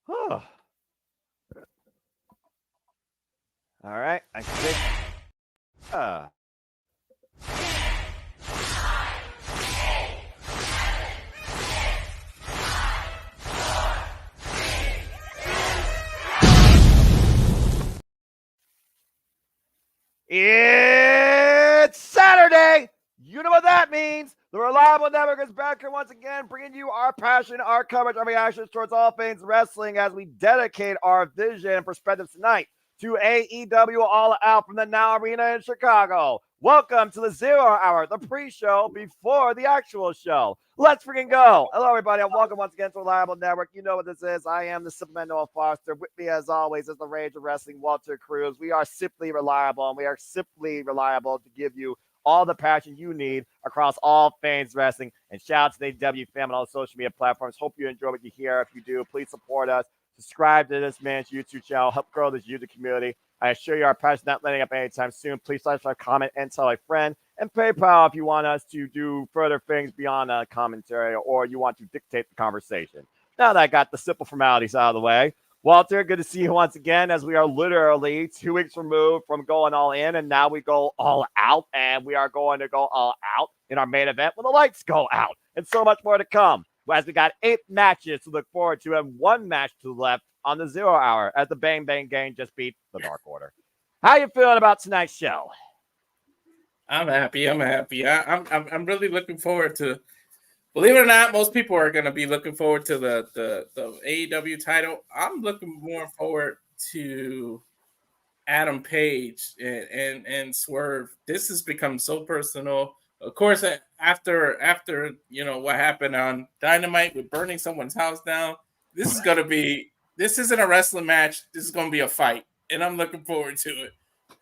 All right. I think. It's Saturday. You know what that means. The Reliable Network is back here once again, bringing you our passion, our coverage, our reactions towards all things wrestling as we dedicate our vision and perspectives tonight to AEW All Out from the Now Arena in Chicago. Welcome to the 0 Hour, the pre-show before the actual show. Let's freaking go. Hello, everybody, and welcome once again to Reliable Network. You know what this is. I am the Superman Noah Foster. With me, as always, is the Rage of Wrestling, Walter Cruz. We are simply reliable, and we are simply reliable to give you all the passion you need across all things wrestling. And shout out to the AEW family on all social media platforms. Hope you enjoy what you hear. If you do, please support us. Subscribe to this man's YouTube channel. Help grow this YouTube community. I assure you our passion not letting up anytime soon. Please like, comment, and tell a friend. And PayPal if you want us to do further things beyond commentary or you want to dictate the conversation. Now that I got the simple formalities out of the way, Walter, good to see you once again as we are literally 2 weeks removed from going all in, and now we go all out, and we are going to go all out in our main event when the lights go out, and so much more to come. As we got 8 matches to look forward to and 1 match to the left on the 0 Hour as the Bang Bang Gang just beat the Dark Order. How you feeling about tonight's show? I'm happy. I'm really looking forward to. Believe it or not, most people are going to be looking forward to the AEW title. I'm looking more forward to Adam Page and Swerve. This has become so personal. Of course, after what happened on Dynamite with burning someone's house down, this isn't a wrestling match. This is going to be a fight, and I'm looking forward to it.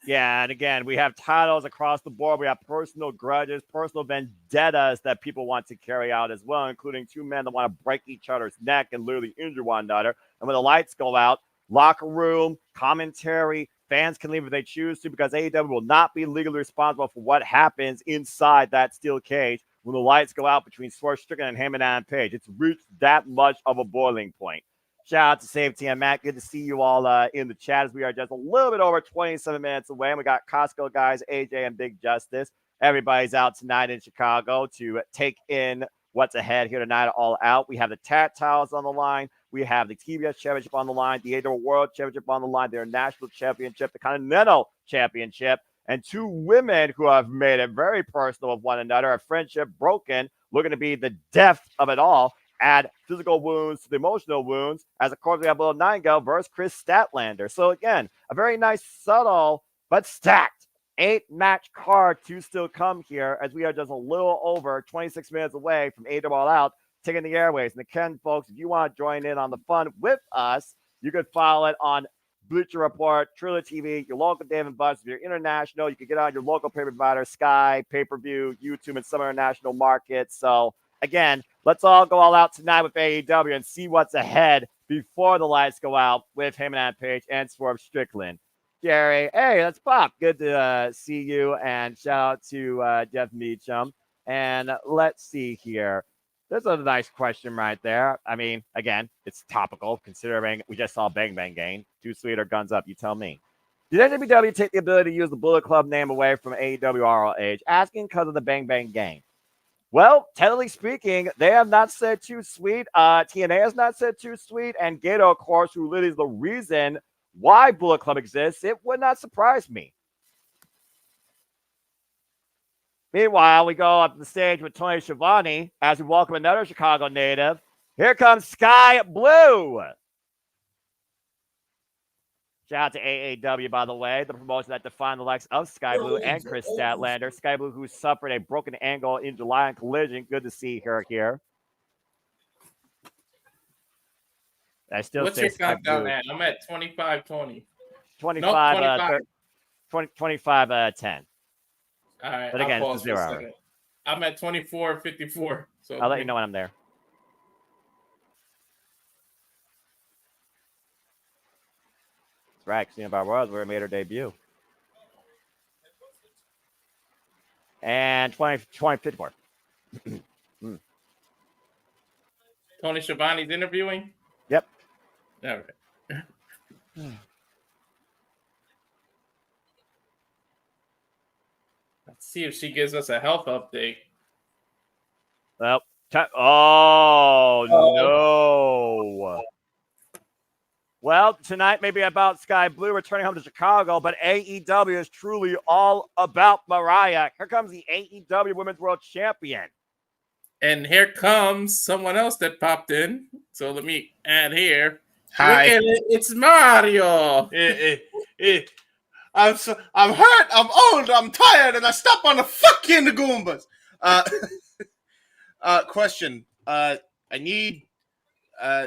Yeah, and again, we have titles across the board. We have personal grudges, personal vendettas that people want to carry out as well, including 2 men that want to break each other's neck and literally injure one another. And when the lights go out, locker room, commentary, fans can leave if they choose to because AEW will not be legally responsible for what happens inside that steel cage when the lights go out between Swerve Strickland and Heyman and Page. It's reached that much of a boiling point. Shout out to Safety and Matt. Good to see you all in the chat as we are just a little bit over 27 minutes away. And we got Costco guys, AJ and Big Justice. Everybody's out tonight in Chicago to take in what's ahead here tonight All Out. We have the titles on the line. We have the TBS Championship on the line, the AEW World Championship on the line, their National Championship, the Continental Championship, and 2 women who have made it very personal with one another, a friendship broken, looking to be the death of it all. Add physical wounds to the emotional wounds, as of course we have Little Nightingale versus Chris Statlander. So again, a very nice, subtle, but stacked 8-match card to still come here as we are just a little over 26 minutes away from AEW All Out taking the airways. And again, folks, if you want to join in on the fun with us, you could follow it on Bleacher Report, Triller TV, your local Dave & Buster's. If you're international, you can get on your local pay provider, Sky, pay-per-view, YouTube, and some international markets. So again, let's all go all out tonight with AEW and see what's ahead before the lights go out with Heyman and Page and Swerve Strickland. Jerry, hey, that's Pop. Good to see you, and shout out to Jeff Meacham. And let's see here. There's a nice question right there. I mean, again, it's topical considering we just saw Bang Bang Gang. 2 Sweet or Guns Up, you tell me. Did NWW take the ability to use the Bullet Club name away from AEW ROH? Asking because of the Bang Bang Gang. Well, technically speaking, they have not said Too Sweet. TNA has not said Too Sweet. And Gato, of course, who literally is the reason why Bullet Club exists, it would not surprise me. Meanwhile, we go up to the stage with Tony Schiavone as we welcome another Chicago native. Here comes Sky Blue. Shout out to AAW, by the way, the promotion that defined the likes of Sky Blue and Chris Statlander. Sky Blue, who suffered a broken ankle in July on Collision. Good to see her here. I still What's say your Sky countdown Blue. at? I'm at 25-20. 25, 10. All right, But again, it's a 0 hour. I'm at 24-54. So I'll let you know when I'm there. That's right. Christina Barbosa, where it made her debut. And 54. Tony Schiavone's interviewing? Yep. All right. Let's see if she gives us a health update. Well, no. Well, tonight may be about Sky Blue returning home to Chicago, but AEW is truly all about Mariah. Here comes the AEW Women's World Champion. And here comes someone else that popped in. So let me add here. Hi. Look at it. It's Mario. I'm hurt, I'm old, I'm tired, and I step on the fucking Goombas. Question. I need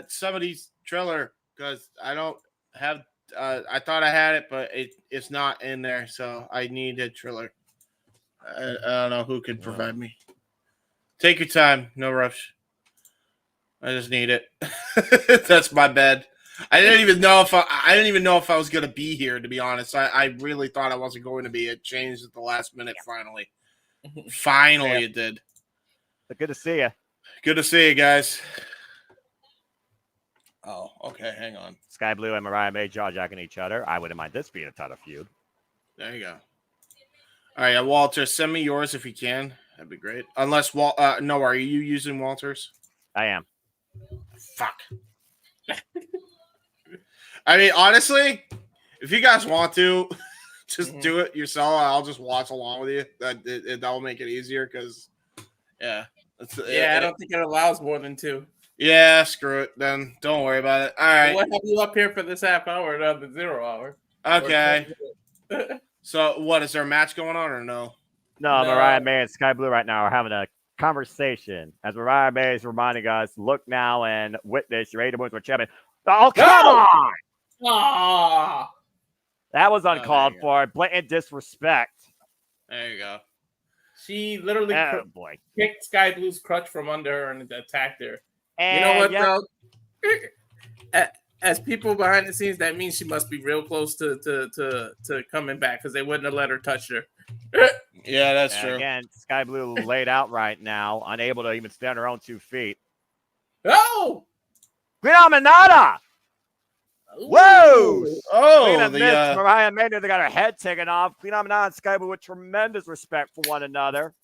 somebody's trailer because I don't have. I thought I had it, but it's not in there, so I need a trailer. I don't know who can provide me. Take your time, no rush. I just need it. That's my bad. I didn't even know if I was gonna be here. To be honest, I really thought I wasn't going to be. It changed at the last minute. Finally, it did. But good to see you. Good to see you guys. Oh, okay. Hang on. Sky Blue and Mariah May jaw-jacking each other. I wouldn't mind this being a title feud. There you go. All right, Walter, send me yours if you can. That'd be great. Unless no, are you using Walter's? I am. Fuck. I mean, honestly, if you guys want to, just do it yourself. I'll just watch along with you. That will make it easier because, yeah. I don't think it allows more than 2. Yeah, screw it. Then don't worry about it. All right. What have you up here for this half hour, not the 0 hour? Okay. So, what is there a match going on or no? No, Mariah May and Sky Blue right now are having a conversation as Mariah May is reminding us, look now and witness your AEW Women's Champion. Oh, come on! Ah, that was uncalled for. Blatant disrespect. There you go. She literally kicked Sky Blue's crutch from under her and attacked her. And you know what, though? As people behind the scenes, that means she must be real close to coming back because they wouldn't have let her touch her. Yeah, that's true. Again, Sky Blue laid out right now, unable to even stand her own 2 feet. Oh! Phenomenata! Whoa! Oh, Mariah May, they got her head taken off. Phenomenata and Sky Blue with tremendous respect for one another.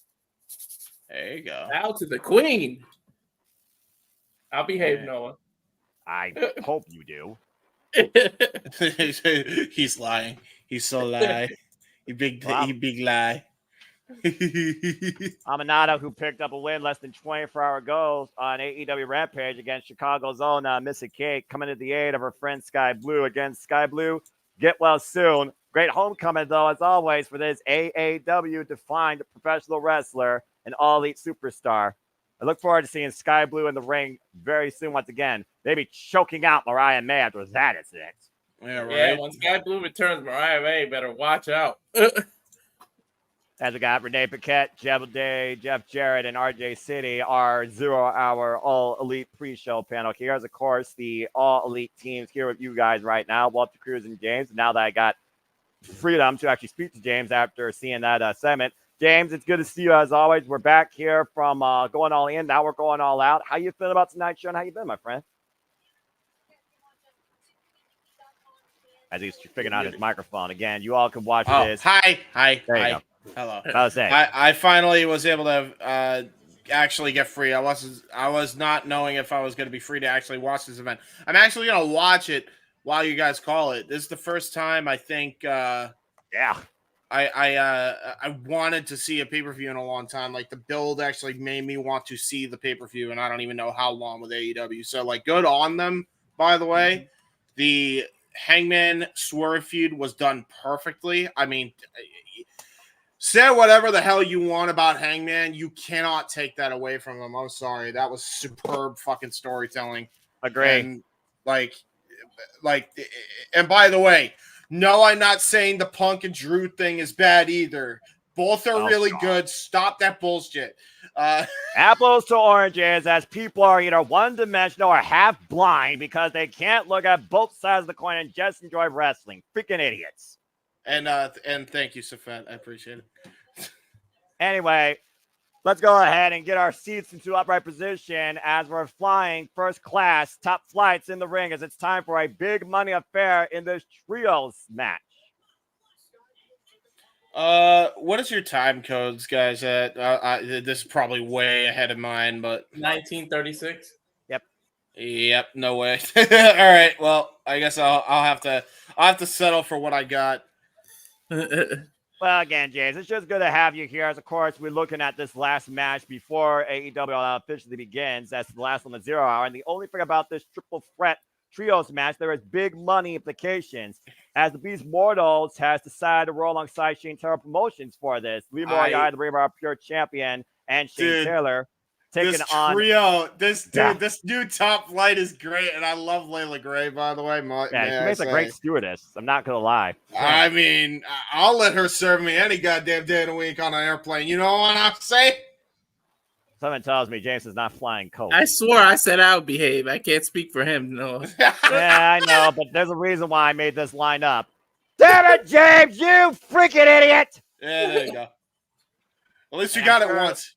There you go. Bow to the queen. I'll behave, Noah. I hope you do. He's lying. He's so lie. He big lie. Aminata, who picked up a win less than 24 hours ago on AEW Rampage against Chicago's own Missy Kate, coming to the aid of her friend Sky Blue. Again, Sky Blue, get well soon. Great homecoming, though, as always, for this AEW defined professional wrestler and all-elite superstar. I look forward to seeing Sky Blue in the ring very soon once again. Maybe choking out Mariah May after that incident. Yeah, right. Yeah, when Sky Blue returns, Mariah May better watch out. As we got Renee Paquette, Jeff Day, Jeff Jarrett, and RJ City, our 0 hour all elite pre-show panel. Here's, of course, the all elite teams here with you guys right now. Walter Cruz and James. Now that I got freedom to actually speak to James after seeing that segment. James, it's good to see you as always. We're back here from going all in. Now we're going all out. How you feeling about tonight's show and how you been, my friend? As he's figuring out his microphone again, you all can watch this. Hi. There you go. Hello. I finally was able to actually get free. I was not knowing if I was going to be free to actually watch this event. I'm actually going to watch it while you guys call it. This is the first time I think. I wanted to see a pay-per-view in a long time. Like the build actually made me want to see the pay-per-view, and I don't even know how long with AEW. So like, good on them. By the way, the Hangman Swerve feud was done perfectly. I mean, say whatever the hell you want about Hangman, you cannot take that away from him. I'm sorry, that was superb fucking storytelling. Agree. And and by the way, no, I'm not saying the Punk and Drew thing is bad either. Both are really good. Stop that bullshit. Apples to oranges, as people are either one-dimensional or half blind because they can't look at both sides of the coin and just enjoy wrestling. Freaking idiots. And thank you, Safet. I appreciate it. Anyway, Let's go ahead and get our seats into upright position as we're flying first class, top flights in the ring, as it's time for a big money affair in this trios match. What is your time codes, guys? This is probably way ahead of mine, but 1936. Yep, no way. All right, well, I guess I'll have to settle for what I got. Well, again, James, it's just good to have you here. As of course, we're looking at this last match before AEW All Out officially begins. That's the last on the 0 hour. And the only thing about this triple threat trios match, there is big money implications. As the Beast Mortals has decided to roll alongside Shane Taylor Promotions for this. Lee Moriarty, the Brave Our Pure Champion, and Shane Taylor taking this on trio. This new top flight is great, and I love Layla Gray, by the way. she makes a great stewardess. I'm not gonna lie. I mean, I'll let her serve me any goddamn day of the week on an airplane. You know what I'm saying? Someone tells me James is not flying coach. I swore I said I would behave. I can't speak for him. No. Yeah, I know, but there's a reason why I made this line up. Damn it, James, you freaking idiot! Yeah, there you go. At least you got it once.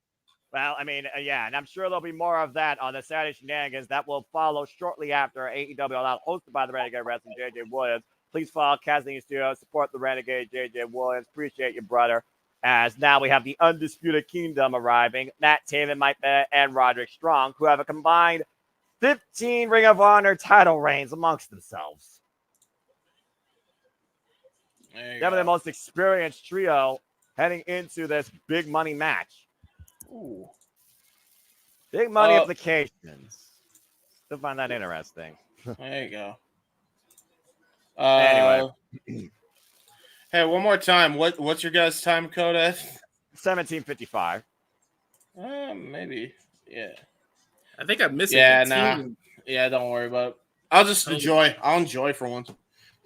Well, I mean, yeah, and I'm sure there'll be more of that on the Saturday Shenanigans that will follow shortly after AEW All Out, hosted by the Renegade Wrestling, JJ Williams. Please follow Casting Studios, support the Renegade, JJ Williams. Appreciate you, brother. As now we have the Undisputed Kingdom arriving, Matt Taven, Mike Bennett, and Roderick Strong, who have a combined 15 Ring of Honor title reigns amongst themselves. They're the most experienced trio heading into this big money match. Ooh. Big money implications. Still find that interesting. There you go. Anyway. Hey, one more time. What's your guys' time code at? 1755. Maybe. Yeah. I think I'm missing. Yeah, don't worry about it. I'll just enjoy. I'll enjoy for once.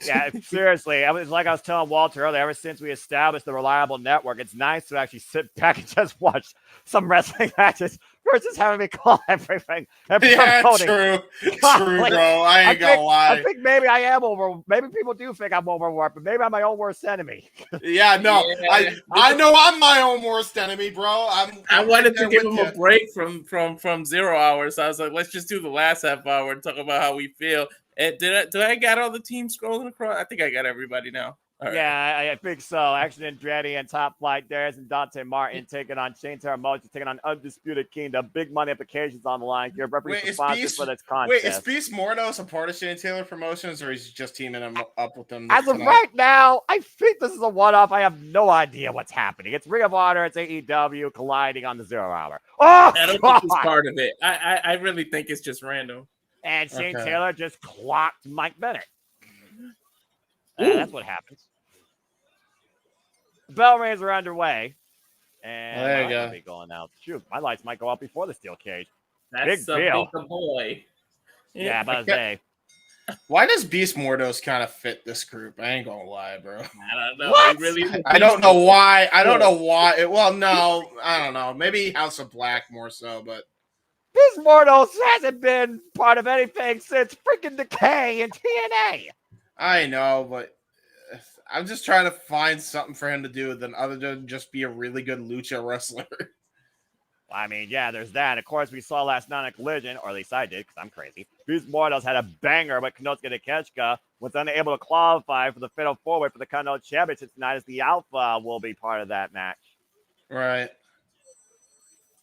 Yeah, seriously. I was telling Walter earlier, ever since we established the Reliable Network, it's nice to actually sit back and just watch some wrestling matches versus having me call everything. Yeah, true, bro. I ain't gonna lie. I think maybe I am over. Maybe people do think I'm overworked, but maybe I'm my own worst enemy. Yeah, no. Yeah. I know I'm my own worst enemy, bro. I wanted to give him a break from 0 hours. So I was like, let's just do the last half hour and talk about how we feel. And did I got all the teams scrolling across? I think I got everybody now. Right. Yeah, I think so. Action Andretti and Top Flight Darius and Dante Martin taking on Shane Taylor, taking on Undisputed Kingdom. Big money implications on the line here. Representing sponsors for this contest. Wait, is Beast Mordos a part of Shane Taylor Promotions, or is he just teaming him up with them? As of right now, I think this is a one-off. I have no idea what's happening. It's Ring of Honor, it's AEW colliding on the 0 hour. Oh, I don't think it's part of it. I really think it's just random. And Shane Taylor just clocked Mike Bennett. That's what happens. The bell rings are underway. And there you go. Be going out. Shoot, my lights might go out before the steel cage. That's big deal. Big boy. Yeah, but say. Why does Beast Mordos kind of fit this group? I ain't gonna lie, bro. I don't know. What? I don't know why. I don't know why. Well, no, I don't know. Maybe House of Black more so, but Beast Mordos hasn't been part of anything since freaking Decay and TNA. I know, but I'm just trying to find something for him to do other than just be a really good lucha wrestler. I mean, yeah, there's that. Of course, we saw last night at Collision, or at least I did, because I'm crazy. Beast Mordos had a banger, but Konosuke Takeshita was unable to qualify for the Fatal 4-Way for the Continental Championship tonight, as the Alpha will be part of that match. Right.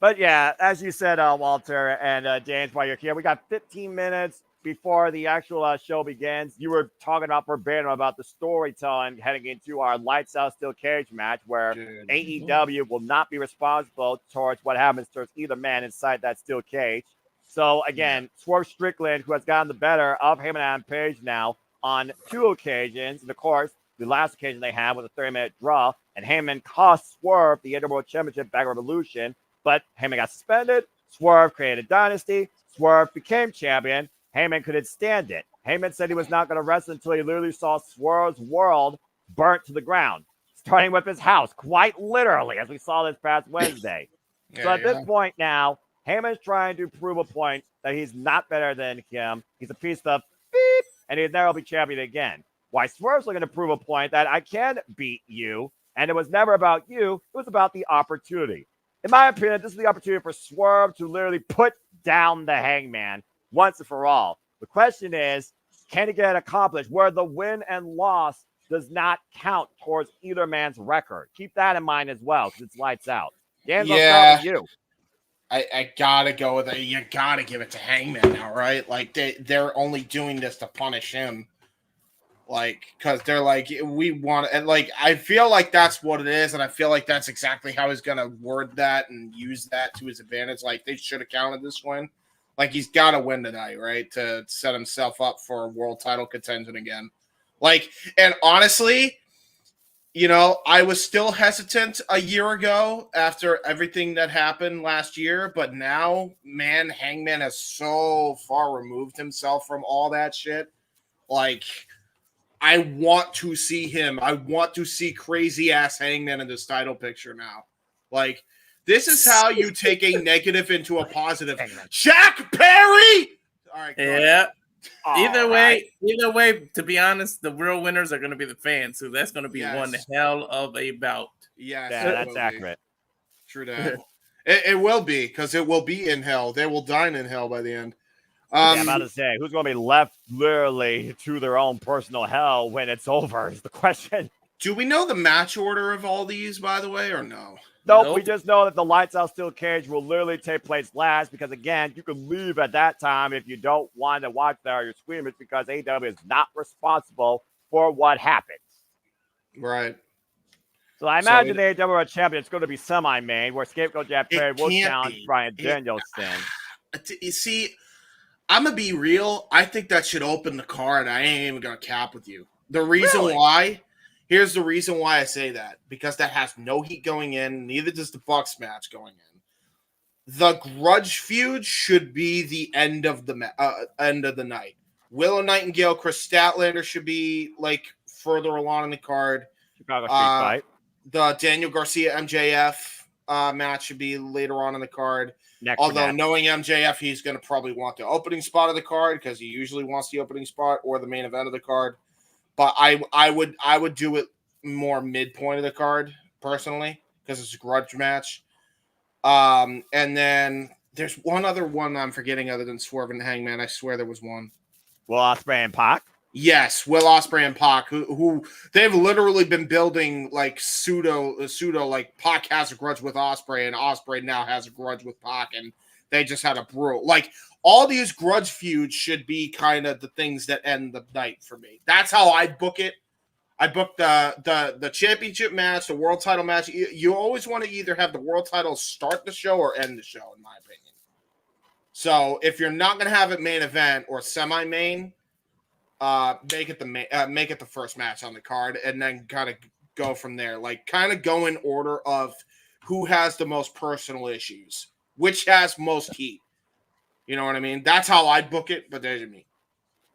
But yeah, as you said, Walter and James, while you're here, we got 15 minutes before the actual show begins. You were talking about verbatim about the storytelling heading into our Lights Out Steel Cage match, where AEW will not be responsible towards what happens towards either man inside that steel cage. So again, Swerve Strickland, who has gotten the better of Heyman and Page now on 2 occasions, and of course, the last occasion they had was a 30-minute draw, and Heyman cost Swerve the World Championship back at Revolution, but Heyman got suspended. Swerve created a dynasty. Swerve became champion. Heyman couldn't stand it. Heyman said he was not going to wrestle until he literally saw Swerve's world burnt to the ground, starting with his house, quite literally, as we saw this past Wednesday. So at this point now, Heyman's trying to prove a point that he's not better than him. He's a piece of beep, and he'll never be champion again. Why Swerve's looking to prove a point that I can beat you, and it was never about you. It was about the opportunity. In my opinion, this is the opportunity for Swerve to literally put down the Hangman once and for all. The question is, can he get it accomplished where the win and loss does not count towards either man's record? Keep that in mind as well, because it's lights out. James, I'll start with you. I gotta go with it. You gotta give it to Hangman now, right? Like they're only doing this to punish him. Like, because they're like, we want, and like, I feel like that's what it is, and I feel like that's exactly how he's gonna word that and use that to his advantage. Like, they should have counted this win. Like, he's got to win tonight, right, to set himself up for a world title contention again. Like, and honestly, I was still hesitant a year ago after everything that happened last year, but now, man, Hangman has so far removed himself from all that shit. Like, I want to see him. I want to see crazy ass Hangman in this title picture now. Like, this is how you take a negative into a positive. Shaq Perry! All right. Yeah. Either way, to be honest, the real winners are going to be the fans. So that's going to be one hell of a bout. Yes, yeah, that's accurate. True that. It will be, because it will be in hell. They will dine in hell by the end. I'm about to say, who's going to be left literally to their own personal hell when it's over is the question. Do we know the match order of all these, by the way, or no? Nope, we just know that the Lights Out Steel Cage will literally take place last because, again, you can leave at that time if you don't want to watch that or you're screaming because AEW is not responsible for what happens. Right. So I imagine the AEW champion is going to be semi-main where Scapegoat Jack Perry will challenge Bryan Danielson. You see, I'm going to be real. I think that should open the card. I ain't even going to cap with you. The reason why, here's the reason why I say that. Because that has no heat going in. Neither does the Bucks match going in. The grudge feud should be the end of the night. Willow Nightingale, Chris Statlander should be like further along in the card. Chicago Street Fight. The Daniel Garcia MJF match should be later on in the card. Although knowing MJF, he's going to probably want the opening spot of the card because he usually wants the opening spot or the main event of the card. But I would do it more midpoint of the card personally because it's a grudge match. And then there's one other one I'm forgetting other than Swerve and Hangman. I swear there was one. Will Ospreay and Pac? Yes, Will Ospreay and Pac, who they've literally been building like pseudo like Pac has a grudge with Ospreay and Ospreay now has a grudge with Pac and they just had a brawl. Like all these grudge feuds should be kind of the things that end the night for me. That's how I book it. I book the championship match, the world title match. You always want to either have the world title start the show or end the show, in my opinion. So if you're not going to have it main event or semi-main, make it the first match on the card, and then kind of go from there. Like kind of go in order of who has the most personal issues, which has most heat. You know what I mean? That's how I book it. But there's me.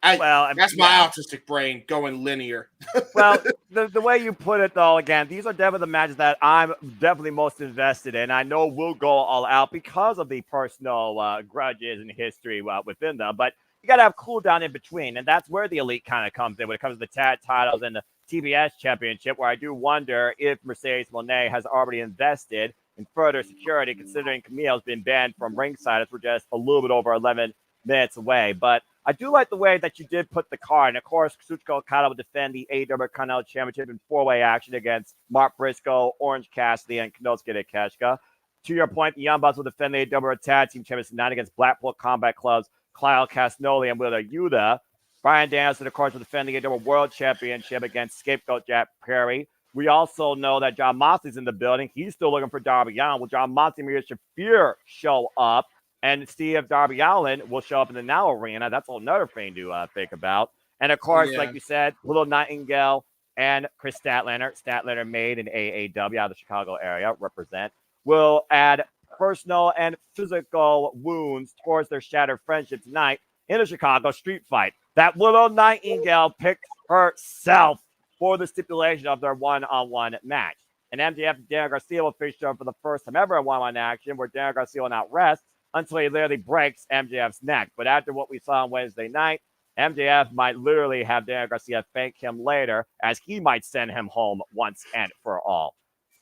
That's my autistic brain going linear. Well, the way you put it, though, again, these are definitely the matches that I'm definitely most invested in. I know we'll go all out because of the personal grudges and history within them, but you got to have cool down in between, and that's where the Elite kind of comes in when it comes to the tag titles and the TBS Championship, where I do wonder if Mercedes Moné has already invested in further security, considering Camille's been banned from ringside as we're just a little bit over 11 minutes away. But I do like the way that you did put the card. And, of course, Kazuchika Okada will defend the AEW Continental Championship in four-way action against Mark Briscoe, Orange Cassidy, and Konosuke Takeshita. To your point, the Young Bucks will defend the AEW Tag Team Championship tonight against Blackpool Combat Club's Kyle Castagnoli and Wheeler Yuta. Bryan Danielson, of course, will defend the AEW World Championship against Scapegoat Jack Perry. We also know that John Moxley's in the building. He's still looking for Darby Allin. Will John Moxley and Rhea Shafir show up? And see if Darby Allin will show up in the Now Arena. That's another thing to think about. And, of course, like you said, Willow Nightingale and Chris Statlander. Statlander made in AAW out of the Chicago area, represent. Will add personal and physical wounds towards their shattered friendship tonight in a Chicago street fight. That Willow Nightingale picked herself for the stipulation of their one-on-one match. And MJF and Daniel Garcia will face each other for the first time ever in one-on-one action, where Daniel Garcia will not rest until he literally breaks MJF's neck. But after what we saw on Wednesday night, MJF might literally have Daniel Garcia thank him later, as he might send him home once and for all.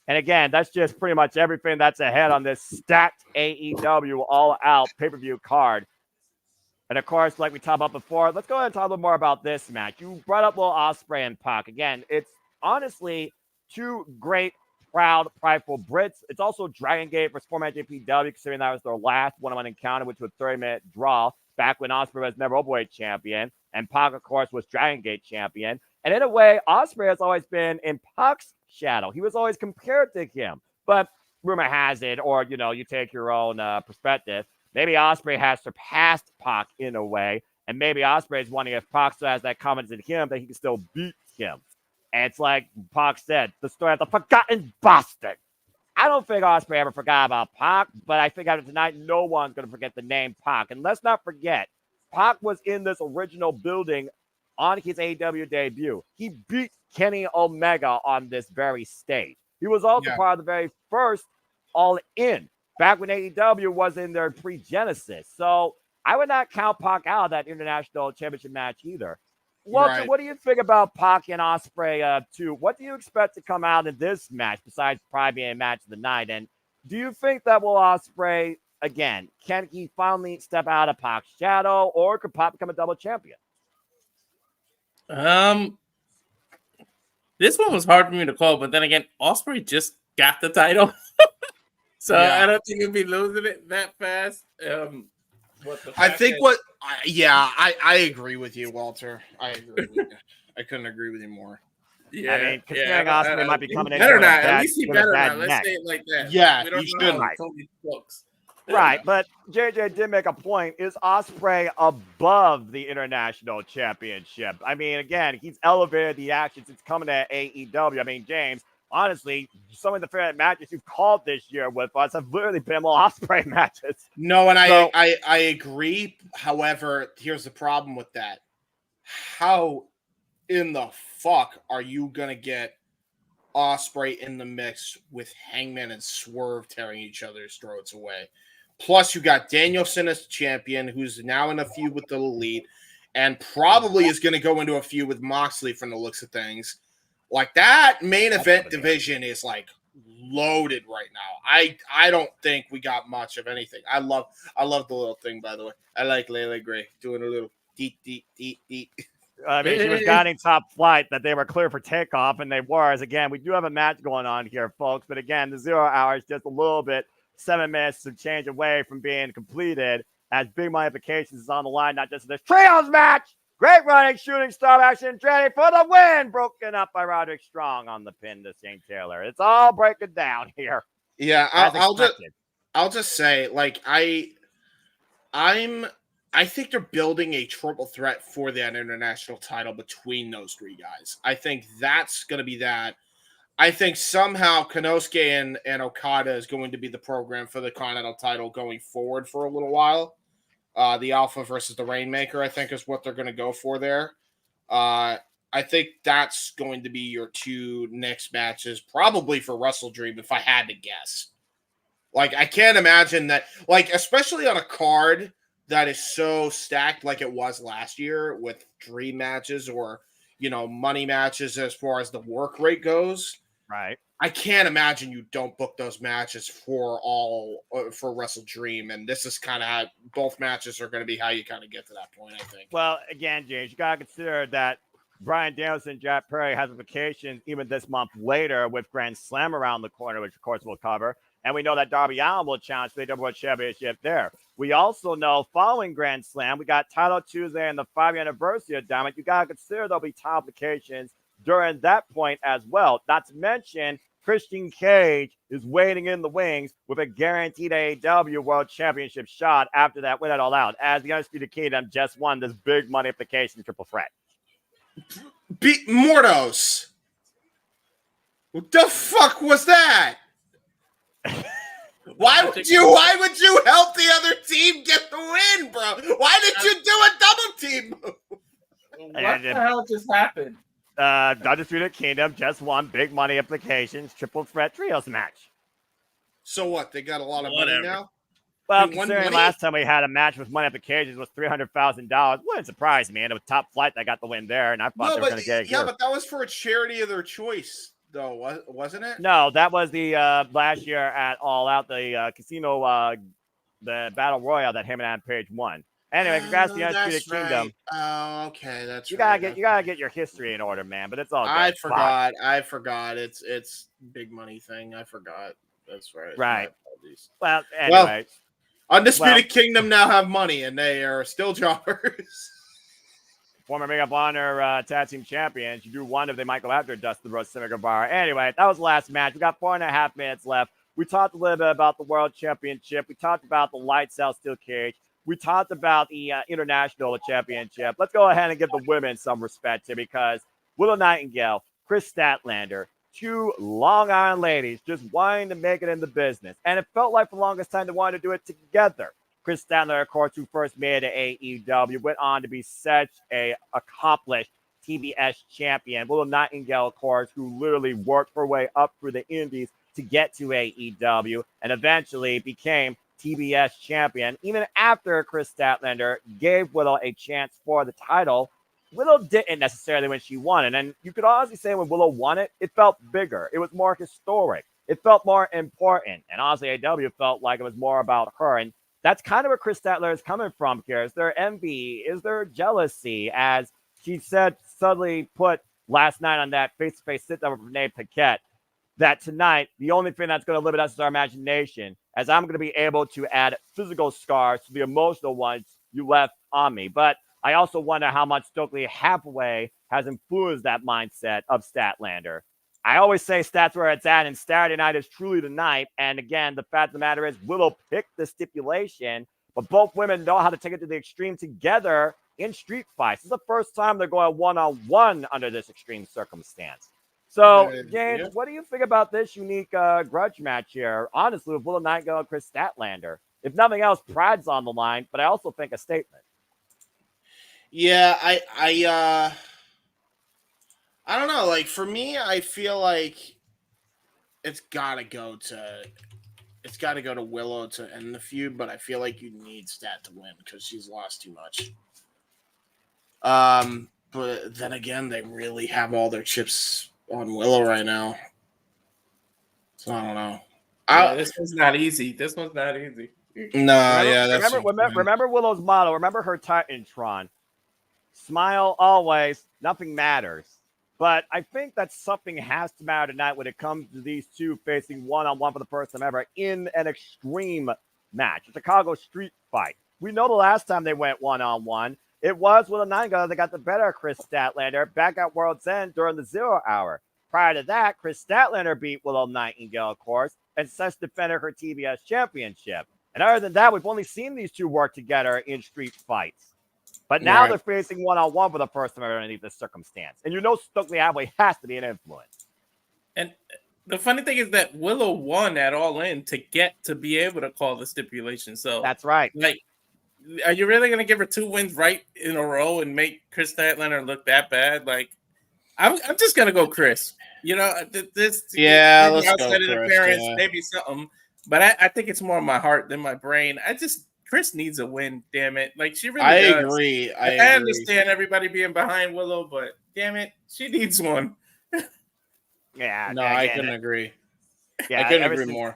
And again, that's just pretty much everything that's ahead on this stacked AEW All Out pay-per-view card. And of course, like we talked about before, let's go ahead and talk a little more about this match. You brought up Will Ospreay and Pac. Again, it's honestly two great, proud, prideful Brits. It's also Dragon Gate versus former JPW, considering that was their last one-on-one encounter, which was a 30-minute draw back when Ospreay was never Openweight champion. And Pac, of course, was Dragon Gate champion. And in a way, Ospreay has always been in Pac's shadow. He was always compared to him. But rumor has it, or, you take your own perspective, maybe Ospreay has surpassed Pac in a way, and maybe Ospreay is wondering if Pac still has that confidence in him that he can still beat him. And it's like Pac said, the story of the forgotten bastard. I don't think Ospreay ever forgot about Pac, but I think after tonight, no one's going to forget the name Pac. And let's not forget, Pac was in this original building on his AEW debut. He beat Kenny Omega on this very stage. He was also part of the very first All In, back when AEW was in their pre-Genesis. So I would not count Pac out of that international championship match either. Walter, what do you think about Pac and Ospreay too? What do you expect to come out in this match besides probably being a match of the night? And do you think that Will Ospreay, again, can he finally step out of Pac's shadow, or could Pac become a double champion? This one was hard for me to call, but then again, Ospreay just got the title. So I don't think he'll be losing it that fast. I agree with you, Walter. I agree with you. I couldn't agree with you more. Yeah, I mean, considering Ospreay might be coming in better not. At least he better not. Let's say it like that. Yeah, we don't know how Tony looks. Right, but JJ did make a point. Is Ospreay above the international championship? I mean, again, he's elevated the action since coming to AEW. I mean, James, honestly, some of the favorite matches you've called this year with us have literally been Will Ospreay matches. No, and I agree. However, here's the problem with that. How in the fuck are you going to get Ospreay in the mix with Hangman and Swerve tearing each other's throats away? Plus, you got Danielson as champion, who's now in a feud with the Elite, and probably is going to go into a feud with Moxley from the looks of things. Like, that main event division is like loaded right now. I don't think we got much of anything. I love the little thing, by the way. I like Layla Gray doing a little deet. I mean, she was guiding Top Flight that they were clear for takeoff, and they were. As again, we do have a match going on here, folks. But again, the 0 hour is just a little bit 7 minutes to change away from being completed, as Big Money Implications is on the line, not just in this trios match. Great running, shooting star action, ready for the win. Broken up by Roderick Strong on the pin to St. Taylor. It's all breaking down here. Yeah, I'll just say, like, I think they're building a triple threat for that international title between those three guys. I think that's going to be that. I think somehow Konosuke and Okada is going to be the program for the Continental title going forward for a little while. The Alpha versus the Rainmaker, I think, is what they're going to go for there. I think that's going to be your two next matches, probably for Wrestle Dream, if I had to guess. Like, I can't imagine that, like, especially on a card that is so stacked like it was last year with dream matches or, money matches as far as the work rate goes. Right. I can't imagine you don't book those matches for Wrestle Dream, and this is kind of how both matches are going to be how you kind of get to that point, I think. Well, again, James, you got to consider that Bryan Danielson, Jack Perry has vacations even this month later with Grand Slam around the corner, which of course we'll cover. And we know that Darby Allin will challenge for the World Championship there. We also know following Grand Slam, we got Title Tuesday and the 5-year anniversary of Diamond. You got to consider there'll be title applications during that point as well. Not to mention, Christian Cage is waiting in the wings with a guaranteed AEW World Championship shot after that win at All Out, as the Undisputed Kingdom just won this big money implication triple threat. Beat Mordos. What the fuck was that? Why would you help the other team get the win, bro? Why did you do a double team move? What the hell just happened? Undisputed Kingdom just won big money implications triple threat trios match. So what? They got a lot of money now? Well, considering last time we had a match with money implications was $300,000, wouldn't surprise me. And it was Top Flight that got the win there, and I thought they were going to get it here. Yeah, but that was for a charity of their choice. though, wasn't it? No, that was the last year at All Out, the casino, the Battle Royale that him and Adam Page won. Anyway, congrats to the Undisputed That's Kingdom. right. Oh, okay, that's You right. gotta get your history in order, man. But it's all good. I Fuck. forgot. It's big money thing. I forgot. That's right. My Right. apologies. Well, Well, anyway. Undisputed Kingdom now have money, and they are still jobbers. Former Ring of Honor tag team champions. You do wonder if they might go after Dustin Rhodes, Sammy Guevara. Anyway, that was the last match. We got 4.5 minutes left. We talked a little bit about the World Championship. We talked about the Lights Out Steel Cage. We talked about the International Championship. Let's go ahead and give the women some respect here because Willow Nightingale, Chris Statlander, two Long Island ladies just wanting to make it in the business. And it felt like for the longest time they wanted to do it together. Chris Statlander, of course, who first made it AEW, went on to be such a accomplished TBS champion. Willow Nightingale, of course, who literally worked her way up through the indies to get to AEW and eventually became TBS champion. Even after Chris Statlander gave Willow a chance for the title, Willow didn't necessarily when she won it. And you could honestly say when Willow won it, it felt bigger. It was more historic. It felt more important. And honestly, AEW felt like it was more about her. And that's kind of where Chris Statler is coming from here. Is there envy? Is there jealousy? As she said, suddenly put last night on that face-to-face sit-down with Renee Paquette, that tonight, the only thing that's going to limit us is our imagination, as I'm going to be able to add physical scars to the emotional ones you left on me. But I also wonder how much Stokely Hathaway has influenced that mindset of Statlander. I always say stats where it's at, and Saturday night is truly the night. And again, the fact of the matter is, Willow picked the stipulation, but both women know how to take it to the extreme together in street fights. This is the first time they're going one-on-one under this extreme circumstance. So, James, what do you think about this unique grudge match here? Honestly, with Willow Nightingale and Chris Statlander. If nothing else, pride's on the line, but I also think a statement. Yeah, I don't know. Like for me, I feel like it's gotta go to Willow to end the feud, but I feel like you need Stat to win because she's lost too much. But then again, they really have all their chips on Willow right now. So I don't know. Yeah, this one's not easy. This one's not easy. Remember Willow's motto. Remember her Titantron. Smile always. Nothing matters. But I think that something has to matter tonight when it comes to these two facing one-on-one for the first time ever in an extreme match, a Chicago street fight. We know the last time they went one-on-one, it was with a Nightingale that got the better of Chris Statlander back at World's End during the 0 hour. Prior to that, Chris Statlander beat Willow Nightingale, of course, and since defended her TBS championship. And other than that, we've only seen these two work together in street fights. But now they're facing one-on-one for the first time underneath this circumstance. And you know Stokely Hathaway has to be an influence. And the funny thing is that Willow won at All In to get to be able to call the stipulation. So that's right. Like, are you really going to give her 2 wins right in a row and make Chris Statlander look that bad? Like, I'm just going to go Chris. You know, this let's go outside interference, Chris, maybe something. But I think it's more my heart than my brain. Chris needs a win, damn it. Like, she really does. Agree. I understand everybody being behind Willow, but damn it, she needs one. Yeah. No, I couldn't agree. Yeah, I couldn't agree more.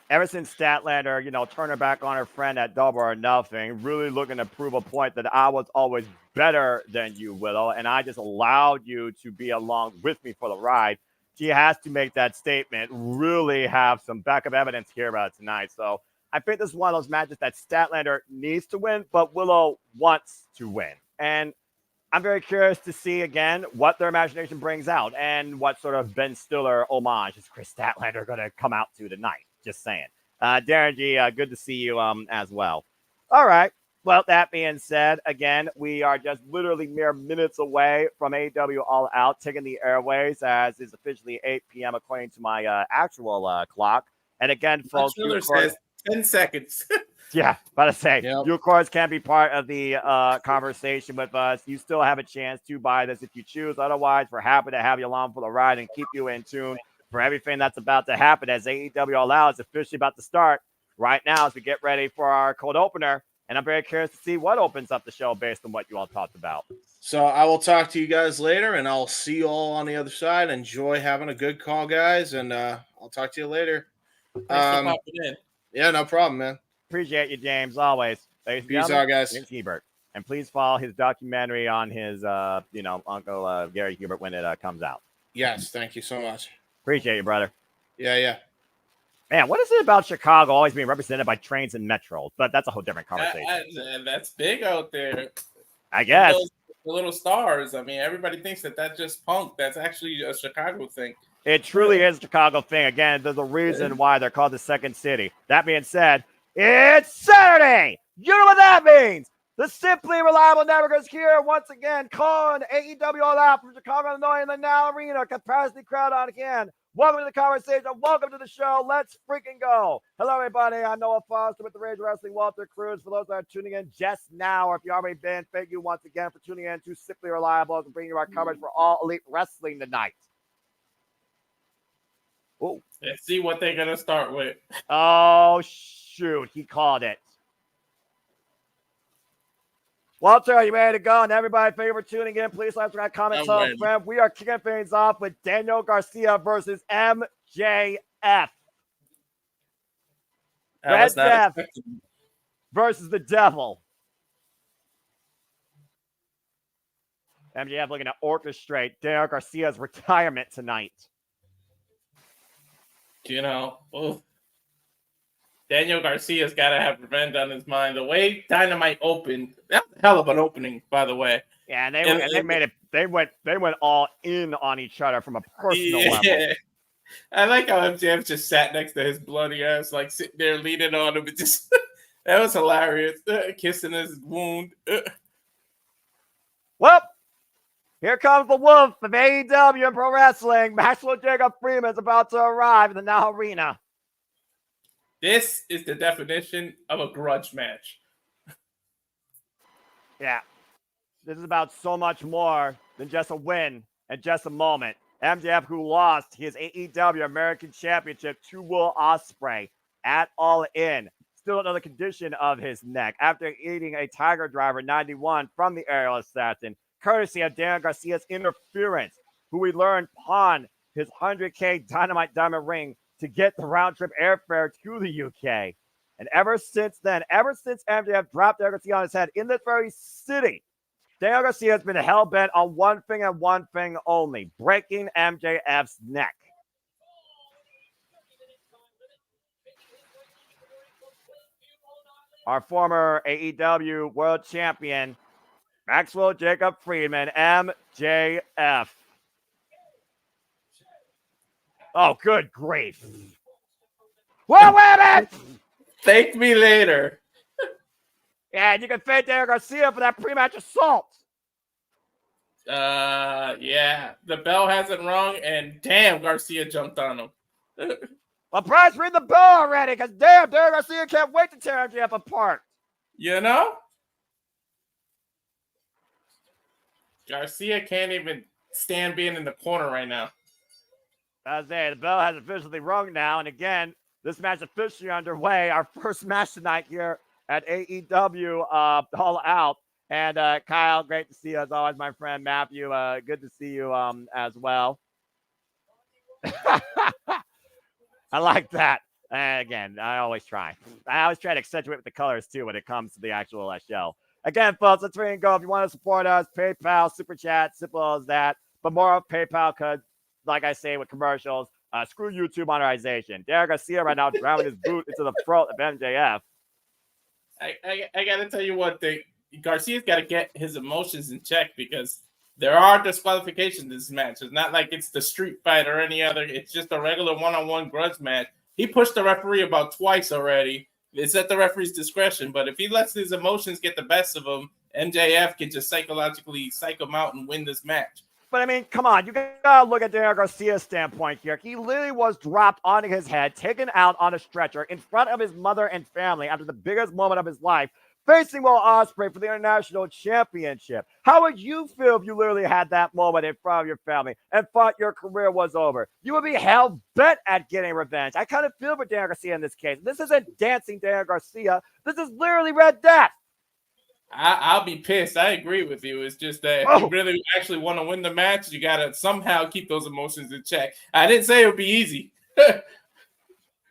Ever since Statlander, turned her back on her friend at Double or Nothing, really looking to prove a point that I was always better than you, Willow, and I just allowed you to be along with me for the ride. She has to make that statement, really have some backup evidence here about it tonight. So I think this is one of those matches that Statlander needs to win, but Willow wants to win. And I'm very curious to see, again, what their imagination brings out and what sort of Ben Stiller homage is Chris Statlander going to come out to tonight. Just saying. Darren G, good to see you as well. All right. Well, that being said, again, we are just literally mere minutes away from AEW All Out, taking the airways as is officially 8 p.m. according to my actual clock. And again, folks, says 10 seconds. Yeah, about to say, you, of course, can be part of the conversation with us. You still have a chance to buy this if you choose. Otherwise, we're happy to have you along for the ride and keep you in tune for everything that's about to happen as AEW All Out is officially about to start right now as we get ready for our cold opener. And I'm very curious to see what opens up the show based on what you all talked about. So I will talk to you guys later, and I'll see you all on the other side. Enjoy having a good call, guys, and I'll talk to you later. Thanks for popping in. Yeah, no problem, man. Appreciate you, James, always. Ladies and Peace gentlemen, out, guys. James Hebert. And please follow his documentary on his, Uncle Gary Hebert when it comes out. Yes, thank you so much. Appreciate you, brother. Yeah. Man, what is it about Chicago always being represented by trains and metros? But that's a whole different conversation. And that's big out there. I guess. The little stars. I mean, everybody thinks that that's just punk. That's actually a Chicago thing. It truly is a Chicago thing. Again, there's a reason why they're called the second city. That being said, it's Saturday. You know what that means. The Simply Reliable Network is here once again, calling AEW All Out from Chicago, Illinois in the Now Arena. Capacity crowd on again. Welcome to the conversation. Welcome to the show. Let's freaking go. Hello, everybody. I'm Noah Foster with the Rage Wrestling Walter Cruz. For those that are tuning in just now, or if you already been, thank you once again for tuning in to Simply Reliable as we bring you our coverage for All Elite Wrestling tonight. Oh, let's see what they're gonna start with. Oh, shoot. He called it. Walter, are you ready to go? And everybody, thank you for tuning in. Please like, subscribe, comment, tell a friend. We are kicking things off with Daniel Garcia versus MJF. Red Death versus the Devil. MJF looking to orchestrate Daniel Garcia's retirement tonight. You know, Daniel Garcia's got to have revenge on his mind. The way Dynamite opened, that's a hell of an opening, by the way. Yeah, and they made it. They went all in on each other from a personal level. I like how MJF just sat next to his bloody ass, like sitting there leaning on him. Just that was hilarious. Kissing his wound. Well, here comes the wolf of AEW and Pro Wrestling. Maxwell Jacob Freeman is about to arrive in the Now Arena. This is the definition of a grudge match. Yeah. This is about so much more than just a win and just a moment. MJF, who lost his AEW American Championship to Will Ospreay at All In. Still another condition of his neck after eating a Tiger Driver 91 from the Aerial Assassin, courtesy of Dan Garcia's interference, who we learned pawned his $100K Dynamite Diamond ring to get the round-trip airfare to the UK. And ever since then, ever since MJF dropped Daniel Garcia on his head in this very city, Daniel Garcia has been hell-bent on one thing and one thing only, breaking MJF's neck. Our former AEW World Champion, Maxwell Jacob Freeman, MJF. Oh, good grief. Well, wait a minute! Thank me later. Yeah, and you can thank Daniel Garcia for that pre-match assault. Yeah. The bell hasn't rung, and damn, Garcia jumped on him. Well, Bryce, ring the bell already, because damn, Daniel Garcia can't wait to tear MJF apart. You know? Garcia can't even stand being in the corner right now. As the bell has officially rung now, and again, this match officially underway. Our first match tonight here at AEW All Out. And Kyle, great to see you as always, my friend. Matthew, good to see you as well. I like that. Again, I always try to accentuate with the colors too when it comes to the actual show. Again, folks, let's ring and go. If you want to support us, PayPal, Super Chat, simple as that. But more of PayPal because, like I say with commercials, screw YouTube monetization. Derek Garcia right now driving his boot into the throat of MJF. I got to tell you one thing. Garcia's got to get his emotions in check because there are disqualifications in this match. It's not like it's the street fight or any other. It's just a regular one-on-one grudge match. He pushed the referee about twice already. It's at the referee's discretion. But if he lets his emotions get the best of him, MJF can just psychologically psych him out and win this match. But, I mean, come on. You got to look at Daniel Garcia's standpoint here. He literally was dropped onto his head, taken out on a stretcher in front of his mother and family after the biggest moment of his life, facing Will Ospreay for the International Championship. How would you feel if you literally had that moment in front of your family and thought your career was over? You would be hell-bent at getting revenge. I kind of feel for Daniel Garcia in this case. This isn't dancing Daniel Garcia. This is literally Red Death. I'll be pissed. I agree with you. It's just that if you really actually want to win the match, you got to somehow keep those emotions in check. I didn't say it would be easy.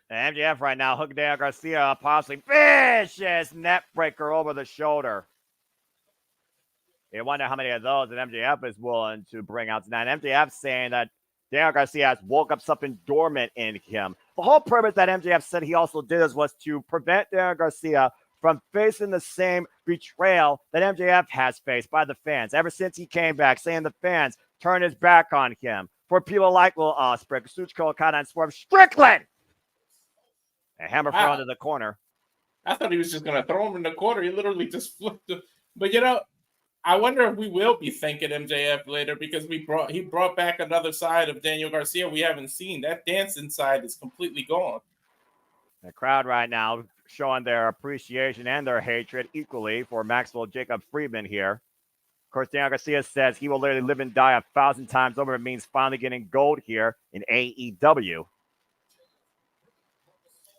And MJF right now hooking Daniel Garcia, possibly vicious net breaker over the shoulder. You wonder how many of those that MJF is willing to bring out tonight. MJF saying that Daniel Garcia has woke up something dormant in him. The whole purpose that MJF said he also did was to prevent Daniel Garcia from facing the same betrayal that MJF has faced by the fans ever since he came back, saying the fans turned his back on him. For people like Will Ospreay, Kazuchika Okada, and Swerve Strickland. A hammer thrown into the corner. I thought he was just going to throw him in the corner. He literally just flipped it. But, I wonder if we will be thanking MJF later because he brought back another side of Daniel Garcia we haven't seen. That dancing side is completely gone. The crowd right now showing their appreciation and their hatred equally for Maxwell Jacob Friedman here. Of course, Daniel Garcia says he will literally live and die 1,000 times over. It means finally getting gold here in AEW.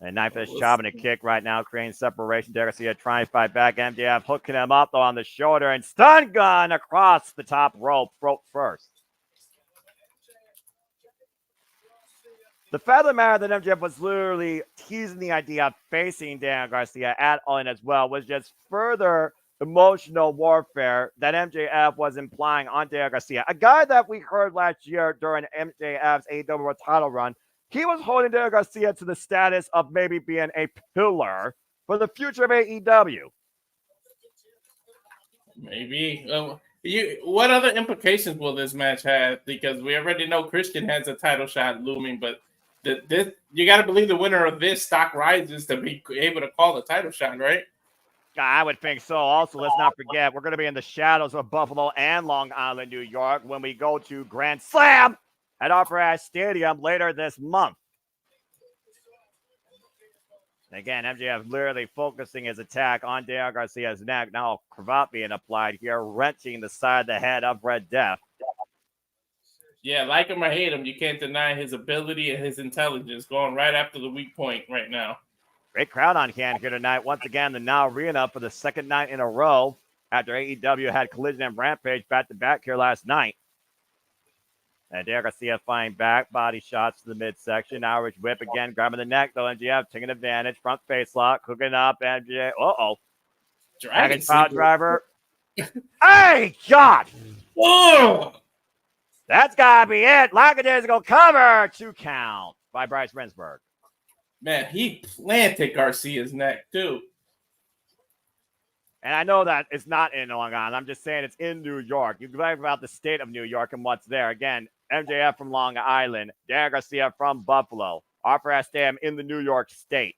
And knife is chopping a kick right now, creating separation. Daniel Garcia trying to fight back. MJF hooking him up though on the shoulder and stun gun across the top rope first. The fact of the matter that MJF was literally teasing the idea of facing Daniel Garcia at All In as well was just further emotional warfare that MJF was implying on Daniel Garcia. A guy that we heard last year during MJF's AEW title run, he was holding Daniel Garcia to the status of maybe being a pillar for the future of AEW. Maybe. What other implications will this match have? Because we already know Christian has a title shot looming, but you got to believe the winner of this stock rises to be able to call the title shot, right? I would think so. Also, let's not forget, we're going to be in the shadows of Buffalo and Long Island, New York, when we go to Grand Slam at Opera Stadium later this month. Again, MJF literally focusing his attack on Daniel Garcia's neck. Now, cravat being applied here, wrenching the side of the head of Red Death. Yeah, like him or hate him, you can't deny his ability and his intelligence going right after the weak point right now. Great crowd on hand here tonight. Once again, the Now Arena for the second night in a row after AEW had Collision and Rampage back-to-back here last night. And Daniel Garcia fighting back, body shots to the midsection. Irish whip again, grabbing the neck, though. MJF taking advantage. Front face lock, hooking up. MJF, Dragon power driver. Hey, God! Whoa! That's got to be it. Lackadaisical cover. 2 count by Bryce Rensburg. Man, he planted Garcia's neck, too. And I know that it's not in Long Island. I'm just saying it's in New York. You can talk about the state of New York and what's there. Again, MJF from Long Island. Daniel Garcia from Buffalo. Opera Stadium in the New York State.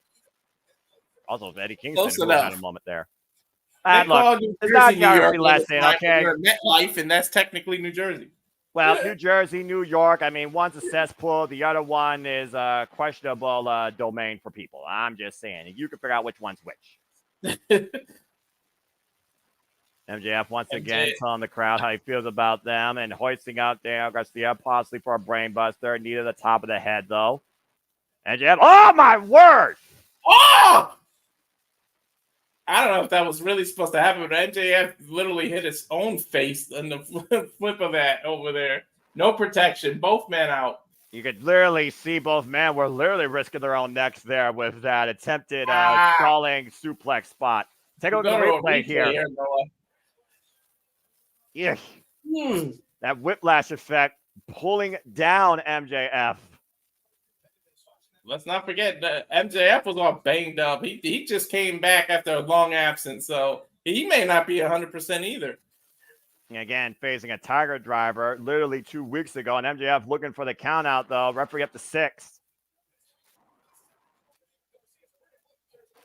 Also, Eddie Kingston had a moment there. Look, it's not geography lesson, okay? MetLife, and that's technically New Jersey. Well, New Jersey, New York. I mean, one's a cesspool. The other one is a questionable domain for people. I'm just saying. You can figure out which one's which. MJF once again telling the crowd how he feels about them and hoisting out Daniel Garcia, possibly for a brainbuster. Knee to the top of the head, though. MJF, oh, my word! Oh! I don't know if that was really supposed to happen, but MJF literally hit his own face in the flip of that over there. No protection. Both men out. You could literally see both men were literally risking their own necks there with that attempted stalling suplex spot. Take a look at the replay here. Yeah. That whiplash effect pulling down MJF. Let's not forget that MJF was all banged up. He just came back after a long absence, so he may not be 100% either. Again, facing a Tiger Driver literally 2 weeks ago, and MJF looking for the count out, though. Referee up to 6.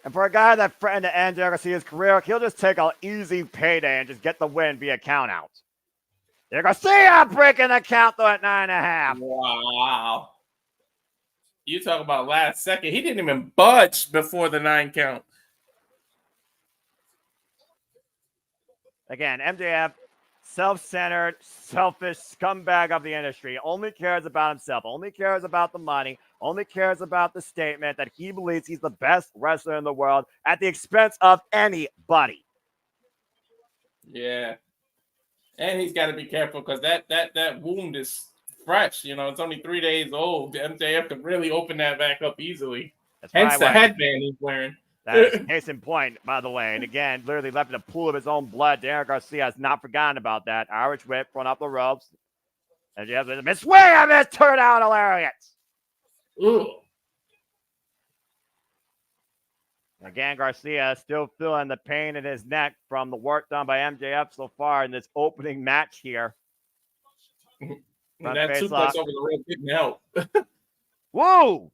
And for a guy that threatened to end Garcia's career, he'll just take an easy payday and just get the win via count out. Garcia breaking the count, though, at 9.5. Wow. You talk about last second. He didn't even budge before the 9 count. Again, MJF, self-centered, selfish scumbag of the industry, only cares about himself, only cares about the money, only cares about the statement that he believes he's the best wrestler in the world at the expense of anybody. Yeah. And he's got to be careful because that wound is fresh. You know, it's only 3 days old. MJF can really open that back up easily. That's Hence right, the headband he's wearing. That is case in point, by the way. And again, literally left in a pool of his own blood. Daniel Garcia has not forgotten about that. Irish whip, front up the ropes. And you have the miss swing on this turn out hilarious. Ooh. Again, Garcia still feeling the pain in his neck from the work done by MJF so far in this opening match here. That suplex over the rope didn't help. Woo!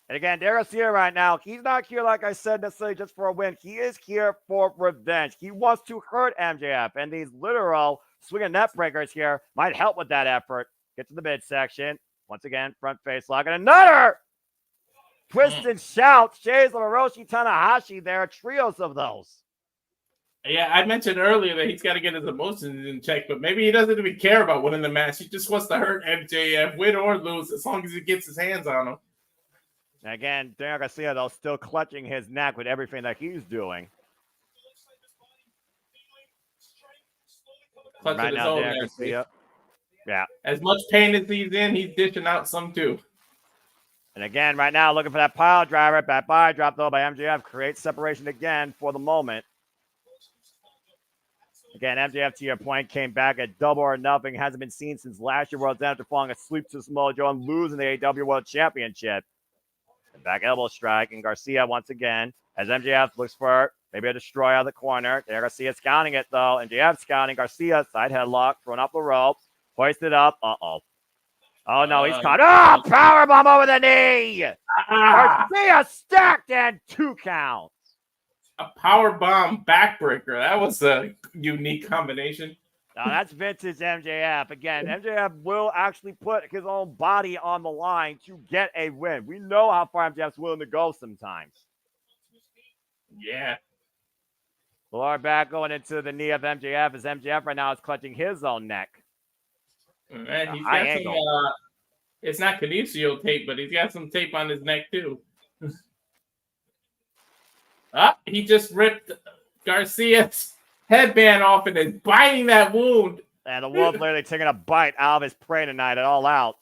And again, Garcia right now, he's not here, like I said, necessarily just for a win. He is here for revenge. He wants to hurt MJF, and these literal swinging net breakers here might help with that effort. Get to the midsection. Once again, front face lock, and another twist and shout. Shades of Hiroshi Tanahashi there, trios of those. Yeah, I mentioned earlier that he's got to get his emotions in check, but maybe he doesn't even care about winning the match. He just wants to hurt MJF, win or lose, as long as he gets his hands on him. Again, Daniel Garcia, though, still clutching his neck with everything that he's doing. Clutching right his now, own Daniel neck. Garcia. Yeah. As much pain as he's in, he's dishing out some too. And again, right now, looking for that pile driver. That body drop, though, by MJF creates separation again for the moment. Again, MJF, to your point, came back at Double or Nothing. Hasn't been seen since last year World's End after falling asleep to Samoa Joe and losing the AEW World Championship. Back elbow strike, and Garcia once again, as MJF looks for maybe a destroy out of the corner. There, Garcia scouting it, though. MJF scouting. Garcia, side headlock, throwing up the ropes, hoisted up. Uh-oh. Oh, no, he's caught. Oh, powerbomb over the knee. Garcia stacked and 2 counts. A power bomb backbreaker. That was a unique combination. Now, that's vintage MJF. Again, MJF will actually put his own body on the line to get a win. We know how far MJF's willing to go sometimes. Yeah. The lower back going into the knee of MJF as MJF right now is clutching his own neck. Man, he's got some, it's not kinesio tape, but he's got some tape on his neck too. He just ripped Garcia's headband off and is biting that wound. And the wolf literally taking a bite out of his prey tonight at All Out.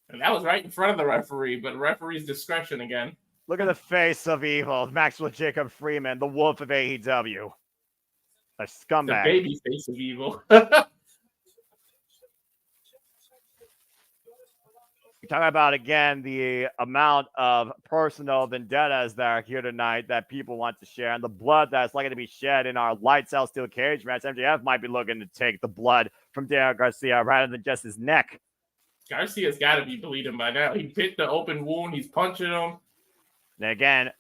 And that was right in front of the referee, but referee's discretion again. Look at the face of evil. Maxwell Jacob Freeman, the wolf of AEW. A scumbag. The baby face of evil. We talk about, again, the amount of personal vendettas that are here tonight that people want to share and the blood that's likely to be shed in our lights out steel cage match. MJF might be looking to take the blood from Daniel Garcia rather than just his neck. Garcia's got to be bleeding by now. He bit the open wound. He's punching him. And again,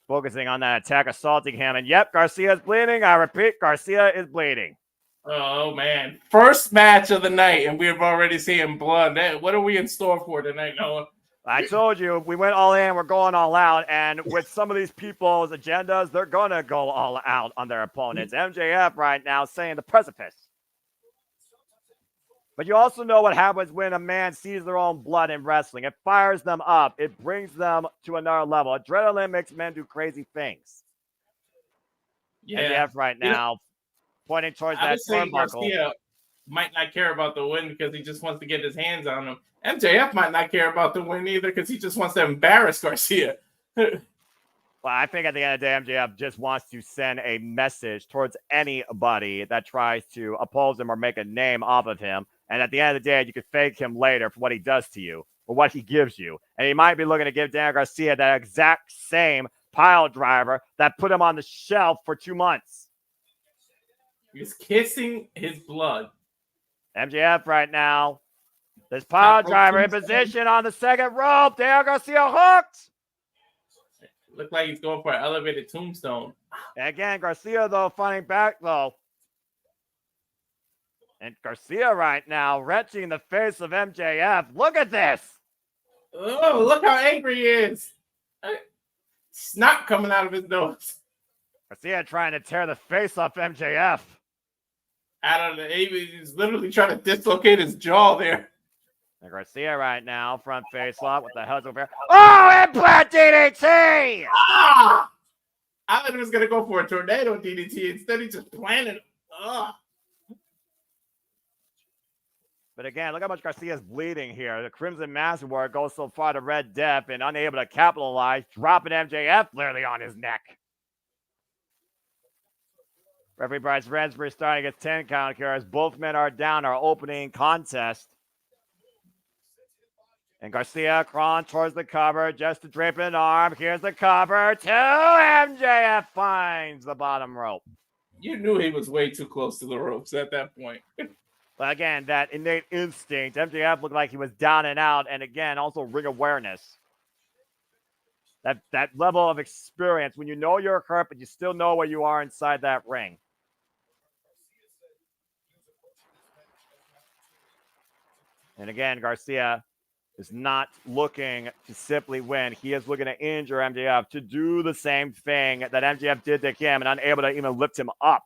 focusing on that attack, assaulting him. And yep, Garcia is bleeding. I repeat, Garcia is bleeding. Oh, man. First match of the night, and we've already seen blood. What are we in store for tonight, Noah? I told you, we went all in, we're going all out. And with some of these people's agendas, they're going to go all out on their opponents. MJF right now saying the precipice. But you also know what happens when a man sees their own blood in wrestling. It fires them up. It brings them to another level. Adrenaline makes men do crazy things. Yeah. MJF right now, pointing towards that turnbuckle. Garcia might not care about the win because he just wants to get his hands on him. MJF might not care about the win either because he just wants to embarrass Garcia. Well, I think at the end of the day, MJF just wants to send a message towards anybody that tries to oppose him or make a name off of him. And at the end of the day, you can fake him later for what he does to you or what he gives you. And he might be looking to give Daniel Garcia that exact same pile driver that put him on the shelf for 2 months. He's kissing his blood. MJF right now. This pile driver in position on the second rope. Daniel Garcia hooked. Looked like he's going for an elevated tombstone. And again, Garcia, though, fighting back, though. And Garcia right now wrenching the face of MJF. Look at this. Oh, look how angry he is. Snot coming out of his nose. Garcia trying to tear the face off MJF. Out of the he's literally trying to dislocate his jaw there. And Garcia right now, front face lock. What the hell's over here? Oh, implant DDT! Ah! I thought he was gonna go for a tornado DDT. Instead, he just planted. Ugh. But again, look how much Garcia's bleeding here. The Crimson Master Ward goes so far to Red Death and unable to capitalize, dropping MJF literally on his neck. Referee Bryce Rensbury starting at 10 count here as both men are down our opening contest. And Garcia crawling towards the cover just to drape an arm. Here's the cover. MJF finds the bottom rope. You knew he was way too close to the ropes at that point. But again, that innate instinct. MJF looked like he was down and out. And again, also ring awareness. That level of experience when you know you're hurt, but you still know where you are inside that ring. And again, Garcia is not looking to simply win. He is looking to injure MJF to do the same thing that MJF did to him and unable to even lift him up.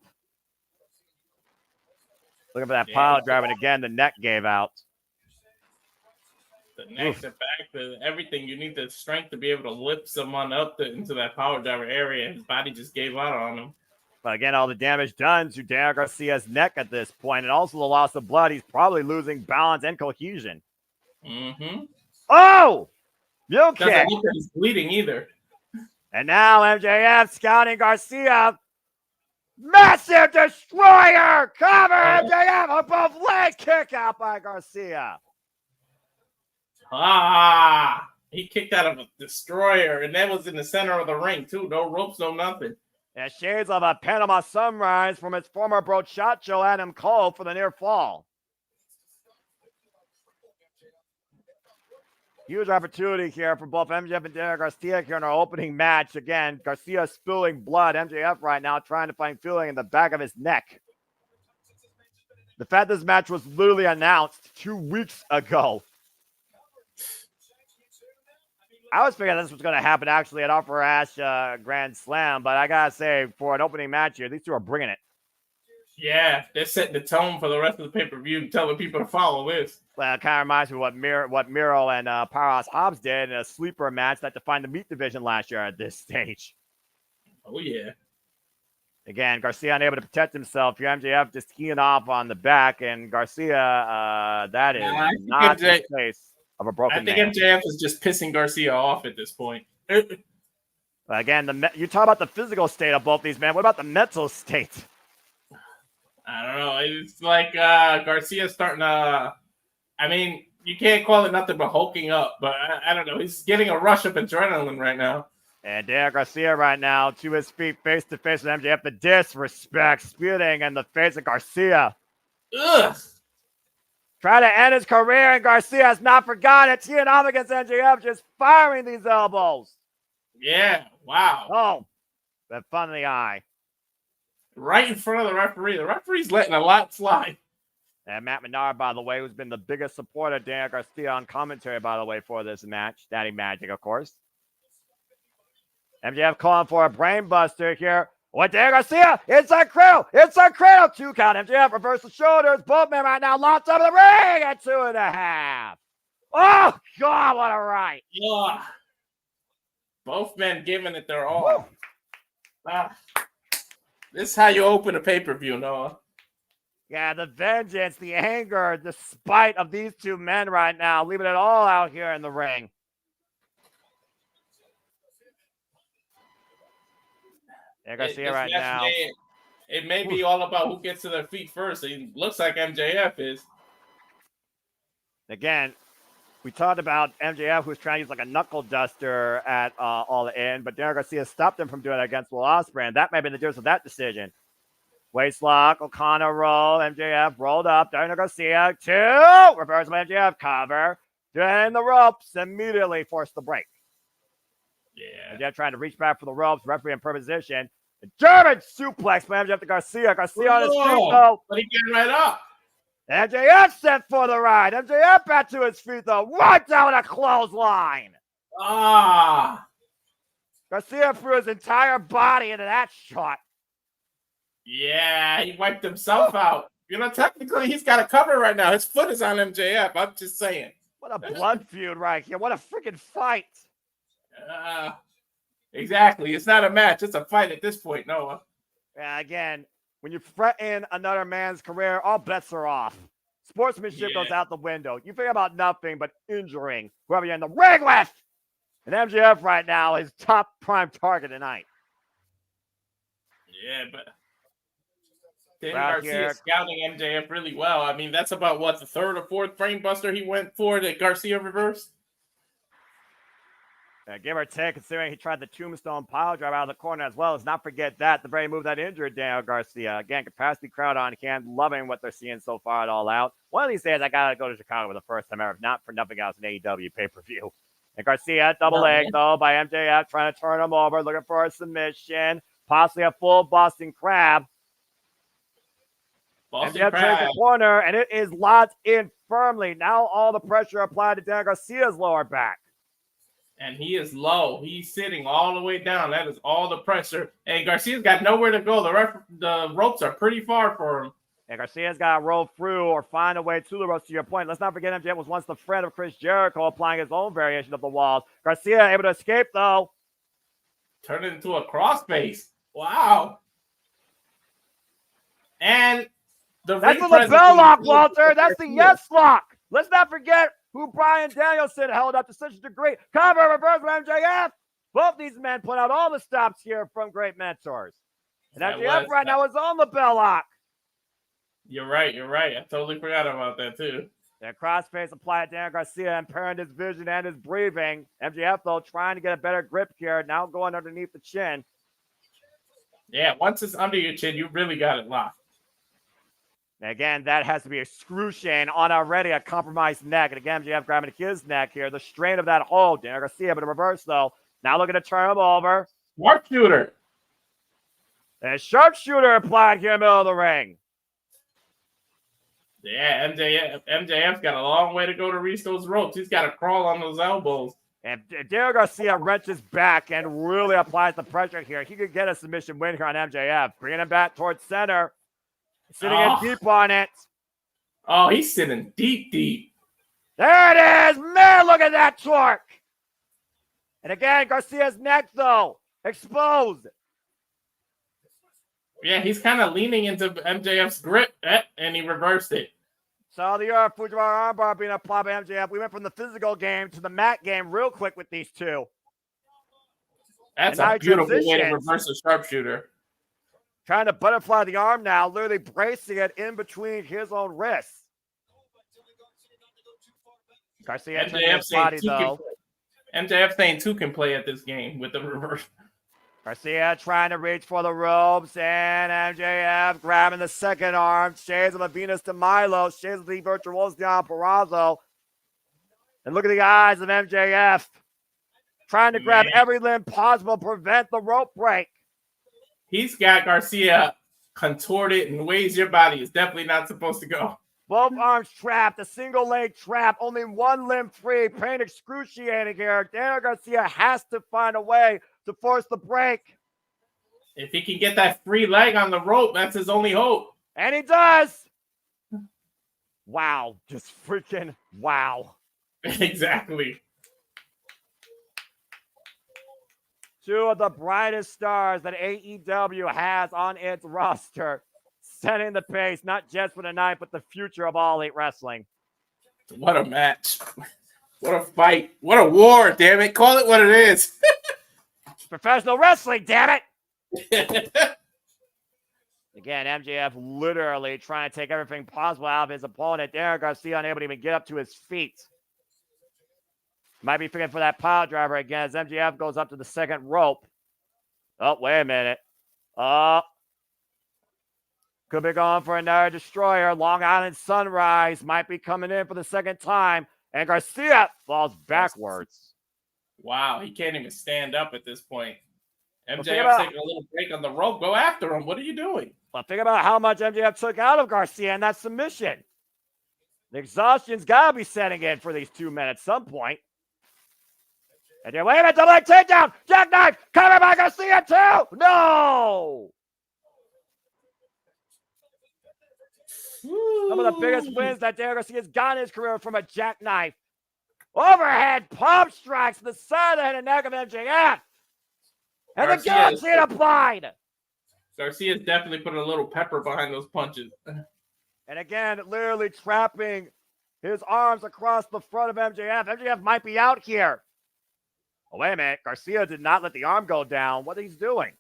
Looking for that pile driver, and again, the neck gave out. The neck, the back, everything. You need the strength to be able to lift someone up into that power driver area. His body just gave out on him. But again, all the damage done to Daniel Garcia's neck at this point, and also the loss of blood. He's probably losing balance and cohesion. Mm-hmm. Oh! Mule kick. Doesn't look like he's bleeding either. And now MJF scouting Garcia. Massive destroyer! Cover MJF above leg kick out by Garcia. He kicked out of a destroyer, and that was in the center of the ring, too. No ropes, no nothing. And shades of a Panama Sunrise from his former brochacho Adam Cole for the near fall. Huge opportunity here for both MJF and Daniel Garcia here in our opening match. Again, Garcia spilling blood. MJF right now trying to find feeling in the back of his neck. The fact this match was literally announced 2 weeks ago. I was figuring this was going to happen actually at Offer Ash Grand Slam, but I got to say, for an opening match here, these two are bringing it. Yeah, they're setting the tone for the rest of the pay-per-view and telling people to follow this. Well, it kind of reminds me of what Miro and Powerhouse Hobbs did in a sleeper match that defined the meat division last year at this stage. Oh, yeah. Again, Garcia unable to protect himself. Your MJF just keying off on the back, and Garcia, that is not the case of a broken man. I think MJF is just pissing Garcia off at this point. Again, you talk about the physical state of both these men. What about the mental state? I don't know. It's like Garcia's starting to... I mean, you can't call it nothing but hulking up, but I don't know. He's getting a rush of adrenaline right now. And Daniel Garcia right now to his feet, face to face with MJF. The disrespect, spitting in the face of Garcia. Ugh. Trying to end his career, and Garcia has not forgotten it. Teeing off against MJF, just firing these elbows. Yeah, wow. Oh, that fun in the eye. Right in front of the referee. The referee's letting a lot slide. And Matt Menard, by the way, who's been the biggest supporter of Daniel Garcia on commentary, by the way, for this match. Daddy Magic, of course. MJF calling for a brainbuster here. With Daniel Garcia, inside cradle, 2 count. MJF reverse the shoulders. Both men right now locked up in the ring at 2.5. Oh, God, what a right. Ugh. Both men giving it their all. This is how you open a pay-per-view, Noah. Yeah, the vengeance, the anger, the spite of these two men right now, leaving it all out here in the ring. And Garcia right now. It may be all about who gets to their feet first. It looks like MJF is. Again, we talked about MJF, who's trying to use like a knuckle duster at All In, but Daniel Garcia stopped him from doing it against Will Ospreay, and that may be the difference of that decision. Waistlock, O'Connor roll, MJF rolled up, Daniel Garcia, 2, reverse MJF cover, then the ropes, immediately forced the break. Yeah. MJF trying to reach back for the ropes, referee in position. The German suplex by MJF to Garcia. Garcia on his feet though. But he getting right up. MJF sent for the ride. MJF back to his feet though. Right down with a clothesline. Garcia threw his entire body into that shot. Yeah, he wiped himself out. You know, technically he's got a cover right now. His foot is on MJF. I'm just saying. What a blood feud right here. What a freaking fight. Exactly. It's not a match. It's a fight at this point, Noah. Yeah, again, when you threaten another man's career, all bets are off. Sportsmanship goes out the window. You think about nothing but injuring whoever you're in the ring with. And MJF right now is top prime target tonight. Yeah, but Daniel Garcia scouting MJF really well. I mean, that's about what, the third or fourth brain buster he went for that Garcia reversed? Give or take, considering he tried the tombstone pile drive out of the corner as well. Let's not forget that, the very move that injured Daniel Garcia. Again, capacity crowd on hand, loving what they're seeing so far at All Out. One of these days, I got to go to Chicago for the first time ever, if not for nothing else, an AEW pay-per-view. And Garcia, double leg, though, by MJF, trying to turn him over, looking for a submission, possibly a full Boston Crab. MJF takes the corner, and it is locked in firmly. Now all the pressure applied to Daniel Garcia's lower back. And he is low. He's sitting all the way down. That is all the pressure. And Garcia's got nowhere to go. The ropes are pretty far for him. And Garcia's got to roll through or find a way to the ropes, to your point. Let's not forget MJF was once the friend of Chris Jericho, applying his own variation of the walls. Garcia able to escape, though. Turn it into a crossface. Wow. And that's the bell lock, Walter. That's the yes lock. Let's not forget who Bryan Danielson held up to such a degree. Cover reverse from MJF. Both these men put out all the stops here from great mentors. And MJF right now is on the bell lock. You're right. I totally forgot about that, too. That crossface applied to Daniel Garcia, impairing his vision and his breathing. MJF, though, trying to get a better grip here. Now going underneath the chin. Yeah, once it's under your chin, you really got it locked. And again, that has to be excruciating on already a compromised neck. And again, MJF grabbing his neck here. The strain of that hold. Daniel Garcia, but a reverse, though. Now looking to turn him over. Sharpshooter. And sharpshooter applied here in the middle of the ring. Yeah, MJF's got a long way to go to reach those ropes. He's got to crawl on those elbows. And Daniel Garcia wrenches back and really applies the pressure here. He could get a submission win here on MJF. Bringing him back towards center. Sitting in deep on it. Oh, he's sitting deep. There it is. Man, look at that torque. And again, Garcia's neck, though, exposed. Yeah, he's kind of leaning into MJF's grip, and he reversed it. So the Fujiwara armbar being applied by MJF. We went from the physical game to the mat game real quick with these two. That's a beautiful way to reverse a sharpshooter. Trying to butterfly the arm now, literally bracing it in between his own wrists. Garcia MJF his body, though. MJF saying two can play at this game with the reverse. Garcia trying to reach for the ropes, and MJF grabbing the second arm. Shades of the Venus de Milo, shades of the Virtuoso Perazo. And look at the eyes of MJF. Trying to grab every limb possible, prevent the rope break. He's got Garcia contorted in ways your body is definitely not supposed to go. Both arms trapped, a single leg trap, only one limb free. Pain excruciating here. Daniel Garcia has to find a way to force the break. If he can get that free leg on the rope, that's his only hope. And he does. Wow. Just freaking wow. Exactly. Two of the brightest stars that AEW has on its roster, setting the pace, not just for tonight, but the future of All Elite Wrestling. What a match. What a fight. What a war, damn it. Call it what it is. Professional wrestling, damn it. Again, MJF literally trying to take everything possible out of his opponent. Daniel Garcia unable to even get up to his feet. Might be thinking for that pile driver again as MJF goes up to the second rope. Oh, wait a minute. Oh. Could be going for another destroyer. Long Island Sunrise might be coming in for the second time. And Garcia falls backwards. Wow, he can't even stand up at this point. MJF's taking a little break on the rope. Go after him. What are you doing? Well, think about how much MJF took out of Garcia in that submission. The exhaustion's got to be setting in for these two men at some point. And then, wait a minute, double leg takedown. Jackknife, covered by Garcia too. No. Some of the biggest wins that Daniel Garcia's gotten in his career from a jackknife. Overhead pump strikes to the side of the head and neck of MJF. And the guillotine applied. Garcia's definitely putting a little pepper behind those punches. And again, literally trapping his arms across the front of MJF. MJF might be out here. Oh, wait a minute. Garcia did not let the arm go down. What is he doing?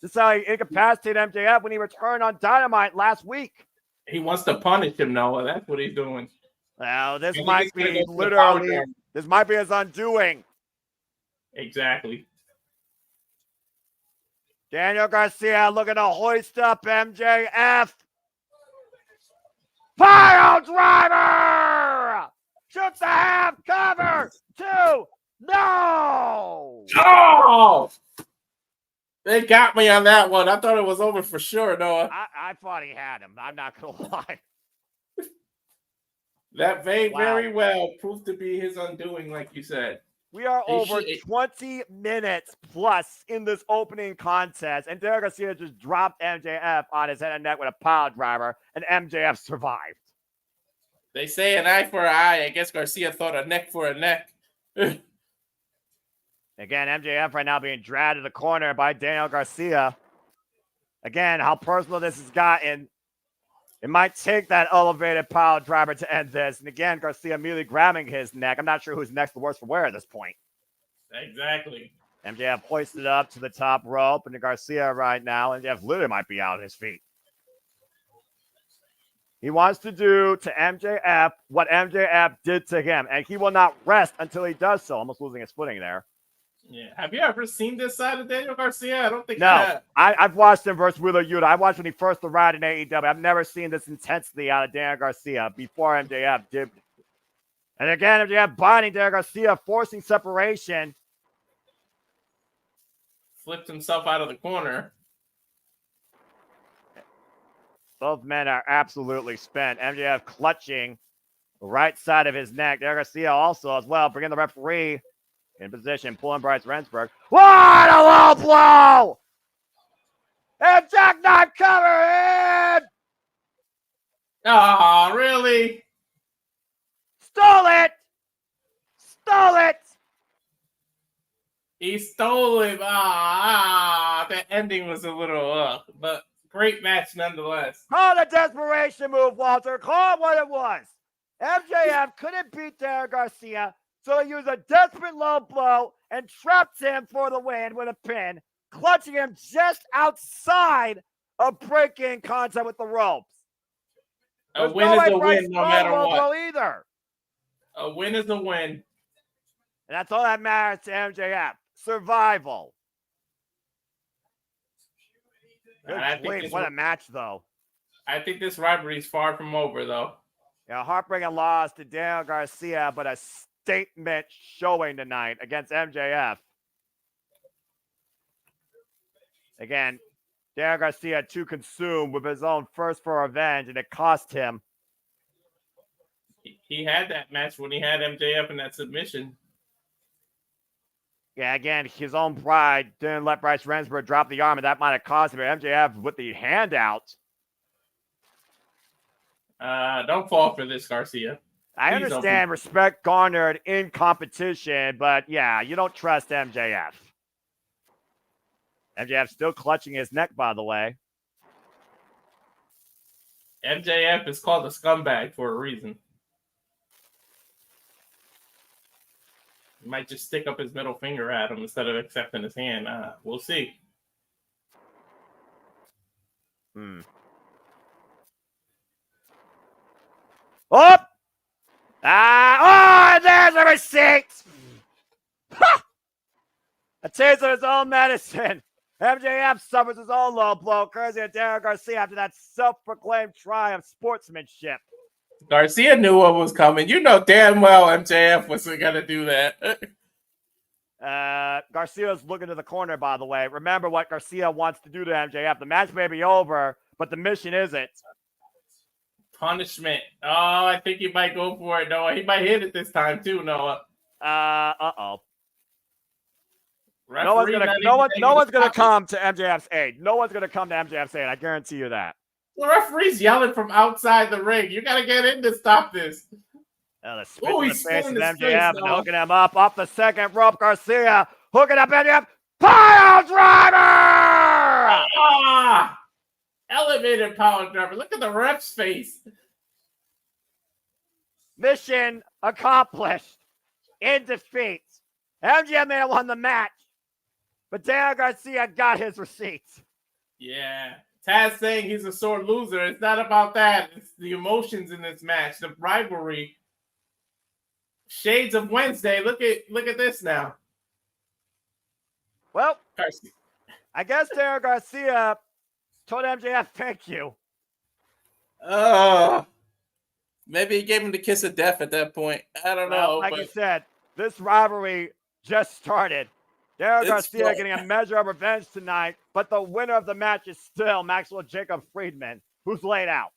This is how he incapacitated MJF when he returned on Dynamite last week. He wants to punish him, Noah. That's what he's doing. Well, this might be literally, this might be his undoing. Exactly. Daniel Garcia looking to hoist up MJF. Pile driver! Shoots the half cover. 2. No! Oh! They got me on that one. I thought it was over for sure, Noah. I thought he had him. I'm not going to lie. That very well proved to be his undoing, like you said. We are over 20 minutes plus in this opening contest, and Daniel Garcia just dropped MJF on his head and neck with a pile driver, and MJF survived. They say an eye for an eye. I guess Garcia thought a neck for a neck. Again, MJF right now being dragged to the corner by Daniel Garcia. Again, how personal this has gotten. It might take that elevated pile driver to end this. And again, Garcia immediately grabbing his neck. I'm not sure who's next to worse for wear at this point. Exactly. MJF hoisted up to the top rope, and Garcia right now, MJF literally might be out on his feet. He wants to do to MJF what MJF did to him, and he will not rest until he does so. Almost losing his footing there. Yeah. Have you ever seen this side of Daniel Garcia? I don't think no. I've watched him versus Wheeler Yuta. I watched when he first arrived in AEW. I've never seen this intensity out of Daniel Garcia before MJF did. And again, MJF binding Daniel Garcia, forcing separation. Flipped himself out of the corner. Both men are absolutely spent. MJF clutching the right side of his neck. Daniel Garcia also as well, bringing the referee in position, pulling Bryce Remsburg. What a low blow! And jackknife cover in! Oh, really? Stole it! Stole it! He stole him. The ending was a little but great match nonetheless. Call the desperation move, Walter. Call it what it was. MJF couldn't beat Daniel Garcia, so he used a desperate low blow and trapped him for the win with a pin, clutching him just outside of breaking contact with the ropes. A win is a win no matter what. Either. A win is a win. And that's all that matters to MJF. Survival. Good what a match, though. I think this rivalry is far from over, though. Yeah, heartbreaking loss to Daniel Garcia, but a statement showing tonight against MJF. Again, Daniel Garcia too consumed with his own thirst for revenge, and it cost him. He had that match when he had MJF in that submission. Yeah, again, his own pride didn't let Bryce Remsburg drop the arm, and that might have cost him. MJF with the handout. Don't fall for this, Garcia. I understand respect garnered in competition, but yeah, you don't trust MJF. MJF still clutching his neck, by the way. MJF is called a scumbag for a reason. He might just stick up his middle finger at him instead of accepting his hand. We'll see. Oh! There's a receipt! A taste of his own medicine. MJF suffers his own low blow, courtesy of Daniel Garcia after that self-proclaimed triumph sportsmanship. Garcia knew what was coming. You know damn well MJF wasn't going to do that. Garcia's looking to the corner, by the way. Remember what Garcia wants to do to MJF. The match may be over, but the mission isn't. Punishment. Oh, I think he might go for it, Noah. He might hit it this time, too, Noah. Uh-oh. No one's gonna come to MJF's aid. No one's gonna come to MJF's aid. I guarantee you that. The referee's yelling from outside the ring. You gotta get in to stop this. The spit in the face of MJF and hooking him up off the second rope. Garcia hooking up MJF. Pile driver! Ah! Elevator power driver. Look at the ref's face. Mission accomplished. In defeat. MJF may have won the match, but Daniel Garcia got his receipts. Yeah. Taz saying he's a sore loser. It's not about that. It's the emotions in this match, the rivalry. Shades of Wednesday. Look at this now. Well, Garcia. I guess Daniel Garcia told MJF thank you. Maybe he gave him the kiss of death at that point. I don't know. Like you said, this rivalry just started. Daniel Garcia fun. getting a measure of revenge tonight, but the winner of the match is still Maxwell Jacob Friedman, who's laid out.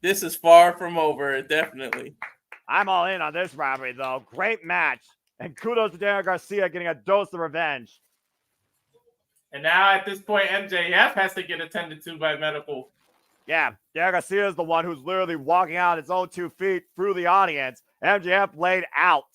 This is far from over, definitely. I'm all in on this rivalry, though. Great match. And kudos to Daniel Garcia getting a dose of revenge. And now at this point, MJF has to get attended to by medical. Yeah, Daniel Garcia is the one who's literally walking out his own 2 feet through the audience. MJF laid out.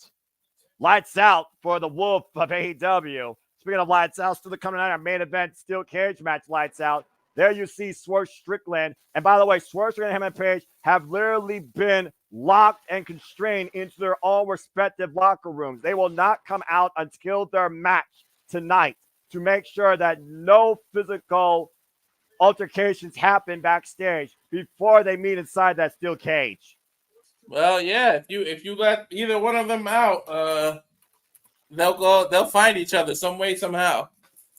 Lights out for the Wolf of AEW. Speaking of lights out, still coming out our main event steel cage match. Lights out. There you see Swerve Strickland. And by the way, Swerve Strickland and him and Page have literally been locked and constrained into their own respective locker rooms. They will not come out until their match tonight to make sure that no physical altercations happen backstage before they meet inside that steel cage. Well, yeah, if you let either one of them out, they'll find each other some way, somehow.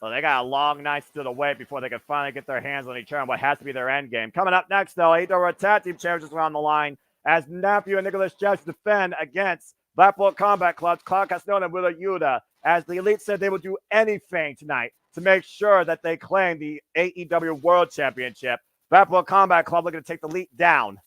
Well, they got a long night still to wait before they can finally get their hands on each other on what has to be their end game. Coming up next, though, AEW Tag Team Champions are on the line as Matthew and Nicholas Jackson defend against Blackpool Combat Club's Claudio Castagnoli and Wheeler Yuta, as the Elite said they will do anything tonight to make sure that they claim the AEW World Championship. Blackpool Combat Club looking to take the Elite down.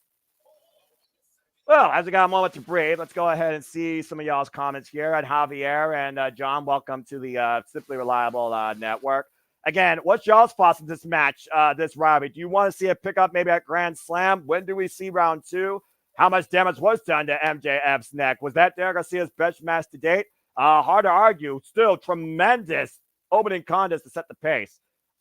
Well, as we got a moment to breathe, let's go ahead and see some of y'all's comments here. And Javier and John, welcome to the Simply Reliable Network. Again, what's y'all's thoughts on this match, this rivalry? Do you want to see it pick up maybe at Grand Slam? When do we see round 2? How much damage was done to MJF's neck? Was that Daniel Garcia's best match to date? Hard to argue. Still tremendous opening contest to set the pace.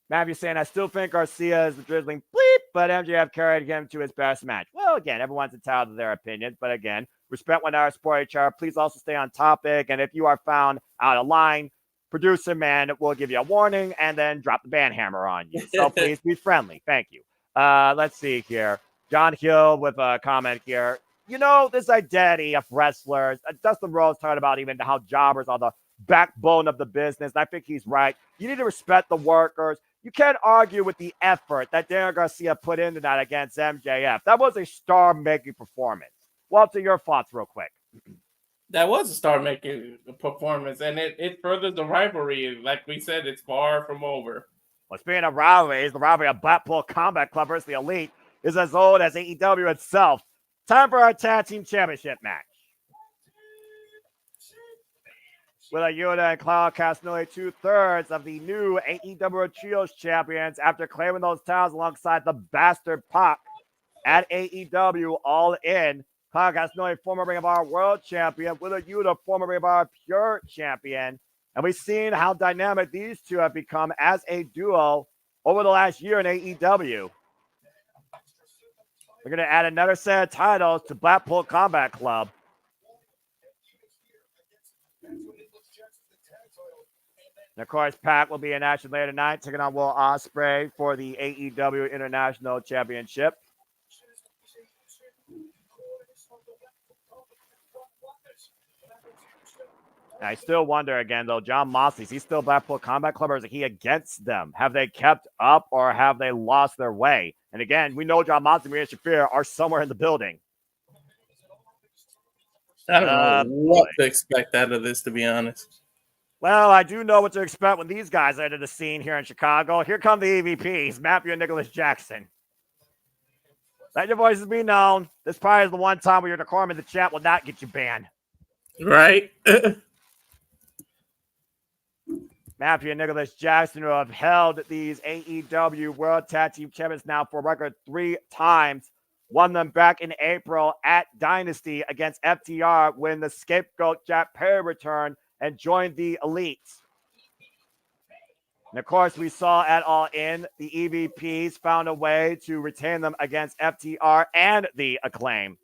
Matthew saying, I still think Garcia is the drizzling bleep, but MJF carried him to his best match. Well, again, everyone's entitled to their opinion, but again, respect one hour support each other. Please also stay on topic, and if you are found out of line, producer man will give you a warning and then drop the band hammer on you. So please be friendly. Thank you. Let's see here. John Hill with a comment here. You know, this identity of wrestlers, Dustin Rhodes talked about even how jobbers are the backbone of the business. And I think he's right. You need to respect the workers. You can't argue with the effort that Daniel Garcia put in tonight against MJF. That was a star-making performance. Walter, your thoughts real quick. That was a star-making performance, and it furthers the rivalry. Like we said, it's far from over. Well, speaking of rivalries, the rivalry of Blackpool Combat Club versus the Elite is as old as AEW itself. Time for our Tag Team Championship match. Wheeler Yuta and Claudio Castagnoli, 2/3 of the new AEW Trios champions after claiming those titles alongside the Bastard Pac at AEW All In. Claudio Castagnoli, former Ring of Honor World Champion. Wheeler Yuta, former Ring of Honor Pure Champion. And we've seen how dynamic these two have become as a duo over the last year in AEW. We're going to add another set of titles to Blackpool Combat Club. And of course, Pac will be in action later tonight, taking on Will Ospreay for the AEW International Championship. I still wonder again, though, John Moxley, is he still Blackpool Combat Club or is he against them? Have they kept up or have they lost their way? And again, we know John Moxley and Rhea Shafir are somewhere in the building. I don't know what to expect out of this, to be honest. Well, I do know what to expect when these guys enter the scene here in Chicago. Here come the EVPs, Matthew and Nicholas Jackson. Let your voices be known. This probably is the one time where your decorum in the chat will not get you banned. Right? Matthew and Nicholas Jackson, who have held these AEW World Tag Team Champions now for a record 3 times, won them back in April at Dynasty against FTR when the scapegoat Jack Perry returned and joined the Elite. And of course, we saw at All In, the EVPs found a way to retain them against FTR and the Acclaim.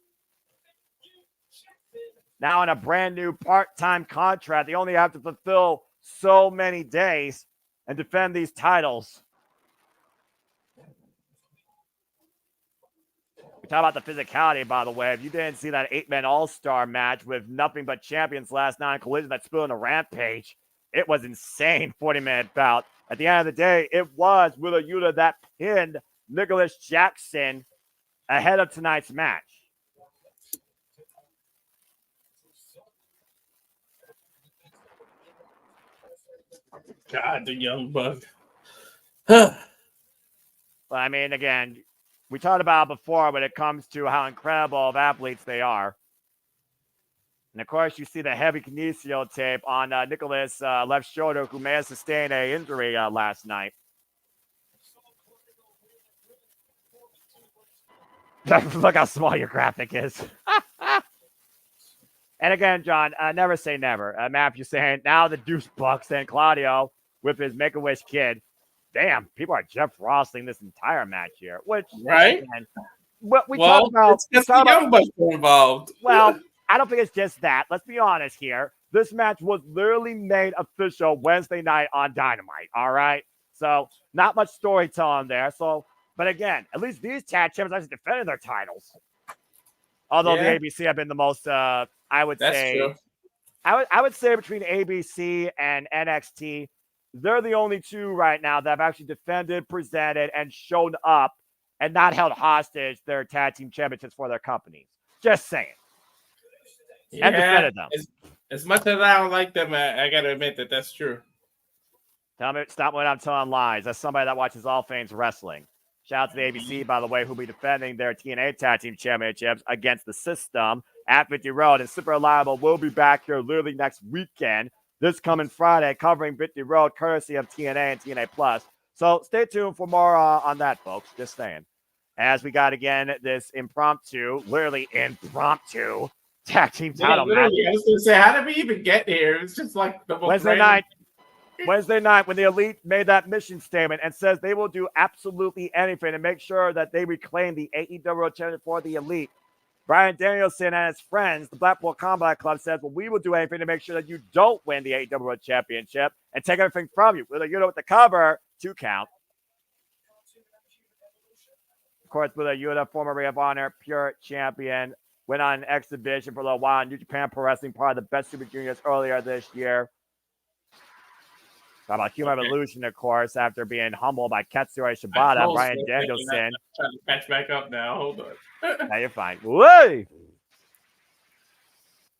Now in a brand new part-time contract, they only have to fulfill so many days and defend these titles. We talk about the physicality, by the way. If you didn't see that 8-man all-star match with nothing but champions last night, Collision that spilled in a Rampage, it was insane 40-minute bout. At the end of the day, it was Wheeler Yuta that pinned Nicholas Jackson ahead of tonight's match. God, the young buck. Well, I mean, again, we talked about it before when it comes to how incredible of athletes they are. And of course, you see the heavy kinesio tape on Nicholas' left shoulder, who may have sustained an injury last night. Look how small your graphic is. And again, John, never say never. Matthew saying, now the Deuce Bucks and Claudio with his Make-A-Wish kid. Damn, people are Jeff Rossing this entire match here. Which, right? Again, what we talk about. It's just the young bucks involved. Well, I don't think it's just that. Let's be honest here. This match was literally made official Wednesday night on Dynamite. All right. So not much storytelling there. So, but again, at least these tag champions actually defended their titles. Although the ABC have been the most, I would say, true. I would say between ABC and NXT, they're the only two right now that have actually defended, presented, and shown up and not held hostage their tag team championships for their companies. Just saying. Yeah, and defended them. As much as I don't like them, I got to admit that that's true. Tell me, stop when I'm telling lies. That's somebody that watches All Things Wrestling. Shout out to the ABC, by the way, who'll be defending their TNA Tag Team Championships against the System at 50 Road. And Super Reliable will be back here literally next weekend, this coming Friday, covering 50 Road, courtesy of TNA and TNA Plus. So stay tuned for more on that, folks. Just saying. As we got, again, this literally impromptu tag team title match. I was going to say, how did we even get here? It's just like the Wednesday night, when the Elite made that mission statement and says they will do absolutely anything to make sure that they reclaim the AEW World Championship for the Elite. Bryan Danielson and his friends, the Blackpool Combat Club, says, well, we will do anything to make sure that you don't win the AEW World Championship and take everything from you. Whether you know with the cover, 2 count. Of course, Wheeler Yuta, former Ring of Honor, pure champion, went on an exhibition for a little while in New Japan Pro Wrestling, part of the Best Super Juniors earlier this year. Talk about Human Evolution, of course, after being humbled by Katsuyori Shibata, Bryan Danielson. I'm trying to catch back up now. Hold on. Now you're fine. Whoa!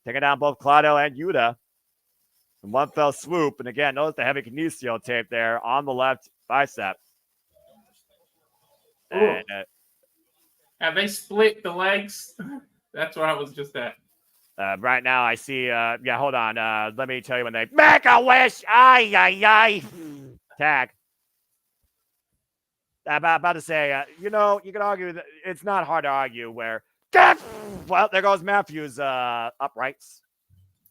Taking down both Claudio and Yuta in one fell swoop. And again, notice the heavy kinesio tape there on the left bicep. And, have they split the legs? That's where I was just at. Right now, I see. Hold on. Let me tell you when they make a wish. Ay, ay, ay. Tag. About to say, you can argue that it's not hard to argue where. Well, there goes Matthew's uprights.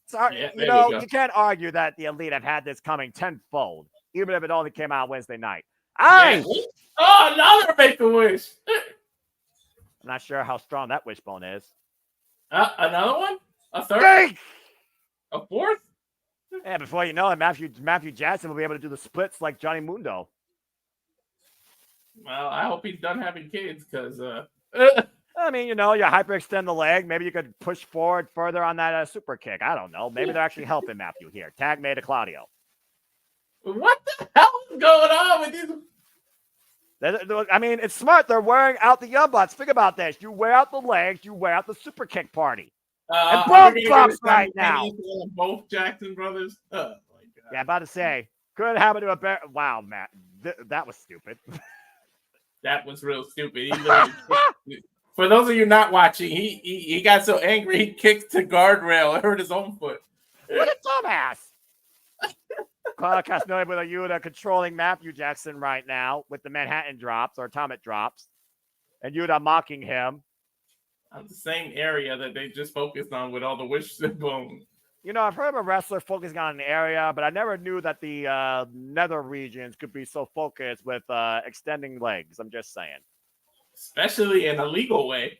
Sorry, you can't argue that the Elite have had this coming tenfold, even if it only came out Wednesday night. Oh, another make a wish. I'm not sure how strong that wishbone is. Another one? A third? A fourth? Yeah, before you know it, Matthew Jackson will be able to do the splits like Johnny Mundo. Well, I hope he's done having kids, because I mean, you hyperextend the leg. Maybe you could push forward further on that super kick. I don't know. Maybe they're actually helping Matthew here. Tag made to Claudio. What the hell is going on with these? I mean, it's smart. They're wearing out the young butts. Think about this. You wear out the legs. You wear out the super kick party. And both bumps right now. Both Jackson brothers. Oh, my God. Yeah, about to say. Could happen to a bear. Wow, Matt. That was stupid. That was real stupid. For those of you not watching, he got so angry he kicked the guardrail and hurt his own foot. What a dumbass. Claudio Castagnoli with a Yuta controlling Matthew Jackson right now with the Manhattan drops or Atomic drops. And Yuta mocking him. On the same area that they just focused on with all the wish bones. I've heard of a wrestler focusing on an area, but I never knew that the nether regions could be so focused with extending legs. I'm just saying. Especially in a legal way.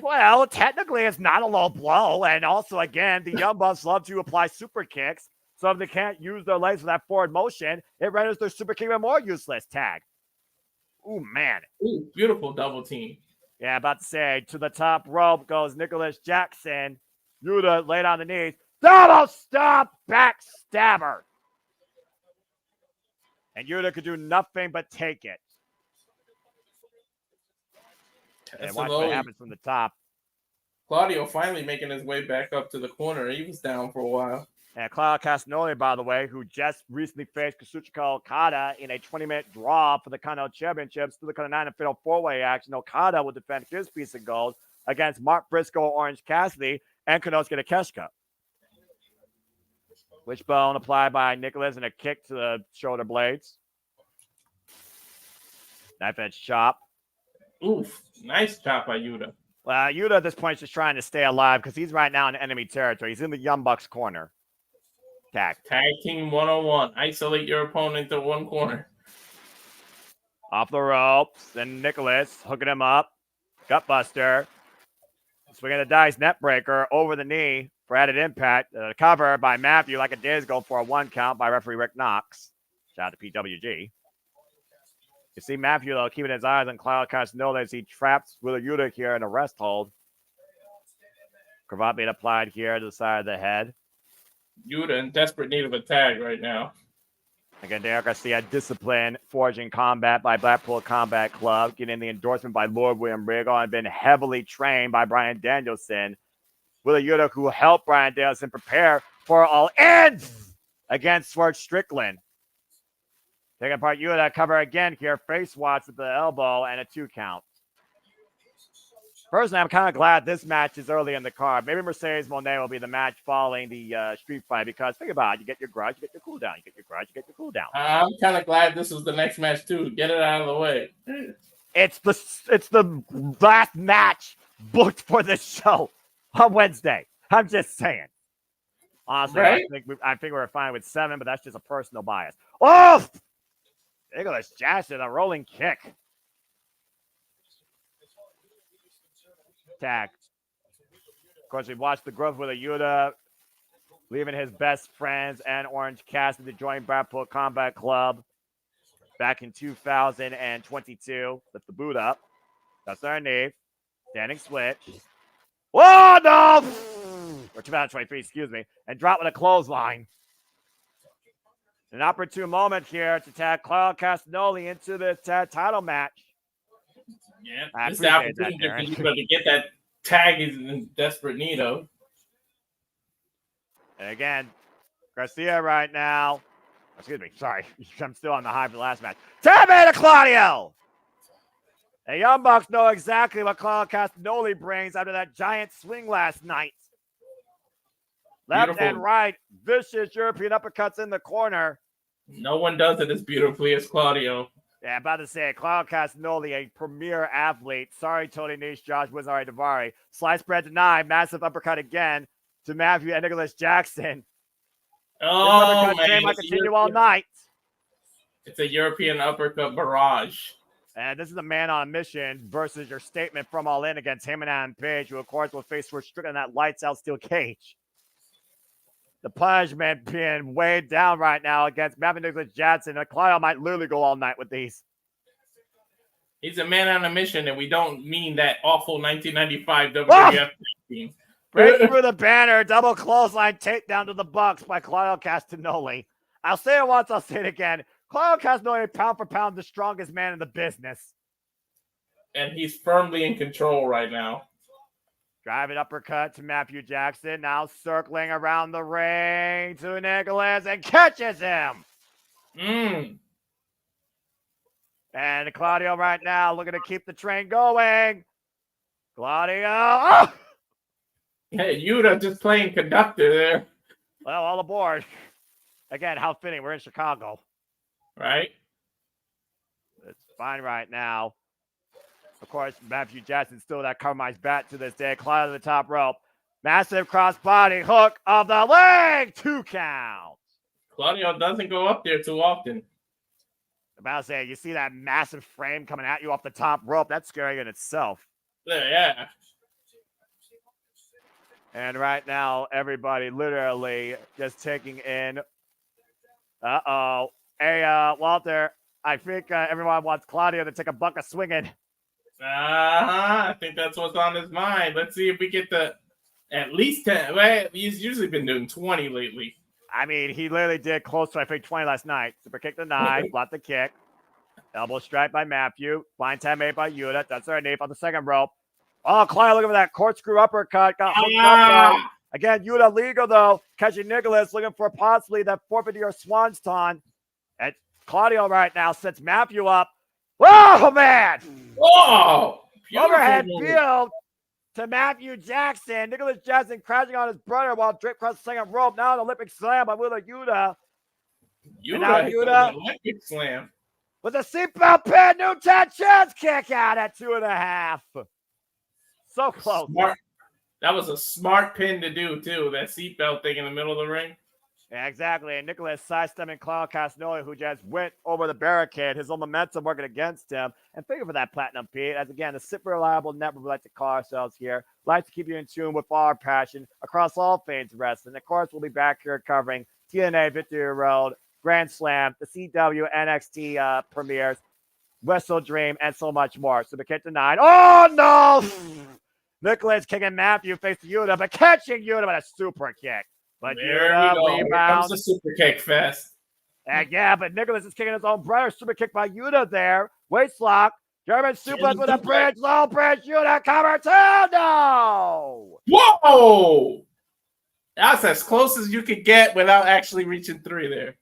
Well, technically, it's not a low blow. And also, again, the Young Bucks love to apply super kicks. So if they can't use their legs for that forward motion, it renders their super kick even more useless. Tag. Ooh, man. Ooh, beautiful double team. Yeah, about to say, to the top rope goes Nicholas Jackson. Yuta laid on the knees. Double stop backstabber. And Yuta could do nothing but take it. And watch what happens from the top. Claudio finally making his way back up to the corner. He was down for a while. And Claudio Castagnoli, by the way, who just recently faced Kazuchika Okada in a 20-minute draw for the Continental Championships through the Continental 9 and Fatal 4-Way action. Okada will defend his piece of gold against Mark Briscoe, Orange Cassidy, and Konosuke Takeshita. Wishbone applied by Nicholas and a kick to the shoulder blades. Knife edge chop. Oof, nice chop by Yuta. Well, Yuta at this point is just trying to stay alive because he's right now in enemy territory. He's in the Young Bucks corner. Tag team 101. Isolate your opponent to one corner. Off the ropes. Then Nicholas hooking him up. Gutbuster. Swinging the dice. Net breaker over the knee for added impact. Cover by Matthew like a days ago for a 1 count by referee Rick Knox. Shout out to PWG. You see Matthew, though, keeping his eyes on Claudio Castagnoli as he traps Wheeler Yuta here in a rest hold. Cravat being applied here to the side of the head. Yuta in desperate need of a tag right now. Again, Derek Garcia, discipline, forging combat by Blackpool Combat Club, getting the endorsement by Lord William Regal and been heavily trained by Bryan Danielson. Wheeler Yuta, who helped Bryan Danielson prepare for All Ends against Swerve Strickland. Taking apart Yuta, cover again here, face watch with the elbow and a 2 count. Personally, I'm kind of glad this match is early in the card. Maybe Mercedes Moné will be the match following the street fight because think about it. You get your grudge, you get your cooldown. You get your grudge, you get your cooldown. I'm kind of glad this was the next match, too. Get it out of the way. It's the last match booked for this show on Wednesday. I'm just saying. Honestly, right? I think we're fine with 7, but that's just a personal bias. Oh! Nicholas Jackson, a rolling kick. Tag. Of course, we've watched the growth with a Yuta leaving his best friends and Orange Cassidy to join Blackpool Combat Club back in 2022. Lift the boot up. That's our knee. Standing switch. Oh, no! Or 2023, excuse me. And drop with a clothesline. An opportune moment here to tag Claudio Castagnoli into the title match. Yeah, this is the opportunity for you to get that tag he's in desperate need of. And again, Garcia right now. Excuse me, sorry. I'm still on the high for the last match. Tap to Claudio! The Young Bucks know exactly what Claudio Castagnoli brings after that giant swing last night. Left Beautiful. And right, vicious European uppercuts in the corner. No one does it as beautifully as Claudio. Yeah, about to say, Claudio Castagnoli, a premier athlete. Sorry, Tony Nese, Josh Wizard Davari. Slice spread denied. Massive uppercut again to Matthew and Nicholas Jackson. Oh, this man. Might continue all night. It's a European uppercut barrage. And this is a man on a mission versus your statement from All In against him and Adam Page, who, of course, will face Strickland in that lights out steel cage. The punishment being weighed down right now against Matthew Nicholas Jackson. And Claudio might literally go all night with these. He's a man on a mission, and we don't mean that awful 1995 WWF team. Break through the banner, double clothesline takedown to the Bucks by Claudio Castagnoli. I'll say it once, I'll say it again. Claudio Castagnoli, pound for pound, the strongest man in the business. And he's firmly in control right now. Driving uppercut to Matthew Jackson. Now circling around the ring to Nicholas and catches him. And Claudio right now looking to keep the train going. Claudio. Oh! Hey, Yuta just playing conductor there. Well, all aboard. Again, how fitting. We're in Chicago. Right? It's fine right now. Of course, Matthew Jackson still that compromised bat to this day. Claudio to the top rope. Massive crossbody hook of the leg. 2 count. Claudio doesn't go up there too often. About to say, you see that massive frame coming at you off the top rope. That's scary in itself. Yeah. And right now, everybody literally just taking in. Hey, Walter, I think everyone wants Claudio to take a buck of swinging. I think that's what's on his mind. Let's see if we get at least 10. Well, he's usually been doing 20 lately. I mean, he literally did close to, I think, 20 last night. Super kick to 9, block the kick. Elbow strike by Matthew. Blind tag made by Yuta. That's our nape on the second rope. Oh, Claudio looking for that corkscrew uppercut. Got hooked up there. Again, Yuta legal, though. Catching Nicholas, looking for possibly that 450 or Swanton. And Claudio right now sets Matthew up. Oh, man! Whoa! Overhead field to Matthew Jackson. Nicholas Jackson crashing on his brother while Drake across the second rope. Now an Olympic slam by Wheeler Yuta. Yuta Olympic slam. With a seatbelt pin, new 10 chance kick out at 2.5. So close. Smart. That was a smart pin to do, too. That seatbelt thing in the middle of the ring. Yeah, exactly. And Nicholas sidestepping Claudio Castagnoli, who just went over the barricade, his own momentum working against him. And thank you for that, Platinum Pete. As again, the super reliable network we like to call ourselves here. Like to keep you in tune with our passion across all things wrestling. Of course, we'll be back here covering TNA Victory Road, Grand Slam, the CW NXT premieres, Wrestle Dream, and so much more. So the kick to 9. Oh, no! Nicholas kicking Matthew face to Yuta, but catching Yuta with a super kick. But Yuta rebounds. Here comes the super kick fest. And yeah, but Nicholas is kicking his own brother. Super kick by Yuta there. Waist lock. German suplex with a bridge. Low bridge. Yuta cover 2. No! Whoa! That's as close as you could get without actually reaching 3 there.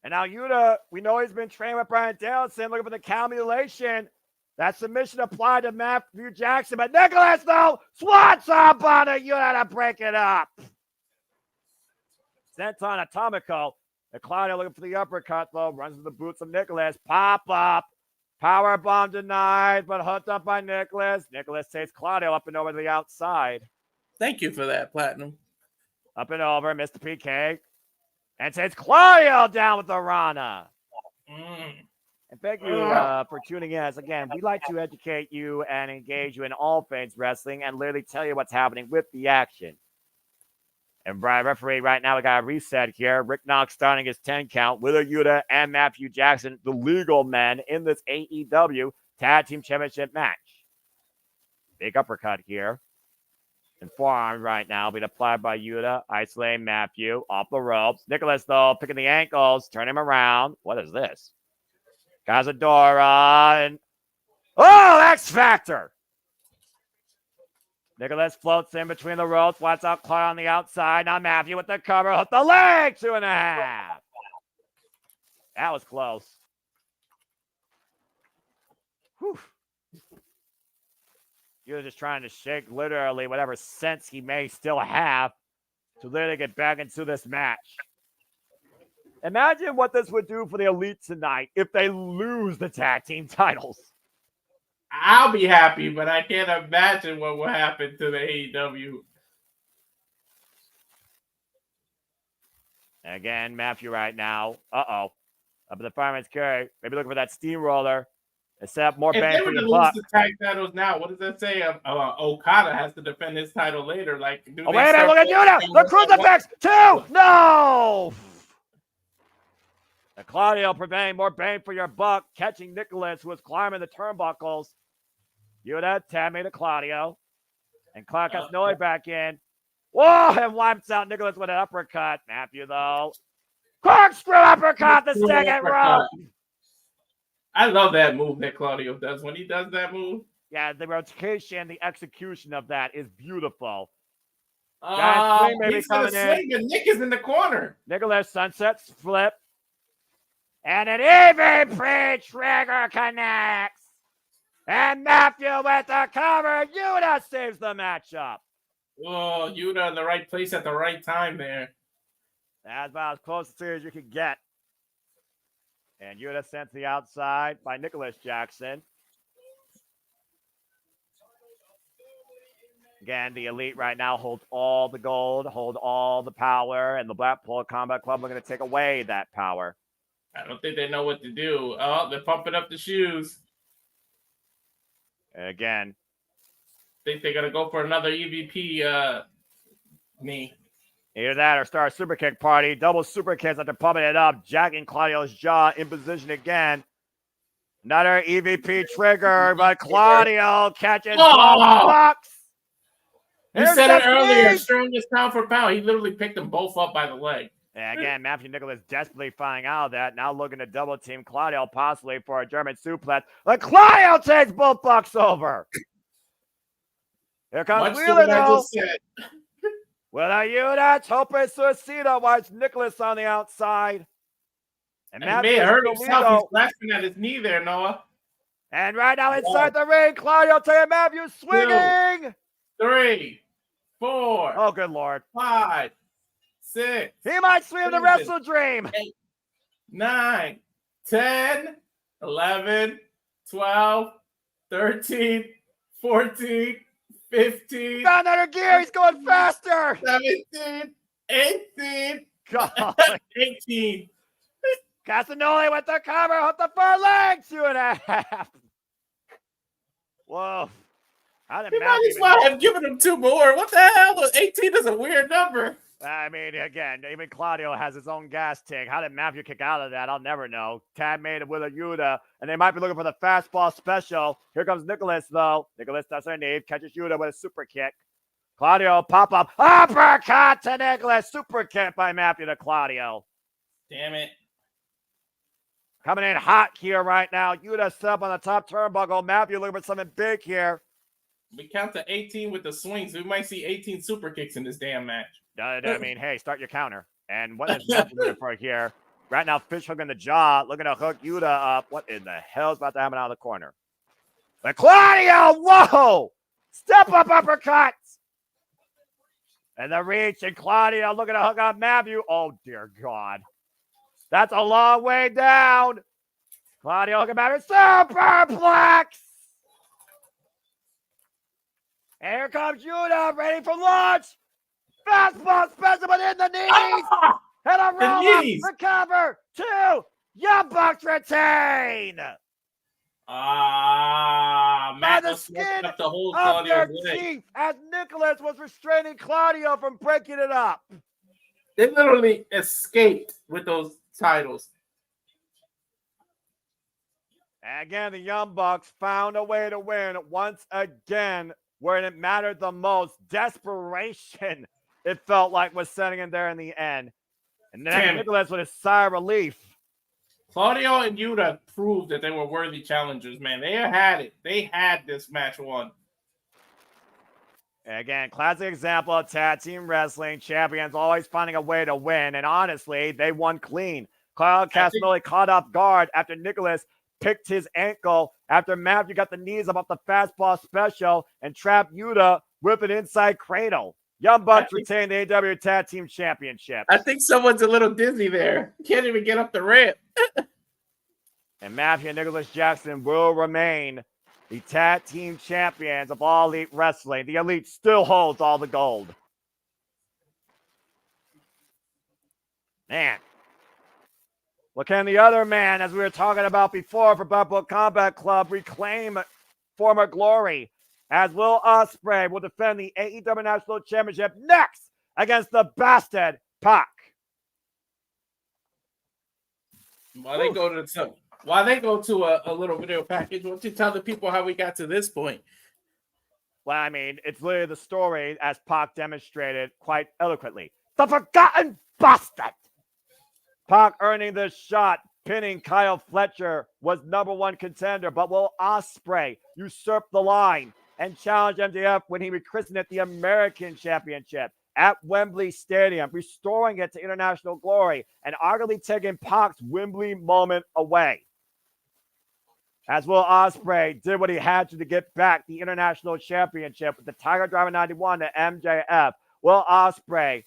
And now Yuta, we know he's been trained with Brian Danielson, looking for the cow mutilation. That submission applied to Matthew Jackson, but Nicholas, though, swats up on it. Yuta to break it up. Senton Atomico. And Claudio looking for the uppercut, though. Runs to the boots of Nicholas. Pop up. Power bomb denied, but hooked up by Nicholas. Nicholas takes Claudio up and over to the outside. Thank you for that, Platinum. Up and over, Mr. PK. And takes Claudio down with the Rana. And thank you for tuning in. As again, we like to educate you and engage you in all things wrestling and literally tell you what's happening with the action. And Brian, referee, right now we got a reset here. Rick Knox starting his 10 count. Wheeler Yuta and Matthew Jackson, the legal men in this AEW Tag Team Championship match. Big uppercut here. And forearm right now being applied by Yuta. Isolating Matthew off the ropes. Nicholas, though, picking the ankles, turn him around. What is this? Cazadora and X Factor. Nicholas floats in between the ropes, wants out Claudio on the outside. Now Matthew with the cover, hook the leg, 2.5. That was close. Whew. He was just trying to shake literally whatever sense he may still have to literally get back into this match. Imagine what this would do for the Elite tonight if they lose the tag team titles. I'll be happy, but I can't imagine what will happen to the AEW. Again, Matthew right now. Up in the fireman's carry. Maybe looking for that steamroller. Set up more bang for your buck. If they were to lose the tag titles now, what does that say? Okada has to defend his title later. Like, wait a minute, look at Yuta! The crucifix! 2! No! And Claudio preventing more bang for your buck, catching Nicholas, who was climbing the turnbuckles. Yuta, Tammy to Claudio. And Claudio Castagnoli back in. Whoa! And wipes out Nicholas with an uppercut. Matthew, though. Corkscrew uppercut, the second rope. I love that move that Claudio does. When he does that move. Yeah, the rotation, the execution of that is beautiful. He's going to swing, and Nick is in the corner. Nicholas sunset flip. And an EVP trigger connects. And Matthew with the cover. Yuta saves the matchup. Oh, Yuta in the right place at the right time there. That's about as close to as you can get. And Yuta sent to the outside by Nicholas Jackson. Again, the Elite right now hold all the gold, hold all the power, and the Blackpool Combat Club are going to take away that power. I don't think they know what to do. Oh, they're pumping up the shoes. And again, Think they're going to go for another EVP knee. either that or start a super kick party. Double super kicks after pumping it up, jacking Claudio's jaw in position again. Another EVP trigger, but Claudio catches both bucks. You said it earlier, strongest pound for pound. He literally picked them both up by the leg. And again, Matthew Nicholas desperately finding out of that. Now looking to double team Claudio, possibly for a German suplex. But Claudio takes both bucks over. Here comes Wheeler, though. With a unit, Tope Suicida watch Nicholas on the outside. And he may have hurt himself. He's grasping at his knee there, Noah. And right now inside the ring, Claudio taking Matthew swinging. 2, 3, 4. Oh, good Lord. 5, 6. He might swing the Wrestle Dream. 8, 9, 10, 11, 12, 13, 14, 15. Found another gear. He's going faster. 17, 18. God. 18. Castagnoli with the cover. Hook the far leg. 2.5. Whoa. He might as well have given him 2 more. What the hell? 18 is a weird number. I mean, again, even Claudio has his own gas tank. How did Matthew kick out of that? I'll never know. Tad made it with a Yuta, and they might be looking for the fastball special. Here comes Nicholas, though. Nicholas does her knee, catches Yuta with a super kick. Claudio pop up. Uppercut to Nicholas. Super kick by Matthew to Claudio. Damn it. Coming in hot here right now. Yuta set up on the top turnbuckle. Matthew looking for something big here. We count to 18 with the swings. We might see 18 super kicks in this damn match. I mean, hey, start your counter. And what is Matthew looking for here? Right now, fish hooking the jaw, looking to hook Yuta up. What in the hell is about to happen out of the corner? But Claudio, whoa! Step up uppercut! And the reach, and Claudio looking to hook up Matthew. Oh, dear God. That's a long way down. Claudio hooking Matthew. Superplex! And here comes Yuta, ready for launch. Fastball special, but in the knees. And a roll up, recover. 2. Young Bucks retain. Matt the skin up the whole of their teeth as Nicholas was restraining Claudio from breaking it up. They literally escaped with those titles. And again, the Young Bucks found a way to win once again where it mattered the most. Desperation, it felt like, was setting in there in the end. And then Nicholas with a sigh of relief. Claudio and Yuta proved that they were worthy challengers, man. They had it. They had this match won. And again, classic example of tag team wrestling. Champions always finding a way to win. And honestly, they won clean. Claudio Castagnoli caught off guard after Nicholas picked his ankle after Matthew got the knees up off the fastball special and trapped Yuta with an inside cradle. Young Bucks retain the AEW Tag Team Championship. I think someone's a little dizzy there. Can't even get up the ramp. And Matthew and Nicholas Jackson will remain the Tag Team Champions of All Elite Wrestling. The Elite still holds all the gold. Man. Well, can the other man, as we were talking about before for Blackpool Combat Club, reclaim former glory? As Will Ospreay will defend the AEW National Championship next against the bastard Pac. While they go to a little video package, why don't you tell the people how we got to this point? Well, I mean, it's literally the story as Pac demonstrated quite eloquently. The Forgotten Bastard. Pac earning this shot, pinning Kyle Fletcher, was #1 contender, but Will Ospreay usurped the line and challenged MJF when he rechristened it the American Championship at Wembley Stadium, restoring it to international glory and arguably taking Pac's Wembley moment away. As Will Ospreay did what he had to get back the international championship with the Tiger Driver 91 to MJF, Will Ospreay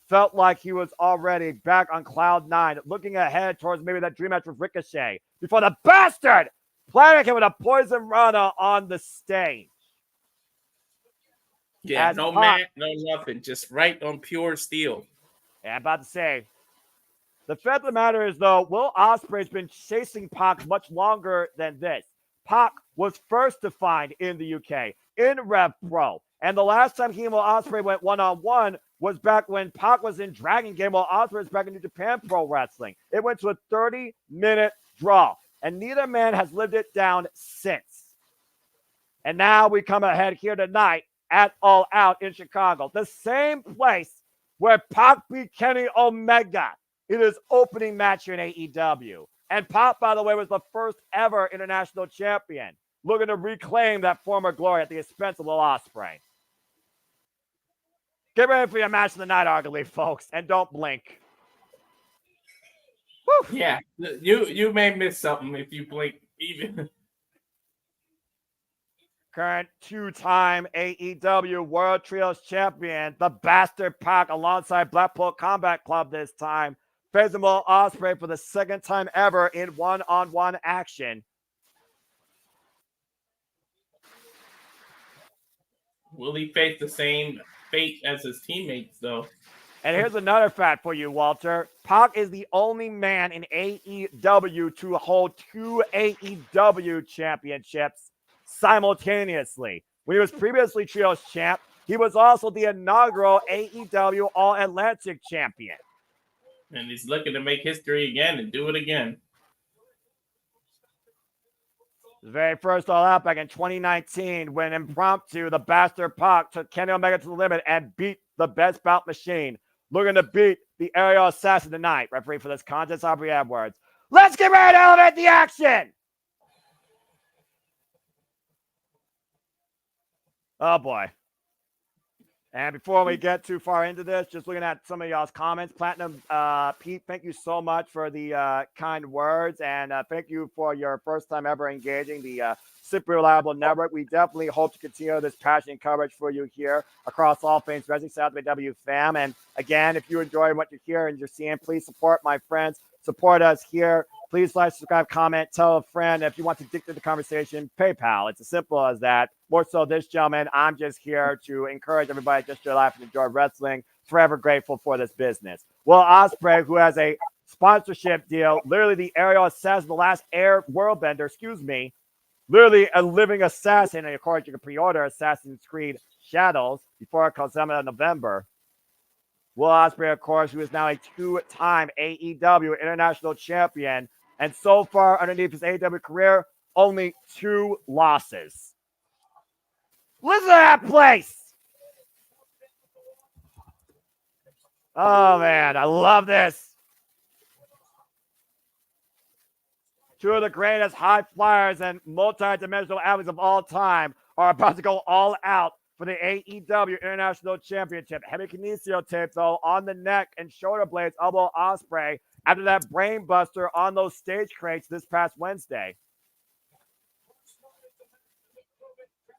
felt like he was already back on cloud 9, looking ahead towards maybe that dream match with Ricochet before the bastard planted him with a poison rana on the stage. Yeah, As no Pac, mat, no nothing. Just right on pure steel. yeah, I'm about to say, the fact of the matter is, though, Will Ospreay's been chasing Pac much longer than this. Pac was first defined in the UK, in Rev Pro. And the last time he and Will Ospreay went one-on-one was back when Pac was in Dragon Gate, while Ospreay was back in New Japan Pro Wrestling. It went to a 30-minute draw, and neither man has lived it down since. And now we come ahead here tonight at All Out in Chicago, the same place where Pac beat Kenny Omega in his opening match here in AEW. And Pac, by the way, was the first ever international champion, looking to reclaim that former glory at the expense of Will Ospreay. Get ready for your match of the night, arguably, folks, and don't blink. Woo. Yeah, you may miss something if you blink even. Current two-time AEW World Trios Champion, the Bastard Pac, alongside Blackpool Combat Club this time, facing Will Ospreay for the second time ever in one-on-one action. Will he face the same fate as his teammates, though? And here's another fact for you, Walter. Pac is the only man in AEW to hold two AEW championships simultaneously. When he was previously Trios champ, he was also the inaugural AEW All Atlantic champion. And he's looking to make history again and do it again. The very first All Out back in 2019, when impromptu, the Bastard Pac took Kenny Omega to the limit and beat the Best Bout Machine. Looking to beat the aerial assassin tonight. Referee for this contest, Aubrey Edwards. Let's get ready to elevate the action! Oh, boy. And before we get too far into this, just looking at some of y'all's comments. Platinum Pete, thank you so much for the kind words. And thank you for your first time ever engaging the Super Reliable Network. We definitely hope to continue this passionate coverage for you here across all things Wrestling South AEW fam. And again, if you enjoy what you hear and you're seeing, please support my friends. Support us here. Please like, subscribe, comment, tell a friend. If you want to dictate the conversation, PayPal. It's as simple as that. More so this gentleman, I'm just here to encourage everybody just to laugh and enjoy wrestling. Forever grateful for this business. Will Ospreay, who has a sponsorship deal, literally the aerial assassin, the last air world bender, literally a living assassin, and according to the pre-order, Assassin's Creed Shadows, before it comes out in November. Will Ospreay, of course, who is now a two-time AEW International Champion, and so far underneath his AEW career, only 2 losses. Listen to that place! Oh, man, I love this. 2 of the greatest high flyers and multi-dimensional athletes of all time are about to go all out for the AEW International Championship. Heavy kinesio tape, though, on the neck and shoulder blades of Will Ospreay after that brain buster on those stage crates this past Wednesday.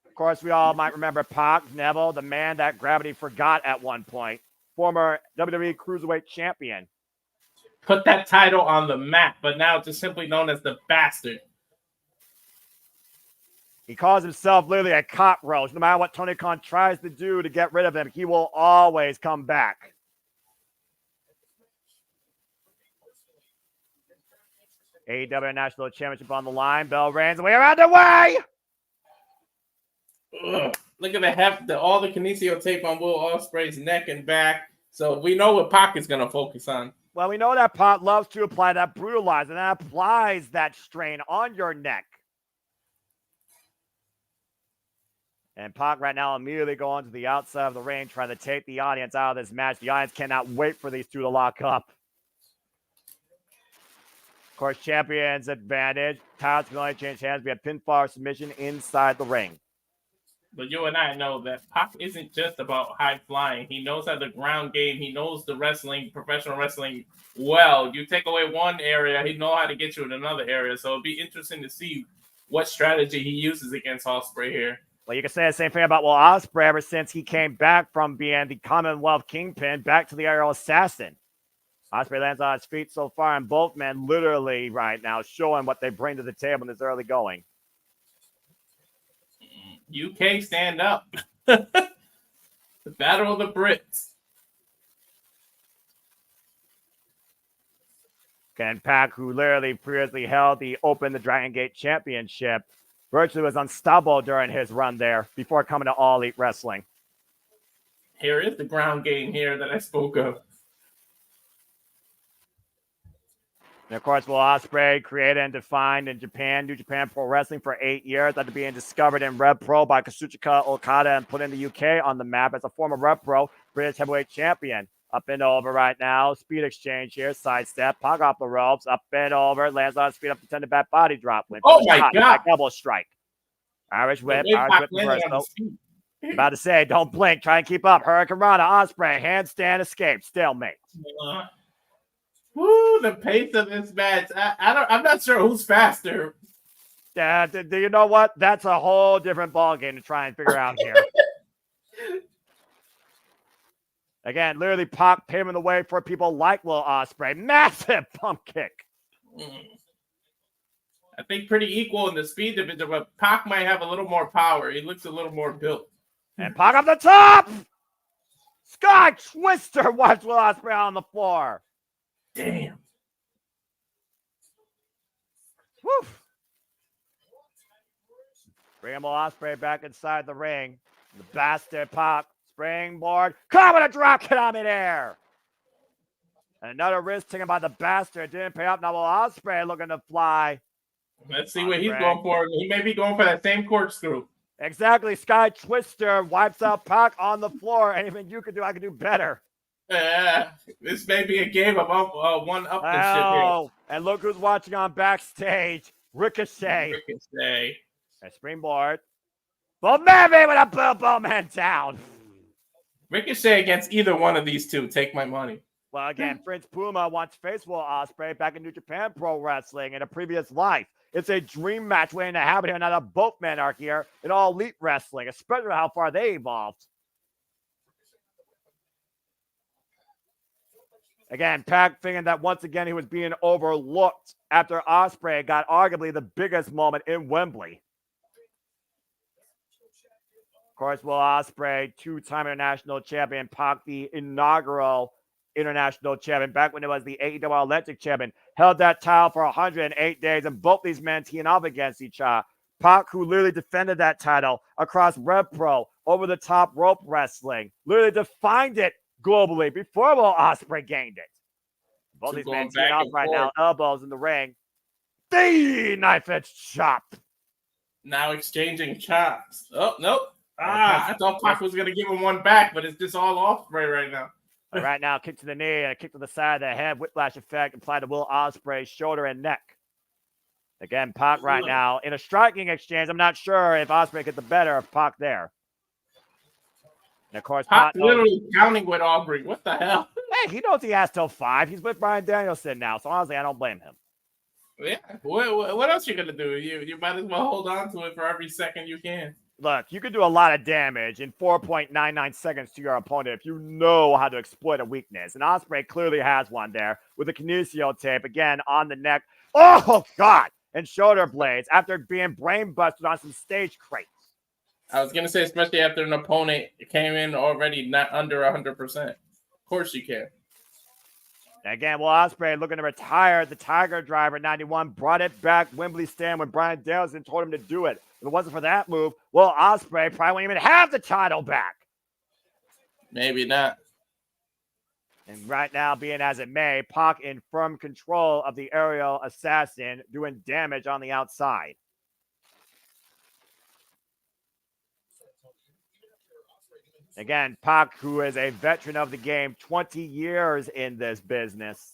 Of course, we all might remember Pac, Neville, the man that gravity forgot at one point. Former WWE Cruiserweight Champion. Put that title on the map, but now it's just simply known as the Bastard. He calls himself literally a cockroach. No matter what Tony Khan tries to do to get rid of him, he will always come back. AEW National Championship on the line. Bell rings. We are underway. Ugh. Look at all the kinesio tape on Will Ospreay's neck and back. So we know what Pac is going to focus on. Well, we know that Pac loves to apply that brutalizer, and that applies that strain on your neck. And Pac right now immediately going to the outside of the ring, trying to take the audience out of this match. The audience cannot wait for these two to lock up. Of course, champion's advantage. Titles can only change hands. We have pinfall or submission inside the ring. But you and I know that Pac isn't just about high flying. He knows how the ground game. He knows the wrestling, professional wrestling well. You take away one area, he knows how to get you in another area. So it'd be interesting to see what strategy he uses against Ospreay here. Well, you can say the same thing about Will Ospreay ever since he came back from being the Commonwealth Kingpin back to the aerial assassin. Ospreay lands on his feet so far, and both men literally right now showing what they bring to the table in this early going. UK stand up. The Battle of the Brits. And Pac, who literally previously held the Dragon Gate Championship, virtually was unstoppable during his run there before coming to All Elite Wrestling. Here is the ground game here that I spoke of. And of course, Will Ospreay, created and defined in Japan, New Japan Pro Wrestling for 8 years, after being discovered in Rev Pro by Kazuchika Okada and put in the UK on the map as a former Rev Pro British Heavyweight Champion. Up and over right now. Speed exchange here. Sidestep. Pac off the ropes. Up and over. Lands on speed up to 10 to back body drop. Oh my God. Double strike. Irish whip. Irish whip reversal. About to say, don't blink. Try and keep up. Hurricane Rana. Ospreay. Handstand escape. Stalemate. Woo, the pace of this match. I'm not sure who's faster. Do you know what? That's a whole different ballgame to try and figure out here. Again, literally Pac paving the way for people like Will Ospreay. Massive pump kick. I think pretty equal in the speed division, but Pac might have a little more power. He looks a little more built. And Pac up the top. Sky Twister wipes Will Ospreay on the floor. Damn. Woof. Bring Will Ospreay back inside the ring. The bastard Pac. Springboard. Come with a drop kick on midair. And another wrist taken by the bastard. Didn't pay up. Now Will Ospreay looking to fly. Let's see what he's going for. He may be going for that same corkscrew. Exactly. Sky Twister wipes out Pac on the floor. Anything you can do, I can do better. This may be a game of one-upmanship here. And look who's watching on backstage. Ricochet. And springboard. Well, maybe with a boom man down. Ricochet against either one of these two. Take my money. Well, again, Prince Puma wants to face Will Ospreay back in New Japan Pro Wrestling in a previous life. It's a dream match waiting to happen here. Now that both men are here in All Elite Wrestling, especially how far they evolved. Again, Pac thinking that once again he was being overlooked after Ospreay got arguably the biggest moment in Wembley. Of course, Will Ospreay, two-time international champion, Pac, the inaugural international champion, back when it was the AEW Electric champion, held that title for 108 days, and both these men teeing off against each other. Pac, who literally defended that title across Rev Pro, over the top rope wrestling, literally defined it globally before Will Ospreay gained it. Both these men teeing off right now, elbows in the ring. The knife edge chop. Now exchanging chops. Oh, nope. I thought Pac was going to give him one back, but it's just all Ospreay right now. Right now, kick to the knee and a kick to the side of the head, whiplash effect applied to Will Ospreay's shoulder and neck. Again, Pac right now in a striking exchange. I'm not sure if Ospreay gets the better of Pac there. And of course, Pac literally counting with Aubrey. What the hell? Hey, he knows he has till 5. He's with Bryan Danielson now, so honestly, I don't blame him. Yeah. What else you gonna do? You might as well hold on to it for every second you can. Look, you can do a lot of damage in 4.99 seconds to your opponent if you know how to exploit a weakness. And Ospreay clearly has one there with the kinesio tape, again, on the neck. Oh, God! And shoulder blades after being brain busted on some stage crates. I was going to say, especially after an opponent came in already not under 100%. Of course you can. Again, Will Ospreay looking to retire the Tiger Driver 91, brought it back Wembley stand when Bryan Danielson told him to do it. If it wasn't for that move, Will Ospreay probably wouldn't even have the title back. Maybe not. And right now, being as it may, Pac in firm control of the aerial assassin, doing damage on the outside. Again, Pac, who is a veteran of the game, 20 years in this business.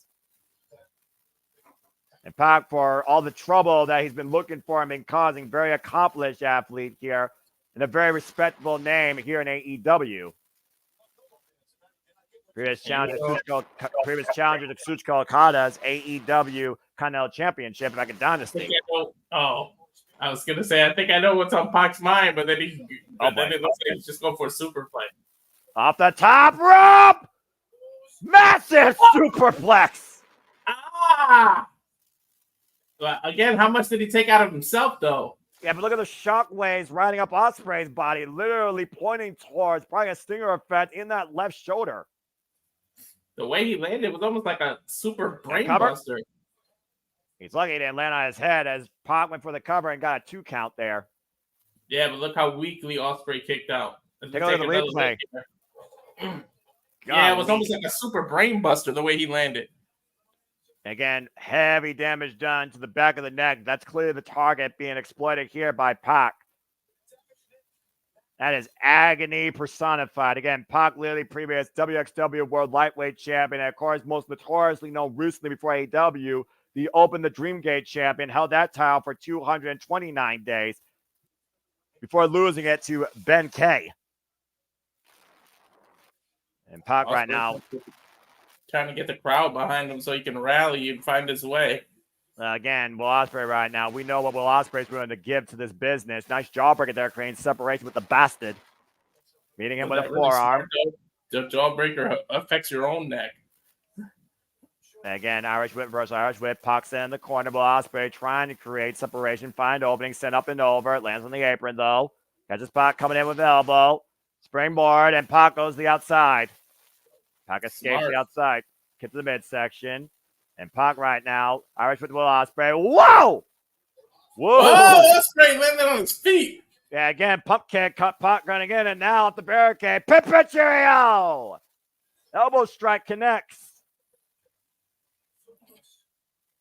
And Pac, for all the trouble that he's been looking for and been causing, very accomplished athlete here, and a very respectable name here in AEW. Previous challenger to Kazuchika Okada's AEW Continental Championship back in Dynasty. I was gonna say I think I know what's on Pac's mind, but then it looks like he's just going for a super fight. Off the top rope, massive superplex. But again, how much did he take out of himself though? Yeah, but look at the shockwaves riding up Ospreay's body, literally pointing towards probably a stinger effect in that left shoulder. The way he landed was almost like a super brain cover? buster. He's lucky he didn't land on his head as Pac went for the cover and got a 2 count there. Yeah, but look how weakly Ospreay kicked out. Take a look at the replay. Yeah, it was almost like a super brain buster the way he landed. Again, heavy damage done to the back of the neck. That's clearly the target being exploited here by Pac. That is agony personified. Again, Pac literally previous WXW World Lightweight Champion, and of course, most notoriously known recently before AEW, the Open the Dreamgate Champion, held that title for 229 days before losing it to Ben K. And Pac right now trying to get the crowd behind him so he can rally and find his way. Again, Will Ospreay right now. We know what Will Ospreay's willing to give to this business. Nice jawbreaker there, creating separation with the bastard. Meeting him with a forearm. The jawbreaker affects your own neck. Again, Irish whip versus Irish whip. Pac in the corner. Will Ospreay trying to create separation, find opening, send up and over. It lands on the apron though. Catches Pac coming in with the elbow. Springboard, and Pac goes to the outside. Pac escapes the outside. Get to the midsection. And Pac right now, Irish with Will Ospreay. Whoa! Whoa! Ospreay landed on his feet. Yeah, again, pump kick, cut Pac running in, and now at the barricade. Pipicherio! Elbow strike connects.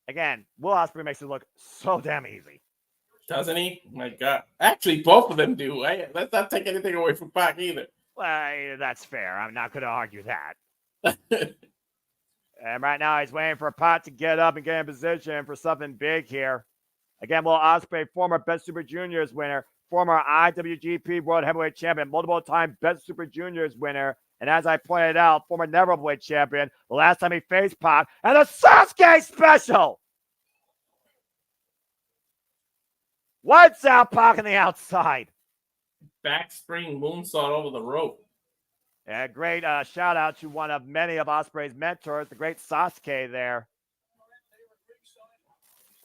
Again, Will Ospreay makes it look so damn easy. Doesn't he? My God. Actually, both of them do. Let's not take anything away from Pac either. Well, that's fair. I'm not going to argue that. And right now, he's waiting for Pac to get up and get in position for something big here. Again, Will Ospreay, former Best Super Juniors winner, former IWGP World Heavyweight Champion, multiple-time Best Super Juniors winner, and as I pointed out, former Never Heavyweight Champion, the last time he faced Pac, and the Sasuke special! What's out, Pac on the outside? Back spring moonsault over the rope. Yeah, great shout out to one of many of Ospreay's mentors, the great Sasuke there.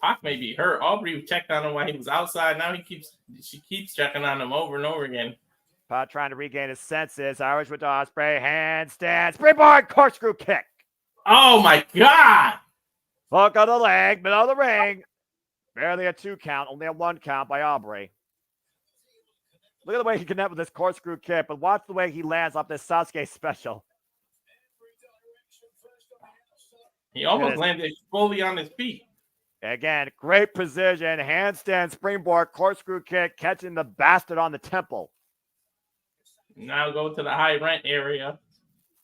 Pac may be hurt. Aubrey checked on him while he was outside. Now she keeps checking on him over and over again. Pac trying to regain his senses. Irish with Ospreay, handstand, springboard, corkscrew kick. Oh my God! Hook on the leg, middle of the ring. Barely a 2 count, only a 1 count by Aubrey. Look at the way he connects with this corkscrew kick, but watch the way he lands off this Sasuke special. He almost landed fully on his feet. Again, great precision, handstand, springboard, corkscrew kick, catching the bastard on the temple. Now go to the high rent area.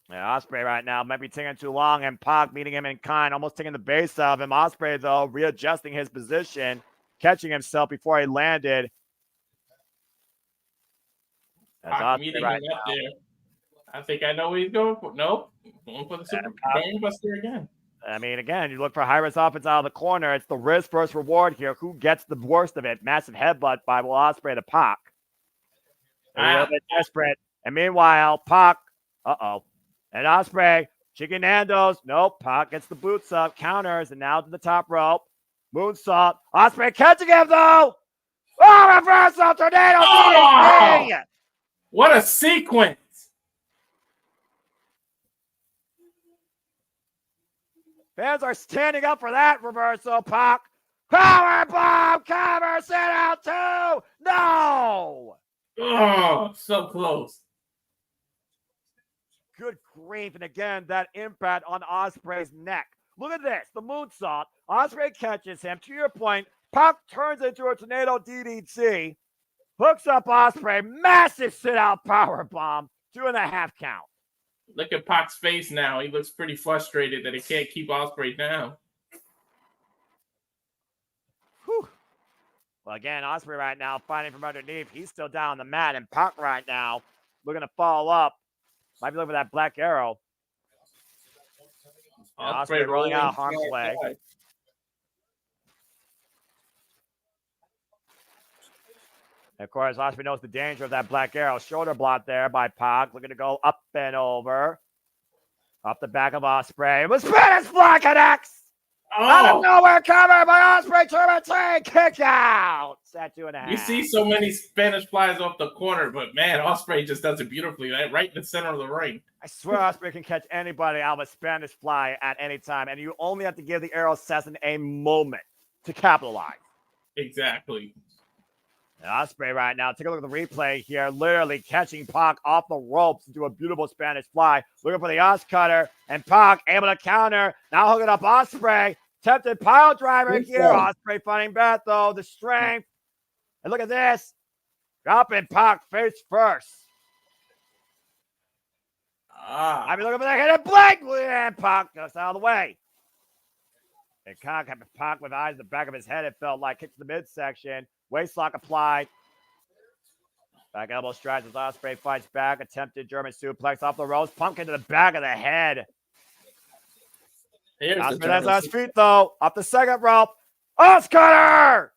Yeah, Ospreay right now might be taking too long, and Pac meeting him in kind, almost taking the base of him. Ospreay, though, readjusting his position, catching himself before he landed. Pac meeting him up there. I think I know what he's going for. Nope. Going for the super brain buster again. I mean, again, you look for high-risk offense out of the corner. It's the risk versus reward here. Who gets the worst of it? Massive headbutt by Will Ospreay to Pac. A little bit desperate. And meanwhile, Pac, and Ospreay, chicken Nando's. Nope, Pac gets the boots up, counters, and now to the top rope. Moonsault. Ospreay catching him, though. Oh, reversal, tornado. Oh! What a sequence. Fans are standing up for that reversal, Pac. Power bomb, cover, sit out 2. No. Oh, so close. Good grief. And again, that impact on Ospreay's neck. Look at this. The moonsault. Ospreay catches him. To your point, Pac turns into a tornado DDT. Hooks up Ospreay. Massive sit-out powerbomb. 2.5 count. Look at Pac's face now. He looks pretty frustrated that he can't keep Ospreay down. Whew. Well, again, Ospreay right now fighting from underneath. He's still down on the mat. And Pac right now looking to follow up. Might be looking for that black arrow. Ospreay rolling out harm's way. Of course, Ospreay knows the danger of that black arrow. Shoulder block there by Pac. Looking to go up and over. Up the back of Ospreay. With Spanish block connects. Out of Oh, nowhere, cover by Ospreay, Turban kick out. At 2.5. you see so many Spanish flies off the corner, but man, Ospreay just does it beautifully, right in the center of the ring. I swear Ospreay can catch anybody out of a Spanish fly at any time, and you only have to give the Aero Assassin a moment to capitalize. Exactly. And Ospreay right now, take a look at the replay here, literally catching Pac off the ropes into a beautiful Spanish fly, looking for the Os cutter, and Pac able to counter, now hooking up Ospreay, tempted pile driver here, Ospreay finding Beth though, the strength, and look at this, dropping Pac face first. I mean, looking for the hit and blank, and Pac goes out of the way. And Pac with eyes in the back of his head, it felt like, kick to the midsection. Waistlock applied. Back elbow strikes as Ospreay fights back. Attempted German suplex off the ropes. Pumpkin to the back of the head. Ospreay has on his feet, though. Off the second rope. Oscutter!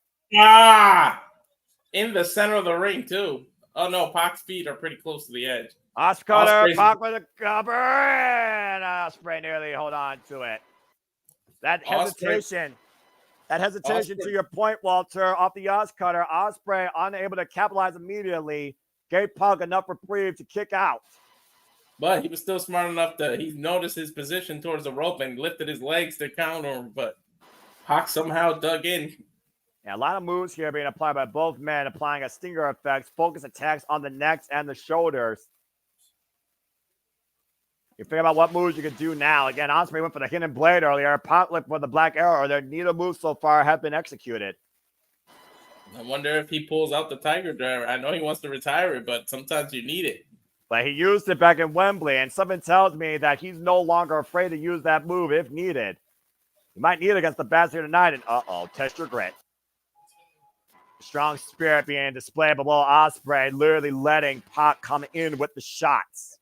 In the center of the ring, too. Oh, no. Pac's feet are pretty close to the edge. Oscutter, Pac with a cover, and Ospreay nearly hold on to it. That hesitation. To your point, Walter, off the Oscutter, Ospreay unable to capitalize immediately, gave Pac enough reprieve to kick out. But he was still smart enough he noticed his position towards the rope and lifted his legs to counter him, but Pac somehow dug in. Yeah, a lot of moves here being applied by both men, applying a stinger effects, focus attacks on the necks and the shoulders. You figure out what moves you can do now. Again, Ospreay went for the hidden blade earlier. Pac went for the black arrow. Their neither moves so far have been executed. I wonder if he pulls out the Tiger Driver. I know he wants to retire it, but sometimes you need it. But he used it back in Wembley, and something tells me that he's no longer afraid to use that move if needed. He might need it against the Bastard tonight, and test your grit. Strong spirit being displayed below Ospreay, literally letting Pac come in with the shots.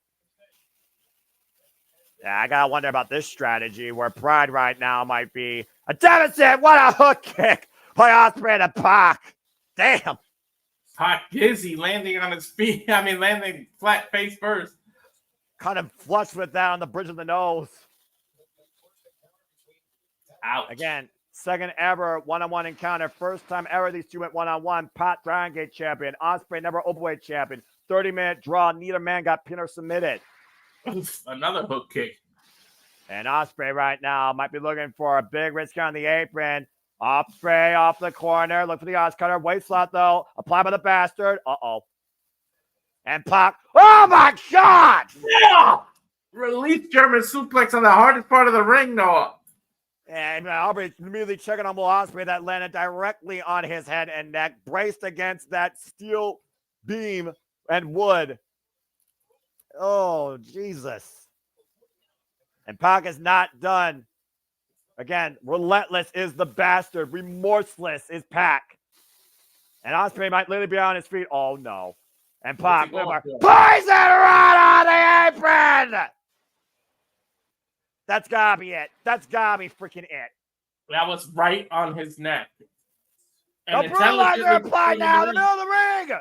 Yeah, I gotta wonder about this strategy where Pride right now might be a deficit. What a hook kick by Ospreay to Pac. Damn. Pac dizzy, landing on his feet. I mean, landing flat face first. Kind of flush with that on the bridge of the nose. Ouch. Again, second ever one-on-one encounter. First time ever these two went one-on-one. Pac Dragon Gate champion. Ospreay never openweight champion. 30-minute draw. Neither man got pinned or submitted. Another hook kick. And Ospreay right now might be looking for a big risk on the apron. Ospreay off the corner. Look for the Oscutter. Waist slot, though. Applied by the Bastard. And Pac. Oh, my God! Yeah! Release German suplex on the hardest part of the ring, Noah. And Aubrey immediately checking on Will Ospreay. That landed directly on his head and neck. Braced against that steel beam and wood. Oh, Jesus. And Pac is not done. Again, relentless is the Bastard. Remorseless is Pac. And Ospreay might literally be on his feet. Oh, no. And Pac, poison rod on the apron! That's gotta be it. That's gotta be freaking it. That was right on his neck. The brutalizer applied now in the middle of the ring!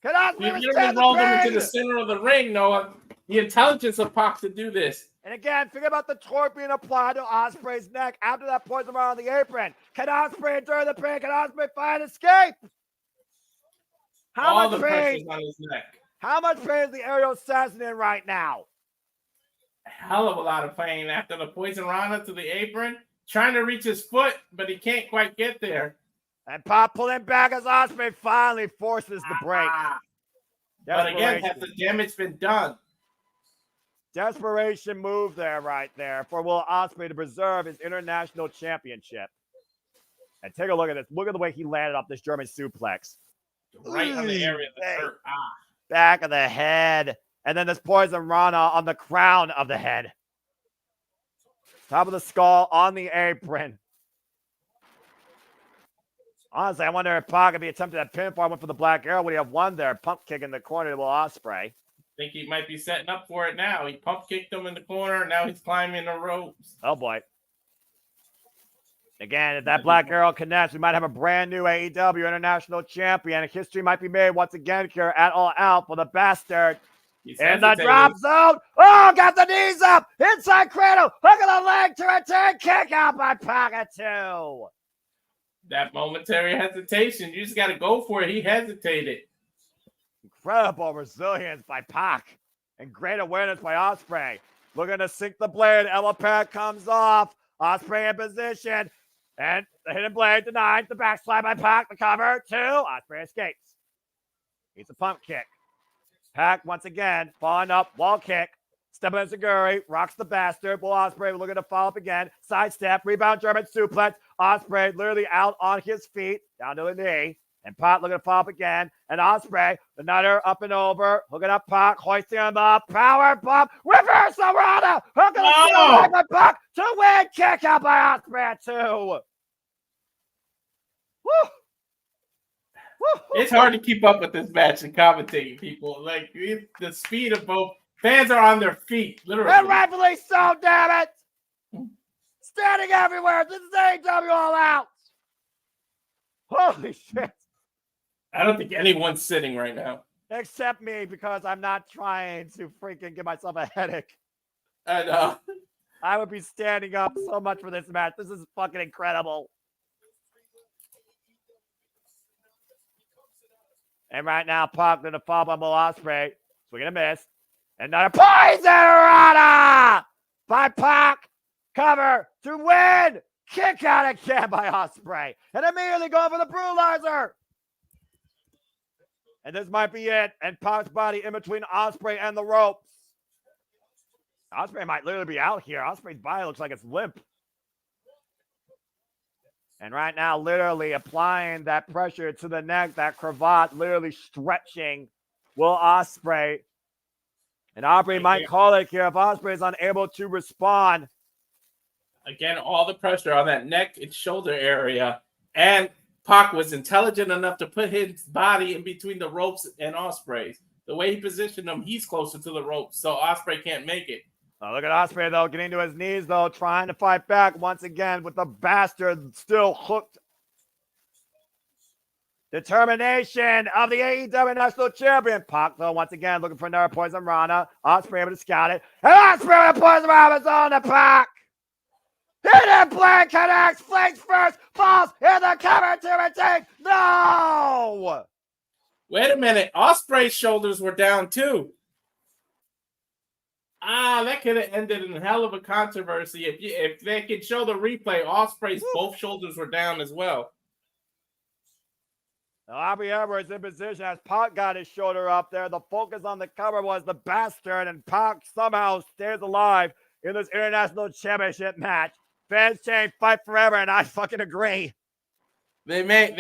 He literally rolled him into the center of the ring, Noah. The intelligence of Pac to do this. And again, think about the torque being applied to Ospreay's neck after that poison around the apron. Can Ospreay endure the pain? Can Ospreay find escape? All the pressure's on his neck. How much pain is the aerial assassin in right now? A hell of a lot of pain after the poison rana to the apron. Trying to reach his foot, but he can't quite get there. And Pac pulling back as Ospreay finally forces the break. But again, has the damage been done? Desperation move there, right there, for Will Ospreay to preserve his international championship. And take a look at this. Look at the way he landed off this German suplex. Right on the area of the hurt. Back of the head. And then this poison rana on the crown of the head. Top of the skull on the apron. Honestly, I wonder if Pac, if he attempted that pinfall, went for the black arrow, would he have won there? Pump kick in the corner to Will Ospreay. Think he might be setting up for it now. He pump kicked him in the corner. Now he's climbing the ropes. Oh, boy. Again, if that black arrow connects, we might have a brand new AEW International Champion. History might be made once again here at All Out for the Bastard. In the drop zone. Oh, got the knees up. Inside cradle. Hook of the leg to return. Kick out by Pocket 2. That momentary hesitation. You just got to go for it. He hesitated. Incredible resilience by Pac. And great awareness by Ospreay. Looking to sink the blade. Elbow pad comes off. Ospreay in position. And the hidden blade denied. The backslide by Pac. The cover. 2. Ospreay escapes. He's a pump kick. Pac once again. Falling up. Wall kick. Step in Seguri. Rocks the bastard. Will Ospreay looking to follow up again. Sidestep. Rebound German suplex. Ospreay literally out on his feet. Down to the knee. And Pac looking to follow up again. And Ospreay, the nutter up and over. Hooking up Pac. Hoisting him up. Power bomb. Reverse Rana. Hooking up by Pac to win. Kick out by Ospreay 2. Woo. It's hard to keep up with this match and commentating, people. Like, the speed of both. Fans are on their feet, literally. And rightfully so, damn it. Standing everywhere. This is AEW All Out. Holy shit. I don't think anyone's sitting right now. Except me, because I'm not trying to freaking give myself a headache. I know. I would be standing up so much for this match. This is fucking incredible. And right now, Pac going to follow by Will Ospreay. Swing and a miss. And not a poison Rana by Pac. Cover to win. Kick out again by Ospreay. And immediately going for the brutalizer. And this might be it. And Pac's body in between Ospreay and the ropes. Ospreay might literally be out here. Ospreay's body looks like it's limp. And right now, literally applying that pressure to the neck, that cravat literally stretching Will Ospreay. And Aubrey might call it here if Ospreay is unable to respond. Again, all the pressure on that neck and shoulder area. And Pac was intelligent enough to put his body in between the ropes and Ospreay's. The way he positioned him, he's closer to the ropes, so Ospreay can't make it. Oh, look at Ospreay, though, getting to his knees, though, trying to fight back once again with the bastard still hooked. Determination of the AEW National Champion. Pac, though, once again, looking for another Poison Rana. Ospreay able to scout it. And Ospreay with Poison Rana is on the Pac. Hidden blade connects, flanks first, falls in the cover to retain. No! Wait a minute. Ospreay's shoulders were down, too. That could have ended in a hell of a controversy. If they could show the replay, Ospreay's both shoulders were down as well. Now, Aubrey Edwards in position as Pac got his shoulder up there. The focus on the cover was the bastard, and Pac somehow stays alive in this International Championship match. Fans change, fight forever, and I fucking agree. They may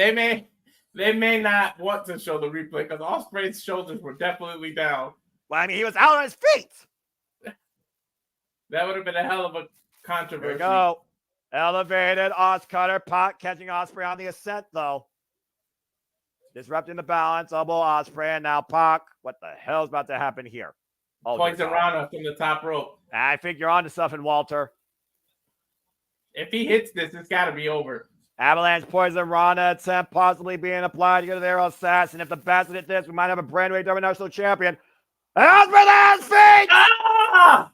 not want to show the replay because Ospreay's shoulders were definitely down. Well, I mean, he was out on his feet. That would have been a hell of a controversy. Here we go. Elevated Oscutter. Pac catching Ospreay on the ascent, though. Disrupting the balance. Elbow Ospreay, and now Pac. What the hell is about to happen here? Oh, Poison Rana from the top rope. I think you're onto something, Walter. If he hits this, it's got to be over. Avalanche Poison Rana attempt possibly being applied to get to the Arrow Assassin. If the bastard hit this, we might have a brand new AEW National Champion. And Ospreay on his feet! Ah!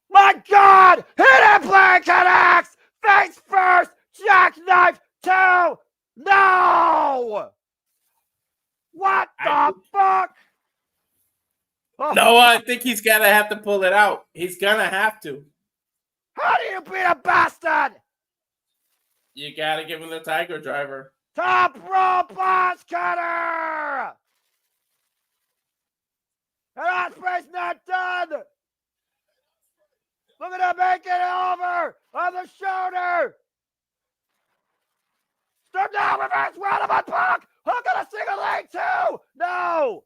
My God! Hidden blade connects! Face first! Jackknife 2! No! What the fuck? Oh. No, I think he's going to have to pull it out. He's going to have to. How do you beat a bastard? You got to give him the Tiger Driver. Top rope boss cutter! And Ospreay's not done! Look at him making it over on the shoulder! Step down, reverse round by Pac! Hook on a single leg too! No!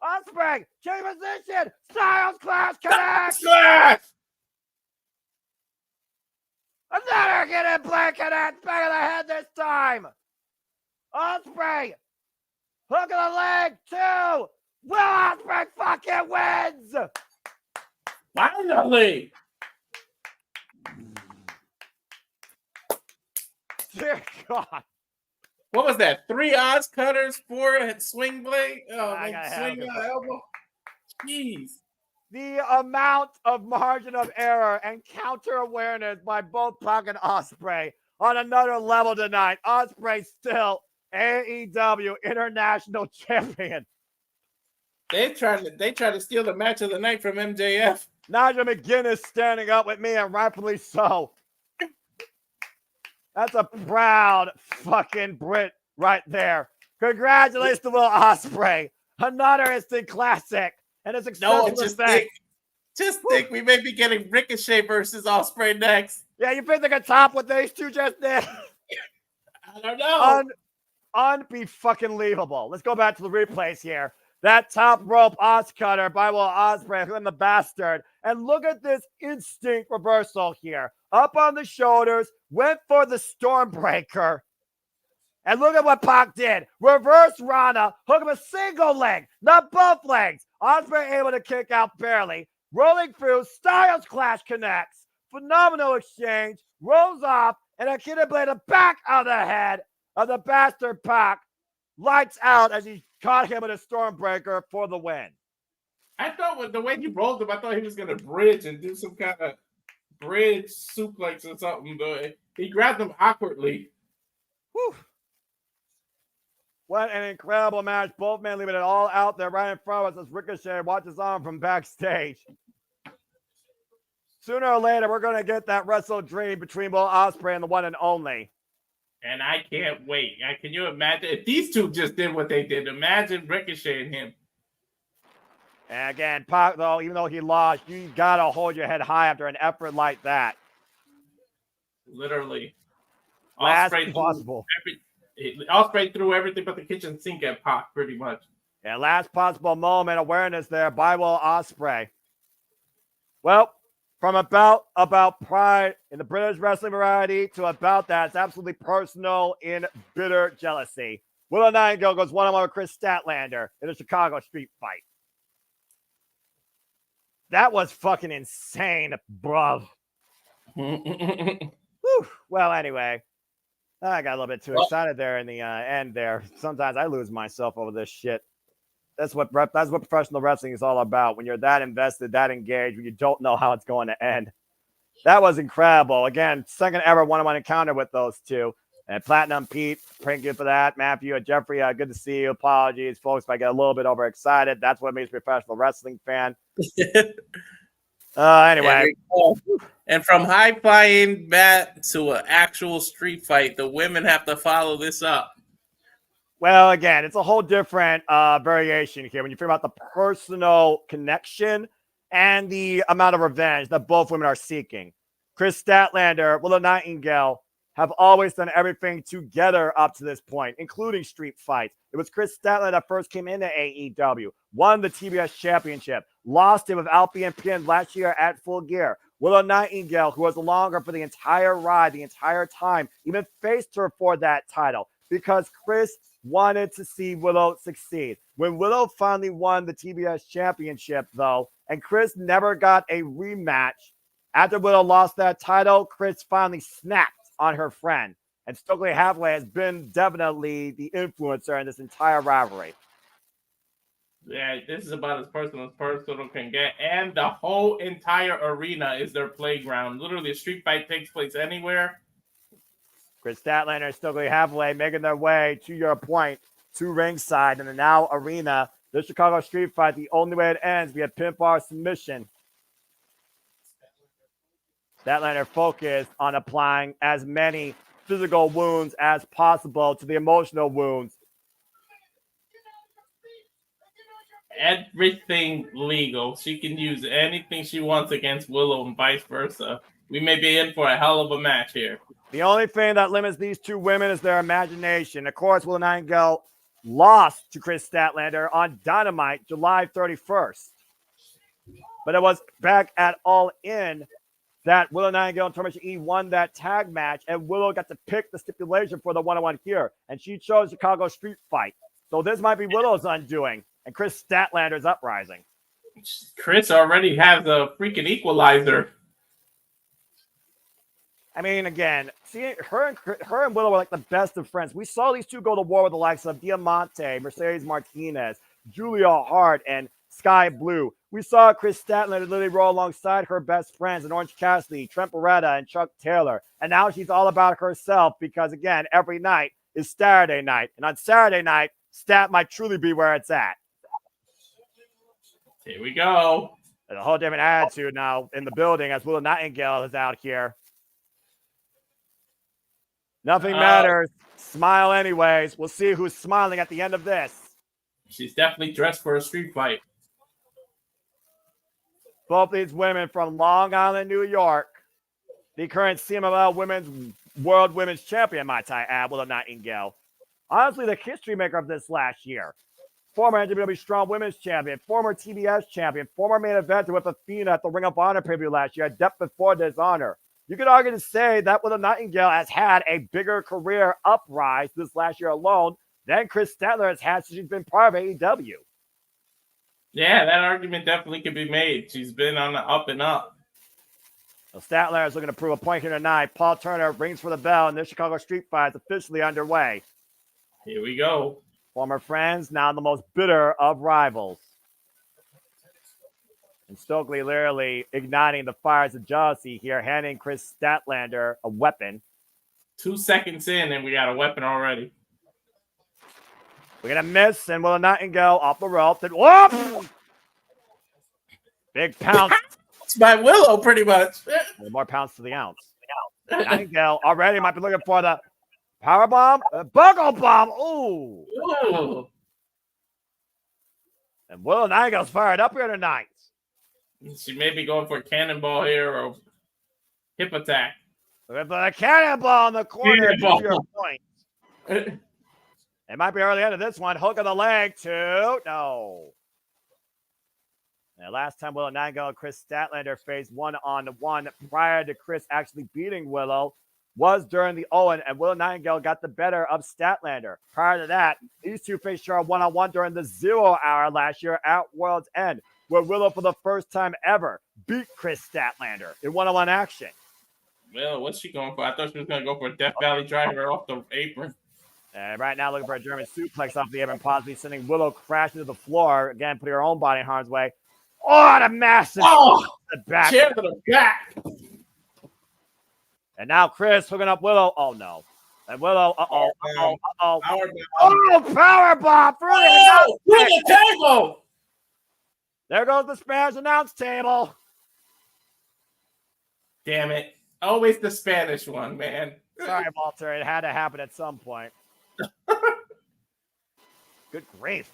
Ospreay, change position! Styles Clash connect! Slash! Another hidden blade connect! Back of the head this time! Ospreay! Hook of the leg too! Will Ospreay fucking wins! Finally! Dear God. what was that? 3 odds cutters, 4 swing blade, swing elbow. Jeez. The amount of margin of error and counter awareness by both Pac and Ospreay on another level tonight. Ospreay still AEW International Champion. They tried to steal the match of the night from MJF. Nigel McGuinness standing up with me, and rightfully so. That's a proud fucking Brit right there. Congratulations to Will Ospreay. Another instant classic. And a successful event. Just think we may be getting Ricochet versus Ospreay next. Yeah, you think they can top what these two just did? I don't know. Unbe-fucking-leavable. Let's go back to the replays here. That top rope Oscutter by Will Ospreay and the bastard. And look at this instinct reversal here. Up on the shoulders, went for the Stormbreaker. And look at what Pac did. Reverse Rana, hook him a single leg, not both legs. Ospreay able to kick out barely. Rolling through, Styles Clash connects. Phenomenal exchange, rolls off, and a kid blade the back of the head of the bastard Pac. Lights out as he caught him with a Stormbreaker for the win. I thought with the way he rolled him, I thought he was going to bridge and do some kind of bridge suplex or something. But he grabbed him awkwardly. Whew. What an incredible match. Both men leaving it all out there right in front of us as Ricochet watches on from backstage. Sooner or later, we're going to get that Wrestle Dream between Will Ospreay and the one and only. And I can't wait. Can you imagine? If these two just did what they did, imagine Ricochet and him. And again, Pac, though, even though he lost, you got to hold your head high after an effort like that. Literally. Last possible. Ospreay threw everything but the kitchen sink at Pac, pretty much. Yeah, last possible moment awareness there by Will Ospreay. Well, from about pride in the British wrestling variety to about that, it's absolutely personal in bitter jealousy. Willow Nightingale goes one-on-one with Chris Statlander in a Chicago street fight. That was fucking insane, bruv. Well, anyway. I got a little bit too excited there in the end there. Sometimes I lose myself over this shit. That's what professional wrestling is all about. When you're that invested, that engaged, when you don't know how it's going to end. That was incredible. Again, second ever one-on-one encounter with those two. And Platinum Pete, thank you for that. Matthew and Jeffrey, good to see you. Apologies, folks, if I get a little bit overexcited. That's what makes me a professional wrestling fan. Anyway. And from high flying bat to an actual street fight, the women have to follow this up. Well, again, it's a whole different variation here when you figure out the personal connection and the amount of revenge that both women are seeking. Chris Statlander, Willow Nightingale have always done everything together up to this point, including street fights. It was Chris Statlander that first came into AEW, won the TBS championship, lost it without being pinned last year at Full Gear. Willow Nightingale, who was along her for the entire ride, the entire time, even faced her for that title because Chris wanted to see Willow succeed. When Willow finally won the TBS championship, though, and Chris never got a rematch, after Willow lost that title, Chris finally snapped on her friend. And Stokely Hathaway has been definitely the influencer in this entire rivalry. Yeah, this is about as personal can get. And the whole entire arena is their playground. Literally, a street fight takes place anywhere. Chris Statlander and Stokely Hathaway making their way, to your point, to ringside in the now arena. The Chicago street fight, the only way it ends via pinfall submission. Statlander focused on applying as many physical wounds as possible to the emotional wounds. Everything legal. She can use anything she wants against Willow and vice versa. We may be in for a hell of a match here. The only thing that limits these two women is their imagination. Of course, Willow Nightingale lost to Chris Statlander on Dynamite July 31st. But it was back at All In that Willow Nightingale and Tomoshi E won that tag match, and Willow got to pick the stipulation for the one-on-one here, and she chose Chicago street fight. So this might be Willow's undoing, and Chris Statlander's uprising. Chris already has a freaking equalizer. I mean, again, see, her and Willow were like the best of friends. We saw these two go to war with the likes of Diamante, Mercedes Martinez, Julia Hart, and Sky Blue. We saw Chris Statlander literally roll alongside her best friends in Orange Cassidy, Trent Beretta, and Chuck Taylor. And now she's all about herself because, again, every night is Saturday night. And on Saturday night, Stat might truly be where it's at. Here we go. There's a whole different attitude now in the building as Willow Nightingale is out here. Nothing matters. Smile anyways. We'll see who's smiling at the end of this. She's definitely dressed for a street fight. Both these women from Long Island, New York. The current CMLL World Women's Champion, might I add, Willow Nightingale. Honestly, the history maker of this last year. Former NWW Strong Women's Champion, former TBS Champion, former main eventer with Athena at the Ring of Honor preview last year, a depth before Dishonor. You could argue to say that Willow Nightingale has had a bigger career uprise this last year alone than Chris Statler has had since she's been part of AEW. Yeah, that argument definitely could be made. She's been on the up and up. So Statler is looking to prove a point here tonight. Paul Turner rings for the bell, and the Chicago Street Fight is officially underway. Here we go. Former friends, now the most bitter of rivals. And Stokely literally igniting the fires of jealousy here, handing Chris Statlander a weapon. 2 seconds in, and we got a weapon already. We're going to miss, and Willow Nightingale off the rope. And whoop! Big pounce. It's my Willow, pretty much. More pounds to the ounce. Nightingale already might be looking for the power bomb. Buckle bomb. Ooh. Ooh. And Willow Nightingale's fired up here tonight. She may be going for a cannonball here or hip attack. With a cannonball in the corner. Cannonball. Your point. It might be early into this one. Hook of the leg, two. No. And last time Willow Nightingale and Chris Statlander faced 1-on-1 prior to Chris actually beating Willow was during the Owen, and Willow Nightingale got the better of Statlander. Prior to that, these two faced each other 1-on-1 during the 0 hour last year at World's End, where Willow, for the first time ever, beat Chris Statlander in 1-on-1 action. Well, what's she going for? I thought she was going to go for a Death Valley driver off the apron. And right now, looking for a German suplex off the apron, possibly sending Willow crashing to the floor. Again, putting her own body in harm's way. Oh, the massive back. Chair to the back. And now Chris hooking up Willow. Oh, no. And Willow, uh-oh. Power bomb. Through the table. There goes the Spanish announce table. Damn it. Always the Spanish one, man. Sorry, Walter. It had to happen at some point. Good grief.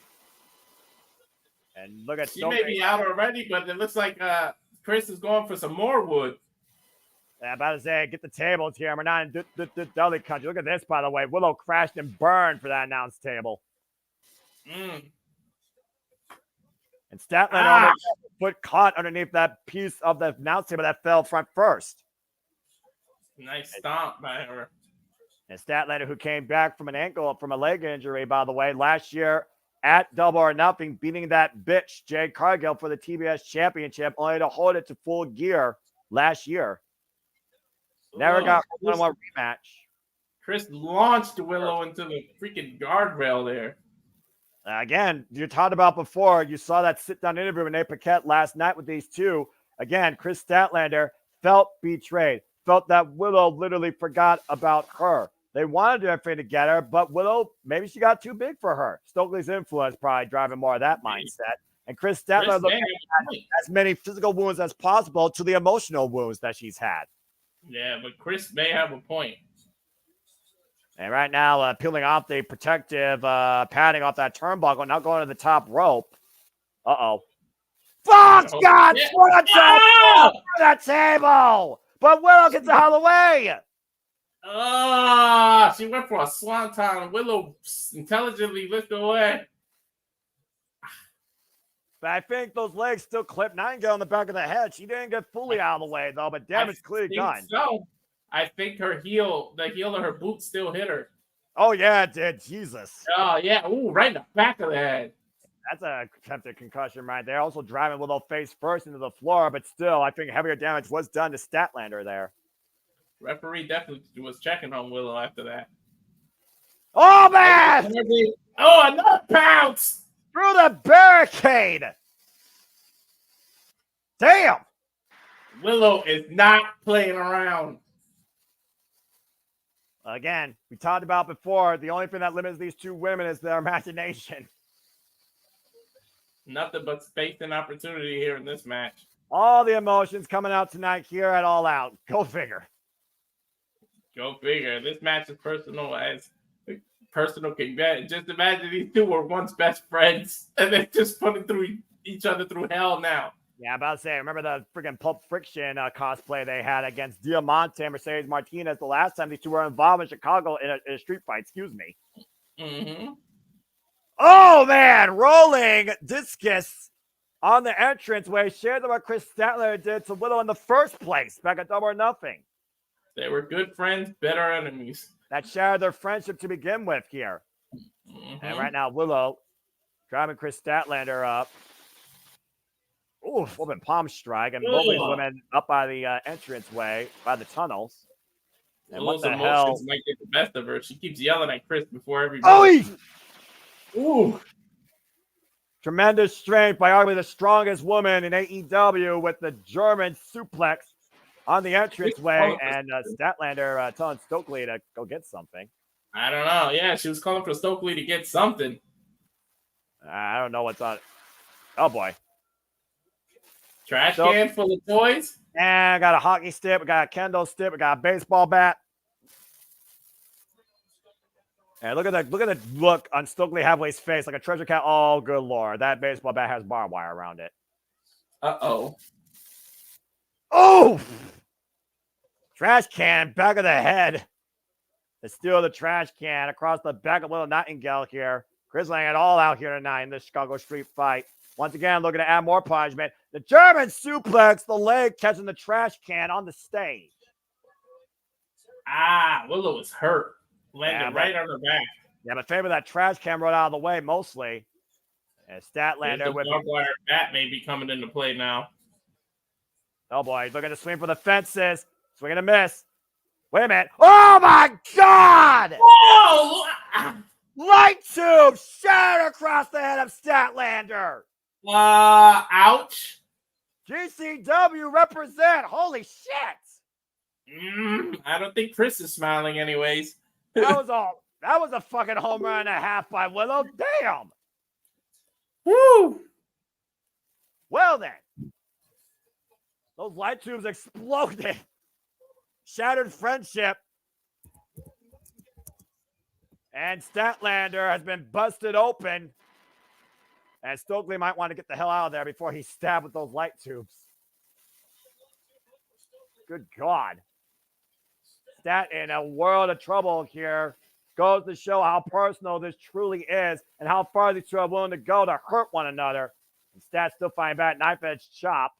And look at She may be out already, but it looks like Chris is going for some more wood. Yeah, about to say, get the tables here. We're not in Dudley country. Look at this, by the way. Willow crashed and burned for that announce table. And Statlander foot caught underneath that piece of the announce table that fell front first. Nice stomp by her. And Statlander, who came back from a leg injury, by the way, last year at Double or Nothing, beating that bitch, Jade Cargill, for the TBS Championship, only to hold it to full gear last year. Never got a one-on-one rematch. Chris launched Willow into the freaking guardrail there. Again, you talked about before, you saw that sit-down interview with Nate Paquette last night with these two. Again, Chris Statlander felt betrayed, felt that Willow literally forgot about her. They wanted to do everything together, but Willow, maybe she got too big for her. Stokely's influence probably driving more of that mindset. And Chris Statlander looked at as many physical wounds as possible to the emotional wounds that she's had. Yeah, but Chris may have a point. And right now, peeling off the protective padding off that turnbuckle, now going to the top rope. Uh-oh. Fox got that table! But Willow gets the hell away! She went for a swanton. Willow intelligently lifted away. But I think those legs still clipped Nightingale in the back of the head. She didn't get fully out of the way, though, but damage clearly done. So, I think the heel of her boot still hit her. Oh, yeah, it did. Jesus. Oh, yeah. Ooh, right in the back of the head. That's a attempted concussion right there. Also driving Willow face first into the floor, but still, I think heavier damage was done to Statlander there. Referee definitely was checking on Willow after that. Oh, man! Oh, another pounce! Through the barricade! Damn! Willow is not playing around. Again, we talked about before, the only thing that limits these two women is their imagination. Nothing but space and opportunity here in this match. All the emotions coming out tonight here at All Out. Go figure. Go figure. This match is personal as personal can get. Just imagine these two were once best friends and they're just putting through each other through hell now. Yeah, I'm about to say, remember the freaking Pulp Friction cosplay they had against Diamante and Mercedes Martinez the last time these two were involved in Chicago in a street fight. Excuse me. Mm-hmm. Oh, man. Rolling discus on the entranceway. Shared what Chris Statler did to Willow in the first place back at Double or Nothing. They were good friends, better enemies. That shared their friendship to begin with here. Mm-hmm. And right now, Willow driving Chris Statlander up. Ooh, open palm strike. And both these women up by the entranceway, by the tunnels. And Willow's what the emotions hell? might get the best of her. She keeps yelling at Chris before every Oh, ooh. Tremendous strength by arguably the strongest woman in AEW with the German suplex on the entranceway. And Statlander telling Stokely to go get something. I don't know. Yeah, she was calling for Stokely to get something. I don't know what's on. Oh, boy. Trash can full of toys. And I got a hockey stick. We got a kendo stick. We got a baseball bat. And look at the look on Stokely Hathaway's face, like a treasure cat. Oh, good lord. That baseball bat has barbed wire around it. Uh-oh. Oh! Trash can, back of the head. They steal the trash can across the back of Little Nightingale here. Chris laying it all out here tonight in this Chicago street fight. Once again, looking to add more punishment. The German suplex, the leg catching the trash can on the stage. Willow was hurt. Landed right on her back. Yeah, but favor that trash can right out of the way mostly. And Statlander with the wire bat may be coming into play now. Oh boy, he's looking to swing for the fences. Swinging a miss. Wait a minute. Oh my God! Whoa! Light tube shattered across the head of Statlander. Ouch. GCW represent. Holy shit. I don't think Chris is smiling anyways. That was a fucking home run and a half by Willow. Damn. Woo. Well then. Those light tubes exploded. Shattered friendship. And Statlander has been busted open. And Stokely might want to get the hell out of there before he's stabbed with those light tubes. Good God. Stat in a world of trouble here. Goes to show how personal this truly is and how far these two are willing to go to hurt one another. And Stat still finding back knife edge chop.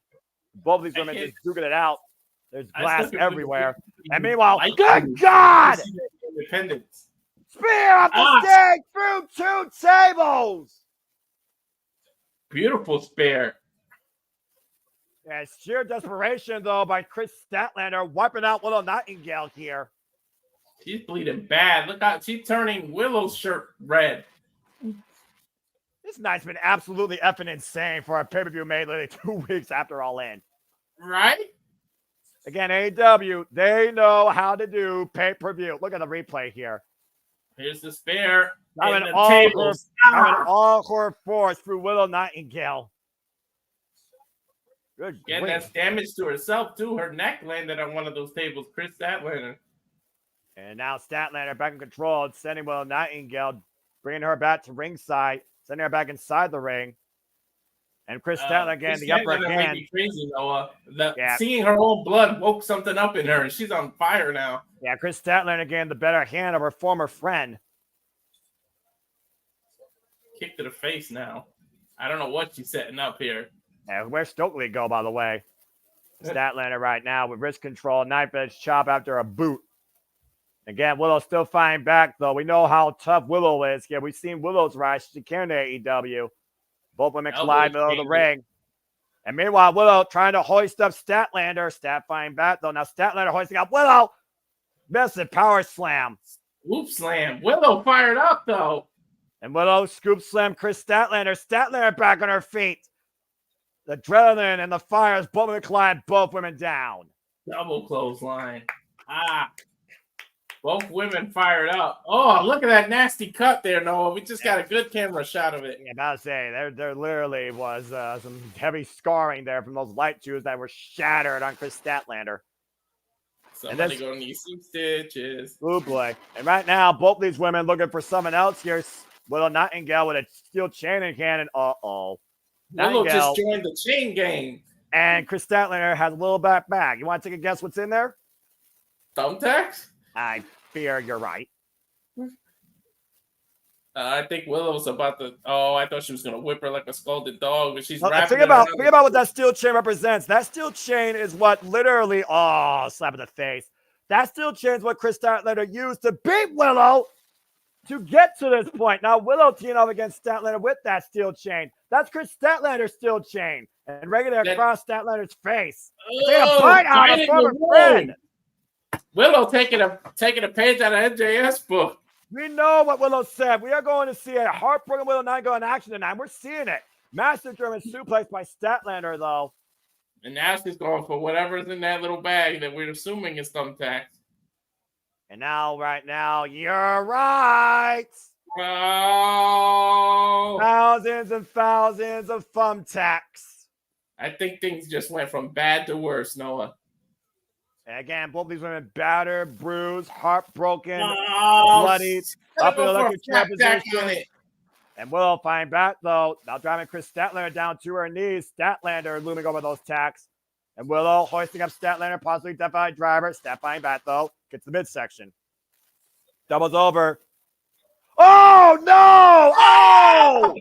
Both of these women just duking it out. There's glass everywhere. And meanwhile, good God! Independence. Spear off the stage through two tables. Beautiful spear. Yeah, sheer desperation, though, by Chris Statlander wiping out Little Nightingale here. She's bleeding bad. Look out. She's turning Willow's shirt red. This night's been absolutely effing insane for a pay-per-view made literally 2 weeks after All In. Right? Again, AEW, they know how to do pay-per-view. Look at the replay here. Here's the spear. Coming all her force through Willow Nightingale. Good. Yeah, that's damage to herself, too. Her neck landed on one of those tables. Chris Statlander. And now Statlander back in control, sending Willow Nightingale, bringing her back to ringside, sending her back inside the ring. And Chris Statlander again, the upper hand. Crazy, Noah. Seeing her own blood woke something up in her, and she's on fire now. Yeah, Chris Statlander again, the better hand of her former friend. Kick to the face now. I don't know what she's setting up here. Yeah, where's Stokely go, by the way? Statlander right now with wrist control, knife edge chop after a boot. Again, Willow still fighting back, though. We know how tough Willow is. Yeah, we've seen Willow's rise. She came to AEW. Both women collide middle of the ring. And meanwhile, Willow trying to hoist up Statlander. Stat fighting back, though. Now Statlander hoisting up Willow. Massive power slam. Whoop slam. Willow fired up, though. And Willow scoop slam Chris Statlander. Statlander back on her feet. The adrenaline and the fires both women collide, both women down. Double clothesline. Both women fired up. Oh, look at that nasty cut there, Noah. We just got a good camera shot of it. Yeah, about to say, there literally was some heavy scarring there from those light tubes that were shattered on Chris Statlander. Somebody gonna need some stitches. Oh boy. And right now, both these women looking for someone else here. Willow Nightingale with a steel chain in hand, and Willow Nightingale just joined the chain gang. And Chris Statlander has a little back bag. You want to take a guess what's in there? Thumbtacks? I fear you're right. I think Willow's about to. Oh, I thought she was gonna whip her like a scalded dog, but she's wrapping think about what that steel chain represents. That steel chain is what literally, slap in the face. That steel chain is what Chris Statlander used to beat Willow to get to this point. Now Willow teaming up against Statlander with that steel chain. That's Chris Statlander's steel chain, and regular across Statlander's face. Take a bite out of former friend. Willow taking a page out of NJS book. We know what Willow said. We are going to see a heartbroken Willow Nightingale in action tonight. We're seeing it. Massive German suplex by Statlander, though. And now she's going for whatever's in that little bag that we're assuming is thumbtacks. And now, right now, you're right. Oh. Thousands and thousands of thumbtacks. I think things just went from bad to worse, Noah. And again, both these women battered, bruised, heartbroken, bloodied, up in the electric chair position. And Willow fighting back, though. Now driving Chris Statlander down to her knees. Statlander looming over those tacks. And Willow hoisting up Statlander, possibly death by driver. Stat fighting back, though. Gets the midsection. Doubles over. Oh, no! Oh!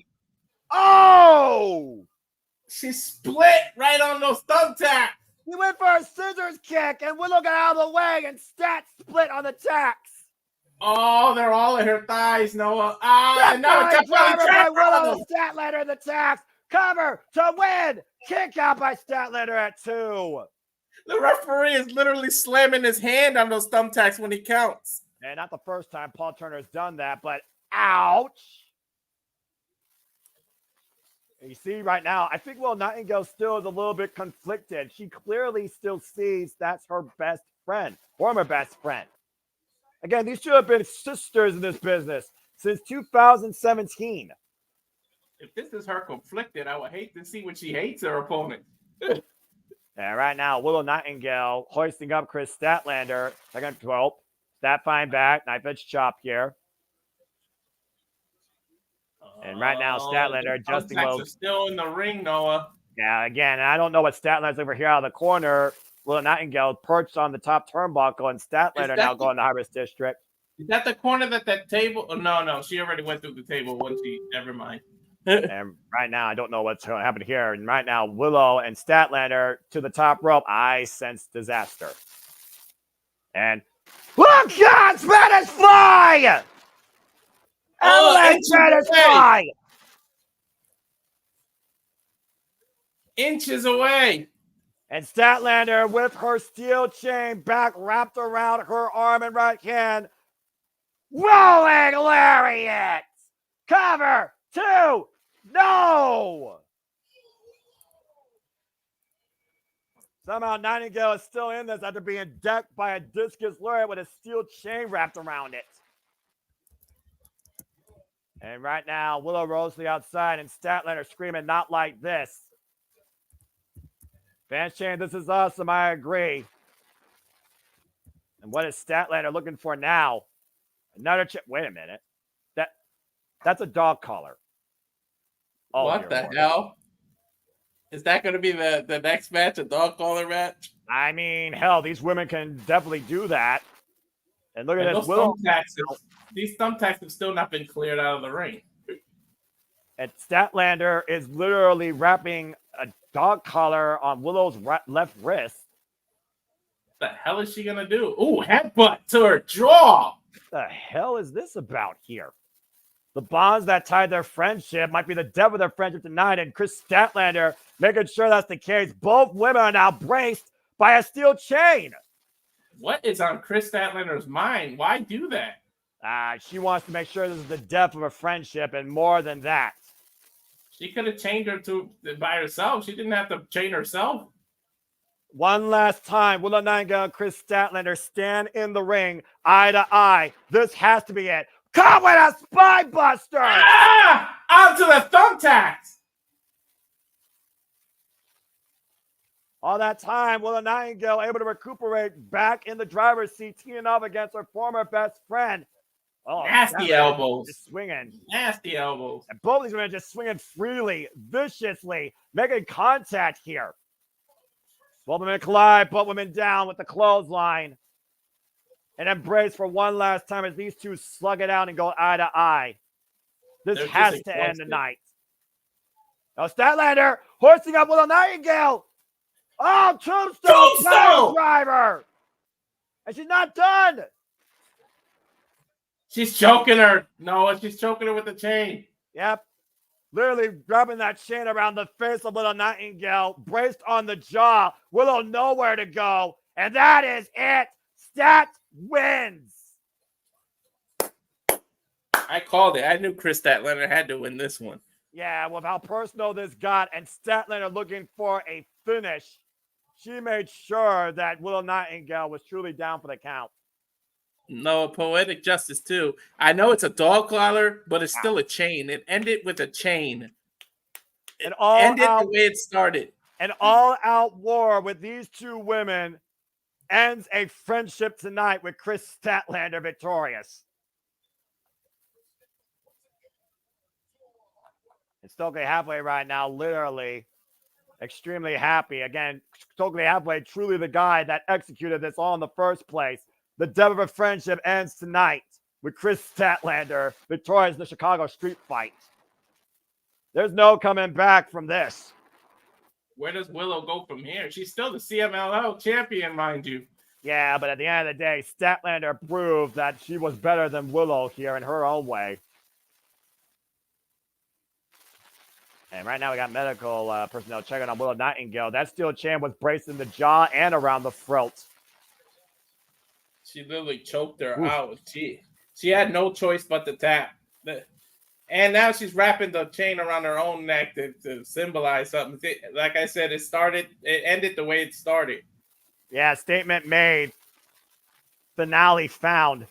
Oh! She split right on those thumbtacks. He went for a scissors kick, and Willow got out of the way, and Stat split on the tacks. Oh, they're all in her thighs, Noah. And now it's driver by Willow. Statlander in the tacks. Cover to win. Kick out by Statlander at 2. The referee is literally slamming his hand on those thumbtacks when he counts. And not the first time Paul Turner's done that, but ouch. You see right now, I think Willow Nightingale still is a little bit conflicted. She clearly still sees that's her best friend, former best friend. Again, these should have been sisters in this business since 2017. If this is her conflicted, I would hate to see when she hates her opponent. And right now, Willow Nightingale hoisting up Chris Statlander. Second 12. Stat fine back. Knife edge chop here. And right now, Statlander adjusting low. Still in the ring, Noah. Yeah, again, I don't know what Statlander's over here out of the corner. Willow Nightingale perched on the top turnbuckle, and Statlander now going to Harvest District. Is that the corner that table? Oh, no, she already went through the table. Never mind. And right now, I don't know what's going to happen here. And right now, Willow and Statlander to the top rope. I sense disaster. And look, God, Spanish Fly! Spanish Fly! Inches away. And Statlander with her steel chain back wrapped around her arm and right hand. Rolling lariat! Cover 2! No! Somehow Nightingale is still in this after being decked by a discus lariat with a steel chain wrapped around it. And right now, Willow rolls to the outside and Statlander screaming, "Not like this." Fans chanting, "This is awesome, I agree." And what is Statlander looking for now? Another chip. Wait a minute. That's a dog collar. Oh, what the hell? Is that going to be the next match, a dog collar match? I mean, hell, these women can definitely do that. And look at this. These thumbtacks have still not been cleared out of the ring. And Statlander is literally wrapping a dog collar on Willow's left wrist. What the hell is she going to do? Ooh, headbutt to her jaw. What the hell is this about here? The bonds that tied their friendship might be the depth of their friendship tonight, and Chris Statlander making sure that's the case. Both women are now braced by a steel chain. What is on Chris Statlander's mind? Why do that? She wants to make sure this is the death of a friendship and more than that. She could have chained her to by herself. She didn't have to chain herself. One last time, Willow Nightingale and Chris Statlander stand in the ring, eye to eye. This has to be it. Come with a spy buster! Onto the thumbtacks! All that time, Willow Nightingale able to recuperate back in the driver's seat, teeing up against her former best friend. Oh, nasty elbows. Just swinging. Nasty elbows. And both these women just swinging freely, viciously, making contact here. Both women collide, both women down with the clothesline. And embrace for one last time as these two slug it out and go eye to eye. This has to end the night. Now Statlander hoisting up Willow Nightingale. Oh, tombstone driver. And she's not done. She's choking her. No, she's choking her with the chain. Yep. Literally grabbing that chain around the face of Willow Nightingale, braced on the jaw. Willow nowhere to go. And that is it. Stat wins. I called it. I knew Chris Statlander had to win this one. Yeah, with how personal this got and Statlander looking for a finish, she made sure that Willow Nightingale was truly down for the count. No, poetic justice too. I know it's a dog collar, but it's still a chain. It ended with a chain. It ended the way it started. An all-out war with these two women ends a friendship tonight with Chris Statlander victorious. And Stokely Hathaway right now, literally extremely happy. Again, Stokely Hathaway, truly the guy that executed this all in the first place. The death of a friendship ends tonight with Chris Statlander victorious in the Chicago street fight. There's no coming back from this. Where does Willow go from here? She's still the CMLL champion, mind you. Yeah, but at the end of the day, Statlander proved that she was better than Willow here in her own way. And right now we got medical personnel checking on Willow Nightingale. That steel chain was braced in the jaw and around the throat. She literally choked her out. She had no choice but to tap. And now she's wrapping the chain around her own neck to symbolize something. Like I said, it ended the way it started. Yeah, statement made. Finale found.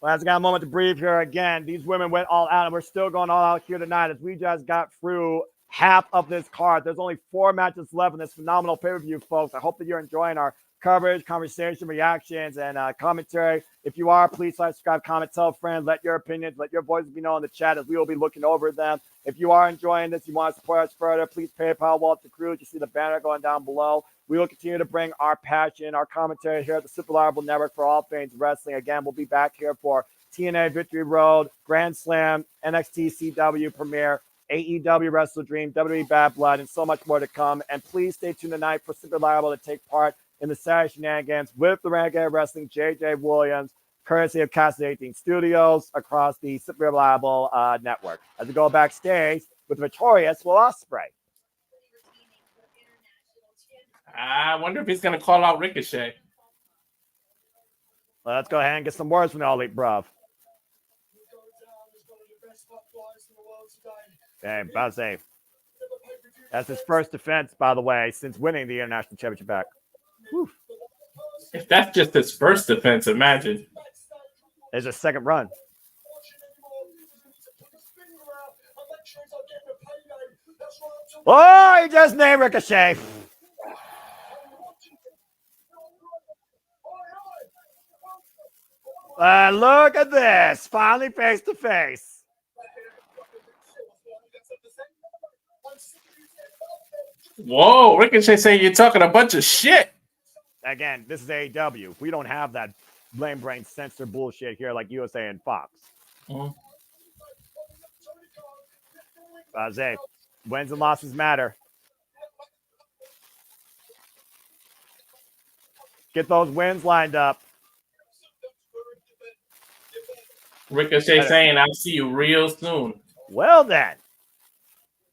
Well, as I got a moment to breathe here again, these women went all out, and we're still going all out here tonight as we just got through half of this card. There's only 4 matches left in this phenomenal pay-per-view, folks. I hope that you're enjoying our coverage, conversation, reactions, and commentary. If you are, please like, subscribe, comment, tell a friend, let your opinions, let your voices be known in the chat as we will be looking over them. If you are enjoying this, you want to support us further, please PayPal, Walter Cruz. You see the banner going down below. We will continue to bring our passion, our commentary here at the Super Reliable Network for all things wrestling. Again, we'll be back here for TNA Victory Road, Grand Slam, NXT CW Premiere, AEW Wrestle Dream, WWE Bad Blood, and so much more to come. And please stay tuned tonight for Super Reliable to take part in the Saturday Shenanigans with the Renegade Wrestling JJ Williams, courtesy of Castle 18 Studios across the Super Reliable Network. As we go backstage with victorious Will Ospreay. I wonder if he's going to call out Ricochet. Well, let's go ahead and get some words from the All Elite Bruv. Hey, about to say, that's his first defense, by the way, since winning the International Championship back. Whew. If that's just his first defense, imagine. It's a second run. Oh, he just named Ricochet. Look at this. Finally face to face. Whoa, Ricochet saying you're talking a bunch of shit. Again, this is AEW. We don't have that lame brain censor bullshit here like USA and Fox. Zay, wins and losses matter. Get those wins lined up. Ricochet saying, I'll see you real soon. Well then.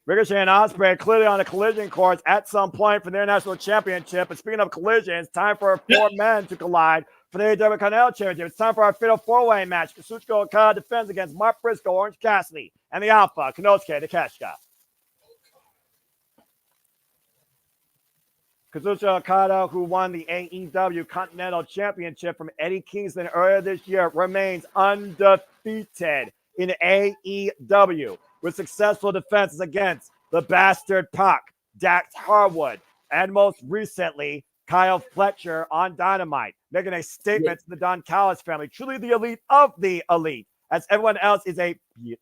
Ricochet and Ospreay clearly on a collision course at some point for the International Championship. And speaking of collisions, time for 4 men to collide for the AEW Continental Championship. It's time for our fatal 4-way match. Kazuchika Okada defends against Mark Briscoe, Orange Cassidy, and the Alpha, Konosuke Takeshita. Kazuchika Okada, who won the AEW Continental Championship from Eddie Kingston earlier this year, remains undefeated in AEW with successful defenses against the Bastard Pac, Dax Harwood, and most recently, Kyle Fletcher on Dynamite, making a statement to the Don Callis family, truly the elite of the elite, as everyone else is a bitch.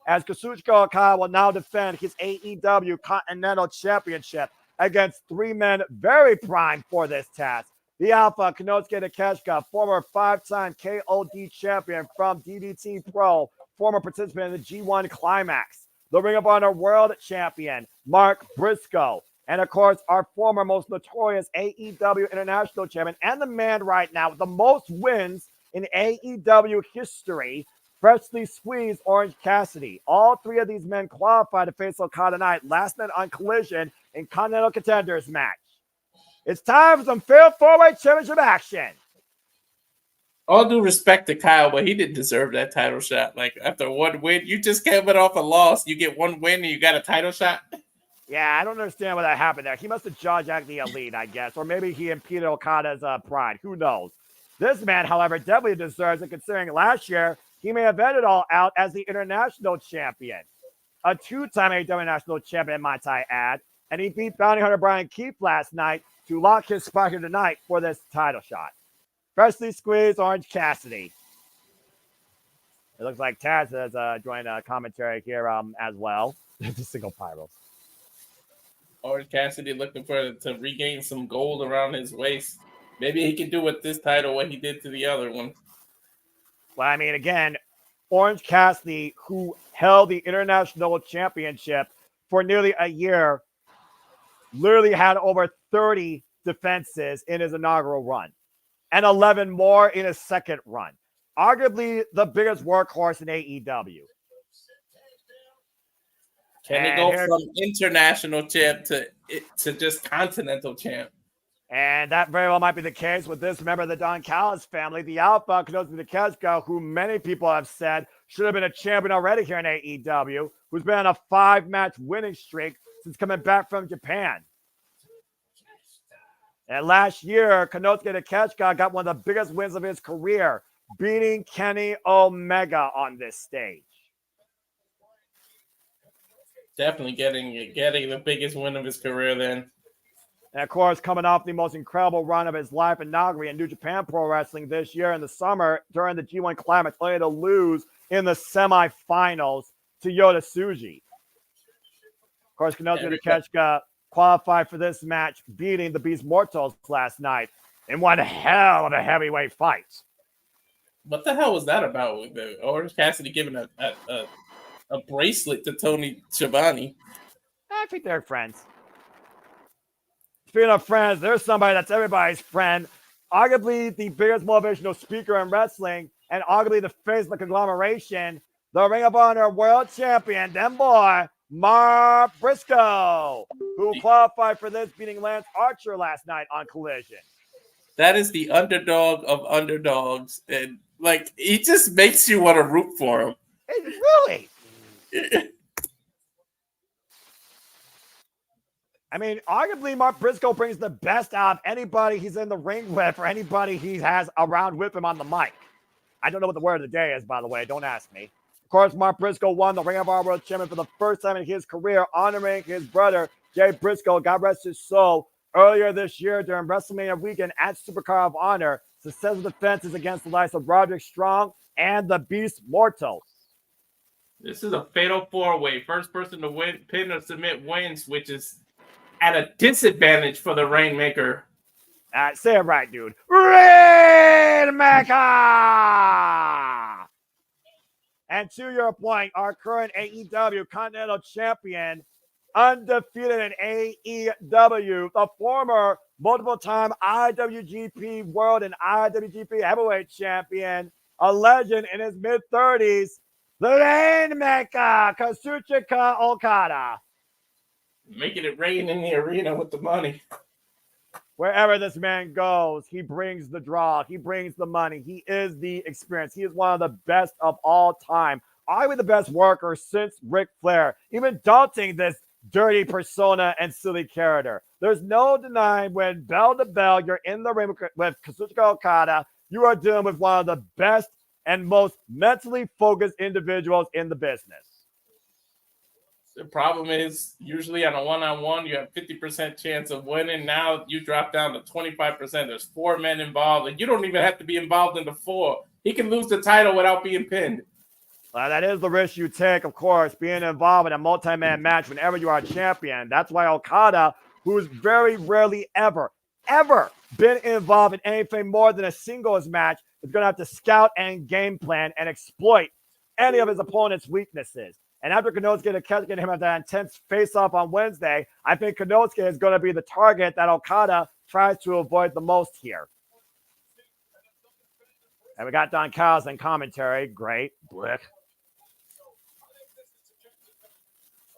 As Kazuchika Okada will now defend his AEW Continental Championship against 3 men very primed for this task. The Alpha, Konosuke Takeshita, former 5-time KOD champion from DDT Pro, former participant in the G1 Climax. The Ring of Honor World Champion, Mark Briscoe. And, of course, our former most notorious AEW International Champion and the man right now with the most wins in AEW history, freshly squeezed Orange Cassidy. All 3 of these men qualified to face Okada tonight last night on Collision in Continental Contenders match. It's time for some fair 4-way championship action. All due respect to Kyle, but he didn't deserve that title shot. Like, after 1 win, you just came off a loss. You get 1 win and you got a title shot. Yeah, I don't understand what that happened there. He must have jaw-jacked the elite, I guess. Or maybe he impeded Okada's pride. Who knows? This man, however, definitely deserves it, considering last year he may have ended All Out as the international champion. A 2-time AEW national champion, might I add. And he beat Bounty Hunter Brian Keith last night to lock his spot here tonight for this title shot. Freshly squeezed Orange Cassidy. It looks like Taz has joined commentary here as well. It's a single pyro. Orange Cassidy looking to regain some gold around his waist. Maybe he can do with this title what he did to the other one. Well, I mean, again, Orange Cassidy, who held the International Championship for nearly a year, literally had over 30 defenses in his inaugural run and 11 more in his second run. Arguably the biggest workhorse in AEW. Can he go from international champ to just continental champ? And that very well might be the case with this member of the Don Callis family, the Alpha, Konosuke Takeshita, who many people have said should have been a champion already here in AEW, who's been on a 5-match winning streak since coming back from Japan. And last year, Konosuke Takeshita got one of the biggest wins of his career, beating Kenny Omega on this stage. Definitely getting the biggest win of his career then. And, of course, coming off the most incredible run of his life inaugurated in New Japan Pro Wrestling this year in the summer during the G1 Climax, only to lose in the semifinals to Yota Tsuji. Of course, Konosuke Takeshita qualified for this match, beating the Beast Mortals last night in one hell of a heavyweight fight. What the hell was that about? With the Orange Cassidy giving a bracelet to Tony Schiavone? I think they're friends. Speaking of friends, there's somebody that's everybody's friend. Arguably the biggest motivational speaker in wrestling and arguably the face of the conglomeration, the Ring of Honor World Champion, them boy, Mark Briscoe, who qualified for this, beating Lance Archer last night on Collision. That is the underdog of underdogs. And, like, he just makes you want to root for him. Really? I mean, arguably, Mark Briscoe brings the best out of anybody he's in the ring with or anybody he has around with him on the mic. I don't know what the word of the day is, by the way. Don't ask me. Of course, Mark Briscoe won the Ring of Honor World Champion for the first time in his career, honoring his brother, Jay Briscoe, God rest his soul, earlier this year during WrestleMania weekend at Supercard of Honor. Successful defenses against the likes of Roderick Strong and the Beast Mortals. This is a fatal 4-way. First person to win, pin or submit wins, which is at a disadvantage for the Rainmaker. Say it right, dude. Rainmaker! And to your point, our current AEW Continental Champion, undefeated in AEW, the former multiple-time IWGP World and IWGP Heavyweight Champion, a legend in his mid-30s, the Rainmaker, Kazuchika Okada. Making it rain in the arena with the money. Wherever this man goes, he brings the draw. He brings the money. He is the experience. He is one of the best of all time. Arguably the best worker since Ric Flair, even daunting this dirty persona and silly character. There's no denying when bell to bell, you're in the ring with Kazuchika Okada, you are dealing with one of the best and most mentally focused individuals in the business. The problem is usually on a one-on-one, you have 50% chance of winning. Now you drop down to 25%. There's 4 men involved, and you don't even have to be involved in the 4. He can lose the title without being pinned. That is the risk you take, of course, being involved in a multi-man match whenever you are a champion. That's why Okada, who's very rarely ever been involved in anything more than a singles match, is going to have to scout and game plan and exploit any of his opponent's weaknesses. And after Konosuke getting him at that intense face-off on Wednesday, I think Konosuke is going to be the target that Okada tries to avoid the most here. And we got Don Callis in commentary. Great. Blick.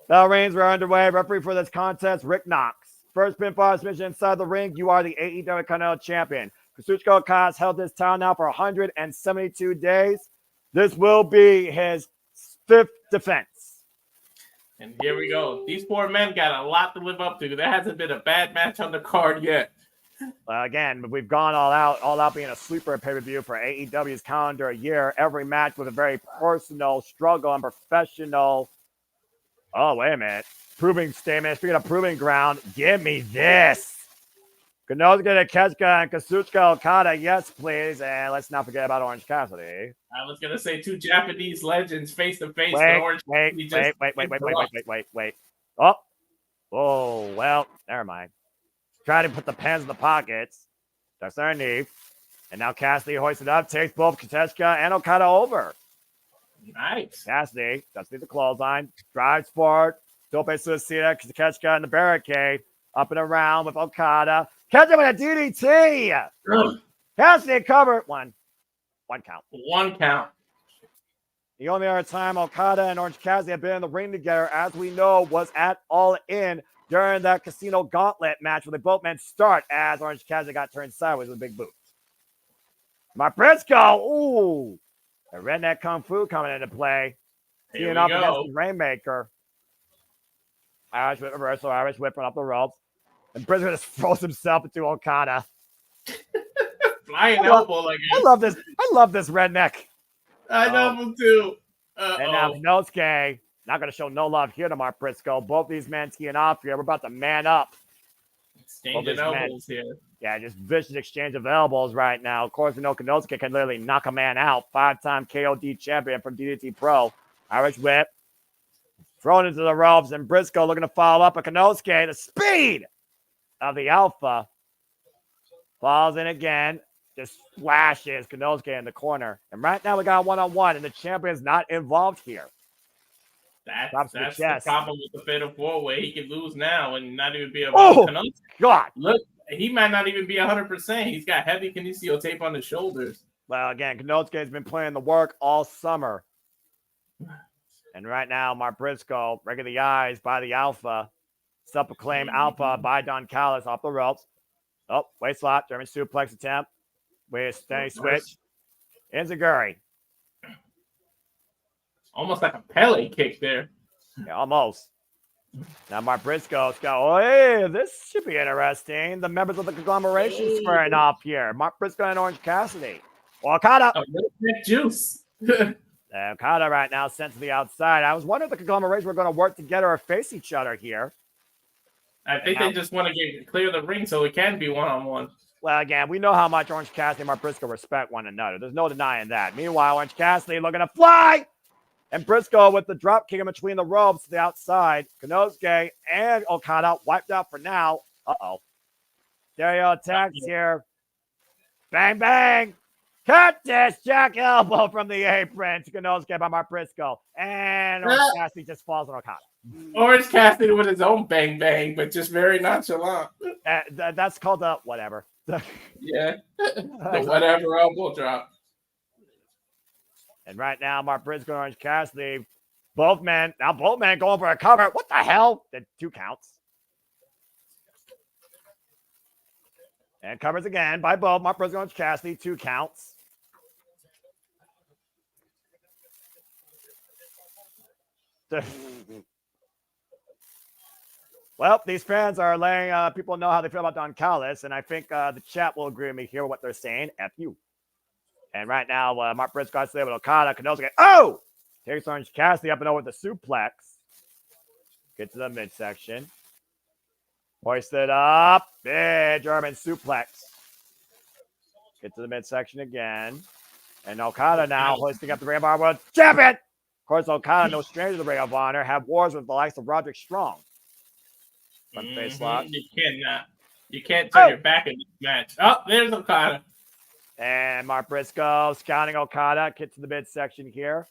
Bell rings were underway. Referee for this contest, Rick Knox. First pinfall submission inside the ring. You are the AEW Continental Champion. Kazuchika Okada has held this title now for 172 days. This will be his 5th defense. And here we go. These 4 men got a lot to live up to. There hasn't been a bad match on the card yet. Again, we've gone all out being a sleeper pay-per-view for AEW's calendar year. Every match with a very personal struggle and professional. Oh, wait a minute. Proving statement. Speaking of proving ground, give me this. Konosuke Takeshita and Kazuchika Okada, yes, please. And let's not forget about Orange Cassidy. I was gonna say 2 Japanese legends face to face. Wait. Oh, well, never mind. Try to put the pens in the pockets. That's underneath. And now Cassidy hoists it up, takes both Takeshita and Okada over. Nice. Cassidy doesn't need the clothesline. Drives forward. Tope Suicida, Takeshita in the barricade. Up and around with Okada. Catch him with a DDT. Cassidy covered. One count. 1 count. The only other time Okada and Orange Cassidy have been in the ring together, as we know, was at All In during that Casino Gauntlet match where they both men start as Orange Cassidy got turned sideways with big boots. Mark Briscoe. Ooh. The redneck kung fu coming into play. Teeing up against the Rainmaker. Irish whip reversal, Irish whip up the ropes. And Briscoe just throws himself into Okada. Flying elbow, I guess. I love this redneck. I love him too. And now Konosuke, not going to show no love here to Mark Briscoe. Both these men teeing off here. We're about to man up. Exchanging elbows here. Yeah, just vicious exchange of elbows right now. Of course, we know Konosuke can literally knock a man out. 5-time KOD champion from DDT Pro. Irish whip. Thrown into the ropes, and Briscoe looking to follow up. But Konosuke, the speed of the Alpha, falls in again. Just flashes Konosuke in the corner. And right now we got a one-on-one, and the champion's not involved here. That's the problem with the Fatal 4-Way. He can lose now and not even be able to. God. Look, he might not even be 100%. He's got heavy kinesio tape on his shoulders. Well, again, Konosuke has been playing the work all summer. And right now, Mark Briscoe, breaking the eyes by the Alpha. Self-proclaimed Alpha by Don Callis off the ropes. Oh, waist lock, German suplex attempt. With a steady switch. Enziguri. Almost like a Pele kick there. Yeah, almost. Now Mark Briscoe's got, oh, hey, this should be interesting. The members of the conglomeration squaring off here. Mark Briscoe and Orange Cassidy. Well, Okada. Juice. Okada right now sent to the outside. I was wondering if the conglomeration were going to work together or face each other here. I think they just want to clear the ring so it can be one-on-one. Well, again, we know how much Orange Cassidy and Mark Briscoe respect one another. There's no denying that. Meanwhile, Orange Cassidy looking to fly. And Briscoe with the drop kick in between the ropes to the outside. Konosuke and Okada wiped out for now. Uh-oh. Stereo attacks here. Bang, bang. Cut this Jack elbow from the apron to Konosuke by Mark Briscoe. And Orange Cassidy just falls on Okada. Orange Cassidy with his own bang, bang, but just very nonchalant. That's called the whatever. Yeah. The whatever elbow drop. And right now, Mark Briscoe and Orange Cassidy, both men going for a cover. What the hell? The 2 counts. And covers again by both. Mark Briscoe and Cassidy. 2 counts. Well, these fans are letting people know how they feel about Don Callis, and I think the chat will agree with me here with what they're saying. F you. And right now, Mark Briscoe has to stay with Okada. Kenosuke, oh! Takes Orange Cassidy up and over with the suplex. Get to the midsection. Hoisted up. Big German suplex. Get to the midsection again. And Okada now hoisting up the Ring of Honor World Champion. Of course, Okada, no stranger to the Ring of Honor, have wars with the likes of Roderick Strong. Front face lock. You cannot. You can't turn your back in this match. Oh, there's Okada. And Mark Briscoe scouting Okada. Get to the midsection here.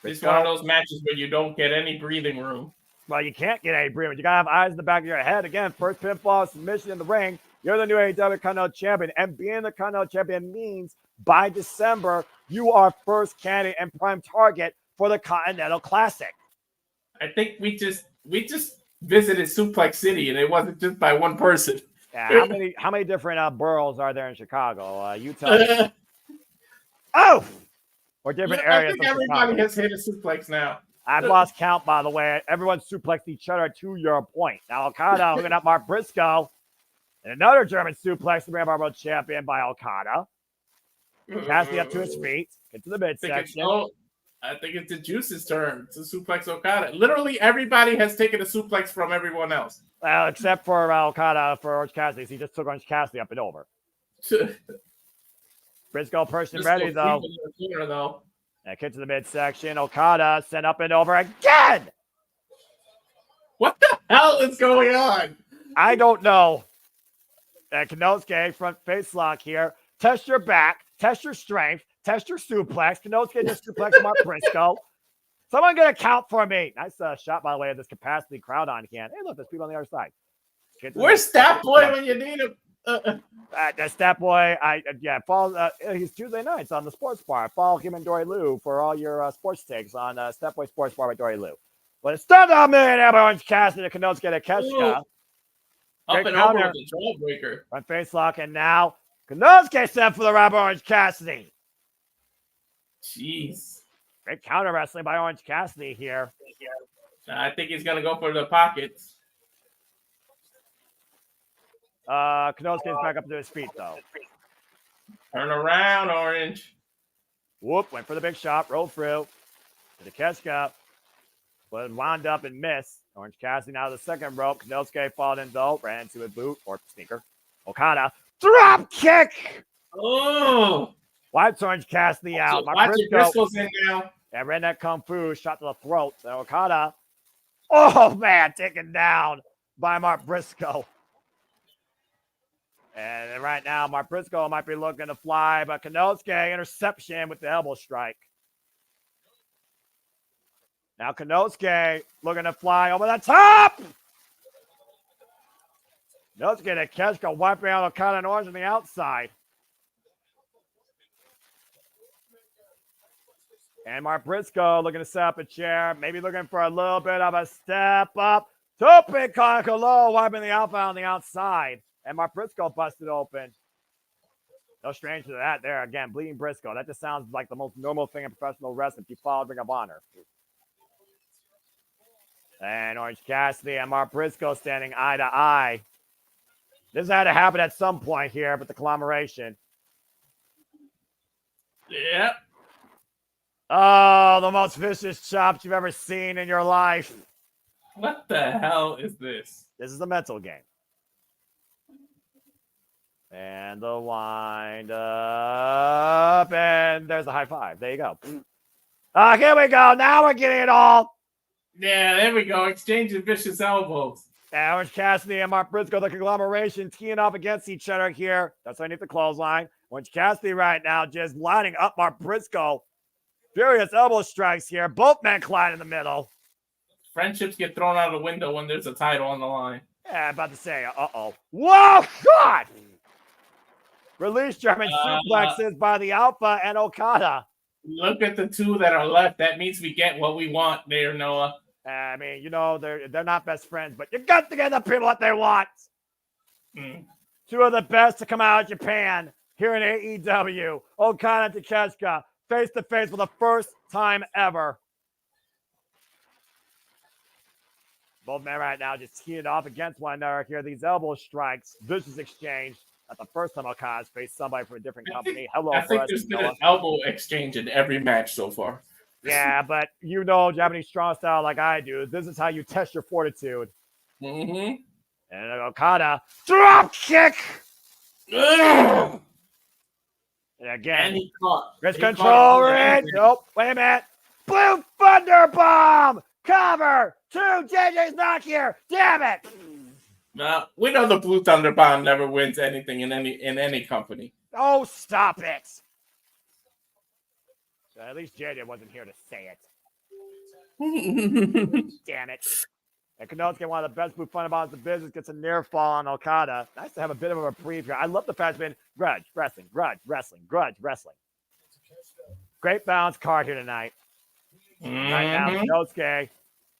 This is one of those matches where you don't get any breathing room. Well, you can't get any breathing. You got to have eyes in the back of your head. Again, first pinfall submission in the ring. You're the new AEW Continental Champion. And being the Continental Champion means by December, you are first candidate and prime target for the Continental Classic. I think we just visited Suplex City, and it wasn't just by one person. Yeah, how many different boroughs are there in Chicago? You tell me. Oh! Or different areas. I think everybody has hit a suplex now. I've lost count, by the way. Everyone suplexed each other to your point. Now, Okada hooking up Mark Briscoe. And another German suplex, the Ring of Honor World Champion by Okada. Cassidy up to his feet. Get to the midsection. I think it's the Juice's turn to suplex Okada. Literally, everybody has taken a suplex from everyone else. Well, except for Okada for Orange Cassidy. He just took Orange Cassidy up and over. Briscoe person ready, though. And get to the midsection. Okada sent up and over again. What the hell is going on? I don't know. And Kenosuke, front face lock here. Test your back. Test your strength. Test your suplex. Kenosuke just suplex Mark Briscoe. Someone get a count for me. Nice shot, by the way, of this capacity crowd on hand. Hey, look, there's people on the other side. Where's Stat Boy when you need him? The Stat Boy, follow. He's Tuesday nights on the Sports Bar. Follow him and Dory Lou for all your sports takes on Stat Boy Sports Bar with Dory Lou. But it's still not millionaire by Orange Cassidy to Kenosuke to Keshka. Up and over with the jawbreaker. Front face lock, and now Kenosuke sent for the Rob Orange Cassidy. Jeez. Great counter wrestling by Orange Cassidy here. I think he's going to go for the pockets. Kenosuke's back up to his feet, though. Turn around, Orange. Whoop, went for the big shot, rolled through. To the Keshka. But wound up and missed. Orange Cassidy now to the second rope. Kenosuke followed in, though. Ran into a boot or sneaker. Okada. Drop kick! Oh! Wipes Orange Cassidy out. So watch Briscoe's in now. And Redneck Kung Fu shot to the throat. So Okada. Oh, man, taken down by Mark Briscoe. And right now, Mark Briscoe might be looking to fly, but Kenosuke interception with the elbow strike. Now Kenosuke looking to fly over the top. Kenosuke to Keshka wiping out Okada and Orange on the outside. And Mark Briscoe looking to set up a chair, maybe looking for a little bit of a step up. Tope Kakalo wiping the outbound on the outside. And Mark Briscoe busted open. No stranger to that there. Again, bleeding Briscoe. That just sounds like the most normal thing in professional wrestling if you follow Ring of Honor. And Orange Cassidy and Mark Briscoe standing eye to eye. This had to happen at some point here, but the conglomeration. Yep. Oh, the most vicious chops you've ever seen in your life. What the hell is this? This is a mental game. And the wind up, and there's a high five. There you go. Here we go. Now we're getting it all. Yeah, there we go. Exchanging vicious elbows. And Orange Cassidy and Mark Briscoe, the conglomeration, teeing up against each other here. That's underneath the clothesline. Orange Cassidy right now just lining up Mark Briscoe. Furious elbow strikes here. Both men collide in the middle. Friendships get thrown out of the window when there's a title on the line. Yeah, about to say, uh-oh. Whoa, God! Release German suplexes by the Alpha and Okada. Look at the two that are left. That means we get what we want there, Noah. I mean, you know, they're not best friends, but you got to get the people what they want. Two of the best to come out of Japan here in AEW. Okada and Takeshita face to face for the first time ever. Both men right now just teeing off against one another here. These elbow strikes, vicious exchange. Not the first time Okada's faced somebody from a different company. I think there's been an elbow exchange in every match so far. Yeah, but you know Japanese strong style like I do. This is how you test your fortitude. Mm-hmm. And Okada, drop kick! Ugh. And again, And he caught. wrist control, right? Nope, wait a minute. Blue Thunder Bomb! Cover! 2, JJ's not here! Damn it! We know the Blue Thunder Bomb never wins anything in any company. Oh, stop it! So at least JJ wasn't here to say it. Damn it. And Konosuke, one of the best Blue Thunder Bombs in the business, gets a near fall on Okada. Nice to have a bit of a reprieve here. I love the fact it's been grudge wrestling. Great balance card here tonight. Right now, Konosuke,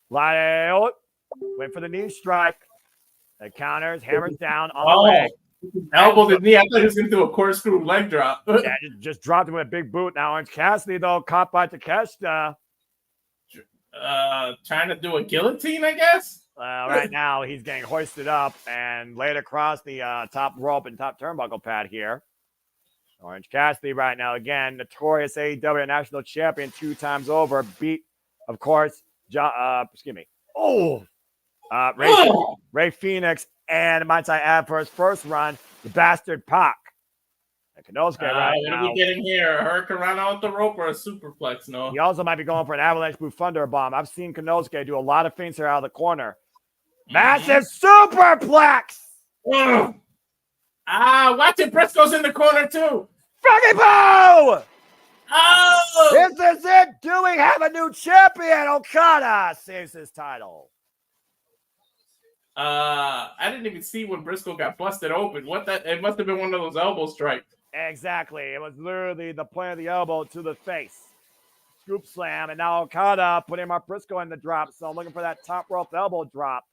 went for the knee strike. The counters, hammers down on the leg. Elbow the knee. I thought he was going to do a corkscrew leg drop. Yeah, just dropped him with a big boot. Now Orange Cassidy, though, caught by Takeshita. Trying to do a guillotine, I guess? Right now, he's getting hoisted up and laid across the top rope and top turnbuckle pad here. Orange Cassidy right now, again, notorious AEW national champion 2 times over. Beat, of course, Ray Phoenix, and might I add for his first run, the Bastard Pac. And Konosuke right what now. are we getting here? A Hurricane run out the rope or a superplex? No. He also might be going for an Avalanche Blue Thunder Bomb. I've seen Konosuke do a lot of feints here out of the corner. Massive superplex! Watch it. Briscoe's in the corner, too. Froggy Boo! Oh! This is it. Do we have a new champion? Okada saves his title. I didn't even see when Briscoe got busted open. It must have been one of those elbow strikes. Exactly. It was literally the point of the elbow to the face. Scoop slam, and now Okada putting Mark Briscoe in the drop. So I'm looking for that top rope elbow drop.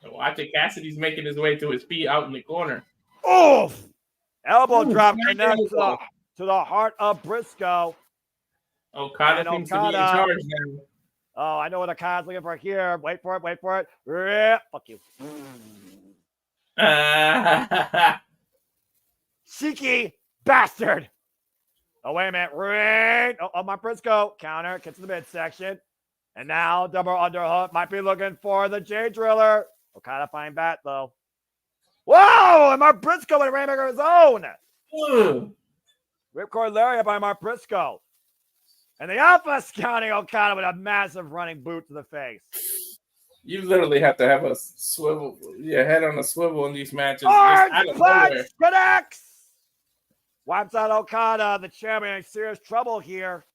Watch it. Cassidy's making his way to his feet out in the corner. Oof! Elbow drop connects to the heart of Briscoe. Okada seems to be in charge now. Oh, I know what Okada's looking for here. Wait for it. Fuck you. Cheeky bastard. Oh, wait a minute. Right. Oh, my Briscoe. Counter. Gets to the midsection. And now double underhook. Might be looking for the J Driller. Okada fine bat, though. Whoa! And Mark Briscoe with a rainmaker of his own. Ripcord lariat by Mark Briscoe. And the Alpha counting Okada with a massive running boot to the face. You literally have to have a swivel, your head on a swivel in these matches. Orange punch connects. Wipes out Okada, the champion, in serious trouble here.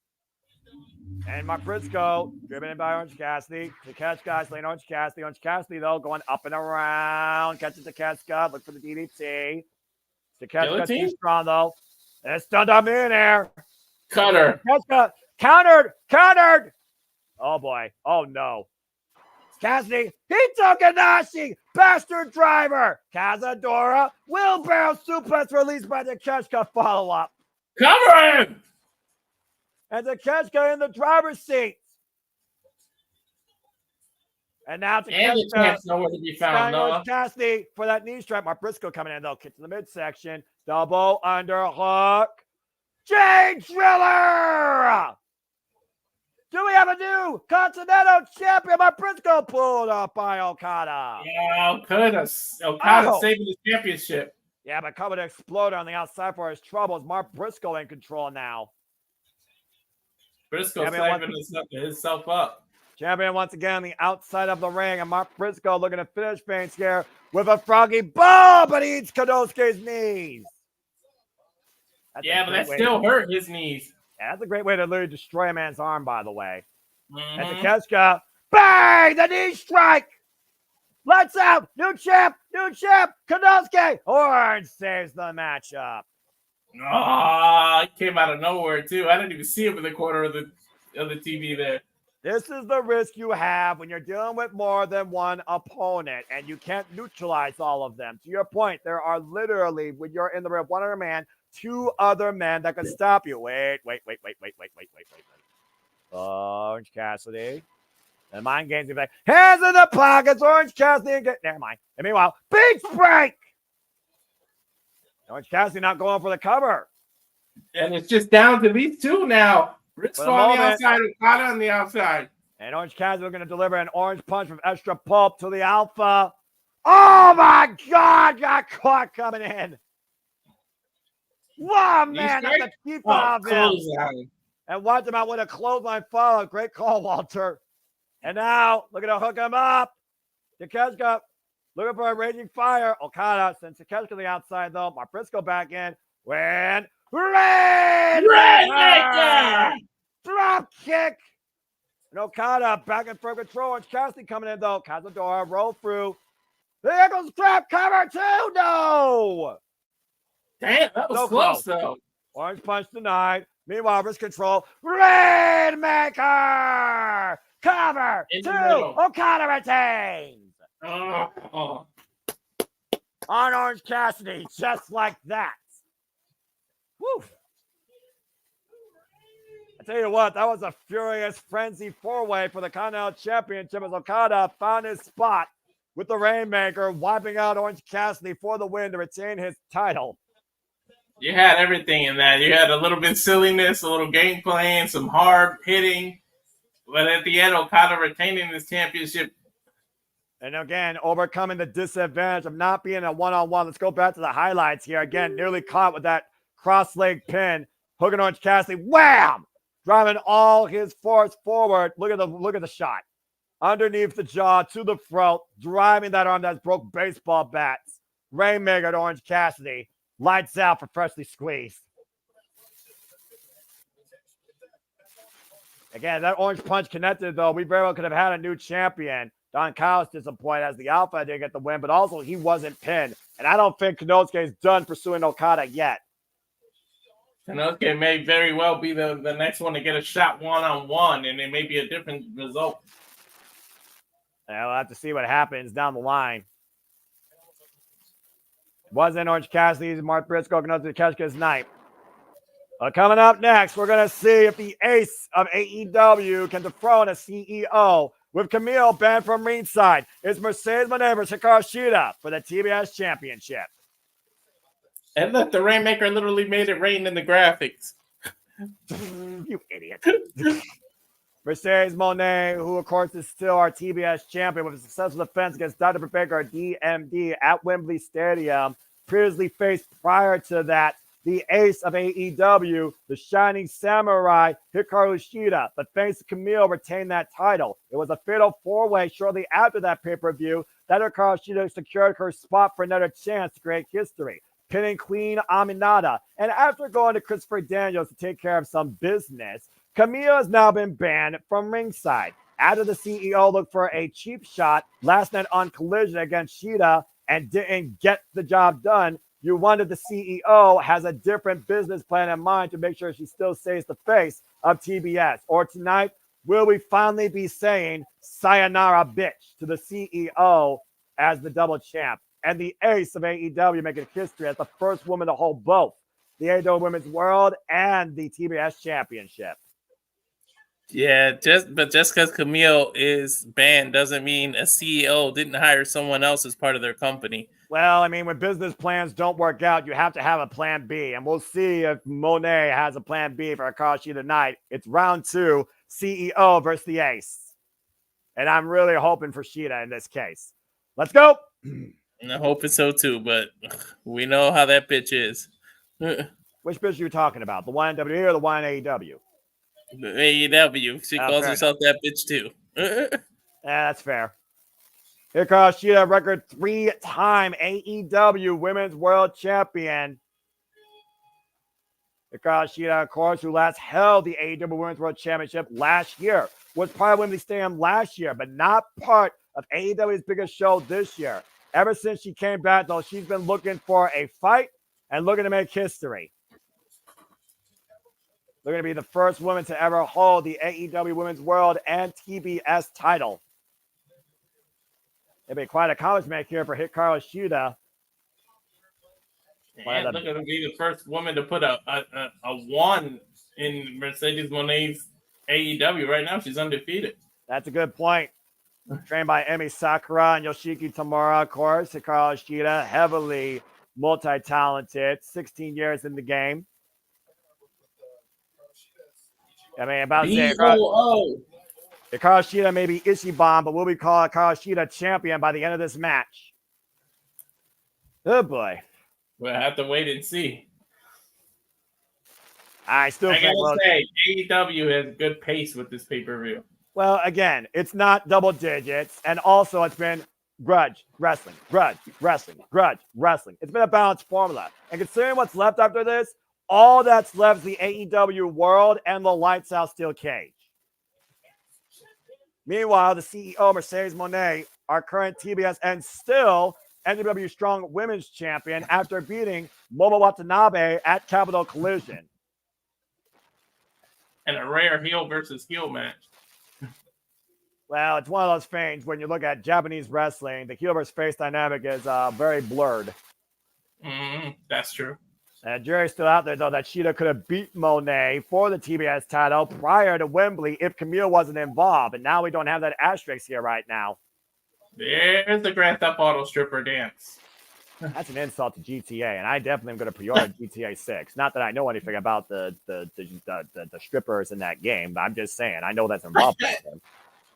And Mark Briscoe, driven in by Orange Cassidy. Takeshita slaying Orange Cassidy. Orange Cassidy, though, going up and around. Catches Takeshita. Look for the DDT. Takeshita too strong, though. And it's stunned on Millionaire. Cutter. Takeshita countered. Oh, boy. Oh, no. Cassidy, Hitokanashi, bastard driver. Cazadora, wheelbarrow suplex released by Takeshita follow-up. Cover him! And Takeshita in the driver's seat. And now Takeshita nowhere to be found. No. Cassidy for that knee strike. Mark Briscoe coming in, though. Kick to the midsection. Double underhook. J Driller! Do we have a new Continental champion? Mark Briscoe pulled up by Okada. Yeah, Okada saving his championship. Yeah, but coming to explode on the outside for his troubles. Mark Briscoe in control now. Briscoe saving himself up. Champion once again on the outside of the ring, and Mark Briscoe looking to finish things here with a froggy ball, but he eats Konosuke's knees. But that still hurt his knees. Yeah, that's a great way to literally destroy a man's arm, by the way. Mm-hmm. And Takeshita, bang! The knee strike! Lights out! New champ! Konosuke! Orange saves the matchup. He came out of nowhere, too. I didn't even see him in the corner of the TV there. This is the risk you have when you're dealing with more than one opponent and you can't neutralize all of them. To your point, there are literally, when you're in the ring of 100 man, 2 other men that can stop you. Wait. Orange Cassidy. And mind games, like, hands in the pockets, Orange Cassidy. Never mind. And meanwhile, big break. Orange Cassidy not going for the cover. And it's just down to these two now. Briscoe on the outside, Okada on the outside. And Orange Cassidy going to deliver an orange punch from Extra Pulp to the Alpha. Oh, my God. Got caught coming in. Wow, man. That's a keep of him. And watch him out with a clothesline follow. Great call, Walter. And now, looking to hook him up. Takeshita looking for a raging fire. Okada sends Takeshita to the outside, though. Mark Briscoe back in. When Rainmaker! Drop kick. And Okada back in firm control. Orange Cassidy coming in, though. Cazadora roll through. There goes trap cover, too. No. Damn, that was so close, though. Orange punch denied. Meanwhile, wrist control. Rainmaker! Cover! 2. Okada retains. On Orange Cassidy, just like that. Woo. I tell you what, that was a furious frenzy 4-way for the Continental Championship as Okada found his spot with the Rainmaker, wiping out Orange Cassidy for the win to retain his title. You had everything in that. You had a little bit of silliness, a little game playing, some hard hitting. But at the end, Okada retaining his championship. And again, overcoming the disadvantage of not being a one-on-one. Let's go back to the highlights here. Again, nearly caught with that cross-leg pin. Hooking Orange Cassidy. Wham! Driving all his force forward. Look at the shot. Underneath the jaw to the throat. Driving that arm that's broke baseball bats. Rainmaker to Orange Cassidy. Lights out for freshly squeezed. Again, that orange punch connected, though. We very well could have had a new champion. Don Kyle's disappointed as the Alpha didn't get the win, but also he wasn't pinned. And I don't think Konosuke is done pursuing Okada yet. Konosuke may very well be the next one to get a shot one-on-one, and it may be a different result. Yeah, we'll have to see what happens down the line. Wasn't Orange Cassidy's Mark Briscoe Konosuke Takeshita's night. Coming up next, we're going to see if the ace of AEW can dethrone a CEO with Camille banned from ringside. It's Mercedes Moné versus Hikaru Shida for the TBS Championship. And look, the Rainmaker literally made it rain in the graphics. You idiot. Mercedes Moné, who of course is still our TBS champion with a successful defense against Dr. Baker DMD at Wembley Stadium, previously faced prior to that the ace of AEW, the Shining Samurai, Hikaru Shida. But thanks to Camille, retained that title. It was a fatal 4-way shortly after that pay-per-view that Hikaru Shida secured her spot for another chance to create history, pinning Queen Aminata. And after going to Christopher Daniels to take care of some business, Camille has now been banned from ringside. After the CEO looked for a cheap shot last night on Collision against Shida and didn't get the job done, you wonder if the CEO has a different business plan in mind to make sure she still stays the face of TBS. Or tonight, will we finally be saying sayonara bitch to the CEO as the double champ and the ace of AEW making history as the first woman to hold both the AEW Women's World and the TBS Championship? Yeah, just because Camille is banned doesn't mean a CEO didn't hire someone else as part of their company. Well, I mean, when business plans don't work out, you have to have a plan B. And we'll see if Monet has a plan B for Hikaru Shida tonight. It's round 2, CEO versus the ace. And I'm really hoping for Shida in this case. Let's go. And I hope it's so too, but we know how that bitch is. Which bitch are you talking about? The one in WWE or the one in AEW? The AEW. She calls herself that bitch too. Yeah, that's fair. Hikaru Shida, record 3-time AEW Women's World Champion. Hikaru Shida, of course, who last held the AEW Women's World Championship last year, was part of Wembley Stadium last year, but not part of AEW's biggest show this year. Ever since she came back, though, she's been looking for a fight and looking to make history. They're going to be the first women to ever hold the AEW Women's World and TBS title. It'll be quite an accomplishment here for Hikaru Shida. And look at be the first woman to put a 1 in Mercedes Monet's AEW. Right now, she's undefeated. That's a good point. Trained by Emi Sakura and Yoshiki Tamura, of course. Hikaru Shida, heavily multi-talented, 16 years in the game. I mean, about to say, Hikaru Shida may be Ichiban, but we'll be calling Hikaru Shida champion by the end of this match. Oh, boy. We'll have to wait and see. I gotta say, AEW has good pace with this pay-per-view. Well, again, it's not double digits, and also it's been grudge wrestling. It's been a balanced formula. And considering what's left after this, all that's left is the AEW World and the Lights Out Steel Cage. Meanwhile, the CEO, Mercedes Moné, our current TBS and still NWW Strong Women's Champion after beating Momo Watanabe at Capital Collision. And a rare heel versus heel match. Well, it's one of those things when you look at Japanese wrestling, the heel versus face dynamic is very blurred. That's true. And jury's still out there, though, that Shida could have beat Monet for the TBS title prior to Wembley if Camille wasn't involved. And now we don't have that asterisk here right now. There's the Grand Theft Auto stripper dance. That's an insult to GTA, and I definitely am going to pre-order GTA 6. Not that I know anything about the strippers in that game, but I'm just saying, I know that's involved with them.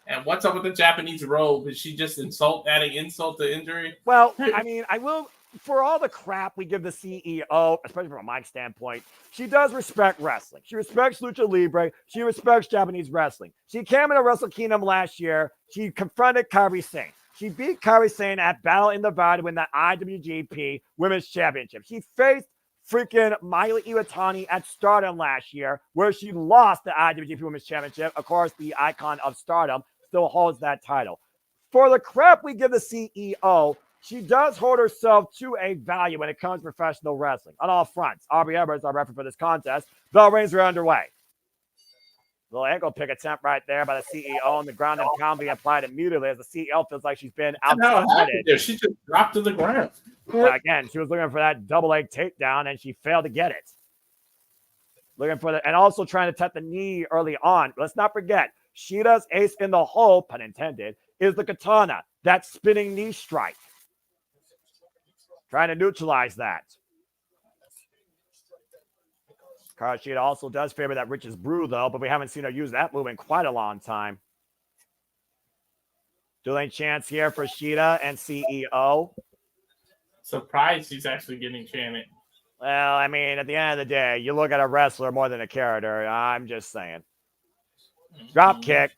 And what's up with the Japanese robe? Is she just adding insult to injury? Well, I mean, I will, for all the crap we give the CEO, especially from a mic standpoint, she does respect wrestling. She respects Lucha Libre. She respects Japanese wrestling. She came into Wrestle Kingdom last year. She confronted Kairi Sane. She beat Kairi Sane at Battle in the Valley to win the IWGP Women's Championship. She faced freaking Mayu Iwatani at Stardom last year, where she lost the IWGP Women's Championship. Of course, the icon of Stardom still holds that title. For the crap we give the CEO, she does hold herself to a value when it comes to professional wrestling on all fronts. Aubrey Edwards, our referee for this contest. Bell rings are underway. Little ankle pick attempt right there by the CEO, and the ground and pound being applied immediately as the CEO feels like she's been outside. She just dropped to the ground. Well, again, she was looking for that double leg takedown, and she failed to get it. Looking for and also trying to tap the knee early on. Let's not forget, Shida's ace in the hole, pun intended, is the katana, that spinning knee strike. Trying to neutralize that. Shida also does favor that Rich's Brew, though, but we haven't seen her use that move in quite a long time. Dueling chance here for Shida and CEO. Surprised she's actually getting chanted. Well, I mean, at the end of the day, you look at a wrestler more than a character. I'm just saying. Drop kick.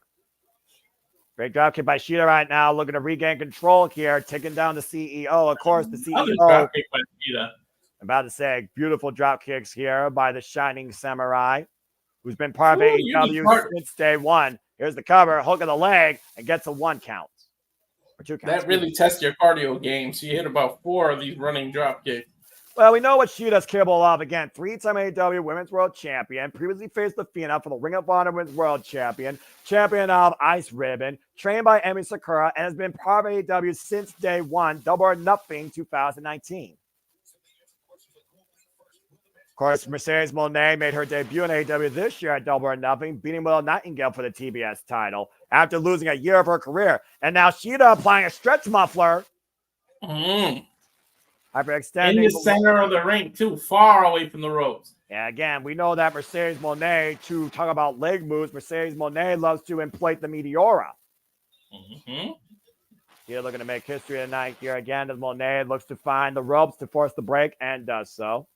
Great drop kick by Shida right now. Looking to regain control here. Taking down the CEO. Of course, the CEO. Drop kick by Shida. I'm about to say, beautiful drop kicks here by the Shining Samurai, who's been part of AEW since day one. Here's the cover, hook of the leg, and gets a 1 count. Or 2 counts. That really tests your cardio game. She hit about 4 of these running drop kicks. Well, we know what Shida's capable of. Again, 3-time AEW Women's World Champion, previously faced the Phenom for the Ring of Honor Women's World Champion, champion of Ice Ribbon, trained by Emi Sakura, and has been part of AEW since day one, Double or Nothing 2019. Of course, Mercedes Moné made her debut in AEW this year at Double or Nothing, beating Willow Nightingale for the TBS title after losing a year of her career. And now Shida applying a stretch muffler. Hyperextending. In the center of the ring, too, far away from the ropes. Yeah, again, we know that Mercedes Moné, to talk about leg moves, Mercedes Moné loves to inflate the Meteora. Shida looking to make history tonight here again as Moné looks to find the ropes to force the break and does so.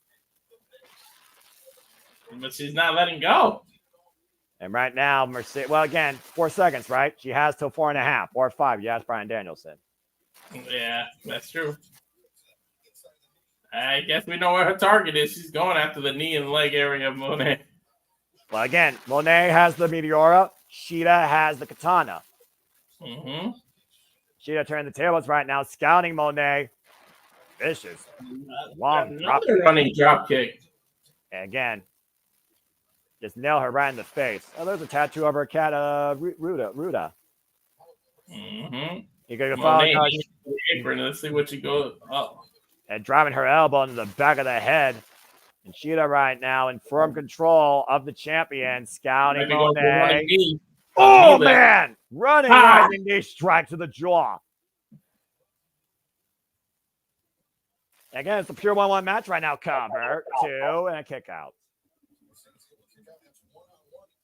But she's not letting go. And right now, Mercedes, well, again, 4 seconds, right? She has till 4.5 or 5. You asked Bryan Danielson. Yeah, that's true. I guess we know where her target is. She's going after the knee and leg area of Moné. Well, again, Moné has the Meteora. Shida has the katana. Shida turning the tables right now, scouting Moné. Vicious. Long running drop kick. And again, Just nail her right in the face. Oh, there's a tattoo of her cat, Ruda. Mm-hmm. You can follow the apron. Let's see what you go. Oh. And driving her elbow into the back of the head. And Sheeta right now in firm control of the champion, scouting Monet. Oh, man! Running rising knee strike to the jaw. Again, it's a pure 1-1 match right now. Cover, 2, and a kick out.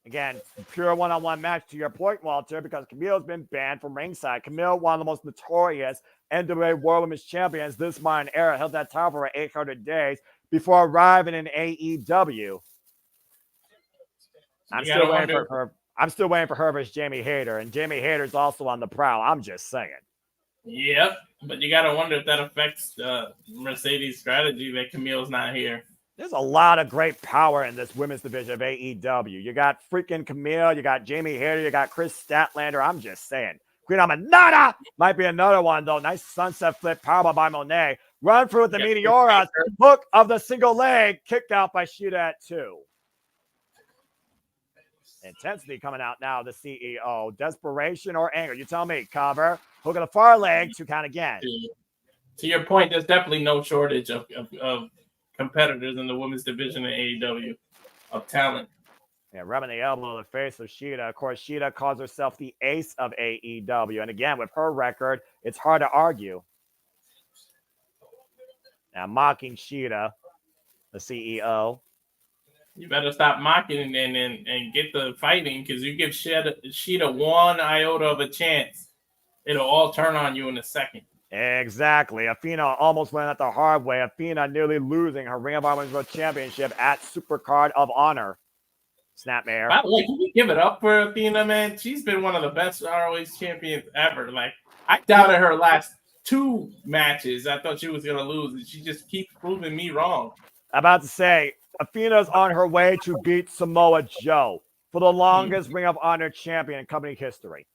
Again, pure 1-on-1 match to your point, Walter, because Camille's been banned from ringside. Camille, one of the most notorious NWA World Women's Champions this modern era, held that title for 800 days before arriving in AEW. I'm still waiting for her versus Jamie Hayter, and Jamie Hayter's also on the prowl. I'm just saying. Yep, but you got to wonder if that affects Mercedes' strategy that Camille's not here. There's a lot of great power in this women's division of AEW. You got freaking Camille, you got Jamie Hayter, you got Chris Statlander. I'm just saying. Queen Aminata might be another one, though. Nice sunset flip, powerbomb by Monet. Run through with the Meteora. Hook of the single leg. Kicked out by Sheeta at 2. Intensity coming out now, the CEO. Desperation or anger? You tell me. Cover. Hook of the far leg. 2 count again. To your point, there's definitely no shortage of competitors in the women's division in AEW of talent. Yeah, rubbing the elbow in the face of Sheeta. Of course, Sheeta calls herself the ace of AEW. And again, with her record, it's hard to argue. Now, mocking Sheeta, the CEO. You better stop mocking and get the fighting, because you give Sheeta one iota of a chance, it'll all turn on you in a second. Exactly. Athena almost went out the hard way. Athena nearly losing her Ring of Honor Women's World Championship at Supercard of Honor. Snapmare. By the way, can you give it up for Athena, man? She's been one of the best ROH champions ever. Like, I doubted her last 2 matches. I thought she was going to lose, and she just keeps proving me wrong. I'm about to say, Athena's on her way to beat Samoa Joe for the longest Ring of Honor champion in company history.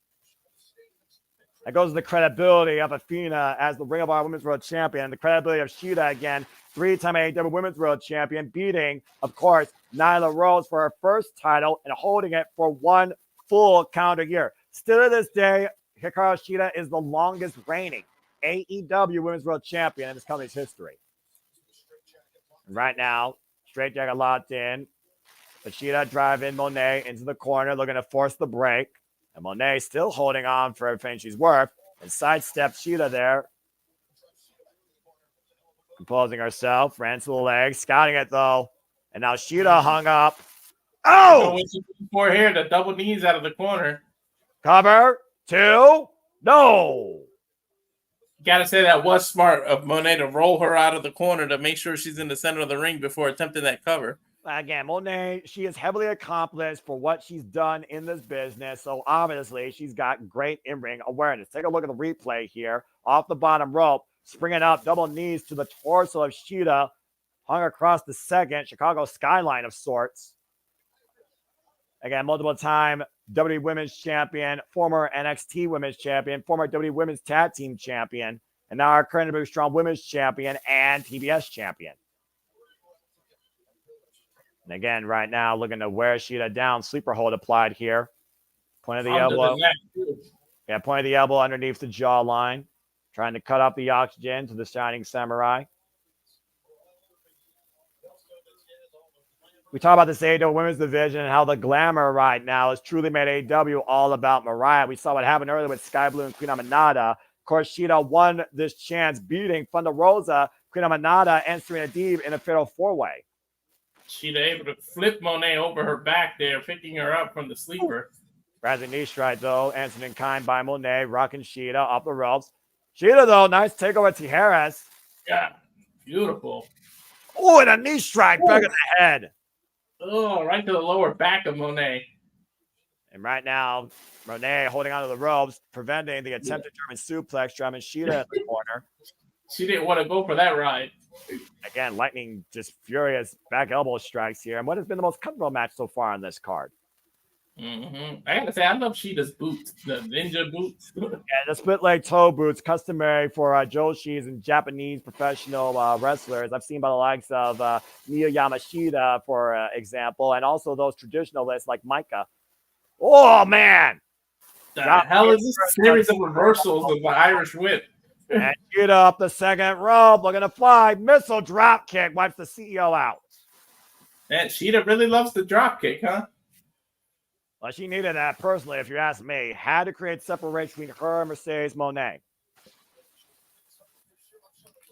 That goes to the credibility of Athena as the Ring of Honor Women's World Champion, the credibility of Sheeta again, 3-time AEW Women's World Champion, beating, of course, Nyla Rose for her first title and holding it for 1 full calendar year. Still to this day, Hikaru Shida is the longest reigning AEW Women's World Champion in this company's history. And right now, straight jacket locked in. Shida driving Monet into the corner, looking to force the break. And Monet still holding on for everything she's worth. And sidesteps Shida there. Composing herself, ran to the leg, scouting it though. And now Shida hung up. Oh! For here, the double knees out of the corner. Cover. 2. No. Got to say that was smart of Monet to roll her out of the corner to make sure she's in the center of the ring before attempting that cover. Again, Monet, she is heavily accomplished for what she's done in this business. So obviously, she's got great in-ring awareness. Take a look at the replay here. Off the bottom rope, springing up, double knees to the torso of Shida, hung across the second Chicago skyline of sorts. Again, multiple-time WWE Women's Champion, former NXT Women's Champion, former WWE Women's Tag Team Champion, and now our current WWE Strong Women's Champion and TBS Champion. And again, right now, looking to wear Shida down. Sleeper hold applied here. Point of the elbow. Yeah, point of the elbow underneath the jawline. Trying to cut off the oxygen to the Shining Samurai. We talk about this AEW Women's Division and how the glamour right now has truly made AEW all about Mariah. We saw what happened earlier with Sky Blue and Queen Aminata. Of course, Shida won this chance, beating Thunder Rosa, Queen Aminata, and Serena Deeb in a fatal 4-way. She'd able to flip Monet over her back there, picking her up from the sleeper. Rising knee strike, though. Answered in kind by Monet, rocking Shida off the ropes. Shida, though, nice takeover to Tijeras. Yeah, beautiful. Oh, and a knee strike back in the head. Oh, right to the lower back of Monet. And right now, Monet holding onto the ropes, preventing the attempted German suplex, driving Shida in the corner. She didn't want to go for that ride. Again, lightning, just furious back elbow strikes here. And what has been the most comfortable match so far on this card? I gotta say, I love Sheeta's boots, the ninja boots. Yeah, the split leg toe boots, customary for Joshis and Japanese professional wrestlers. I've seen by the likes of Miya Yamashita, for example, and also those traditionalists like Micah. Oh, man. The hell is this series of reversals of the Irish whip? And Sheeta up the second rope, looking to fly. Missile drop kick, wipes the CEO out. Man, Sheeta really loves the drop kick, huh? Well, she needed that personally, if you ask me. Had to create separation between her and Mercedes Moné.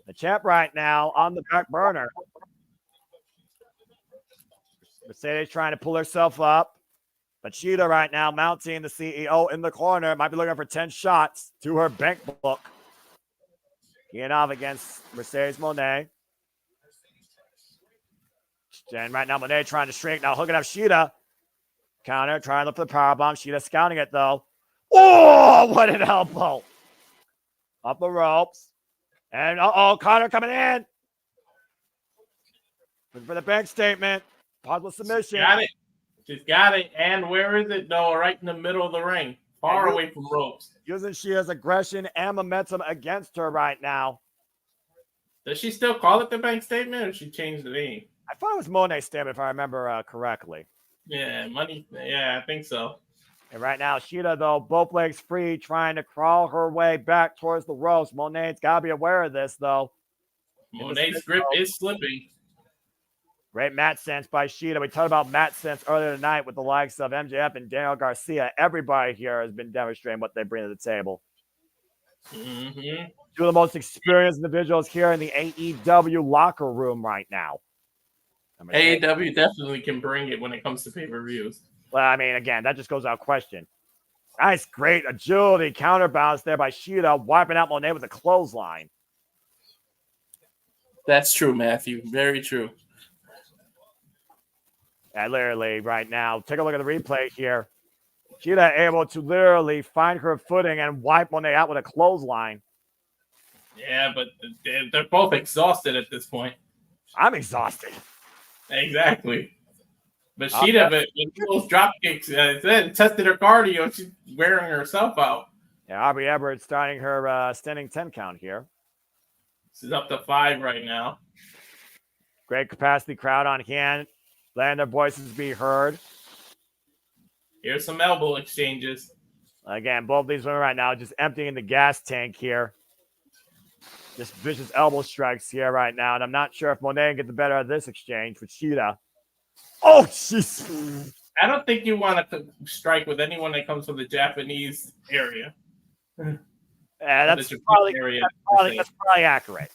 The champ right now on the back burner. Mercedes trying to pull herself up. But Sheeta right now mounting the CEO in the corner. Might be looking for 10 shots to her bank book. Keying off against Mercedes Moné. And right now, Moné trying to shrink. Now hooking up Sheeta. Counter, trying to look for the powerbomb. Sheeta scouting it, though. Oh, what an elbow. Up the ropes. And, Connor coming in. Looking for the bank statement. Possible submission. Got it. She's got it. And where is it? No, right in the middle of the ring. Far away from ropes. Using Sheeta's aggression and momentum against her right now. Does she still call it the bank statement, or she changed the name? I thought it was Moné's statement, if I remember correctly. Yeah, money. Yeah, I think so. And right now, Sheeta, though, both legs free, trying to crawl her way back towards the ropes. Moné's got to be aware of this, though. Moné's grip is slipping. Great mat sense by Sheeta. We talked about mat sense earlier tonight with the likes of MJF and Daniel Garcia. Everybody here has been demonstrating what they bring to the table. Mm-hmm. Two of the most experienced individuals here in the AEW locker room right now. AEW definitely can bring it when it comes to pay-per-views. Well, I mean, again, that just goes without question. Nice, great agility, counterbalance there by Sheeta, wiping out Moné with a clothesline. That's true, Matthew. Very true. And literally, right now, take a look at the replay here. Sheeta able to literally find her footing and wipe Moné out with a clothesline. Yeah, but they're both exhausted at this point. I'm exhausted. Exactly. But Sheeta, with those drop kicks, then tested her cardio. She's wearing herself out. Yeah, Aubrey Edwards starting her standing 10 count here. She's up to 5 right now. Great capacity crowd on hand. Letting their voices be heard. Here's some elbow exchanges. Again, both these women right now just emptying the gas tank here. Just vicious elbow strikes here right now. And I'm not sure if Moné can get the better of this exchange with Sheeta. Oh, jeez. I don't think you want to strike with anyone that comes from the Japanese area. Yeah, that's probably accurate.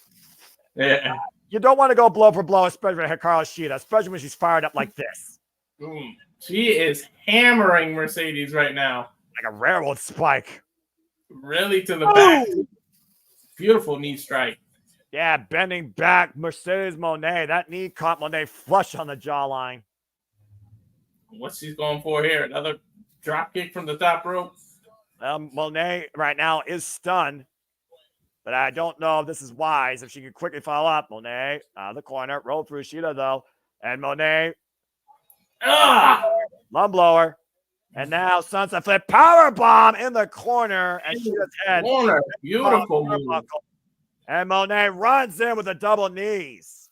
Yeah. You don't want to go blow for blow, especially with Hikaru Shida, especially when she's fired up like this. Boom. She is hammering Mercedes right now. Like a railroad spike. Really to the back. Beautiful knee strike. Yeah, bending back Mercedes Moné. That knee caught Moné flush on the jawline. What's she going for here? Another drop kick from the top rope? Moné right now is stunned. But I don't know if this is wise. If she can quickly follow up. Moné out of the corner. Roll through Sheeta, though. And Moné. Lung blower. And now Sunset Flip. Power bomb in the corner. And Sheeta's head. Corner. Beautiful move. And Moné runs in with the double knees.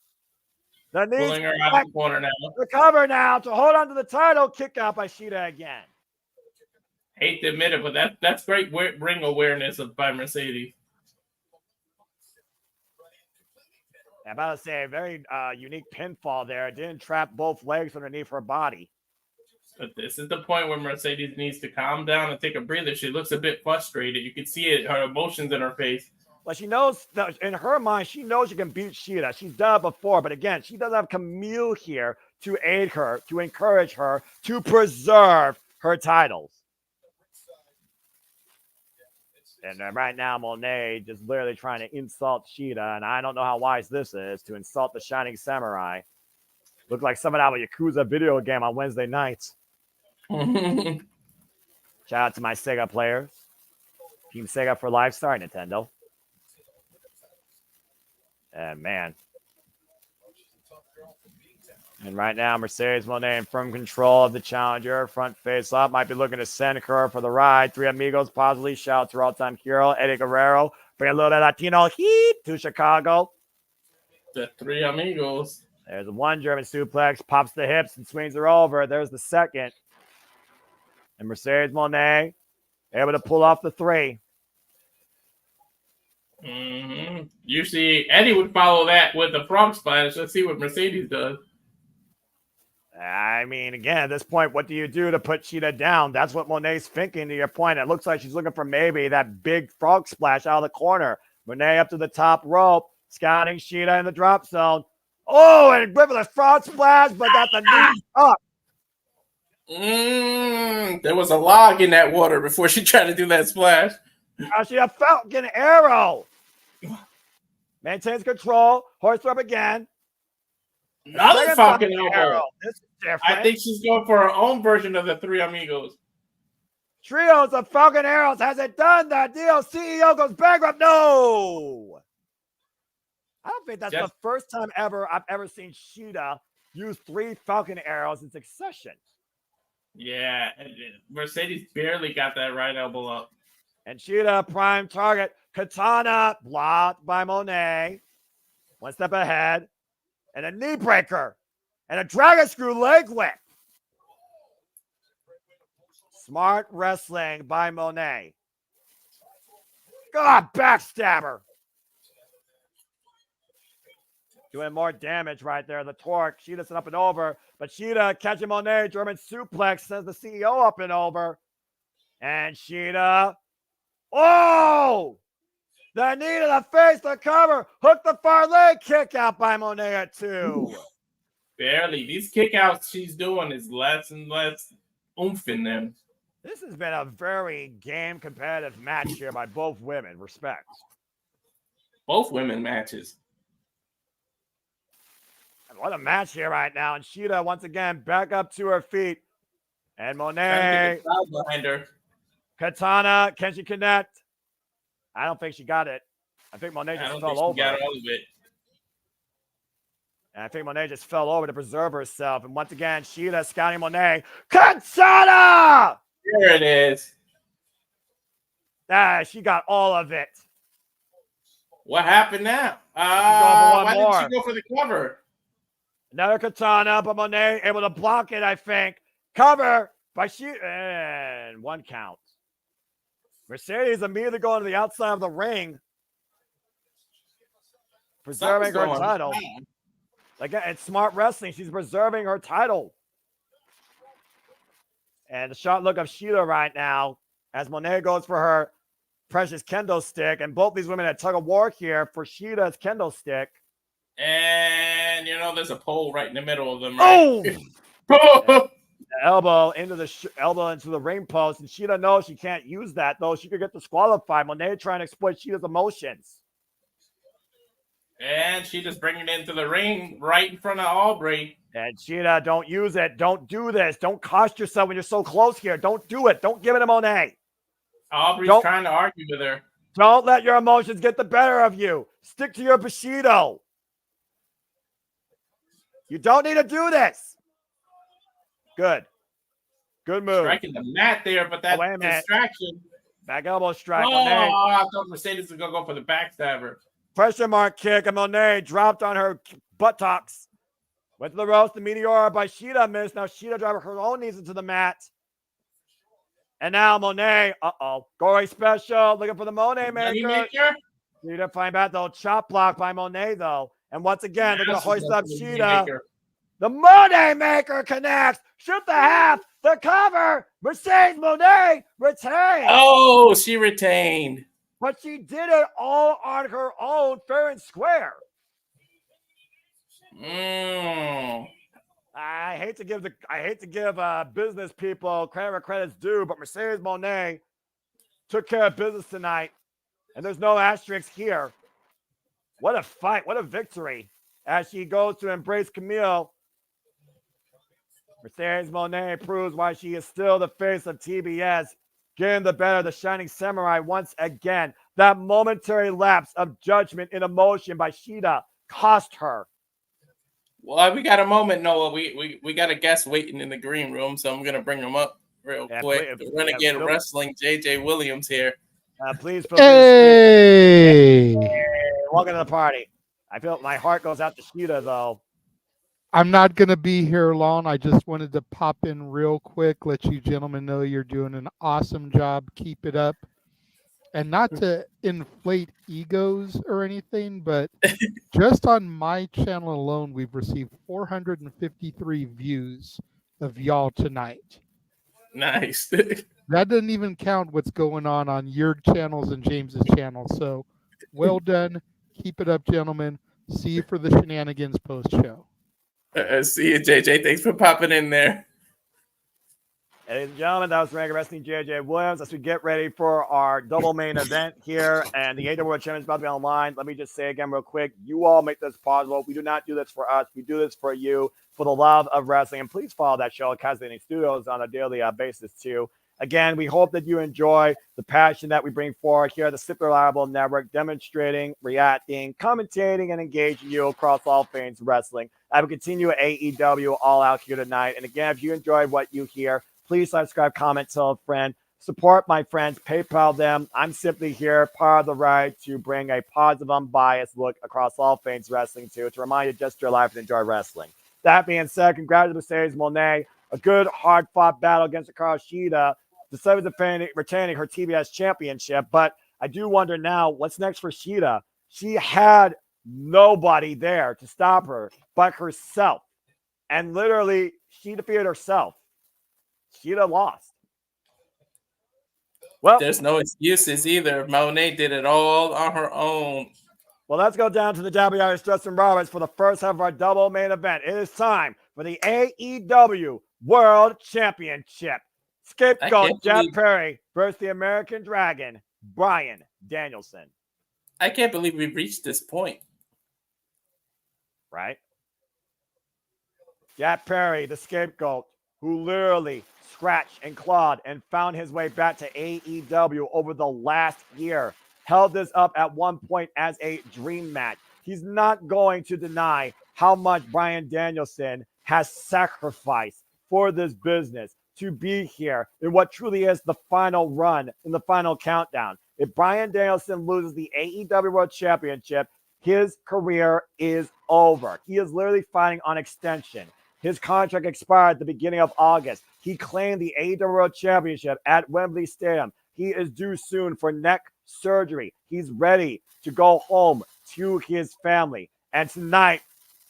The knees. Pulling her out of the corner now. Recover now to hold on to the title. Kick out by Sheeta again. Hate to admit it, but that's great ring awareness by Mercedes. I'm about to say a very unique pinfall there. It didn't trap both legs underneath her body. But this is the point where Mercedes needs to calm down and take a breather. She looks a bit frustrated. You can see it, her emotions in her face. Well, she knows that in her mind, she knows she can beat Sheeta. She's done it before. But again, she doesn't have Camille here to aid her, to encourage her, to preserve her titles. And right now, Moné just literally trying to insult Sheeta. And I don't know how wise this is to insult the Shining Samurai. Look like someone out of a Yakuza video game on Wednesday nights. Shout out to my Sega players. Team Sega for life. Sorry, Nintendo. And man. And right now, Mercedes Moné in firm control of the challenger. Front face up. Might be looking to send her for the ride. Three Amigos possibly. Shout out to her all-time hero, Eddie Guerrero. Bring a little bit of Latino heat to Chicago. The Three Amigos. There's one German suplex. Pops the hips and swings her over. There's the second. And Mercedes Moné able to pull off the three. Mm-hmm. Usually Eddie would follow that with the frog splash. Let's see what Mercedes does. I mean, again, at this point, what do you do to put Cheetah down? That's what Moné's thinking, to your point. It looks like she's looking for maybe that big frog splash out of the corner. Moné up to the top rope, scouting Cheetah in the drop zone. Oh, and with a frog splash, but got the knee up. There was a log in that water before she tried to do that splash. She a Falcon Arrow. Maintains control. Hoist her up again. Another Falcon elbow. This is different. I think she's going for her own version of the Three Amigos. Trios of Falcon Arrows. Has it done that deal? CEO goes bankrupt. No. I don't think that's the first time ever I've ever seen Cheetah use 3 Falcon Arrows in succession. Yeah, Mercedes barely got that right elbow up. And Cheetah, prime target. Katana blocked by Moné. One step ahead. And a knee breaker. And a dragon screw leg whip. Smart wrestling by Moné. God, backstabber. Doing more damage right there. The torque. Cheetah's up and over. But Cheetah catching Moné. German suplex sends the CEO up and over. And Cheetah. Oh! The knee to the face to cover. Hook the far leg. Kick out by Moné at 2. Barely. These kickouts she's doing is less and less oomph in them. This has been a very game competitive match here by both women. Respect. Both women matches. What a match here right now. And Cheetah once again back up to her feet. And Moné. Behind her. Katana. Can she connect? I don't think she got it. I think Moné just fell over. Got all of it. And I think Moné just fell over to preserve herself. And once again, Cheetah scouting Moné. Katana! There it is. She got all of it. What happened now? Why didn't she go for the cover? Another Katana, but Moné able to block it, I think. Cover by Cheetah. And 1 count. Mercedes immediately going to the outside of the ring. Preserving her title. Again, it's smart wrestling. She's preserving her title. And the shot look of Cheetah right now as Moné goes for her precious kendo stick. And both these women had tug of war here for Cheetah's kendo stick. And, there's a pole right in the middle of them. Right? Oh! Elbow into the ring post. And Cheetah knows she can't use that, though. She could get disqualified. Moné trying to exploit Cheetah's emotions. And Cheetah's bringing it into the ring right in front of Aubrey. And Cheetah, don't use it. Don't do this. Don't cost yourself when you're so close here. Don't do it. Don't give it to Moné. Aubrey's trying to argue with her. Don't let your emotions get the better of you. Stick to your Bushido. You don't need to do this. Good. Good move. Striking the mat there, but that distraction. Back elbow strike. I thought Mercedes was going to go for the backstabber. Pressure mark kick, and Moné dropped on her buttocks. Went to the roast, the Meteora by Cheetah missed. Now Cheetah driving her own knees into the mat. And now Moné, Gory special, looking for the Moné maker. Cheetah flying back, though. Chop block by Moné, though. And once again, they're going to hoist up Cheetah. The Moné maker connects. Shoot the half. The cover. Mercedes Moné retains. Oh, she retained. But she did it all on her own, fair and square. I hate to give business people credit where credit's due, but Mercedes Moné took care of business tonight, and there's no asterisk here. What a fight! What a victory! As she goes to embrace Camille, Mercedes Moné proves why she is still the face of TBS. Getting the better of the Shining Samurai once again. That momentary lapse of judgment and emotion by Cheetah cost her. Well, we got a moment, Noah. We got a guest waiting in the green room, so I'm gonna bring him up real quick. The Renegade Wrestling, JJ Williams here. Please feel free to speak. Hey, welcome to the party. I feel my heart goes out to Sheeta, though. I'm not going to be here long. I just wanted to pop in real quick, let you gentlemen know you're doing an awesome job. Keep it up. And not to inflate egos or anything, but just on my channel alone, we've received 453 views of y'all tonight. Nice. That doesn't even count what's going on your channels and James's channel. So well done. Keep it up, gentlemen. See you for the shenanigans post-show. See you, JJ. Thanks for popping in there. Ladies and gentlemen, that was Renegade Wrestling JJ Williams. As we get ready for our double main event here, and the AEW World Champion is about to be on the line. Let me just say again real quick, you all make this possible. We do not do this for us. We do this for you, for the love of wrestling. And please follow that show at Castlevania Studios on a daily basis too. Again, we hope that you enjoy the passion that we bring forward here at the Super Reliable Network, demonstrating, reacting, commentating, and engaging you across all things wrestling. I will continue AEW All Out here tonight. And again, if you enjoyed what you hear, please subscribe, comment, tell a friend, support my friends, PayPal them. I'm simply here, part of the ride, to bring a positive, unbiased look across all things wrestling to remind you just your life and enjoy wrestling. That being said, congratulations to Mercedes Monet. A good, hard-fought battle against Hikaru Shida, decidedly retaining her TBS championship. But I do wonder now, what's next for Shida? She had nobody there to stop her but herself. And literally, she defeated herself. Shida lost. Well, there's no excuses either. Monet did it all on her own. Well, let's go down to the WWE's Justin Roberts for the first half of our double main event. It is time for the AEW World Championship. Scapegoat Jeff Perry versus the American Dragon, Bryan Danielson. I can't believe we've reached this point. Right? Jeff Perry, the scapegoat, who literally scratched and clawed and found his way back to AEW over the last year, held this up at one point as a dream match. He's not going to deny how much Bryan Danielson has sacrificed for this business to be here in what truly is the final run, in the final countdown. If Bryan Danielson loses the AEW World Championship, his career is over. He is literally fighting on extension. His contract expired at the beginning of August. He claimed the AEW World Championship at Wembley Stadium. He is due soon for neck surgery. He's ready to go home to his family. And tonight,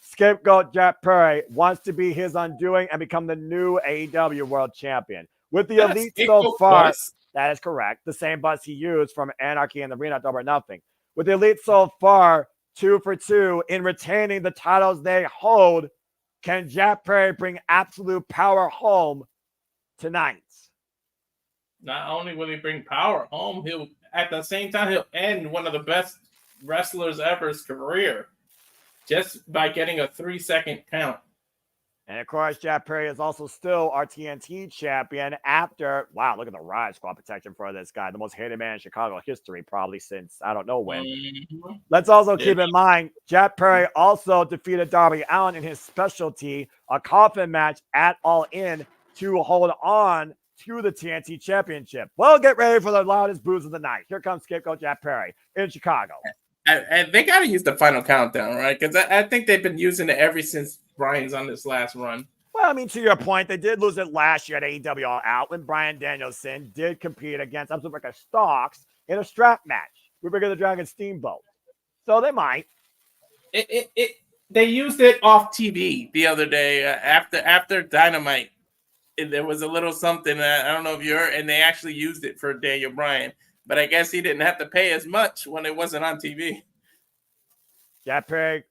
scapegoat Jeff Perry wants to be his undoing and become the new AEW World Champion. With the Elite so far, that is correct. The same bus he used from Anarchy in the Arena, Double or Nothing. With the Elite so far, 2 for 2 in retaining the titles they hold. Can Jeff Perry bring absolute power home tonight? Not only will he bring power home, he'll at the same time he'll end one of the best wrestlers ever's career just by getting a 3-second count. And of course, Jeff Perry is also still our TNT champion after, wow, look at the Riot Squad protection for this guy, the most hated man in Chicago history, probably since I don't know when. Mm-hmm. Let's also keep in mind, Jeff Perry also defeated Darby Allin in his specialty, a coffin match at All In, to hold on to the TNT championship. Well, get ready for the loudest boos of the night. Here comes scapegoat Jeff Perry in Chicago. And they got to use the final countdown, right? Because I think they've been using it ever since Bryan's on this last run. Well, I mean, to your point, they did lose it last year at AEW All Out when Bryan Danielson did compete against Absolute Stocks in a strap match with Bigger the Dragon Steamboat. So they might. They used it off TV the other day after Dynamite. There was a little something, I don't know if you heard, and they actually used it for Daniel Bryan. But I guess he didn't have to pay as much when it wasn't on TV. Jeff Perry,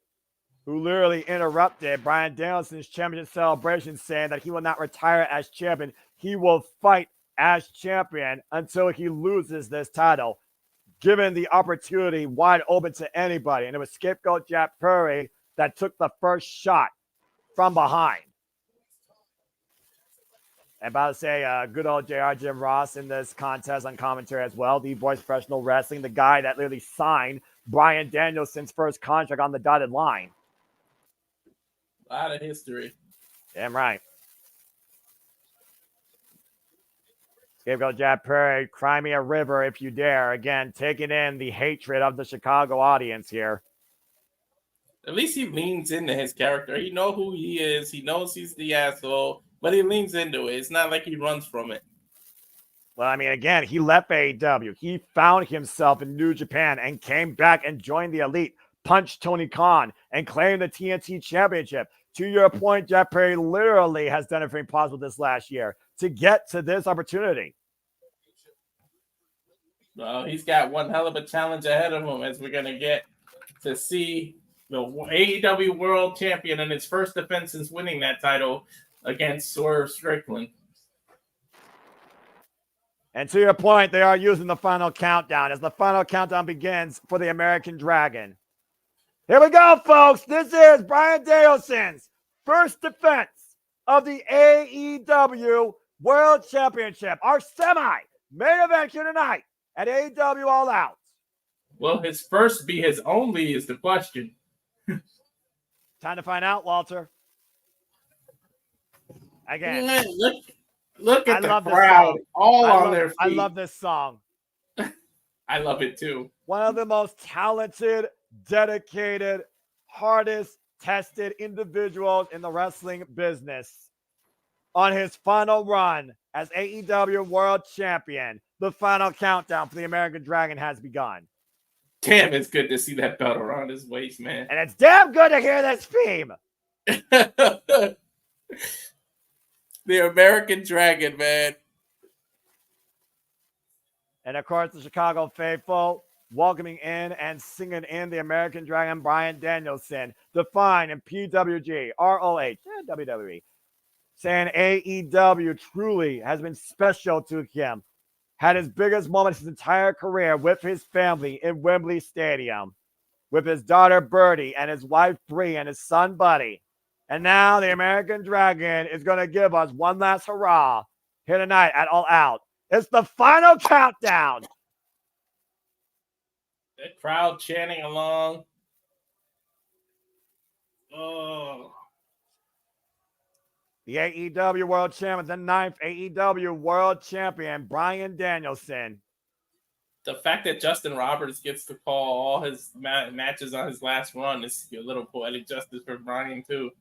who literally interrupted Bryan Danielson's championship celebration, saying that he will not retire as champion. He will fight as champion until he loses this title, given the opportunity wide open to anybody. And it was scapegoat Jeff Perry that took the first shot from behind. And about to say, good old JR Jim Ross in this contest on commentary as well. The voice of professional wrestling, the guy that literally signed Bryan Danielson's first contract on the dotted line. A lot of history. Damn right. Scapegoat Jack Perry, cry me a river if you dare. Again, taking in the hatred of the Chicago audience here. At least he leans into his character. He knows who he is. He knows he's the asshole, but he leans into it. It's not like he runs from it. Well, I mean, again, he left AEW. He found himself in New Japan and came back and joined the Elite, punched Tony Khan, and claimed the TNT Championship. To your point, Jack Perry literally has done everything possible this last year to get to this opportunity. Well, he's got one hell of a challenge ahead of him as we're going to get to see the AEW World Champion in his first defense since winning that title against Swerve Strickland. And to your point, they are using the final countdown as the final countdown begins for the American Dragon. Here we go, folks. This is Bryan Danielson's first defense of the AEW World Championship, our semi-main event here tonight at AEW All Out. Will his first be his only is the question. Time to find out, Walter. Again, look at the crowd all on their feet. I love this song. I love it too. One of the most talented, dedicated, hardest tested individuals in the wrestling business. On his final run as AEW World Champion, the final countdown for the American Dragon has begun. Damn, it's good to see that belt around his waist, man. And it's damn good to hear this theme. The American Dragon, man. And of course, the Chicago faithful welcoming in and singing in the American Dragon, Bryan Danielson, defined in PWG, ROH, and WWE, saying AEW truly has been special to him. Had his biggest moment of his entire career with his family in Wembley Stadium, with his daughter Birdie and his wife Bree and his son Buddy. And now the American Dragon is going to give us one last hurrah here tonight at All Out. It's the final countdown. The crowd chanting along. Oh. The AEW World Champion, the 9th AEW World Champion, Bryan Danielson. The fact that Justin Roberts gets to call all his matches on his last run is a little poetic justice for Bryan, too.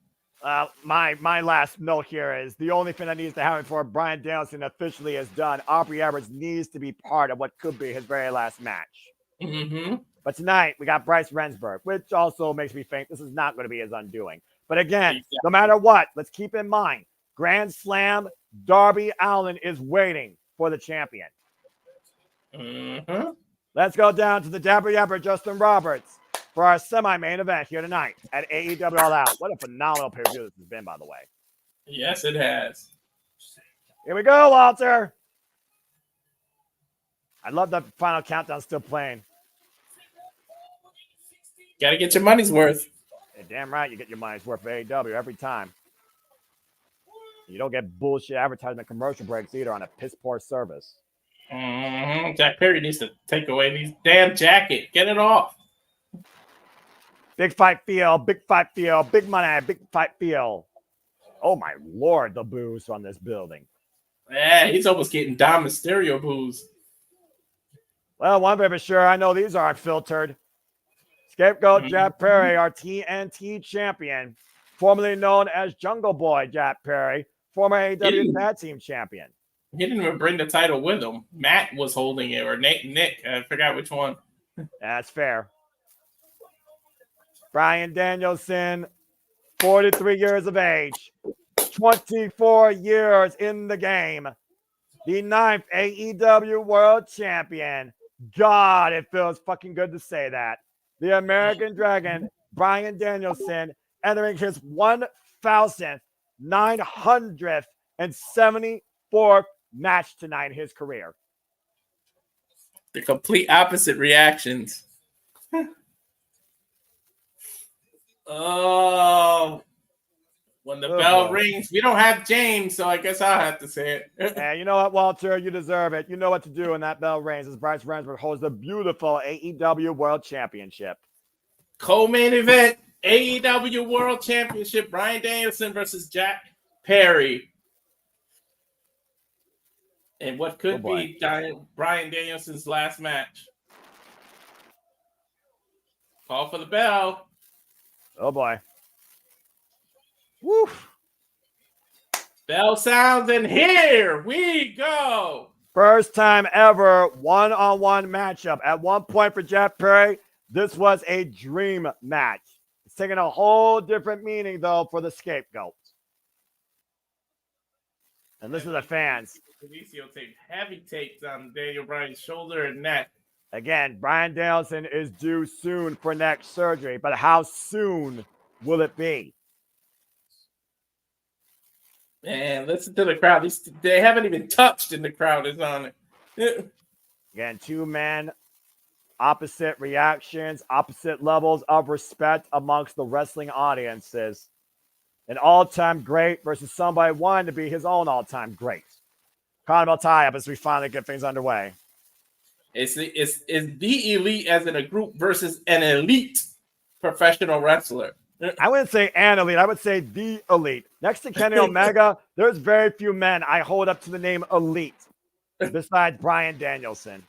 My last note here is the only thing that needs to happen before Bryan Danielson officially is done. Aubrey Edwards needs to be part of what could be his very last match. Mm-hmm. But tonight, we got Bryce Rensburg, which also makes me think this is not going to be his undoing. But again, no matter what, let's keep in mind, Grand Slam, Darby Allin is waiting for the champion. Mm-hmm. Let's go down to the Dapper Yapper, Justin Roberts, for our semi-main event here tonight at AEW All Out. What a phenomenal pay-per-view this has been, by the way. Yes, it has. Here we go, Walter. I love the final countdown still playing. Got to get your money's worth. You're damn right you get your money's worth for AEW every time. You don't get bullshit advertisement commercial breaks either on a piss-poor service. Mm-hmm. Jack Perry needs to take away these damn jacket. Get it off. Big fight feel, big fight feel, big money, big fight feel. Oh my Lord, the boos from this building. Yeah, he's almost getting Dom Mysterio boos. Well, one thing for sure, I know these aren't filtered. Scapegoat Jack Perry, our TNT champion, formerly known as Jungle Boy Jack Perry, former AEW Tag Team champion. He didn't even bring the title with him. Matt was holding it, or Nick. I forgot which one. That's fair. Bryan Danielson, 43 years of age, 24 years in the game, the 9th AEW World Champion. God, it feels fucking good to say that. The American Dragon, Bryan Danielson, entering his 1,974th match tonight in his career. The complete opposite reactions. Oh, when the bell rings, we don't have James, so I guess I'll have to say it. And you know what, Walter? You deserve it. You know what to do when that bell rings as Bryce Rensburg holds the beautiful AEW World Championship. Co-main event, AEW World Championship, Bryan Danielson versus Jack Perry. And what could be Bryan Danielson's last match. Call for the bell. Oh boy. Woo. Bell sounds, and here we go. First time ever one-on-one matchup. At one point for Jeff Perry, this was a dream match. It's taking a whole different meaning, though, for the scapegoat. And listen to the fans. Benicio taped heavy tapes on Daniel Bryan's shoulder and neck. Again, Bryan Danielson is due soon for neck surgery, but how soon will it be? Man, listen to the crowd. They haven't even touched, and the crowd is on it. Again, two men, opposite reactions, opposite levels of respect amongst the wrestling audiences. An all-time great versus somebody wanting to be his own all-time great. Carnival tie-up as we finally get things underway. It's the elite as in a group versus an elite professional wrestler. I wouldn't say an elite. I would say the elite. Next to Kenny Omega, there's very few men I hold up to the name elite besides Bryan Danielson.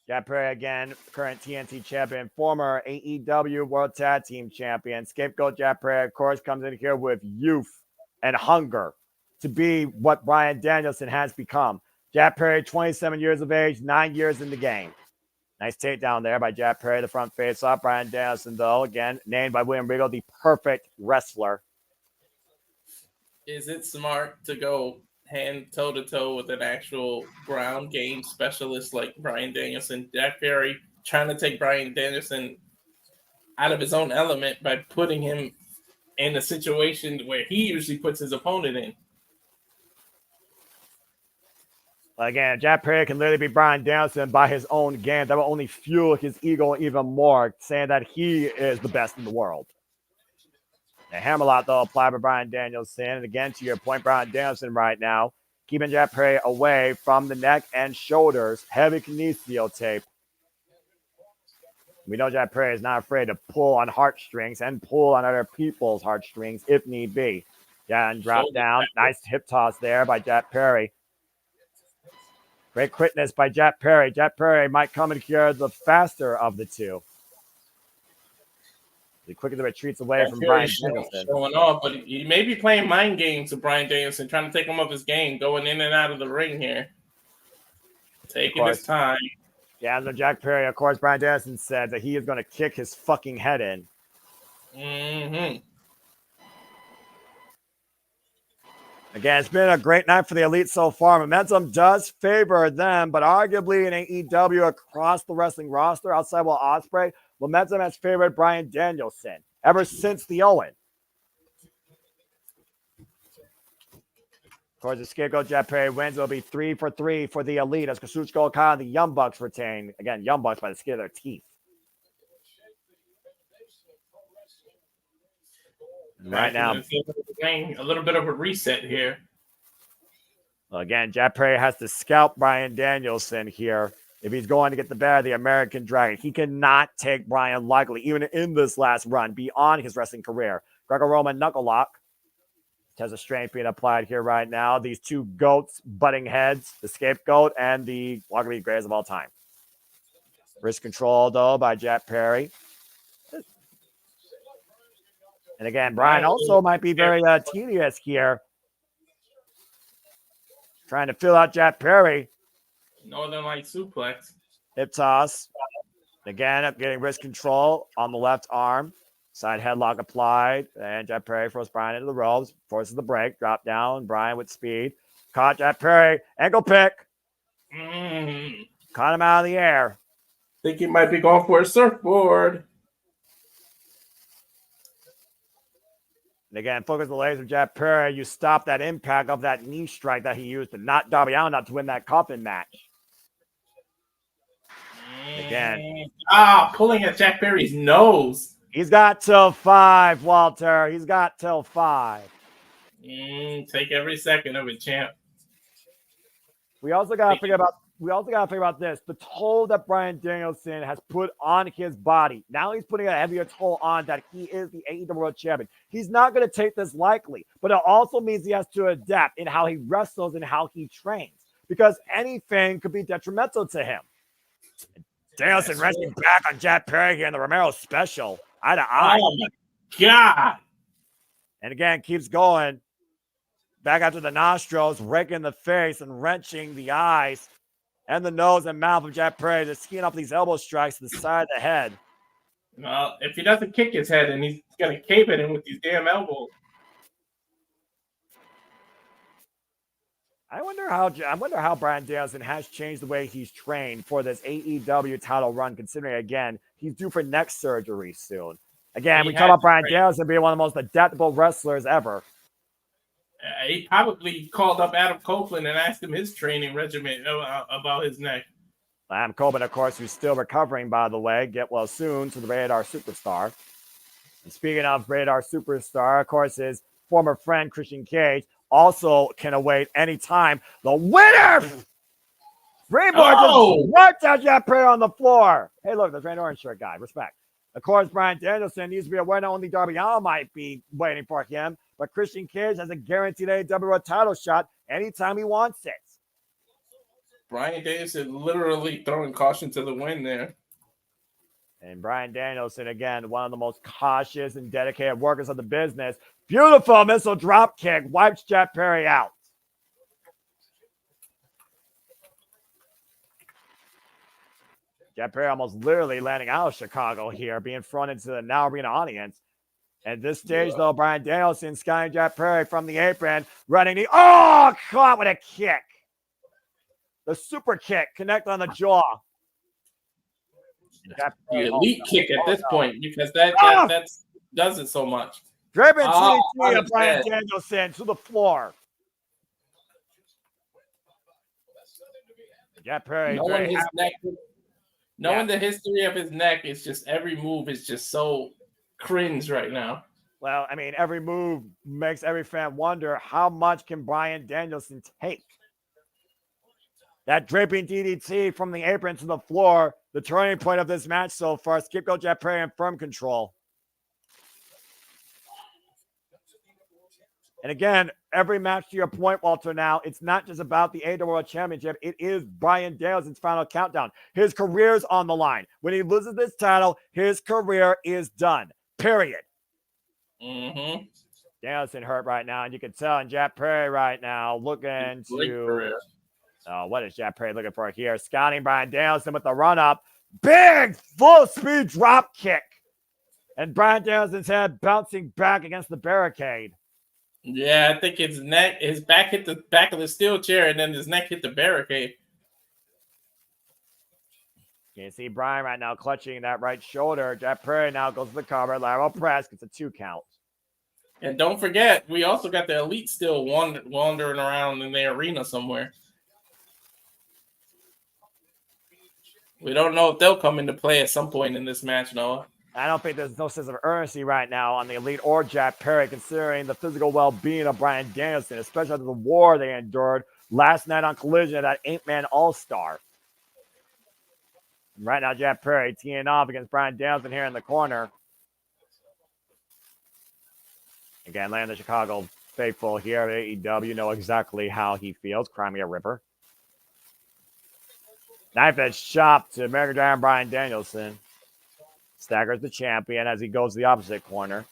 Jeff Perry again, current TNT champion, former AEW World Tag Team champion. Scapegoat Jeff Perry, of course, comes in here with youth and hunger to be what Bryan Danielson has become. Jeff Perry, 27 years of age, 9 years in the game. Nice takedown there by Jeff Perry, the front face off. Bryan Danielson, though, again, named by William Regal, the perfect wrestler. Is it smart to go hand toe-to-toe with an actual ground game specialist like Bryan Danielson? Jack Perry trying to take Bryan Danielson out of his own element by putting him in a situation where he usually puts his opponent in. Again, Jack Perry can literally be Bryan Danielson by his own game. That will only fuel his ego even more, saying that he is the best in the world. A hammerlock, though, applied by Bryan Danielson. And again, to your point, Bryan Danielson right now, keeping Jack Perry away from the neck and shoulders. Heavy kinesio tape. We know Jack Perry is not afraid to pull on heartstrings and pull on other people's heartstrings if need be. Yeah, and drop down. Nice hip toss there by Jack Perry. Great quickness by Jack Perry. Jack Perry might come in here the faster of the two. The quicker the retreats away from Bryan Danielson. Showing off, but he may be playing mind games with Bryan Danielson, trying to take him off his game, going in and out of the ring here. Taking his time. Yeah, so Jack Perry, of course, Bryan Danielson said that he is going to kick his fucking head in. Mm-hmm. Again, it's been a great night for the Elite so far. Momentum does favor them, but arguably in AEW across the wrestling roster, outside Will Ospreay, momentum has favored Bryan Danielson ever since the Owen. Of course, the scapegoat Jeff Perry wins. It'll be 3 for 3 for the Elite as Kazuchika Okada and the Young Bucks retain. Again, Young Bucks by the skin of their teeth. Right now, a little bit of a reset here. Again, Jeff Perry has to scalp Bryan Danielson here if he's going to get the better of the American Dragon. He cannot take Bryan lightly, even in this last run, beyond his wrestling career. Greco-Roman knuckle lock. Has a strength being applied here right now. These two goats butting heads, the scapegoat and the arguably greatest of all time. Wrist control, though, by Jeff Perry. And again, Bryan also might be very tedious here. Trying to fill out Jeff Perry. Northern Light suplex. Hip toss. Again, getting wrist control on the left arm. Side headlock applied. And Jeff Perry throws Bryan into the ropes. Forces the break. Drop down. Bryan with speed. Caught Jeff Perry. Ankle pick. Caught him out of the air. Think he might be going for a surfboard. And again, focus the legs of Jeff Perry. You stop that impact of that knee strike that he used to knock Darby Allin out to win that coffin match. Again. Pulling at Jeff Perry's nose. He's got till 5, Walter. He's got till 5. Take every second of it, champ. We also got to forget about we also got to think about this. The toll that Bryan Danielson has put on his body. Now he's putting a heavier toll on that he is the AEW World Champion. He's not going to take this lightly, but it also means he has to adapt in how he wrestles and how he trains because anything could be detrimental to him. Danielson resting back on Jack Perry here in the Romero special. Eye to eye. Oh, my God. And again, keeps going. Back after the nostrils, raking the face and wrenching the eyes and the nose and mouth of Jack Perry, just skiing up these elbow strikes to the side of the head. Well, if he doesn't kick his head and he's going to cave it in with these damn elbows. I wonder how Bryan Danielson has changed the way he's trained for this AEW title run, considering, again, he's due for neck surgery soon. Again, we talk about Bryan Danielson being one of the most adaptable wrestlers ever. He probably called up Adam Copeland and asked him his training regimen about his neck. Adam Copeland, of course, who's still recovering, by the way. Get well soon to the Radar Superstar. And speaking of Radar Superstar, of course, his former friend, Christian Cage, also can await any time. The winner! Springboard just out Jack Perry on the floor. Hey, look, there's Randy Orange shirt guy. Respect. Of course, Bryan Danielson needs to be aware not only Darby Allin might be waiting for him, but Christian Cage has a guaranteed AEW World title shot anytime he wants it. Bryan Danielson literally throwing caution to the wind there. And Bryan Danielson, again, one of the most cautious and dedicated workers of the business. Beautiful missile drop kick, wipes Jack Perry out. Jack Perry almost literally landing out of Chicago here, being fronted to the Now Arena audience. At this stage, though, Bryan Danielson skying Jack Perry from the apron, running the caught with a kick. The super kick connect on the jaw. The elite kick at this point because that does it so much. Driven TNT of Bryan Danielson to the floor. Jack Perry. Knowing the history of his neck, it's just every move is just so cringe right now. Well, I mean, every move makes every fan wonder how much can Bryan Danielson take. That draping DDT from the apron to the floor, the turning point of this match so far. Scapegoat Jack Perry in firm control. And again, every match to your point, Walter, now, it's not just about the AEW World Championship. It is Bryan Danielson's final countdown. His career's on the line. When he loses this title, his career is done. Period. Mm-hmm. Danielson hurt right now, and you can tell in Jack Perry right now looking to... what is Jack Perry looking for here? Scouting Bryan Danielson with the run-up. Big full-speed drop kick. And Bryan Danielson's head bouncing back against the barricade. Yeah, I think his back hit the back of the steel chair, and then his neck hit the barricade. You can see Bryan right now clutching that right shoulder. Jack Perry now goes to the cover. Lateral press gets a 2 count. And don't forget, we also got the Elite still wandering around in the arena somewhere. We don't know if they'll come into play at some point in this match, Noah. I don't think there's no sense of urgency right now on the Elite or Jack Perry, considering the physical well-being of Bryan Danielson, especially after the war they endured last night on Collision at that 8-man All-Star. Right now, Jack Perry teeing off against Bryan Danielson here in the corner. Again, land the Chicago faithful here at AEW know exactly how he feels. Crimea Ripper. Knife edge chop to American Dragon Bryan Danielson. Staggers the champion as he goes to the opposite corner.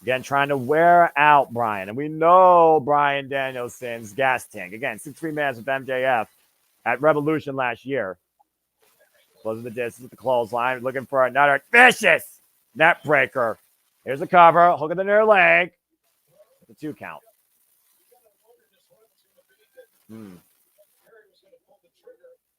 Again, trying to wear out Bryan. And we know Bryan Danielson's gas tank. Again, 6-3 minutes with MJF at Revolution last year. Closing the distance with the clothesline. Looking for another vicious net breaker. Here's the cover. Hook of the near leg. The 2 count.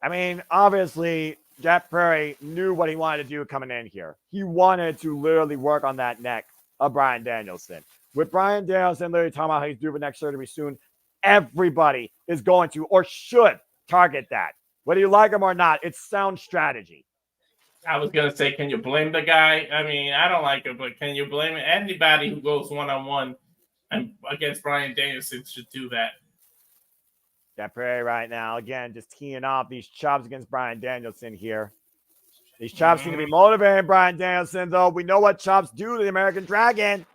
I mean, obviously, Jack Perry knew what he wanted to do coming in here. He wanted to literally work on that neck of Bryan Danielson. With Bryan Danielson literally talking about how he's due for neck surgery soon, everybody is going to or should target that. Whether you like him or not, it's sound strategy. I was going to say, can you blame the guy? I mean, I don't like him, but can you blame him? Anybody who goes one-on-one against Bryan Danielson should do that. Jack Perry right now, again, just teeing off these chops against Bryan Danielson here. These chops seem to be motivating Bryan Danielson, though. We know what chops do to the American Dragon.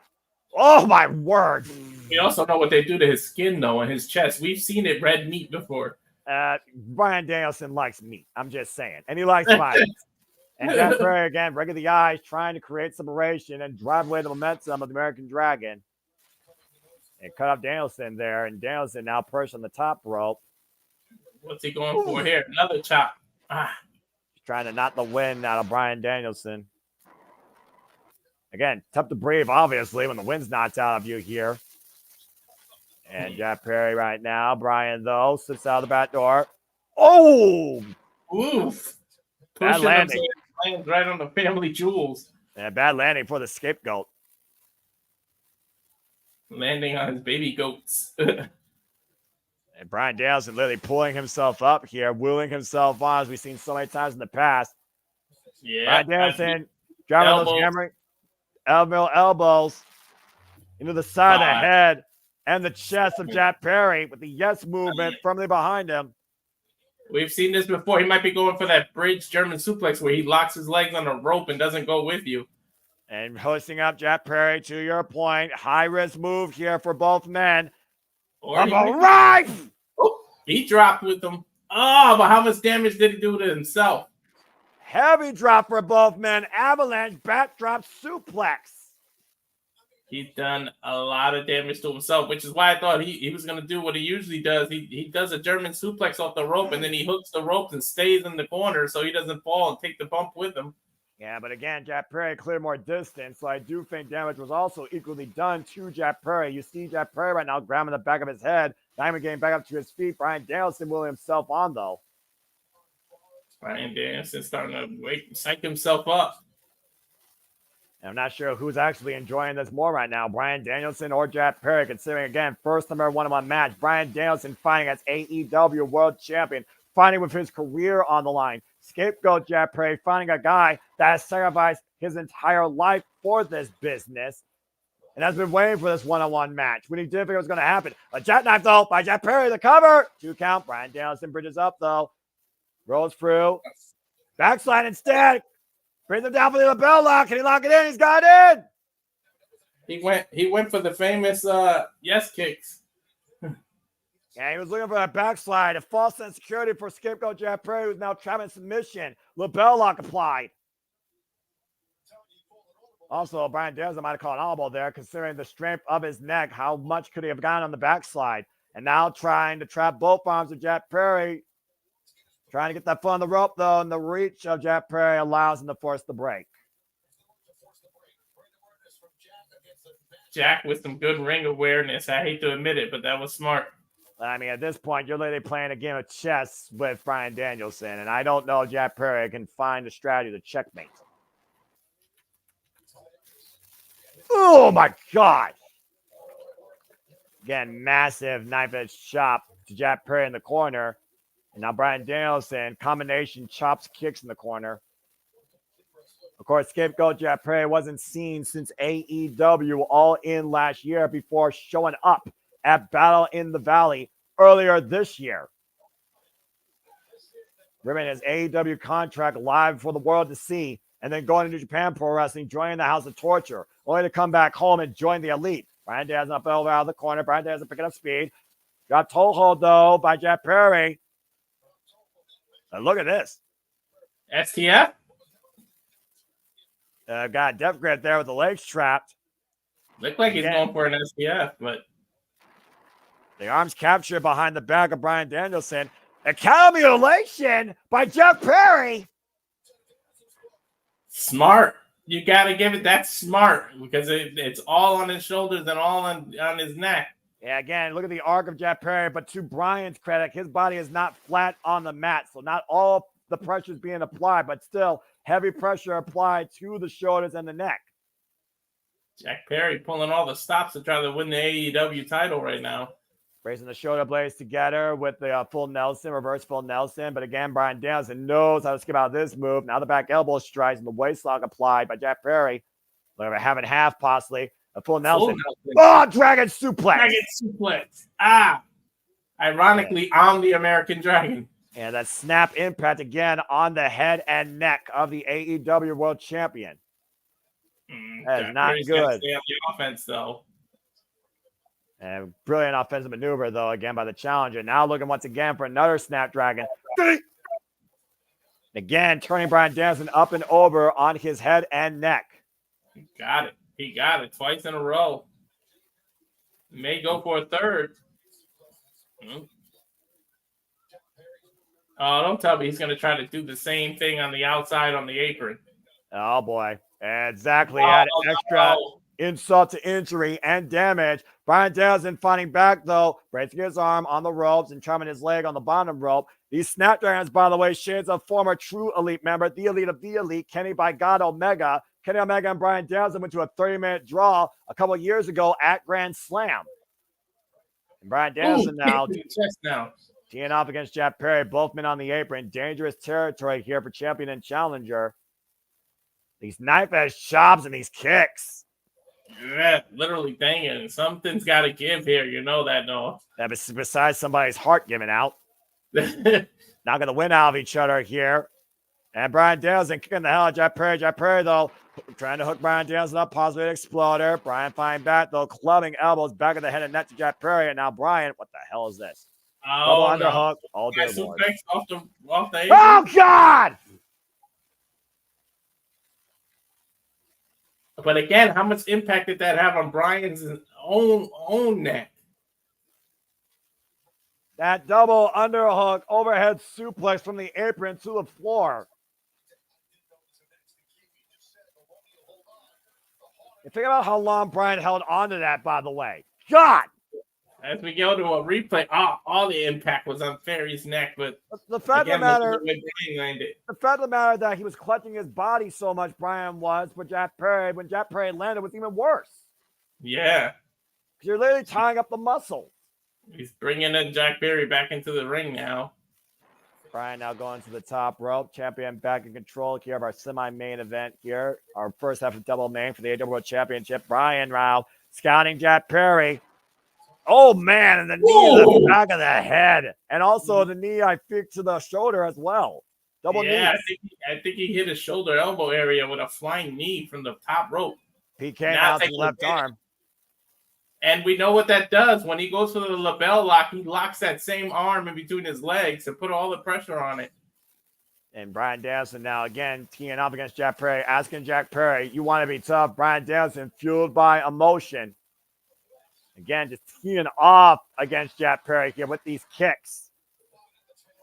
Oh, my word. We also know what they do to his skin, though, and his chest. We've seen it red meat before. Bryan Danielson likes meat. I'm just saying. And he likes violence. And Jack Perry, again, breaking the ice, trying to create separation and drive away the momentum of the American Dragon. And cut off Danielson there. And Danielson now perched on the top rope. What's he going for here? Another chop. He's trying to knock the wind out of Bryan Danielson. Again, tough to breathe, obviously, when the wind's knocked out of you here. And Jack Perry right now. Bryan, though, sits out the back door. Oh! Oof. Bad landing. Lands right on the family jewels. Yeah, bad landing for the scapegoat. Landing on his baby goats. And Bryan Danielson literally pulling himself up here, wheeling himself on, as we've seen so many times in the past. Yeah. Bryan Danielson driving those hammering elbows into the side of the head and the chest of Jack Perry with the yes movement firmly behind him. We've seen this before. He might be going for that bridge German suplex where he locks his legs on a rope and doesn't go with you. And hosting up Jack Perry, to your point. High-risk move here for both men. Right! He dropped with them. Oh, but how much damage did he do to himself? Heavy drop for both men. Avalanche backdrop suplex. He's done a lot of damage to himself, which is why I thought he was going to do what he usually does. He does a German suplex off the rope, and then he hooks the rope and stays in the corner so he doesn't fall and take the bump with him. Yeah, but again, Jack Perry cleared more distance, so I do think damage was also equally done to Jack Perry. You see Jack Perry right now grabbing the back of his head, not even getting back up to his feet. Bryan Danielson wheeling himself on, though. Bryan Danielson starting to psych himself up. And I'm not sure who's actually enjoying this more right now, Bryan Danielson or Jack Perry, considering, again, first number one-on-one match. Bryan Danielson fighting as AEW World Champion, fighting with his career on the line. Scapegoat Jack Perry finding a guy that has sacrificed his entire life for this business and has been waiting for this one-on-one match when he didn't think it was going to happen. A jackknife, though, by Jack Perry, the cover. 2 count. Bryan Danielson bridges up, though. Rolls through. Backslide instead. Brings him down for the lapel lock. Can he lock it in? He's got it in. He went for the famous yes kicks. Yeah, he was looking for a backslide, a false sense of security for scapegoat Jack Perry, who's now trapped in submission. Lapel lock applied. Also, Bryan Danielson might have caught an elbow there, considering the strength of his neck. How much could he have gotten on the backslide? And now trying to trap both arms of Jack Perry. Trying to get that foot on the rope, though, and the reach of Jack Perry allows him to force the break. Jack with some good ring awareness. I hate to admit it, but that was smart. I mean, at this point, you're literally playing a game of chess with Bryan Danielson, and I don't know if Jack Perry can find a strategy to checkmate. Oh, my God. Again, massive knife-edge chop to Jack Perry in the corner. And now Bryan Danielson, combination chops, kicks in the corner. Of course, scapegoat Jack Perry wasn't seen since AEW All In last year before showing up at Battle in the Valley earlier this year. Ripping his AEW contract live for the world to see, and then going to New Japan Pro Wrestling, joining the House of Torture, only to come back home and join the Elite. Bryan Danielson up over out of the corner. Bryan Danielson picking up speed. Got toehold, though, by Jack Perry. And look at this. STF? Got Death Grip there with the legs trapped. Looked like he's going for an STF, but the arms captured behind the back of Bryan Danielson. A cow mutilation by Jeff Perry. Smart. You got to give it that smart because it's all on his shoulders and all on his neck. Yeah, again, look at the arc of Jeff Perry, but to Bryan's credit, his body is not flat on the mat, so not all the pressure is being applied, but still heavy pressure applied to the shoulders and the neck. Jack Perry pulling all the stops to try to win the AEW title right now. Raising the shoulder blades together with the full Nelson, reverse full Nelson. But again, Bryan Danielson knows how to skip out of this move. Now the back elbow strikes and the waist lock applied by Jack Perry. Look at half and half, possibly. A full Nelson. Oh, Dragon suplex. Dragon suplex. Ah. Ironically, I'm the American Dragon. And that snap impact again on the head and neck of the AEW World Champion. That is not good. Stay on the offense, though. And brilliant offensive maneuver, though, again by the challenger. Now looking once again for another Snapdragon. Again, turning Bryan Danielson up and over on his head and neck. Got it. He got it twice in a row. May go for a third. Oh, don't tell me he's going to try to do the same thing on the outside on the apron. Oh, boy. Exactly. Add extra insult to injury and damage. Bryan Danielson fighting back, though, bracing his arm on the ropes and charming his leg on the bottom rope. These Snapdragons, by the way, shades of former True Elite member, the Elite of the Elite, Kenny by God Omega. Kenny Omega and Bryan Danielson went to a 30-minute draw a couple of years ago at Grand Slam. And Bryan Danielson now teeing off against Jeff Perry, both men on the apron. Dangerous territory here for champion and challenger. These knife-edge chops and these kicks. Yeah, literally danging. Something's got to give here. You know that, no? That is besides somebody's heart giving out. Not going to win out of each other here. And Bryan Danielson kicking the hell out of Jeff Perry. Jeff Perry, though, trying to hook Bryan Danielson up. Positive exploder. Bryan fighting back, though, clubbing elbows back of the head and neck to Jeff Perry. And now Bryan, what the hell is this? Oh, double underhook. Oh, dear Lord. Off the Oh, God! But again, how much impact did that have on Bryan's own neck? That double underhook overhead suplex from the apron to the floor. You think about how long Bryan held on to that, by the way. God! As we go to a replay, all the impact was on Ferry's neck, but the fact of the matter, the that he was clutching his body so much, Bryan was, when Jeff Perry landed, was even worse. Yeah. You're literally tying up the muscle. He's bringing in Jack Perry back into the ring now. Bryan now going to the top rope. Champion back in control here of our semi-main event here. Our first half of double main for the AEW World Championship. Bryan now scouting Jack Perry. Oh, man, and the knee to the back of the head. And also the knee, I think, to the shoulder as well. Double knee. I think he hit his shoulder elbow area with a flying knee from the top rope. PK now to the left arm. And we know what that does. When he goes for the lapel lock, he locks that same arm in between his legs to put all the pressure on it. And Bryan Danielson now again teeing up against Jack Perry, asking Jack Perry, you want to be tough? Bryan Danielson, fueled by emotion. Again, just teeing off against Jack Perry here with these kicks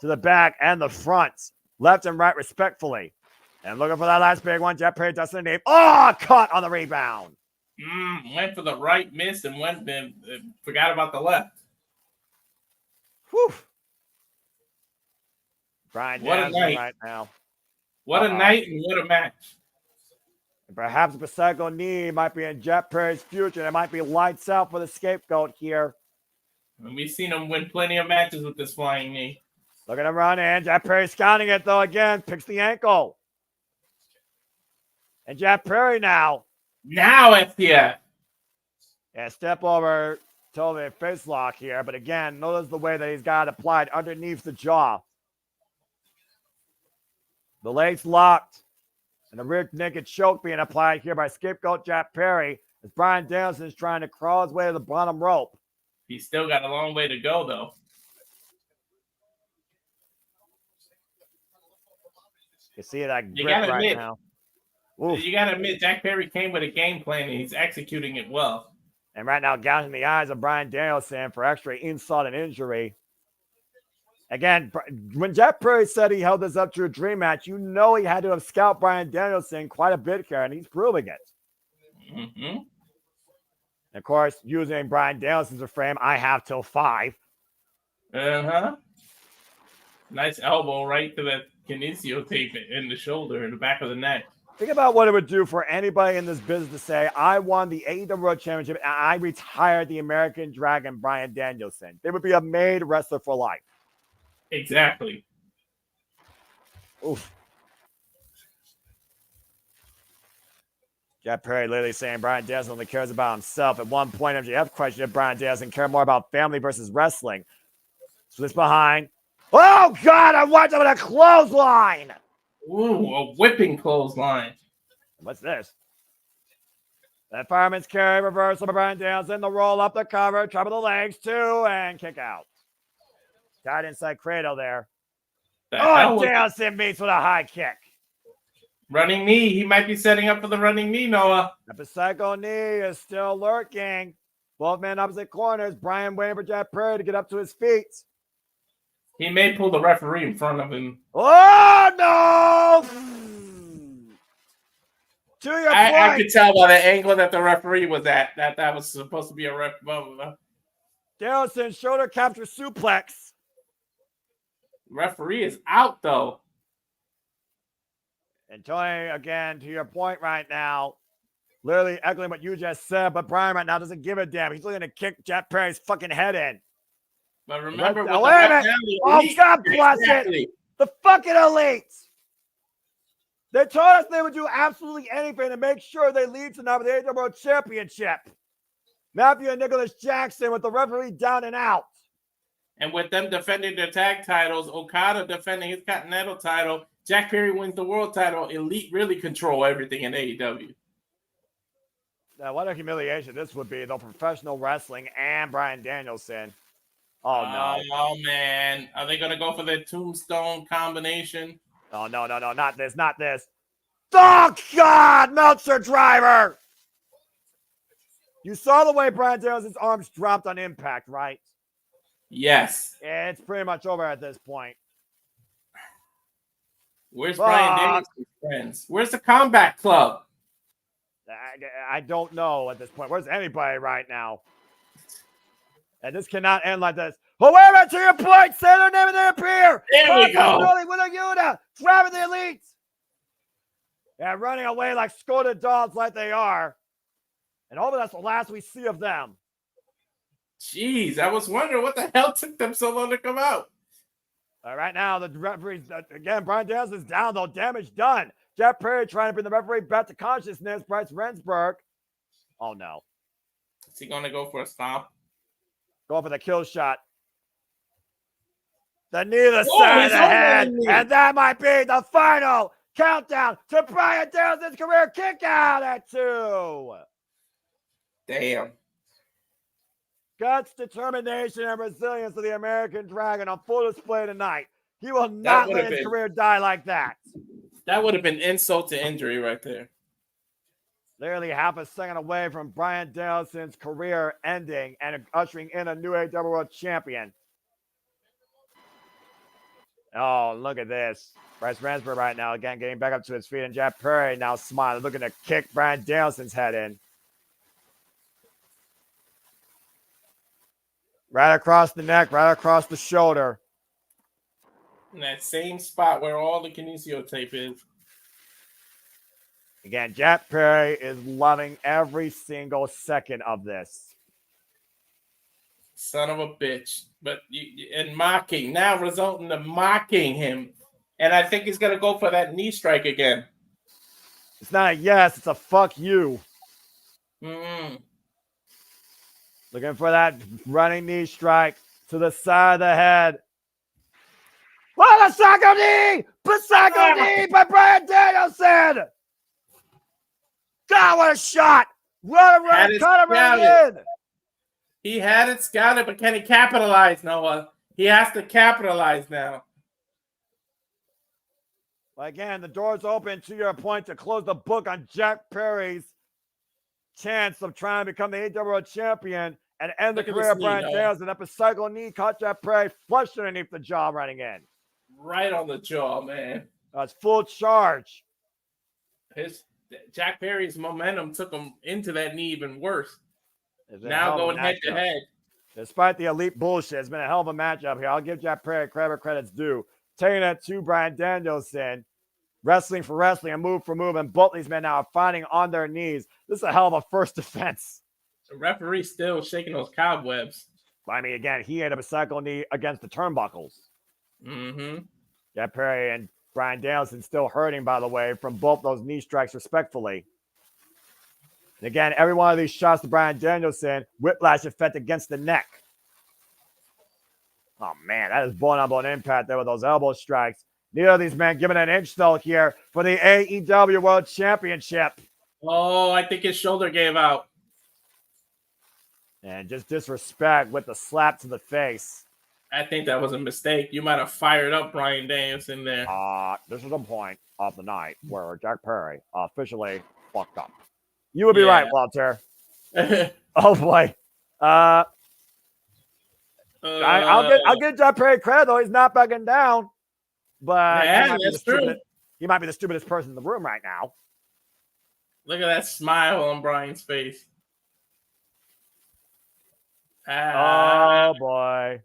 to the back and the front, left and right respectfully. And looking for that last big one. Jack Perry does the name. Oh, caught on the rebound. Went for the right, miss, and went and forgot about the left. Whew. Bryan Danielson right now. What a night and what a match. And perhaps the Psycho knee might be in Jack Perry's future. It might be lights out for the scapegoat here. And we've seen him win plenty of matches with this flying knee. Look at him run in. Jack Perry scouting it, though, again. Picks the ankle. And Jack Perry now. Now FTF. Yeah, step over, totally a face lock here. But again, notice the way that he's got it applied underneath the jaw. The legs locked. And the rear naked choke being applied here by scapegoat Jack Perry as Bryan Danielson is trying to crawl his way to the bottom rope. He's still got a long way to go, though. You see that grip right now. You got to admit, Jack Perry came with a game plan, and he's executing it well. And right now, gouging the eyes of Bryan Danielson for extra insult and injury. Again, when Jack Perry said he held this up to a dream match, you know he had to have scalped Bryan Danielson quite a bit here, and he's proving it. Mm-hmm. Of course, using Bryan Danielson's a frame, I have till 5. Uh-huh. Nice elbow right to that kinesio tape in the shoulder, in the back of the neck. Think about what it would do for anybody in this business to say, I won the AEW World Championship and I retired the American Dragon, Bryan Danielson. They would be a made wrestler for life. Exactly. Oof. Jeff Perry literally saying Bryan Danielson only cares about himself. At one point, MJF questioned if Bryan Danielson cared more about family versus wrestling. Slips behind. Oh, God, I watched him with a clothesline. Ooh, a whipping clothesline. What's this? That fireman's carry, reversal by Brian Danielson, the roll up the cover, trouble the legs, 2, and kick out. Tied inside cradle there. The Oh, hell and was it? Danielson meets with a high kick. Running knee. He might be setting up for the running knee, Noah. The psycho knee is still lurking. Both men opposite corners. Brian waiting for Jeff Perry to get up to his feet. He may pull the referee in front of him. Oh, no! To your point. I could tell by the angle that the referee was at that was supposed to be a ref. Danielson shoulder capture suplex. Referee is out though. And Tony, again, to your point right now, literally echoing what you just said, but Brian right now doesn't give a damn. He's looking to kick Jeff Perry's fucking head in. But remember, Oh, wait a minute. Oh, God bless it. The fucking elites. They told us they would do absolutely anything to make sure they lead tonight with the AEW World Championship. Matthew and Nicholas Jackson with the referee down and out. And with them defending their tag titles, Okada defending his Continental title, Jack Perry wins the world title. Elite really control everything in AEW. Now, what a humiliation this would be, though. Professional wrestling and Bryan Danielson. Oh, no. Oh, man. Are they going to go for their tombstone combination? Oh, no, not this, not this. Oh, God, Meltzer driver. You saw the way Bryan Danielson's arms dropped on impact, right? Yes. It's pretty much over at this point. Where's Bryan Danielson's friends? Where's the Combat Club? I don't know at this point. Where's anybody right now? And this cannot end like this. Whoever, to your point, say their name and they appear. There we go. With a Yuta, driving the elites. And running away like scolded dogs like they are. And hopefully that's the last we see of them. Jeez, I was wondering what the hell took them so long to come out. Right now, the referee's, again, Bryan Danielson's down, though. Damage done. Jeff Perry trying to bring the referee back to consciousness. Bryce Rensburg. Oh, no. Is he going to go for a stomp? Going for the kill shot. The knee to the side of the head. And that might be the final countdown to Bryan Danielson's career kick out at 2. Damn. Guts, determination, and resilience of the American Dragon on full display tonight. He will not let his career die like that. That would have been insult to injury right there. Literally half a second away from Bryan Danielson's career ending and ushering in a new AEW World Champion. Oh, look at this. Bryce Rensburg right now, again, getting back up to his feet. And Jeff Perry now smiling, looking to kick Bryan Danielson's head in. Right across the neck, right across the shoulder. In that same spot where all the kinesio tape is. Again, Jeff Perry is loving every single second of this. Son of a bitch. But and mocking, now resulting in mocking him. And I think he's going to go for that knee strike again. It's not a yes, it's a fuck you. Mm-hmm. Looking for that running knee strike to the side of the head. Oh, the psycho knee! Psycho knee by Bryan Danielson! God, what a shot! Run in! He had it scouted, but can he capitalize, Noah? He has to capitalize now. Again, the door's open, to your point, to close the book on Jack Perry's chance of trying to become the AEW World Champion and end the career of Bryan Danielson. That psycho knee caught Jeff Perry flush underneath the jaw running in. Right on the jaw, man. That's full charge. Jack Perry's momentum took him into that knee even worse. Now going head to head. Despite the elite bullshit, it's been a hell of a matchup here. I'll give Jack Perry credit's due. Taking it to Bryan Danielson. Wrestling for wrestling and move for move. And both these men now are fighting on their knees. This is a hell of a first defense. The referee still shaking those cobwebs. I mean, again, he had a psycho knee against the turnbuckles. Mm-hmm. Jeff Perry and Bryan Danielson still hurting, by the way, from both those knee strikes respectfully. And again, every one of these shots to Bryan Danielson, whiplash effect against the neck. Oh, man, that is bone-on-bone impact there with those elbow strikes. Neither of these men giving an inch, though, here for the AEW World Championship. Oh, I think his shoulder gave out. And just disrespect with the slap to the face. I think that was a mistake. You might have fired up Bryan Danielson there. This is the point of the night where Jack Perry officially fucked up. You would be right, Walter. Oh, boy. I'll give Jack Perry credit, though. He's not backing down. But yeah, that's true. He might be the stupidest person in the room right now. Look at that smile on Bryan's face. Oh, boy.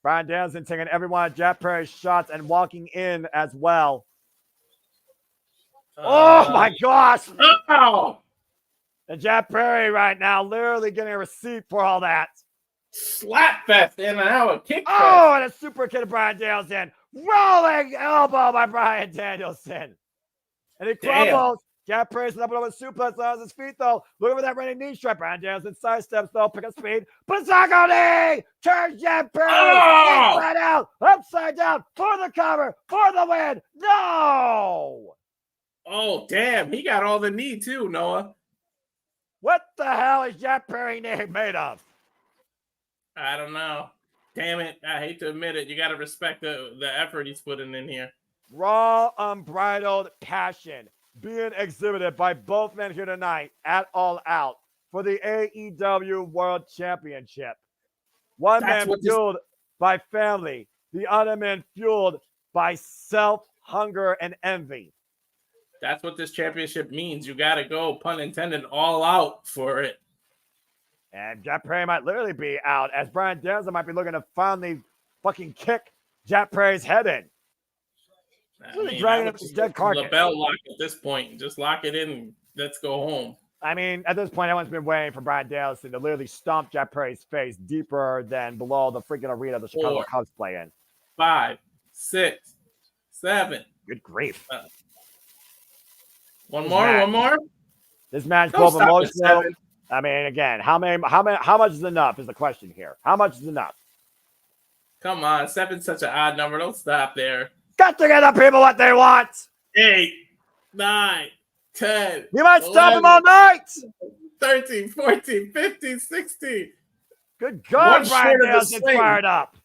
Bryan Danielson taking every one of Jack Perry's shots and walking in as well. Oh, my gosh. Oh! And Jack Perry right now literally getting a receipt for all that. Slap fest in and out, kick fest. Oh, and a super kick of Bryan Danielson. Rolling elbow by Bryan Danielson. And he crumbles. Jack Perry's up with a suplex on his feet, though. Looking for that running knee strike. Bryan Danielson sidesteps, though. Pick up speed. Pasako knee! Turns Jack Perry inside out. Upside down for the cover. For the win. No! Oh, damn. He got all the knee, too, Noah. What the hell is Jack Perry knee made of? I don't know. Damn it. I hate to admit it. You got to respect the effort he's putting in here. Raw, unbridled passion being exhibited by both men here tonight at All Out for the AEW World Championship. One man fueled by family, the other man fueled by self, hunger, and envy. That's what this championship means. You got to go, pun intended, all out for it. And Jack Perry might literally be out, as Bryan Danielson might be looking to finally fucking kick Jack Perry's head in. Dragging up his dead carcass. The bell lock at this point. Just lock it in and let's go home. I mean, at this point, everyone's been waiting for Bryan Danielson to literally stomp Jack Perry's face deeper than below the freaking arena the Chicago Cubs play in. 5, 6, 7. Good grief. One more. This match both emotional. I mean, again, how much is enough is the question here. How much is enough? Come on, 7's such an odd number. Don't stop there. Got to get the people what they want. 8, 9, 10. You might 11, stop them all night. 13, 14, 15, 16. Good God, Bryan Danielson's fired up.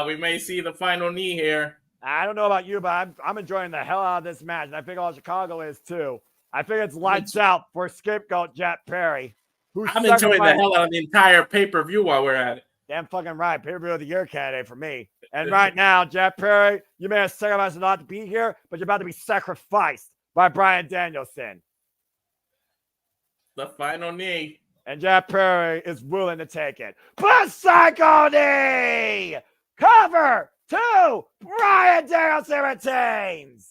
We may see the final knee here. I don't know about you, but I'm enjoying the hell out of this match, and I think all Chicago is too. I think it's lights out for scapegoat Jack Perry. I'm enjoying the hell out of the entire pay-per-view while we're at it. Damn fucking right. Pay-per-view of the year candidate for me. And right now, Jack Perry, you may have sacrificed a lot to be here, but you're about to be sacrificed by Bryan Danielson. The final knee. And Jack Perry is willing to take it. Psycho knee! Cover 2! Bryan Danielson retains!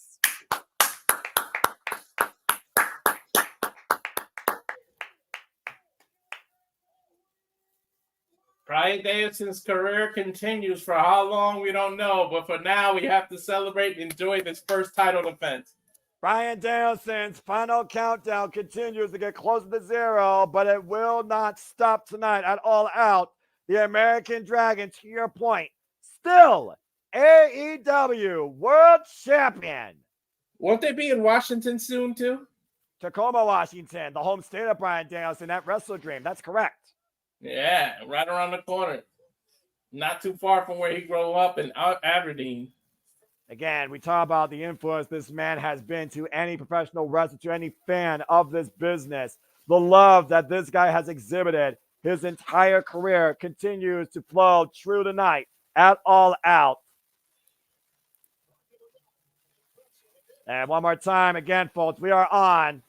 Bryan Danielson's career continues for how long, we don't know. But for now, we have to celebrate and enjoy this first title defense. Bryan Danielson's final countdown continues to get closer to 0, but it will not stop tonight at All Out. The American Dragon, to your point, still AEW World Champion. Won't they be in Washington soon, too? Tacoma, Washington, the home state of Bryan Danielson at Wrestle Dream. That's correct. Yeah, right around the corner. Not too far from where he grew up in Aberdeen. Again, we talk about the influence this man has been to any professional wrestler, to any fan of this business. The love that this guy has exhibited his entire career continues to flow true tonight at All Out. And one more time, again, folks, we are on.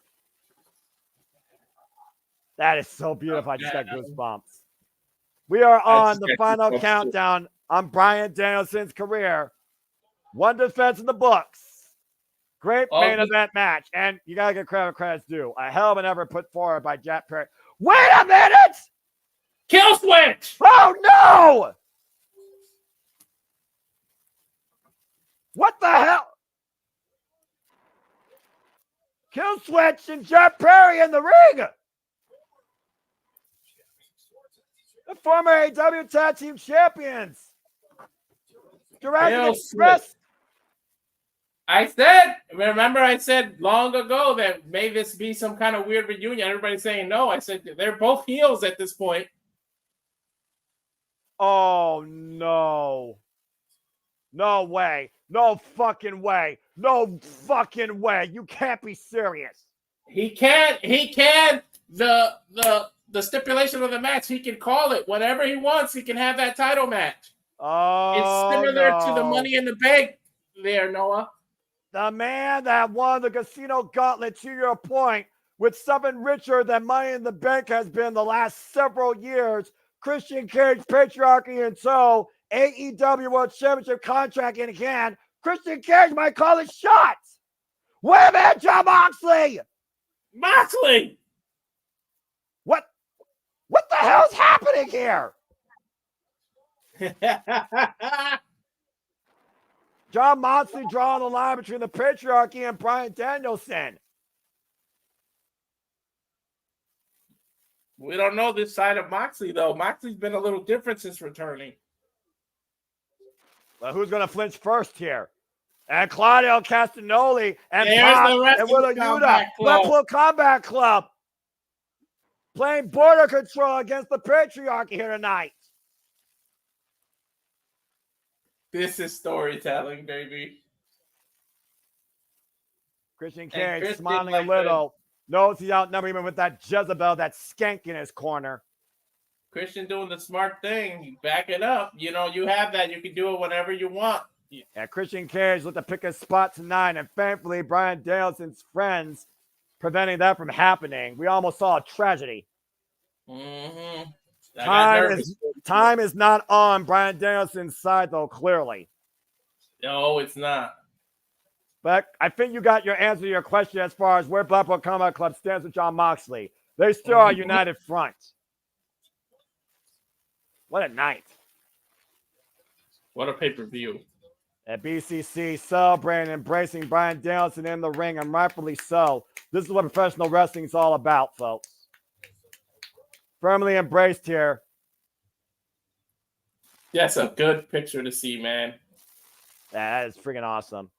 That is so beautiful. I just got goosebumps. We are on the final countdown on Bryan Danielson's career. One defense in the books. Great main event match. And you got to give credit where credit's due. A hell of an effort put forward by Jack Perry. Wait a minute! Kill switch! Oh, no! What the hell? Kill switch and Jack Perry in the ring. The former AEW Tag Team Champions. Jurassic Hell, Express. Remember I said long ago that may this be some kind of weird reunion. Everybody's saying no. I said they're both heels at this point. Oh, no. No way. No fucking way. No fucking way. You can't be serious. He can. The stipulation of the match, he can call it whenever he wants. He can have that title match. Oh, It's similar no. to the Money in the Bank there, Noah. The man that won the Casino Gauntlet, to your point, with something richer than Money in the Bank has been the last several years. Christian Cage, patriarchy in tow, AEW World Championship contract in hand. Christian Cage might call his shots. Wait a minute, John Moxley. Moxley! What the hell's happening here? John Moxley drawing the line between the patriarchy and Bryan Danielson. We don't know this side of Moxley, though. Moxley's been a little different since returning. Well, who's going to flinch first here? And Claudio Castagnoli and There's Pac the Wrestling and Willa Yuta, Combat Club. Blackpool Combat Club, playing border control against the patriarchy here tonight. This is storytelling, baby. Christian Cage Christian, smiling like a little. Knows he's outnumbered even with that Jezebel, that skank in his corner. Christian doing the smart thing, backing up. You know, you have that. You can do it whenever you want. Yeah, Christian Cage looked to pick his spot tonight, and thankfully Bryan Danielson's friends preventing that from happening. We almost saw a tragedy. Mm-hmm. Time is not on Bryan Danielson's side, though, clearly. No, it's not. But I think you got your answer to your question as far as where Blackpool Combat Club stands with John Moxley. They still are a united front. What a night. What a pay-per-view. At BCC, celebrating and embracing Bryan Danielson in the ring, and rightfully so. This is what professional wrestling is all about, folks. Firmly embraced here. That's a good picture to see, man. That is freaking awesome.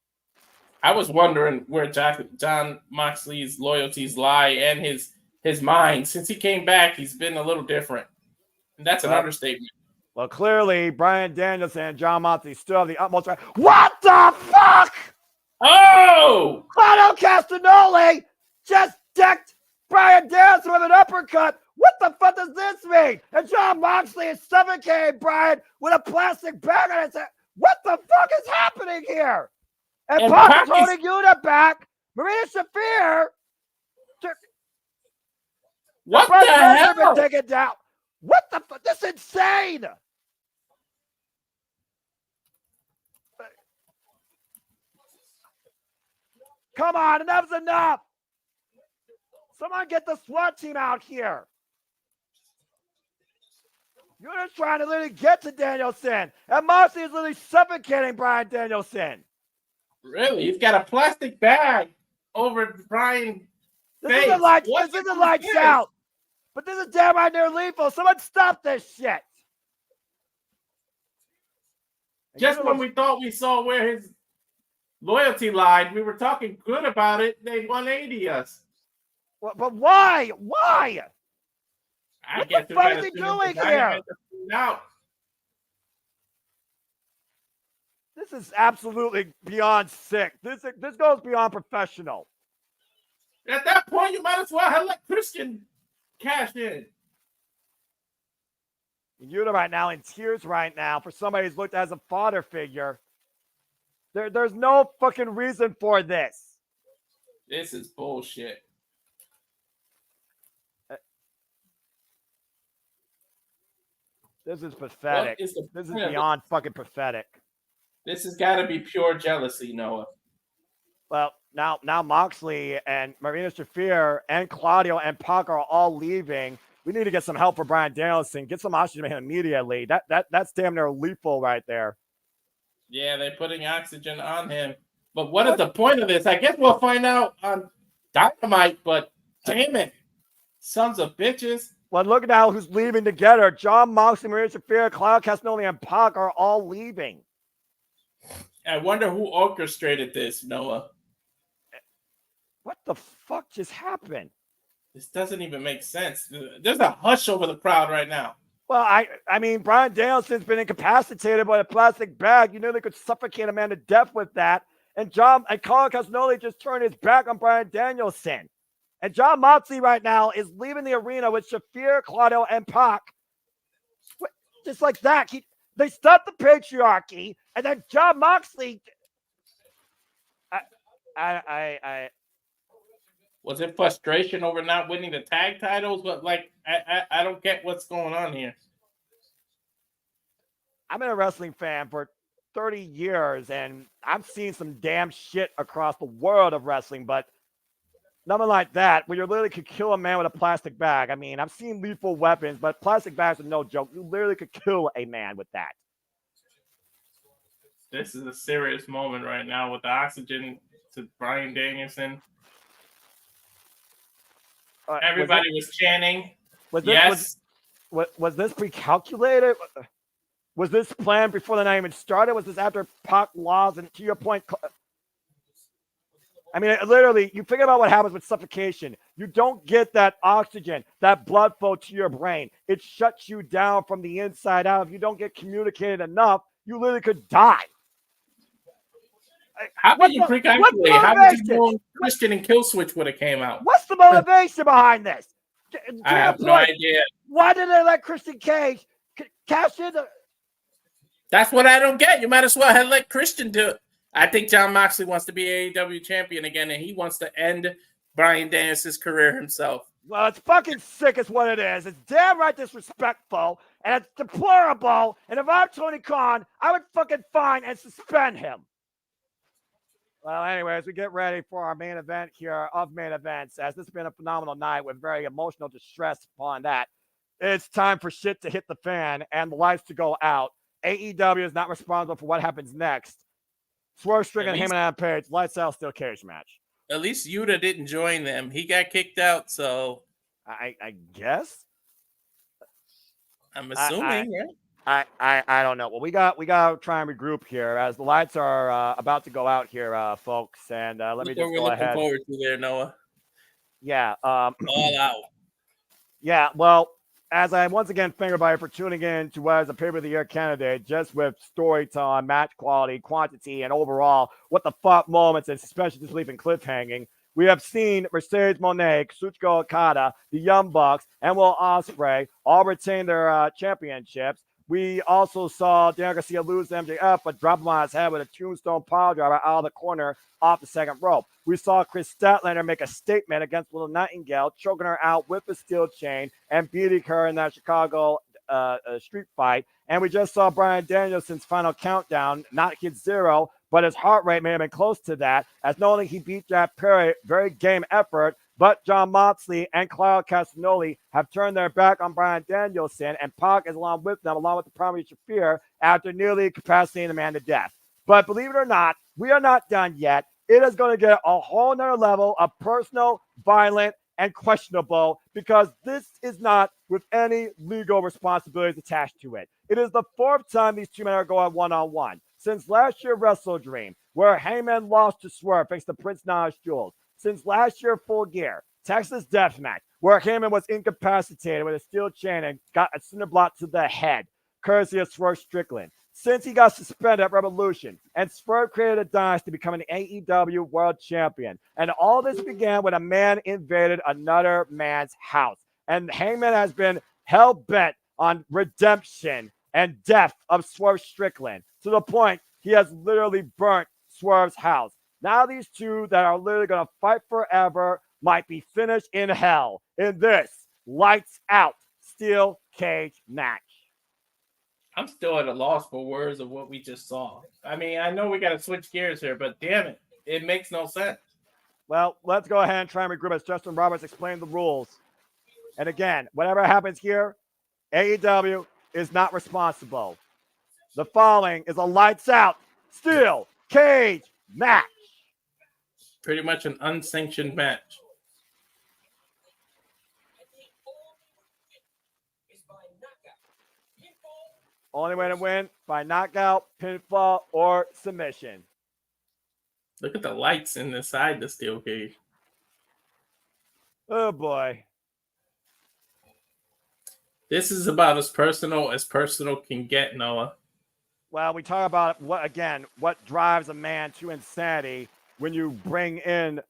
I was wondering where John Moxley's loyalties lie and his mind. Since he came back, he's been a little different. And that's an understatement. Well, clearly, Bryan Danielson and John Moxley still have the utmost right. What the fuck? Oh! Claudio Castagnoli just decked Bryan Danielson with an uppercut. What the fuck does this mean? And John Moxley is suffocating Bryan with a plastic bag on his head. What the fuck is happening here? And Pac is holding Yuta back. Marina Shafir. What the hell? Take it down. What the fuck? This is insane. Come on, enough's enough. Someone get the SWAT team out here. You're just trying to literally get to Danielson. And Moxley is literally suffocating Bryan Danielson. Really? He's got a plastic bag over Bryan. This isn't lights out. But this is damn right near lethal. Someone stop this shit. Just when we thought we saw where his loyalty lied, we were talking good about it. They 180 us. But why? Why? What the fuck is he doing here? No. This is absolutely beyond sick. This goes beyond professional. At that point, you might as well have let Christian cash in. Yuta right now in tears right now for somebody who's looked as a father figure. There's no fucking reason for this. This is bullshit. This is pathetic. This is beyond fucking pathetic. This has got to be pure jealousy, Noah. Well, now Moxley and Marina Shafir and Claudio and Pac are all leaving. We need to get some help for Bryan Danielson. Get some oxygen to him immediately. That's damn near lethal right there. Yeah, they're putting oxygen on him. But what is the point of this? I guess we'll find out on Dynamite, but damn it. Sons of bitches. Well, look now who's leaving together. John Moxley, Maria Shafir, Claudio Castagnoli, and Pac are all leaving. I wonder who orchestrated this, Noah. What the fuck just happened? This doesn't even make sense. There's a hush over the crowd right now. Well, I mean, Bryan Danielson's been incapacitated by a plastic bag. You know they could suffocate a man to death with that. And Claudio Castagnoli just turned his back on Bryan Danielson. And John Moxley right now is leaving the arena with Shafir, Claudio, and Pac. Just like that. They stopped the patriarchy, and then John Moxley. Was it frustration over not winning the tag titles? But I don't get what's going on here. I've been a wrestling fan for 30 years, and I've seen some damn shit across the world of wrestling, but nothing like that, where you literally could kill a man with a plastic bag. I mean, I've seen lethal weapons, but plastic bags are no joke. You literally could kill a man with that. This is a serious moment right now with the oxygen to Bryan Danielson. Everybody was chanting. Was this pre-calculated? Was this planned before the night even started? Was this after Pac laws? And to your point, I mean, literally, you think about what happens with suffocation. You don't get that oxygen, that blood flow to your brain. It shuts you down from the inside out. If you don't get communicated enough, you literally could die. How about you pre-calculate? How would you know Christian and Killswitch would have came out? What's the motivation behind this? I have no idea. Why did they let Christian Cage cash in? That's what I don't get. You might as well have let Christian do it. I think John Moxley wants to be AEW champion again, and he wants to end Bryan Danielson's career himself. Well, it's fucking sick is what it is. It's damn right disrespectful, and it's deplorable. And if I'm Tony Khan, I would fucking fine and suspend him. Well, anyways, we get ready for our main event here of main events, as this has been a phenomenal night with very emotional distress upon that. It's time for shit to hit the fan and the lights to go out. AEW is not responsible for what happens next. Swerve Strickland, Heyman, and Page, lights out, steel cage match. At least Yuta didn't join them. He got kicked out, so I guess. I'm assuming, right? I don't know. Well, we got to try and regroup here as the lights are about to go out here, folks. And let me just go ahead. We're looking forward to there, Noah. Yeah. All out. Yeah. Well, as I once again thank everybody for tuning in to what is a Paper of the Year candidate, just with storytelling, match quality, quantity, and overall what the fuck moments and suspension disbelief and cliffhanging. We have seen Mercedes Moné, Kazuchika Okada, the Young Bucks, and Will Ospreay all retain their championships. We also saw Daniel Garcia lose to MJF, but drop him on his head with a tombstone pile driver out of the corner off the second rope. We saw Chris Statlander make a statement against Willow Nightingale, choking her out with a steel chain and beating her in that Chicago street fight. And we just saw Bryan Danielson's final countdown, not hit 0, but his heart rate may have been close to that, as not only he beat Jack Perry, very game effort, but John Moxley and Claudio Castagnoli have turned their back on Bryan Danielson, and Pac is along with them, along with the primary Shafir, after nearly incapacitating the man to death. But believe it or not, we are not done yet. It is going to get a whole nother level of personal, violent, and questionable, because this is not with any legal responsibilities attached to it. It is the 4th time these two men are going one-on-one. Since last year, Wrestle Dream, where Heyman lost to Swerve thanks to Prince Nana's Jewels. Since last year, Full Gear, Texas Deathmatch, where Heyman was incapacitated with a steel chain and got a cinder block to the head, courtesy of Swerve Strickland. Since he got suspended at Revolution, and Swerve created a dynasty, becoming an AEW World Champion. And all this began when a man invaded another man's house. And Heyman has been hell-bent on redemption and death of Swerve Strickland, to the point he has literally burnt Swerve's house. Now these two that are literally going to fight forever might be finished in hell in this lights out steel cage match. I'm still at a loss for words of what we just saw. I mean, I know we got to switch gears here, but damn it, it makes no sense. Well, let's go ahead and try and regroup as Justin Roberts explained the rules. And again, whatever happens here, AEW is not responsible. The following is a lights out steel cage match. Pretty much an unsanctioned match. Only way to win by knockout, pinfall, or submission. Look at the lights inside the steel cage. Oh boy. This is about as personal can get, Noah. Well, we talk about what drives a man to insanity when you bring in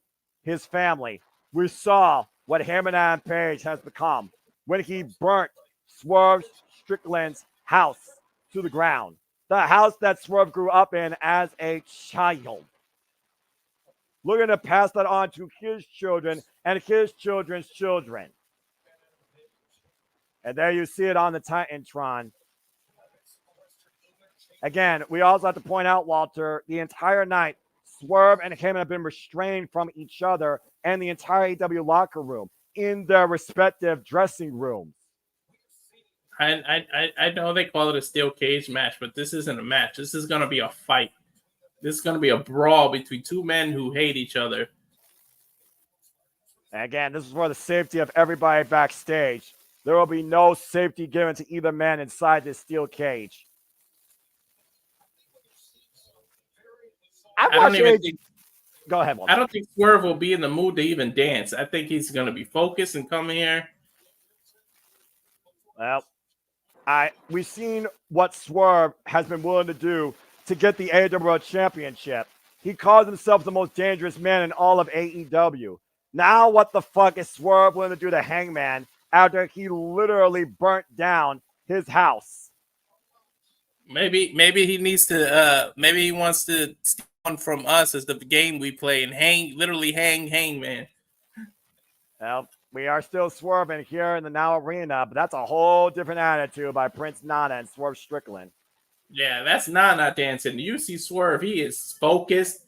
his family. We saw what Hangman Page has become when he burnt Swerve Strickland's house to the ground. The house that Swerve grew up in as a child. Looking to pass that on to his children and his children's children. And there you see it on the Titantron. Again, we also have to point out, Walter, the entire night, Swerve and Heyman have been restrained from each other and the entire AEW locker room in their respective dressing rooms. I know they call it a steel cage match, but this isn't a match. This is going to be a fight. This is going to be a brawl between two men who hate each other. And again, this is for the safety of everybody backstage. There will be no safety given to either man inside this steel cage. Go ahead, Walter. I don't think Swerve will be in the mood to even dance. I think he's going to be focused and come here. Well, we've seen what Swerve has been willing to do to get the AEW World Championship. He calls himself the most dangerous man in all of AEW. Now what the fuck is Swerve willing to do to Hangman after he literally burnt down his house? Maybe he needs to maybe he wants to steal one from us as the game we play and hang Hangman. Well, we are still swerving here in the Now Arena, but that's a whole different attitude by Prince Nana and Swerve Strickland. Yeah, that's Nana dancing. You see Swerve, he is focused.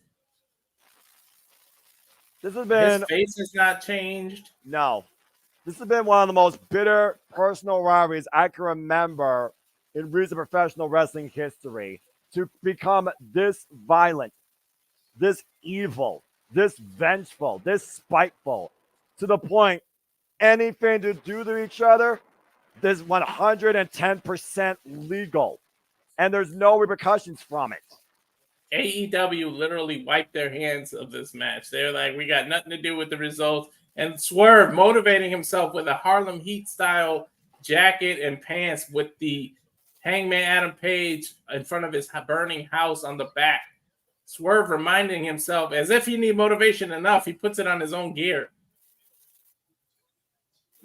His face has not changed. No. This has been one of the most bitter personal rivalries I can remember in recent professional wrestling history. To become this violent, this evil, this vengeful, this spiteful, to the point anything to do to each other, is 110% legal. And there's no repercussions from it. AEW literally wiped their hands of this match. They're like, we got nothing to do with the results. And Swerve motivating himself with a Harlem Heat style jacket and pants with the Hangman Adam Page in front of his burning house on the back. Swerve reminding himself, as if he need motivation enough, he puts it on his own gear.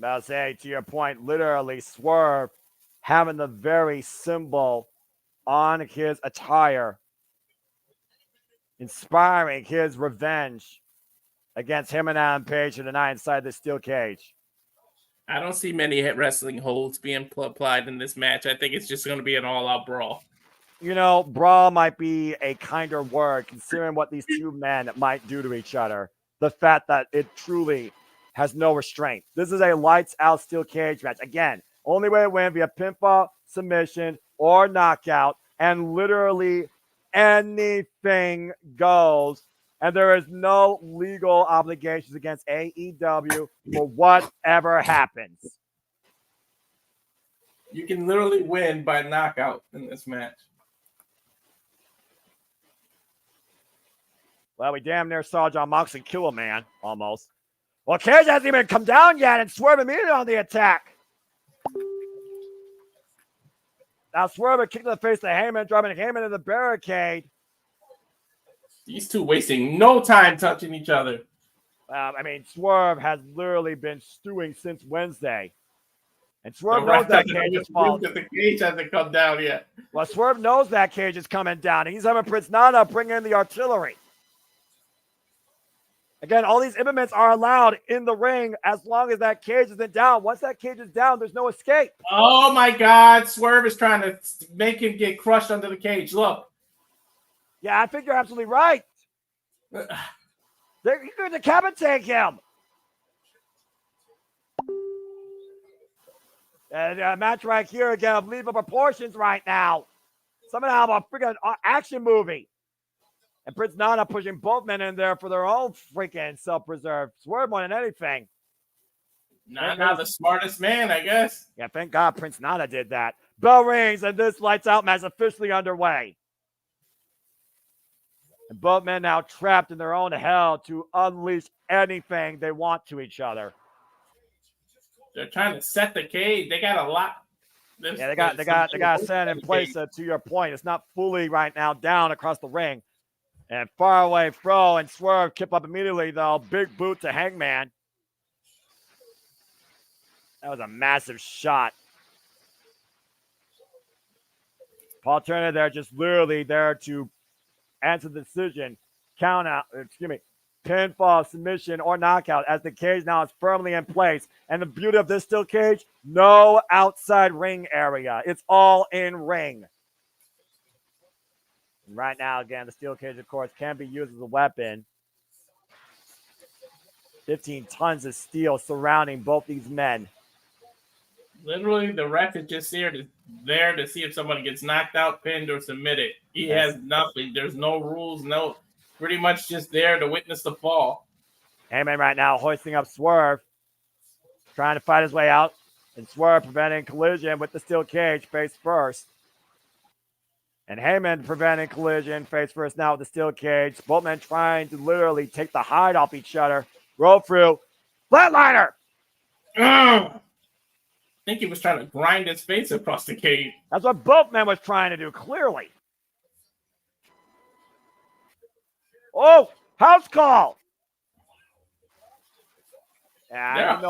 I'll say, to your point, literally Swerve having the very symbol on his attire, inspiring his revenge against him and Adam Page tonight inside the steel cage. I don't see many wrestling holds being applied in this match. I think it's just going to be an all-out brawl. You know, brawl might be a kinder word considering what these two men might do to each other. The fact that it truly has no restraint. This is a lights-out steel cage match. Again, only way to win via pinfall, submission, or knockout, and literally anything goes. And there is no legal obligations against AEW for whatever happens. You can literally win by knockout in this match. Well, we damn near saw John Moxley kill a man, almost. Well, Cage hasn't even come down yet and Swerve immediately on the attack. Now Swerve kicked in the face to Heyman, driving Heyman in the barricade. These two wasting no time touching each other. Swerve has literally been stewing since Wednesday. And Swerve knows that cage is falling. The cage hasn't come down yet. Well, Swerve knows that cage is coming down. And he's having Prince Nana bring in the artillery. Again, all these implements are allowed in the ring as long as that cage isn't down. Once that cage is down, there's no escape. Oh, my God. Swerve is trying to make him get crushed under the cage. Look. Yeah, I think you're absolutely right. He could decapitate him. And a match right here again of lethal proportions right now. Somehow a freaking action movie. And Prince Nana pushing both men in there for their own freaking self-preserve. Swerve more than anything. Not the smartest man, I guess. Yeah, thank God Prince Nana did that. Bell rings, and this lights out match officially underway. And both men now trapped in their own hell to unleash anything they want to each other. They're trying to set the cage. They got a lot. Yeah, they got set in place. To your point, it's not fully right now down across the ring. And far away throw and Swerve kip up immediately though. Big boot to Hangman. That was a massive shot. Paul Turner there, just literally there to answer the decision, count out, pinfall, submission, or knockout as the cage now is firmly in place. And the beauty of this steel cage, no outside ring area. It's all in ring. And right now, again, the steel cage, of course, can be used as a weapon. 15 tons of steel surrounding both these men. Literally, the ref is just there to see if somebody gets knocked out, pinned, or submitted. He has nothing. There's no rules. No, pretty much just there to witness the fall. Heyman right now hoisting up Swerve, trying to fight his way out, and Swerve preventing collision with the steel cage face first. And Heyman preventing collision face first now with the steel cage. Both men trying to literally take the hide off each other. Roll through. Flatliner! I think he was trying to grind his face across the cage. That's what both men was trying to do, clearly. Oh, house call. Yeah,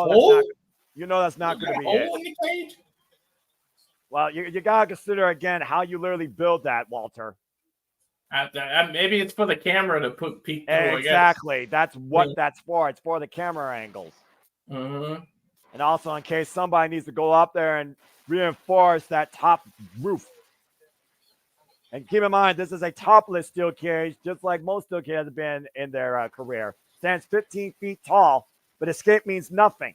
you know that's not going to be it. In the cage? Well, you got to consider, again, how you literally build that, Walter. Maybe it's for the camera to peek through, exactly. That's what that's for. It's for the camera angles. Mm-hmm. And also in case somebody needs to go up there and reinforce that top roof. And keep in mind, this is a topless steel cage, just like most steel cages have been in their career. Stands 15 feet tall, but escape means nothing.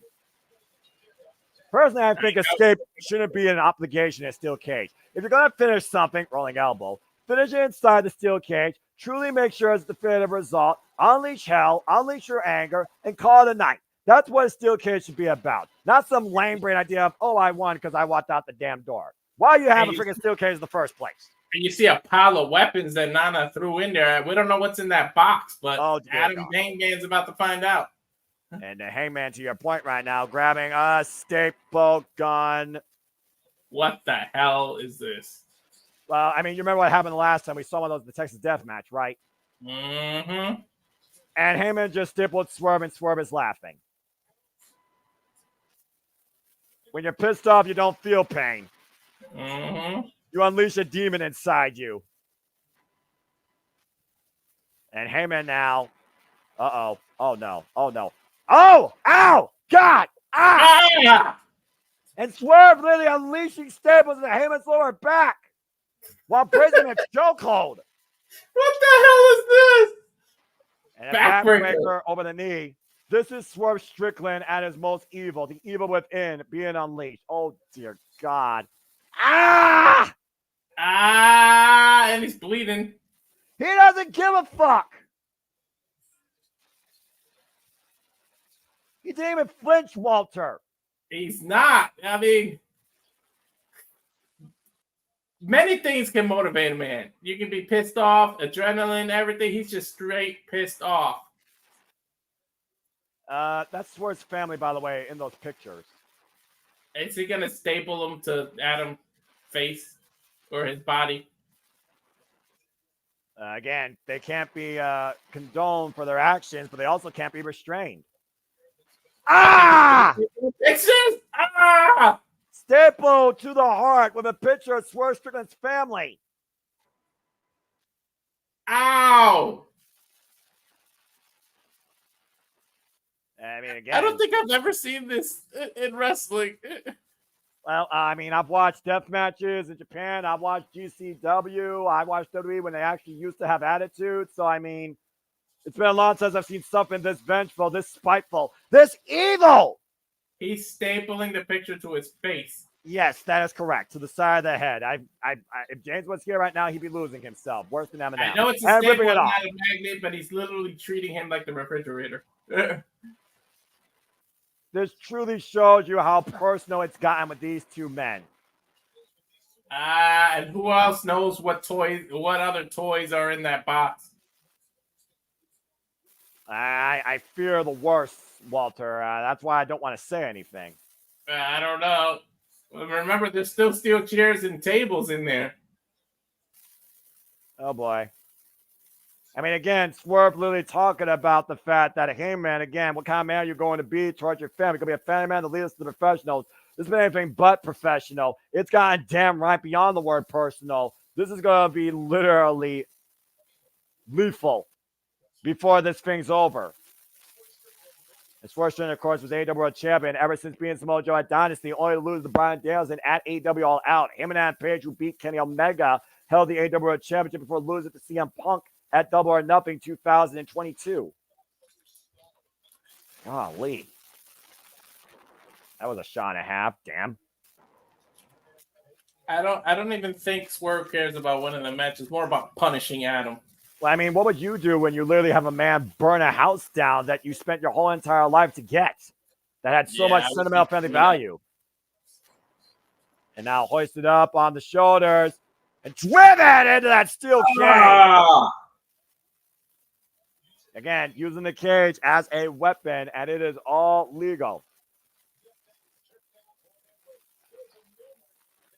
Personally, I think escape shouldn't be an obligation in a steel cage. If you're going to finish something, rolling elbow, finish it inside the steel cage, truly make sure it's a definitive result, unleash hell, unleash your anger, and call it a night. That's what a steel cage should be about. Not some lame brain idea of, oh, I won because I walked out the damn door. Why you have a freaking steel cage in the first place? And you see a pile of weapons that Nana threw in there. We don't know what's in that box, but Adam Hangman's about to find out. And the Hangman, to your point right now, grabbing a staple gun. What the hell is this? Well, I mean, you remember what happened the last time we saw one of those in the Texas Death Match, right? Mm-hmm. And Heyman just stapled Swerve, and Swerve is laughing. When you're pissed off, you don't feel pain. Mm-hmm. You unleash a demon inside you. And Heyman now. Uh-oh. Oh, no. Oh, no. Oh! Ow! God! Ah! And Swerve literally unleashing staples into Heyman's lower back while breaking a chokehold. What the hell is this? And a backbreaker over the knee. This is Swerve Strickland at his most evil. The evil within being unleashed. Oh, dear God. Ah! And he's bleeding. He doesn't give a fuck. He didn't even flinch, Walter. He's not. I mean, many things can motivate a man. You can be pissed off, adrenaline, everything. He's just straight pissed off. That's Swerve's family, by the way, in those pictures. Is he going to staple him to Adam's face or his body? Again, they can't be condoned for their actions, but they also can't be restrained. Ah! It's just, ah! Staple to the heart with a picture of Swerve Strickland's family. Ow! I mean, again, I don't think I've ever seen this in wrestling. Well, I mean, I've watched death matches in Japan. I've watched GCW. I watched WWE when they actually used to have attitude. So, I mean, it's been a long time since I've seen something this vengeful, this spiteful, this evil. He's stapling the picture to his face. Yes, that is correct. To the side of the head. If James was here right now, he'd be losing himself. Worse than Eminem. I know it's a staple, not a magnet, but he's literally treating him like the refrigerator. This truly shows you how personal it's gotten with these two men. And who else knows what other toys are in that box? I fear the worst, Walter. That's why I don't want to say anything. I don't know. Remember, there's still steel chairs and tables in there. Oh boy. I mean, again, Swerve literally talking about the fact that, hey man, again, what kind of man are you going to be towards your family? You're going to be a family man to lead us to the professionals. This has been anything but professional. It's gotten damn right beyond the word personal. This is going to be literally lethal before this thing's over. And Swerve, of course, was AEW World Champion ever since being Samoa Joe at Dynasty, only to lose to Bryan Danielson at AEW All Out. Him and Adam Page, who beat Kenny Omega, held the AEW World Championship before losing to CM Punk at Double or Nothing 2022. Golly. That was a shot and a half. Damn. I don't even think Swerve cares about winning the match. It's more about punishing Adam. Well, I mean, what would you do when you literally have a man burn a house down that you spent your whole entire life to get? That had so much sentimental family value. And now hoisted up on the shoulders and driven into that steel cage. Again, using the cage as a weapon, and it is all legal.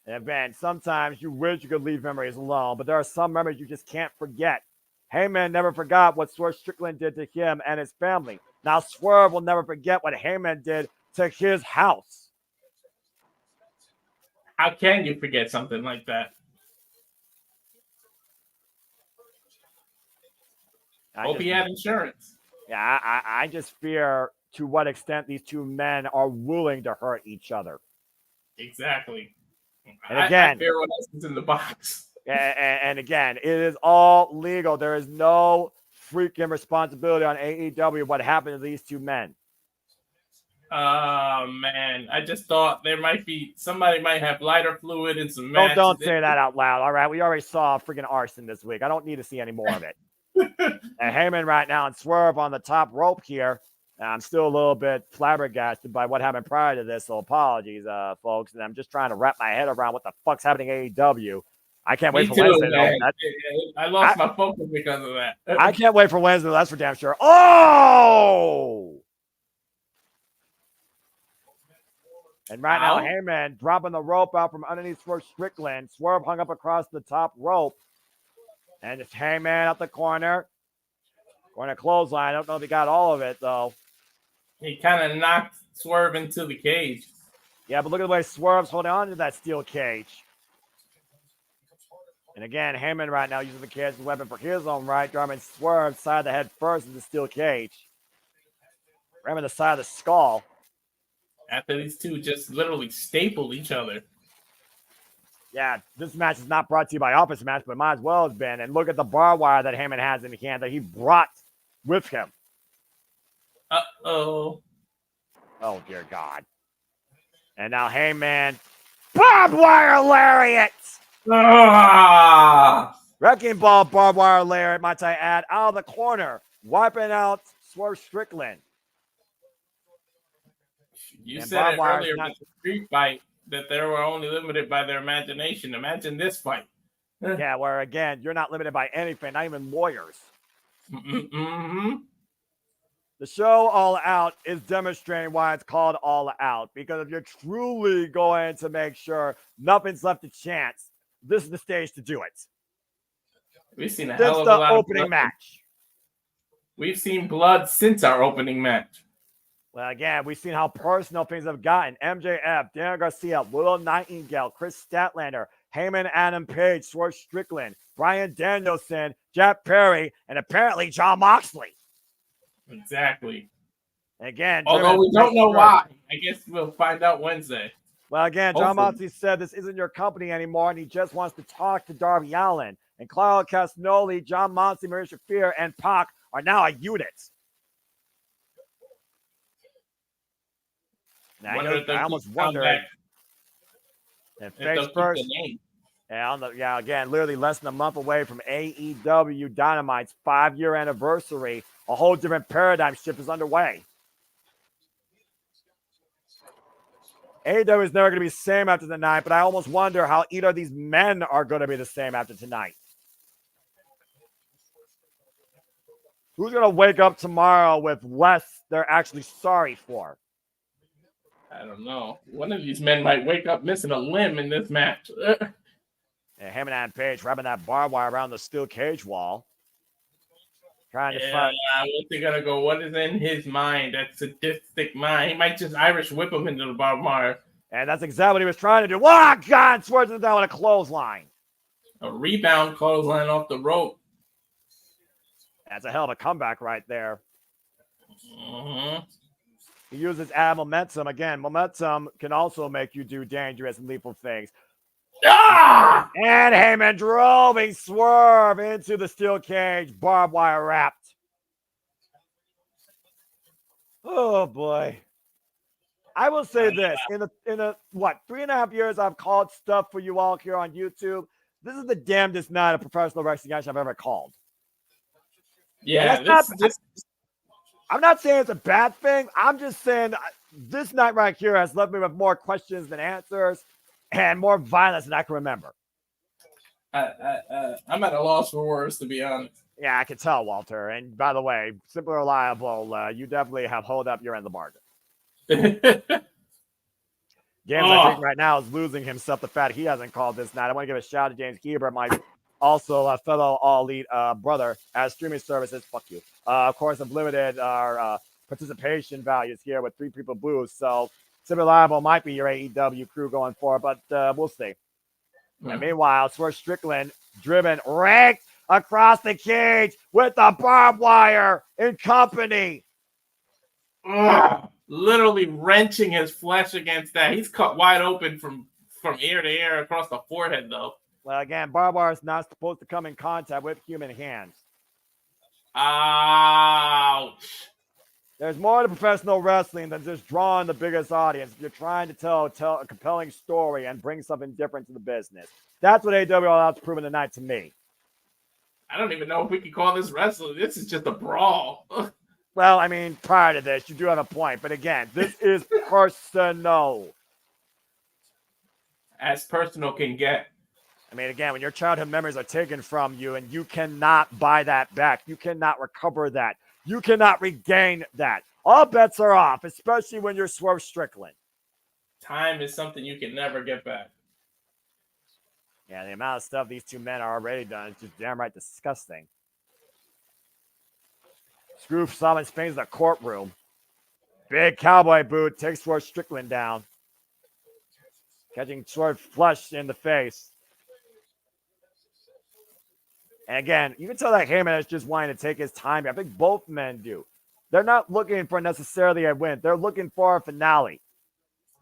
And Ben, sometimes you wish you could leave memories alone, but there are some memories you just can't forget. Heyman never forgot what Swerve Strickland did to him and his family. Now Swerve will never forget what Heyman did to his house. How can you forget something like that? Hope he had insurance. Yeah, I just fear to what extent these two men are willing to hurt each other. Exactly. And again, I fear what else is in the box. And again, it is all legal. There is no freaking responsibility on AEW what happened to these two men. Oh man, I just thought there might be somebody might have lighter fluid and some matches. Don't say that out loud. All right, we already saw freaking arson this week. I don't need to see any more of it. And Heyman right now and Swerve on the top rope here. I'm still a little bit flabbergasted by what happened prior to this, so apologies, folks. And I'm just trying to wrap my head around what the fuck's happening at AEW. I can't wait for Wednesday. I lost my focus because of that. I can't wait for Wednesday. That's for damn sure. Oh! And right now, Heyman dropping the rope out from underneath Swerve Strickland. Swerve hung up across the top rope. And it's Heyman up the corner. Corner clothesline. I don't know if he got all of it, though. He kind of knocked Swerve into the cage. Yeah, but look at the way Swerve's holding on to that steel cage. And again, Heyman right now using the cage as a weapon for his own right, driving Swerve side of the head first in the steel cage. Ramming the side of the skull. After these two just literally stapled each other. Yeah, this match is not brought to you by Office Match, but might as well have been. And look at the barbed wire that Heyman has in the hand that he brought with him. Uh-oh. Oh, dear God. And now Heyman, barbed wire lariat! Wrecking ball barbed wire lariat, might I add, out of the corner, wiping out Swerve Strickland. You said it earlier with the street fight that they were only limited by their imagination. Imagine this fight. Yeah, where again, you're not limited by anything, not even lawyers. Mm-hmm. The show All Out is demonstrating why it's called All Out. Because if you're truly going to make sure nothing's left to chance, this is the stage to do it. We've seen a hell of a lot of opening match. We've seen blood since our opening match. Well, again, we've seen how personal things have gotten. MJF, Daniel Garcia, Willow Nightingale, Chris Statlander, Heyman, Adam Page, Swerve Strickland, Bryan Danielson, Jack Perry, and apparently Jon Moxley. Exactly. Again, although we don't know why. I guess we'll find out Wednesday. Well, again, Jon Moxley said this isn't your company anymore, and he just wants to talk to Darby Allin. And Claudio Castagnoli, Jon Moxley, Maria Shafir, and Pac are now a unit. Now, I almost wondered if face first. Yeah, again, literally less than a month away from AEW Dynamite's 5-year anniversary. A whole different paradigm shift is underway. AEW is never going to be the same after tonight, but I almost wonder how either of these men are going to be the same after tonight. Who's going to wake up tomorrow with less they're actually sorry for? I don't know. One of these men might wake up missing a limb in this match. And Heyman and Page wrapping that barbed wire around the steel cage wall. Trying to find. What's he gonna go? What is in his mind? That sadistic mind. He might just Irish whip him into the barbed wire. And that's exactly what he was trying to do. Oh, God! Swerves him down with a clothesline. A rebound clothesline off the rope. That's a hell of a comeback right there. Mm-hmm. He uses add momentum. Again, momentum can also make you do dangerous and lethal things. Ah! And Heyman drove a swerve into the steel cage, barbed wire wrapped. Oh boy. I will say this. In the 3.5 years I've called stuff for you all here on YouTube, this is the damnedest night of professional wrestling match I've ever called. Yeah, I'm not saying it's a bad thing. I'm just saying this night right here has left me with more questions than answers and more violence than I can remember. I'm at a loss for words, to be honest. Yeah, I can tell, Walter. And by the way, Simple Reliable, you definitely have held up your end of the bargain. James, I think right now, is losing himself the fact he hasn't called this night. I want to give a shout out to James Keeber, my also fellow All Elite brother, as streaming services. Fuck you. Of course, have limited our participation values here with 3 people boost. So, Simple Reliable might be your AEW crew going forward, but we'll see. And meanwhile, Swerve Strickland driven raked across the cage with the barbed wire in company. Literally wrenching his flesh against that. He's cut wide open from ear to ear across the forehead, though. Well, again, barbed wire is not supposed to come in contact with human hands. Ouch. There's more to professional wrestling than just drawing the biggest audience. If you're trying to tell a compelling story and bring something different to the business. That's what AEW All Out's proven tonight to me. I don't even know if we can call this wrestling. This is just a brawl. Well, I mean, prior to this, you do have a point. But again, this is personal. As personal can get. I mean, again, when your childhood memories are taken from you and you cannot buy that back, you cannot recover that. You cannot regain that. All bets are off, especially when you're Swerve Strickland. Time is something you can never get back. Yeah, the amount of stuff these two men are already done is just damn right disgusting. Screw Simon Spain's in the courtroom. Big cowboy boot takes Swerve Strickland down. Catching Swerve flush in the face. And again, you can tell that Heyman is just wanting to take his time. I think both men do. They're not looking for necessarily a win. They're looking for a finale.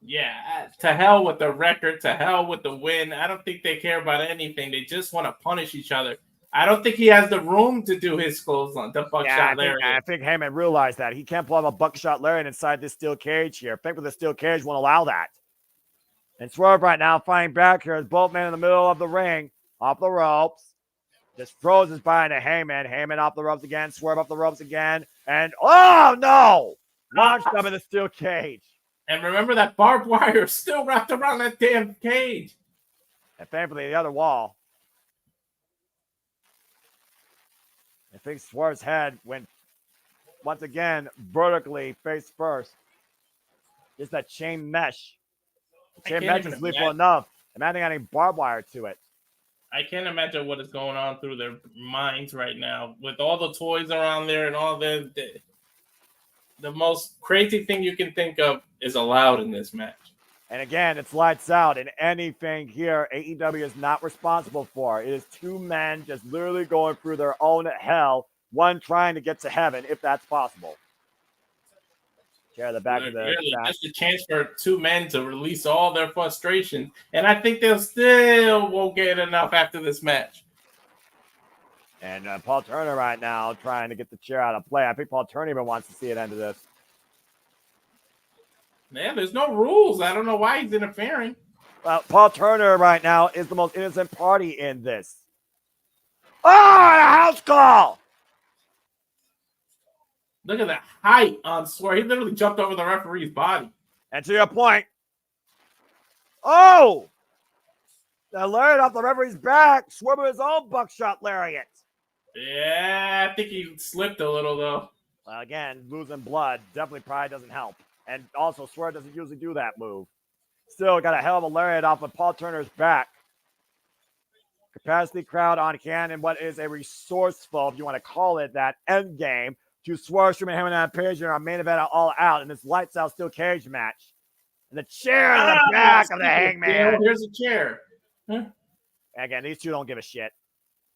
Yeah, to hell with the record, to hell with the win. I don't think they care about anything. They just want to punish each other. I don't think he has the room to do his clothesline, the buckshot lariat. I think Heyman realized that. He can't pull off a buckshot lariat inside this steel cage here. Thankfully, the steel cage won't allow that. And Swerve right now fighting back here as both men in the middle of the ring, off the ropes. Just throws his body to Heyman. Heyman off the ropes again. Swerve off the ropes again. And, oh, no! Launched up in the steel cage. And remember that barbed wire is still wrapped around that damn cage. And thankfully, the other wall. I think Swerve's head went, once again, vertically face first. Just that chain mesh. The chain mesh is lethal enough. Imagine adding barbed wire to it. I can't imagine what is going on through their minds right now with all the toys around there and all the most crazy thing you can think of is allowed in this match. And again, it's lights out, and anything here AEW is not responsible for. It is 2 men just literally going through their own hell, one trying to get to heaven, if that's possible. Share the back of the really, just a chance for 2 men to release all their frustration, and I think they'll still won't get enough after this match. And Paul Turner right now trying to get the chair out of play. I think Paul Turner even wants to see it end of this. Man, there's no rules. I don't know why he's interfering. Well, Paul Turner right now is the most innocent party in this. Oh, a house call! Look at the height on Swerve. He literally jumped over the referee's body. And to your point, Oh! The lariat off the referee's back. Swerve with his own buckshot lariat. Yeah, I think he slipped a little, though. Well, again, losing blood definitely probably doesn't help. And also, Swerve doesn't usually do that move. Still got a hell of a lariat off of Paul Turner's back. Capacity crowd on hand and what is a resourceful, if you want to call it that, end game to Swerve, Strowman, Heyman, and Page in our main event at All Out in this lights out steel cage match. And the chair in the back of the Hangman. Yeah, here's a chair. Huh? Again, these two don't give a shit.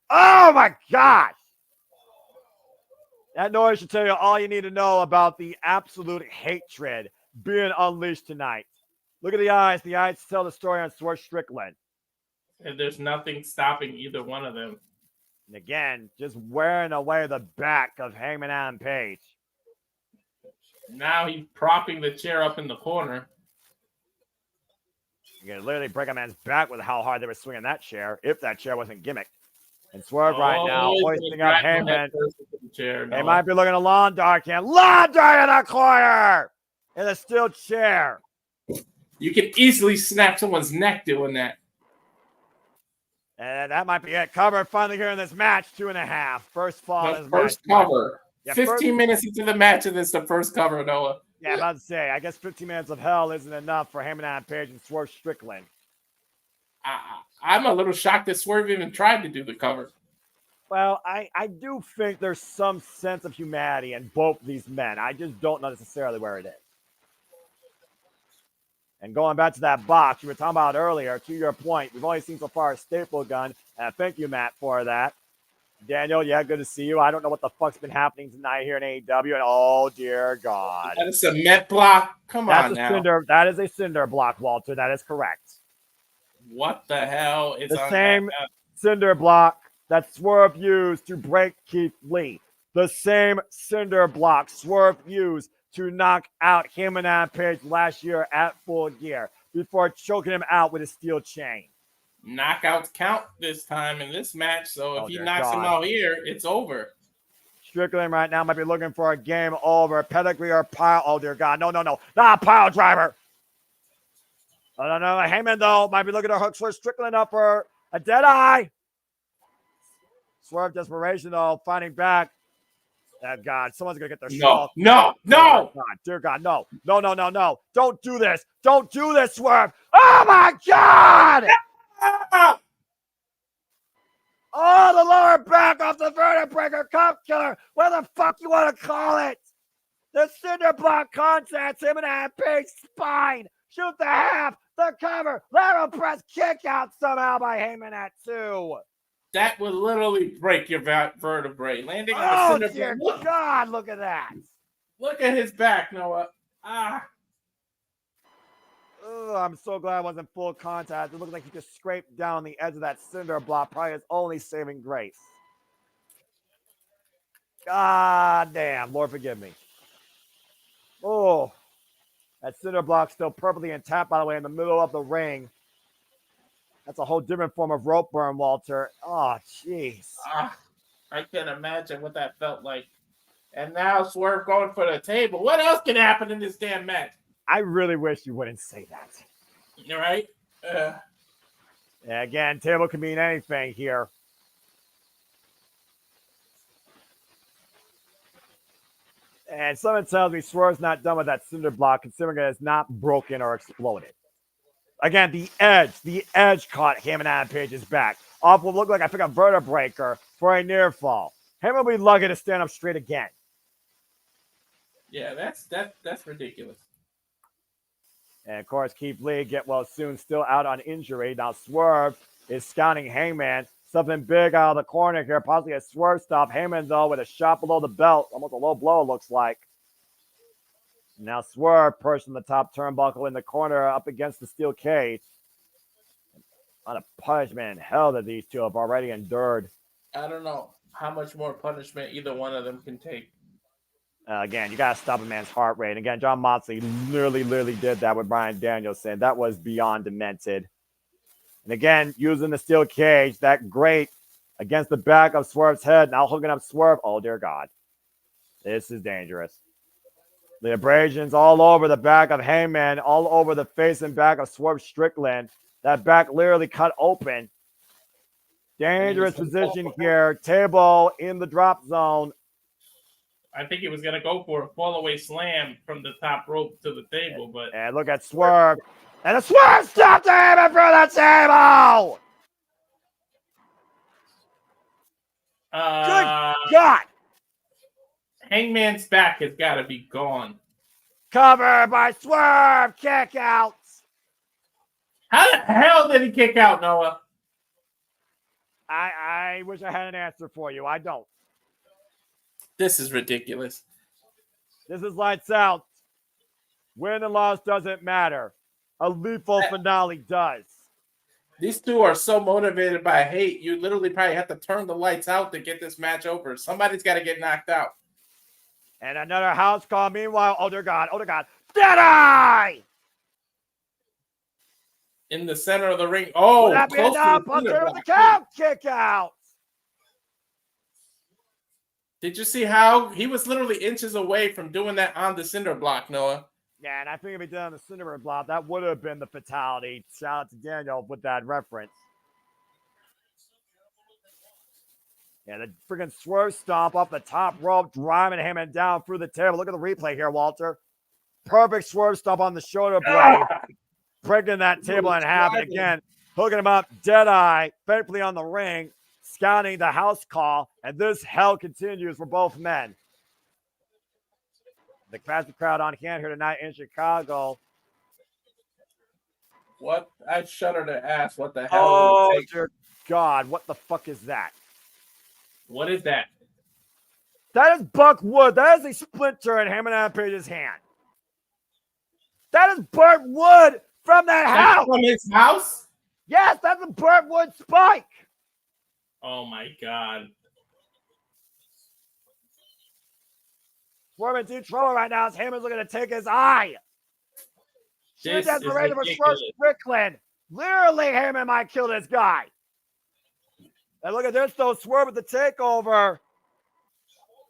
Oh my God! That noise should tell you all you need to know about the absolute hatred being unleashed tonight. Look at the eyes. The eyes tell the story on Swerve Strickland. And there's nothing stopping either one of them. And again, just wearing away the back of Hangman Adam Page. Now he's propping the chair up in the corner. You can literally break a man's back with how hard they were swinging that chair, if that chair wasn't gimmicked. And Swerve right now, hoisting up Hangman. They might be looking at Lawn Dart can. Lawn Dart in the corner! In a steel chair. You can easily snap someone's neck doing that. And that might be it. Cover finally here in this match, 2.5. First fall. The first match. cover. Yeah, 15 minutes into the match, and it's the first cover, Noah. Yeah, I'm about to say, I guess 15 minutes of hell isn't enough for Heyman Adam Page and Swerve Strickland. I'm a little shocked that Swerve even tried to do the cover. Well, I do think there's some sense of humanity in both these men. I just don't know necessarily where it is. And going back to that box you were talking about earlier, to your point, we've only seen so far a staple gun. And thank you, Matt, for that. Daniel, yeah, good to see you. I don't know what the fuck's been happening tonight here in AEW, and oh dear God. That is a cement block. Come on now. That is a cinder block, Walter. That is correct. What the hell is the same cinder block that Swerve used to break Keith Lee? The same cinder block Swerve used to knock out him and Adam Page last year at Full Gear before choking him out with a steel chain. Knockouts count this time in this match, so if he knocks him out here, it's over. Strickland right now might be looking for a game over. Pedigree or pile. Oh, dear God. No. Not pile driver. No. Heyman, though, might be looking to hook Swerve Strickland up for a dead eye. Swerve desperation, though, fighting back. Oh, God, someone's going to get their skull. No. Dear God, no. Don't do this. Don't do this, Swerve. Oh, my God. Oh, the lower back off the vertebrae cup killer. What the fuck you want to call it? The cinder block contacts him and Adam Page's spine. Shoot the half, the cover, lateral press, kick out somehow by Heyman at 2. That would literally break your vertebrae. Landing on the cinder dear God, look at that. Look at his back, Noah. Oh, I'm so glad I wasn't full contact. It looked like he just scraped down the edge of that cinder block. Probably his only saving grace. God damn. Lord, forgive me. Oh, that cinder block still perfectly intact, by the way, in the middle of the ring. That's a whole different form of rope burn, Walter. Oh, jeez. I can't imagine what that felt like. And now Swerve going for the table. What else can happen in this damn match? I really wish you wouldn't say that. You're right. Again, table can mean anything here. And someone tells me Swerve's not done with that cinder block, considering it is not broken or exploded. Again, the edge caught him and Adam Page's back. Off what looked like, I think, a vertebrae for a near fall. Him will be lucky to stand up straight again. Yeah, that's ridiculous. And, of course, Keith Lee, get well soon, still out on injury. Now, Swerve is scouting Hangman. Something big out of the corner here, possibly a Swerve stop. Hangman, though, with a shot below the belt. Almost a low blow, it looks like. Now, Swerve perched in the top turnbuckle in the corner up against the steel cage. A lot of punishment and hell that these two have already endured. I don't know how much more punishment either one of them can take. Again, you got to stop a man's heart rate. Again, John Moxley literally did that with Bryan Danielson. That was beyond demented. And again, using the steel cage, that great against the back of Swerve's head. Now hooking up Swerve. Oh, dear God. This is dangerous. The abrasions all over the back of Hangman, all over the face and back of Swerve Strickland. That back literally cut open. Dangerous position here. Table in the drop zone. I think he was going to go for a fall-away slam from the top rope to the table, but... And look at Swerve. And the Swerve stopped him in front of the table! Good God! Hangman's back has got to be gone. Cover by Swerve. Kick out. How the hell did he kick out, Noah? I wish I had an answer for you. I don't. This is ridiculous. This is lights out. Win and loss doesn't matter. A lethal finale does. These two are so motivated by hate, you literally probably have to turn the lights out to get this match over. Somebody's got to get knocked out. And another house call. Meanwhile, oh dear God, Deadeye! In the center of the ring. Oh, will that be enough? Puncher with the count. Kick out. Did you see how he was literally inches away from doing that on the cinder block, Noah? Yeah, and I think if he did on the cinder block, that would have been the fatality. Shout out to Daniel with that reference. Yeah, the freaking swerve stomp off the top rope, driving Heyman down through the table. Look at the replay here, Walter. Perfect swerve stomp on the shoulder blade. Breaking that table in half. And again, hooking him up, Deadeye, faithfully on the ring, scouting the house call. And this hell continues for both men. The fastest crowd on hand here tonight in Chicago. What? I shudder to ask what the hell. Oh, dear God. What the fuck is that? What is that? That is Buck Wood. That is a splinter in Heyman Adam Page's hand. That is burnt wood from that house. From his house? Yes, that's a burnt wood spike. Oh, my God. Swerve in deep trouble right now as Heyman's looking to take his eye. Sheer desperation for Swerve Strickland. Literally, Heyman might kill this guy. And look at this, though. Swerve with the takeover.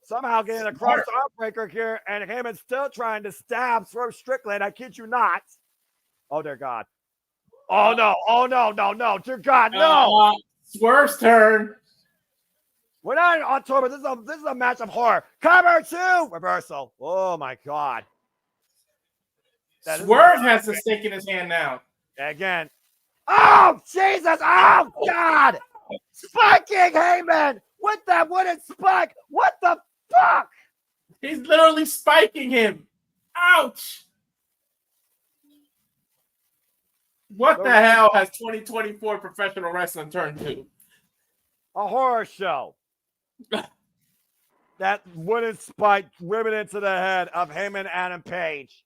Somehow getting a cross arm breaker here, and Heyman's still trying to stab Swerve Strickland. I kid you not. Oh, dear God. Oh, no. Oh, no, no, no. Dear God, no. Swerve's turn. We're not in October. This is a match of horror. Cover two. Reversal. Oh, my God. Swerve has the stake in his hand now. Again. Oh, Jesus. Oh, God. Spiking Heyman with that wooden spike. What the fuck? He's literally spiking him. Ouch. What the hell has 2024 professional wrestling turned to? A horror show. That wooden spike driven into the head of Heyman Adam Page.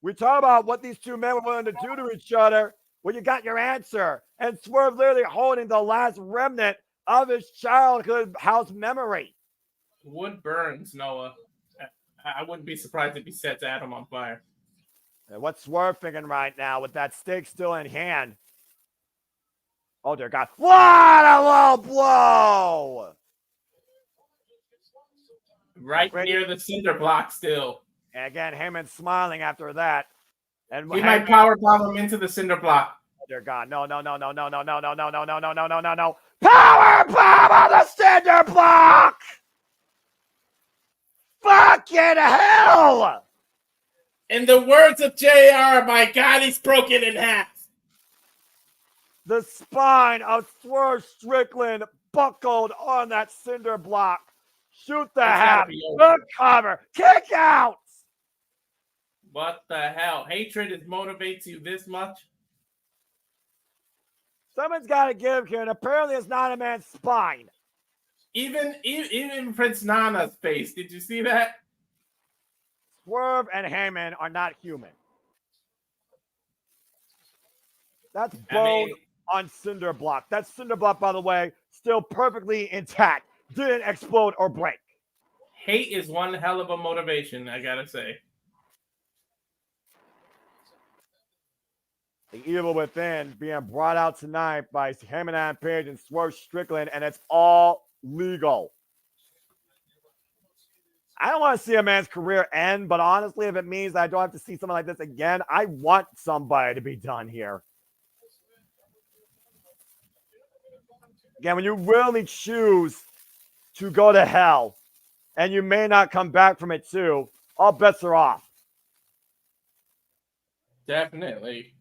We talk about what these two men were willing to do to each other. Well, you got your answer. And Swerve literally holding the last remnant of his childhood house memory. Wood burns, Noah. I wouldn't be surprised if he sets Adam on fire. And what's Swerve thinking right now with that stake still in hand? Oh, dear God. What a low blow! Right near the cinder block still. And again, Heyman smiling after that. And he might power bomb him into the cinder block. Oh, dear God. No, no, no, no, no, no, no, no, no, no, no, no, no, no, no, no. Power bomb on the cinder block! Fucking hell! In the words of JR, my God, he's broken in half. The spine of Swerve Strickland buckled on that cinder block. Shoot the half. Good cover. Kick out. What the hell? Hatred motivates you this much? Someone's got to give here, and apparently it's not a man's spine. Even Prince Nana's face. Did you see that? Swerve and Heyman are not human. That's bone on cinder block. That cinder block, by the way, still perfectly intact. Didn't explode or break. Hate is one hell of a motivation, I gotta say. The evil within being brought out tonight by Heyman Adam Page and Swerve Strickland, and it's all legal. I don't want to see a man's career end, but honestly, if it means I don't have to see something like this again, I want somebody to be done here. Again, when you really choose to go to hell, and you may not come back from it too, all bets are off. Definitely.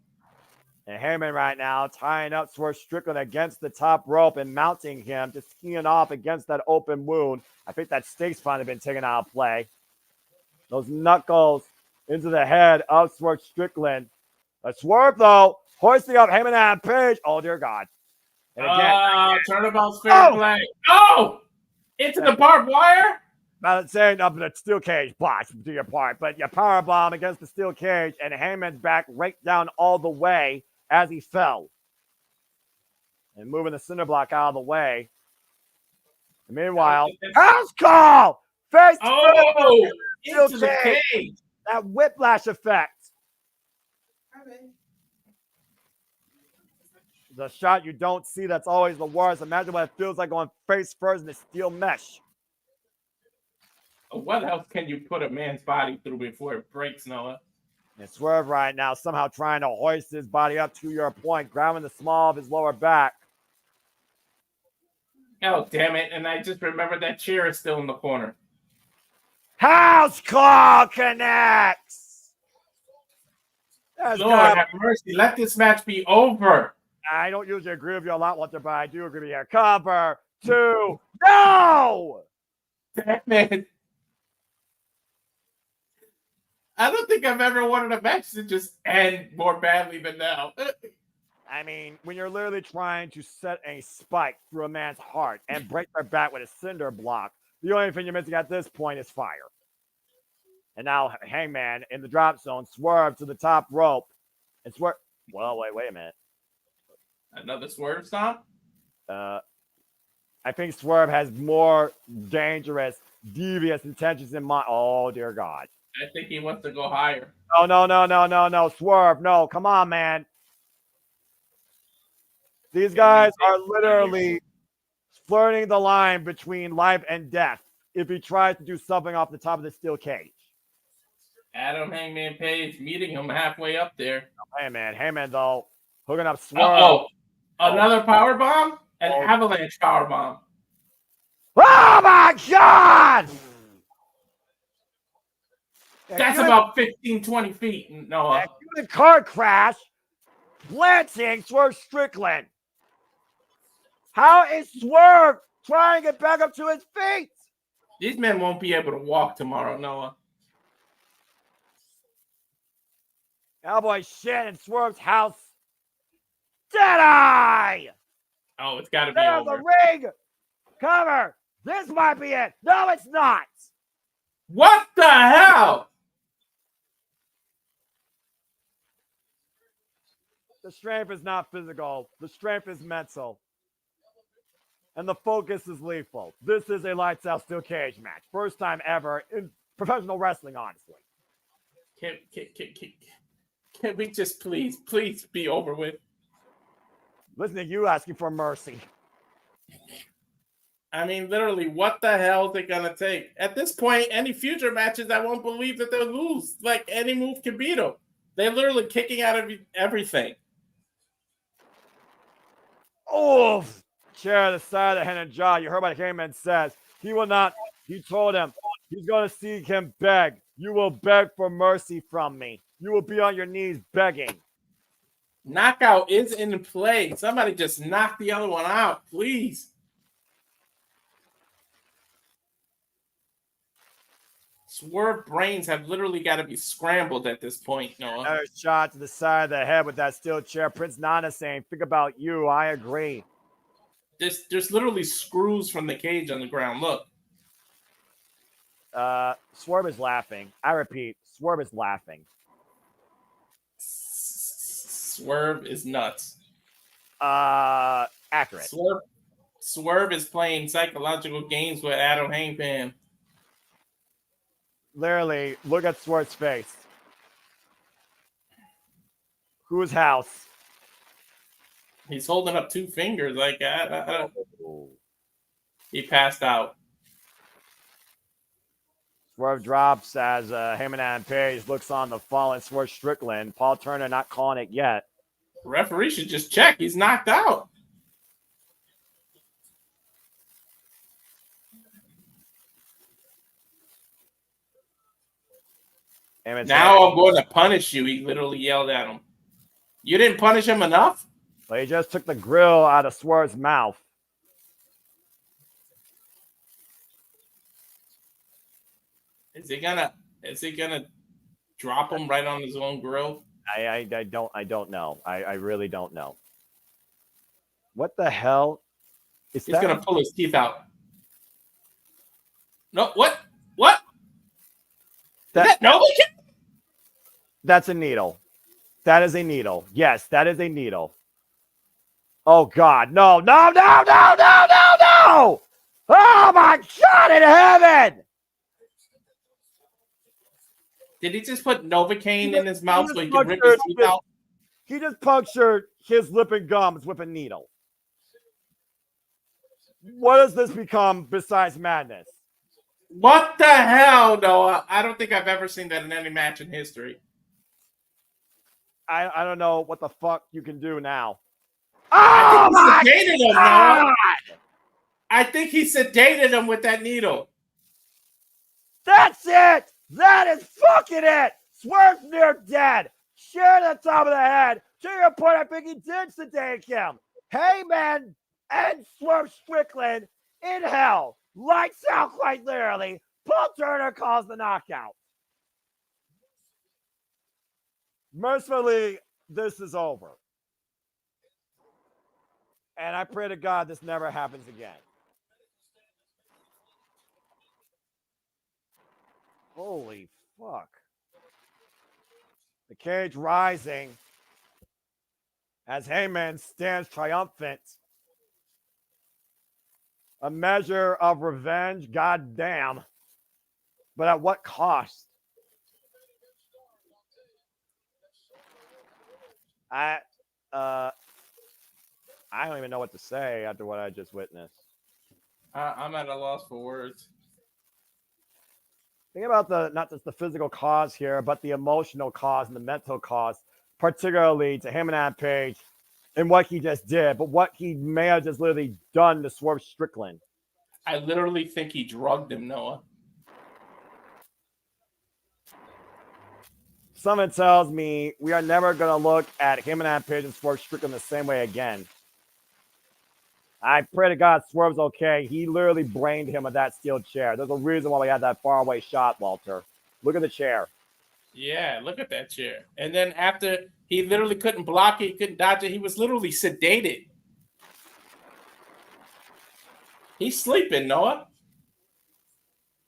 And Heyman right now tying up Swerve Strickland against the top rope and mounting him, just skiing off against that open wound. I think that stake's finally been taken out of play. Those knuckles into the head of Swerve Strickland. A Swerve, though, hoisting up Heyman and Page. Oh, dear God. And again, turnabout's fair play. Oh! Into the barbed wire? Not saying up in the steel cage box to your part, but you power bomb against the steel cage, and Heyman's back right down all the way as he fell. And moving the cinder block out of the way. And meanwhile, house call! Face into the cage. That whiplash effect. The shot you don't see, that's always the worst. Imagine what it feels like going face first in the steel mesh. What else can you put a man's body through before it breaks, Noah? And Swerve right now somehow trying to hoist his body up to your point, grabbing the small of his lower back. Oh, damn it. And I just remembered that chair is still in the corner. House call connects. Lord have mercy. Let this match be over. I don't usually agree with you a lot, Walter, but I do agree with you. Cover 2. No! Damn it. I don't think I've ever wanted a match to just end more badly than now. I mean, when you're literally trying to set a spike through a man's heart and break their back with a cinder block, the only thing you're missing at this point is fire. And now Hangman in the drop zone, Swerve to the top rope. And Swerve. Well, wait a minute. Another Swerve stomp? I think Swerve has more dangerous, devious intentions in mind. Oh, dear God. I think he wants to go higher. Oh, no. Swerve, no. Come on, man. These guys are literally flirting the line between life and death if he tries to do something off the top of the steel cage. Adam Hangman Page meeting him halfway up there. Hey, man. Heyman, though, hooking up Swerve. Another power bomb? An avalanche power bomb. Oh, my God! That's about 15, 20 feet, Noah. The car crash, planting Swerve Strickland. How is Swerve trying to get back up to his feet? These men won't be able to walk tomorrow, Noah. Cowboy shit in Swerve's house. Deadeye! Oh, it's got to be over. The ring! Cover! This might be it. No, it's not. What the hell? The strength is not physical. The strength is mental. And the focus is lethal. This is a lights out steel cage match. First time ever in professional wrestling, honestly. Can we just please be over with? Listen to you asking for mercy. I mean, literally, what the hell is it going to take? At this point, any future matches, I won't believe that they'll lose. Like, any move can beat them. They're literally kicking out of everything. Oh, chair to the side of the head and jaw. You heard what Heyman says. He will not. He told him he's going to see him beg. You will beg for mercy from me. You will be on your knees begging. Knockout is in play. Somebody just knock the other one out, please. Swerve brains have literally got to be scrambled at this point, Noah. Another shot to the side of the head with that steel chair. Prince Nana saying, think about you. I agree. There's literally screws from the cage on the ground. Look. Swerve is laughing. I repeat, Swerve is laughing. Swerve is nuts. Accurate. Swerve is playing psychological games with Adam Hangman. Literally, look at Swerve's face. Whose house? He's holding up two fingers. Like, he passed out. Swerve drops as Heyman and Page looks on the fallen Swerve Strickland. Paul Turner not calling it yet. Referee should just check. He's knocked out. Now I'm going to punish you. He literally yelled at him. You didn't punish him enough? Well, he just took the grill out of Swerve's mouth. Is he gonna drop him right on his own grill? I don't know. I really don't know. What the hell? He's gonna pull his teeth out. No, what? No, that's a needle. That is a needle. Yes, that is a needle. Oh God, no! Oh my God in heaven! Did he just put Novocaine in his mouth so he can rip his teeth out? He just punctured his lip and gums with a needle. What does this become besides madness? What the hell, Noah? I don't think I've ever seen that in any match in history. I don't know what the fuck you can do now. Oh my God! I think he sedated him with that needle. That's it! That is fucking it! Swerve's near dead. Share the top of the head. To your point, I think he did sedate him. Heyman and Swerve Strickland in hell. Lights out quite literally. Paul Turner calls the knockout. Mercifully, this is over. And I pray to God this never happens again. Holy fuck. The cage rising as Heyman stands triumphant. A measure of revenge, goddamn. But at what cost? I don't even know what to say after what I just witnessed. I'm at a loss for words. Think about not just the physical cause here, but the emotional cause and the mental cause, particularly to him and Adam Page and what he just did, but what he may have just literally done to Swerve Strickland. I literally think he drugged him, Noah. Someone tells me we are never going to look at him and Adam Page and Swerve Strickland the same way again. I pray to God Swerve's okay. He literally brained him with that steel chair. There's a reason why we had that faraway shot, Walter. Look at the chair. Yeah, look at that chair. And then after he literally couldn't block it, he couldn't dodge it. He was literally sedated. He's sleeping, Noah.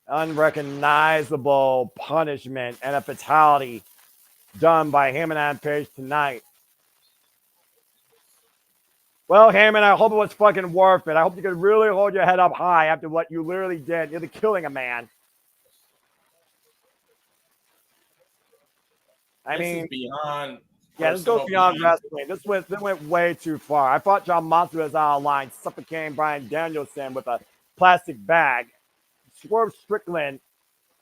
Unrecognizable punishment and a fatality done by Heyman and Page tonight. Well, Heyman, I hope it was fucking worth it. I hope you could really hold your head up high after what you literally did. You're killing a man. This is beyond. Yeah, this goes beyond wrestling. This went way too far. I thought John Monson was out of line, suffocating Bryan Danielson with a plastic bag. Swerve Strickland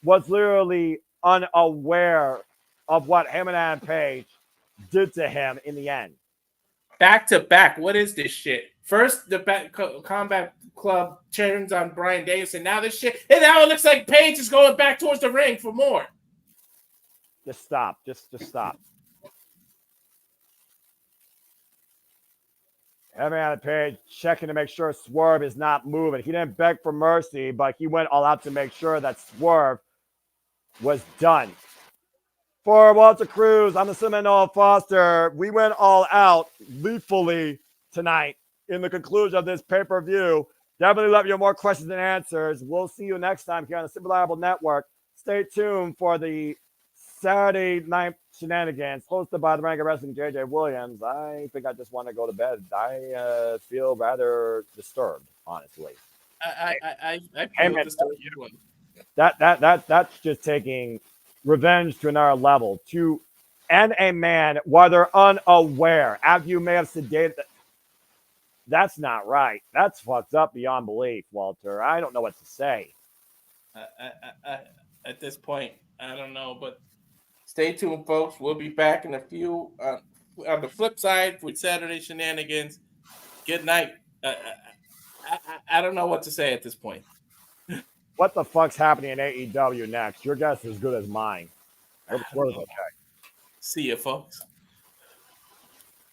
was literally unaware of what Heyman and Page did to him in the end. Back to back. What is this shit? First, the Combat Club turns on Bryan Danielson. Now this shit. And now it looks like Page is going back towards the ring for more. Just stop. Just stop. Heyman and Page checking to make sure Swerve is not moving. He didn't beg for mercy, but he went all out to make sure that Swerve was done. For Walter Cruz, I'm the Seminole Foster. We went all out lethally tonight in the conclusion of this pay-per-view. Definitely love you more questions than answers. We'll see you next time here on the Super Reliable Network. Stay tuned for the Saturday night shenanigans hosted by the Rank of Wrestling JJ Williams. I think I just want to go to bed. I feel rather disturbed, honestly. I feel disturbed. That's just taking revenge to another level. To end a man while they're unaware after you may have sedated. That's not right. That's fucked up beyond belief, Walter. I don't know what to say. at this point. I don't know, but stay tuned, folks. We'll be back in a few on the flip side with Saturday shenanigans. Good night. I don't know what to say at this point. What the fuck's happening in AEW next? Your guess is as good as mine. I We're don't know. okay. See you, folks.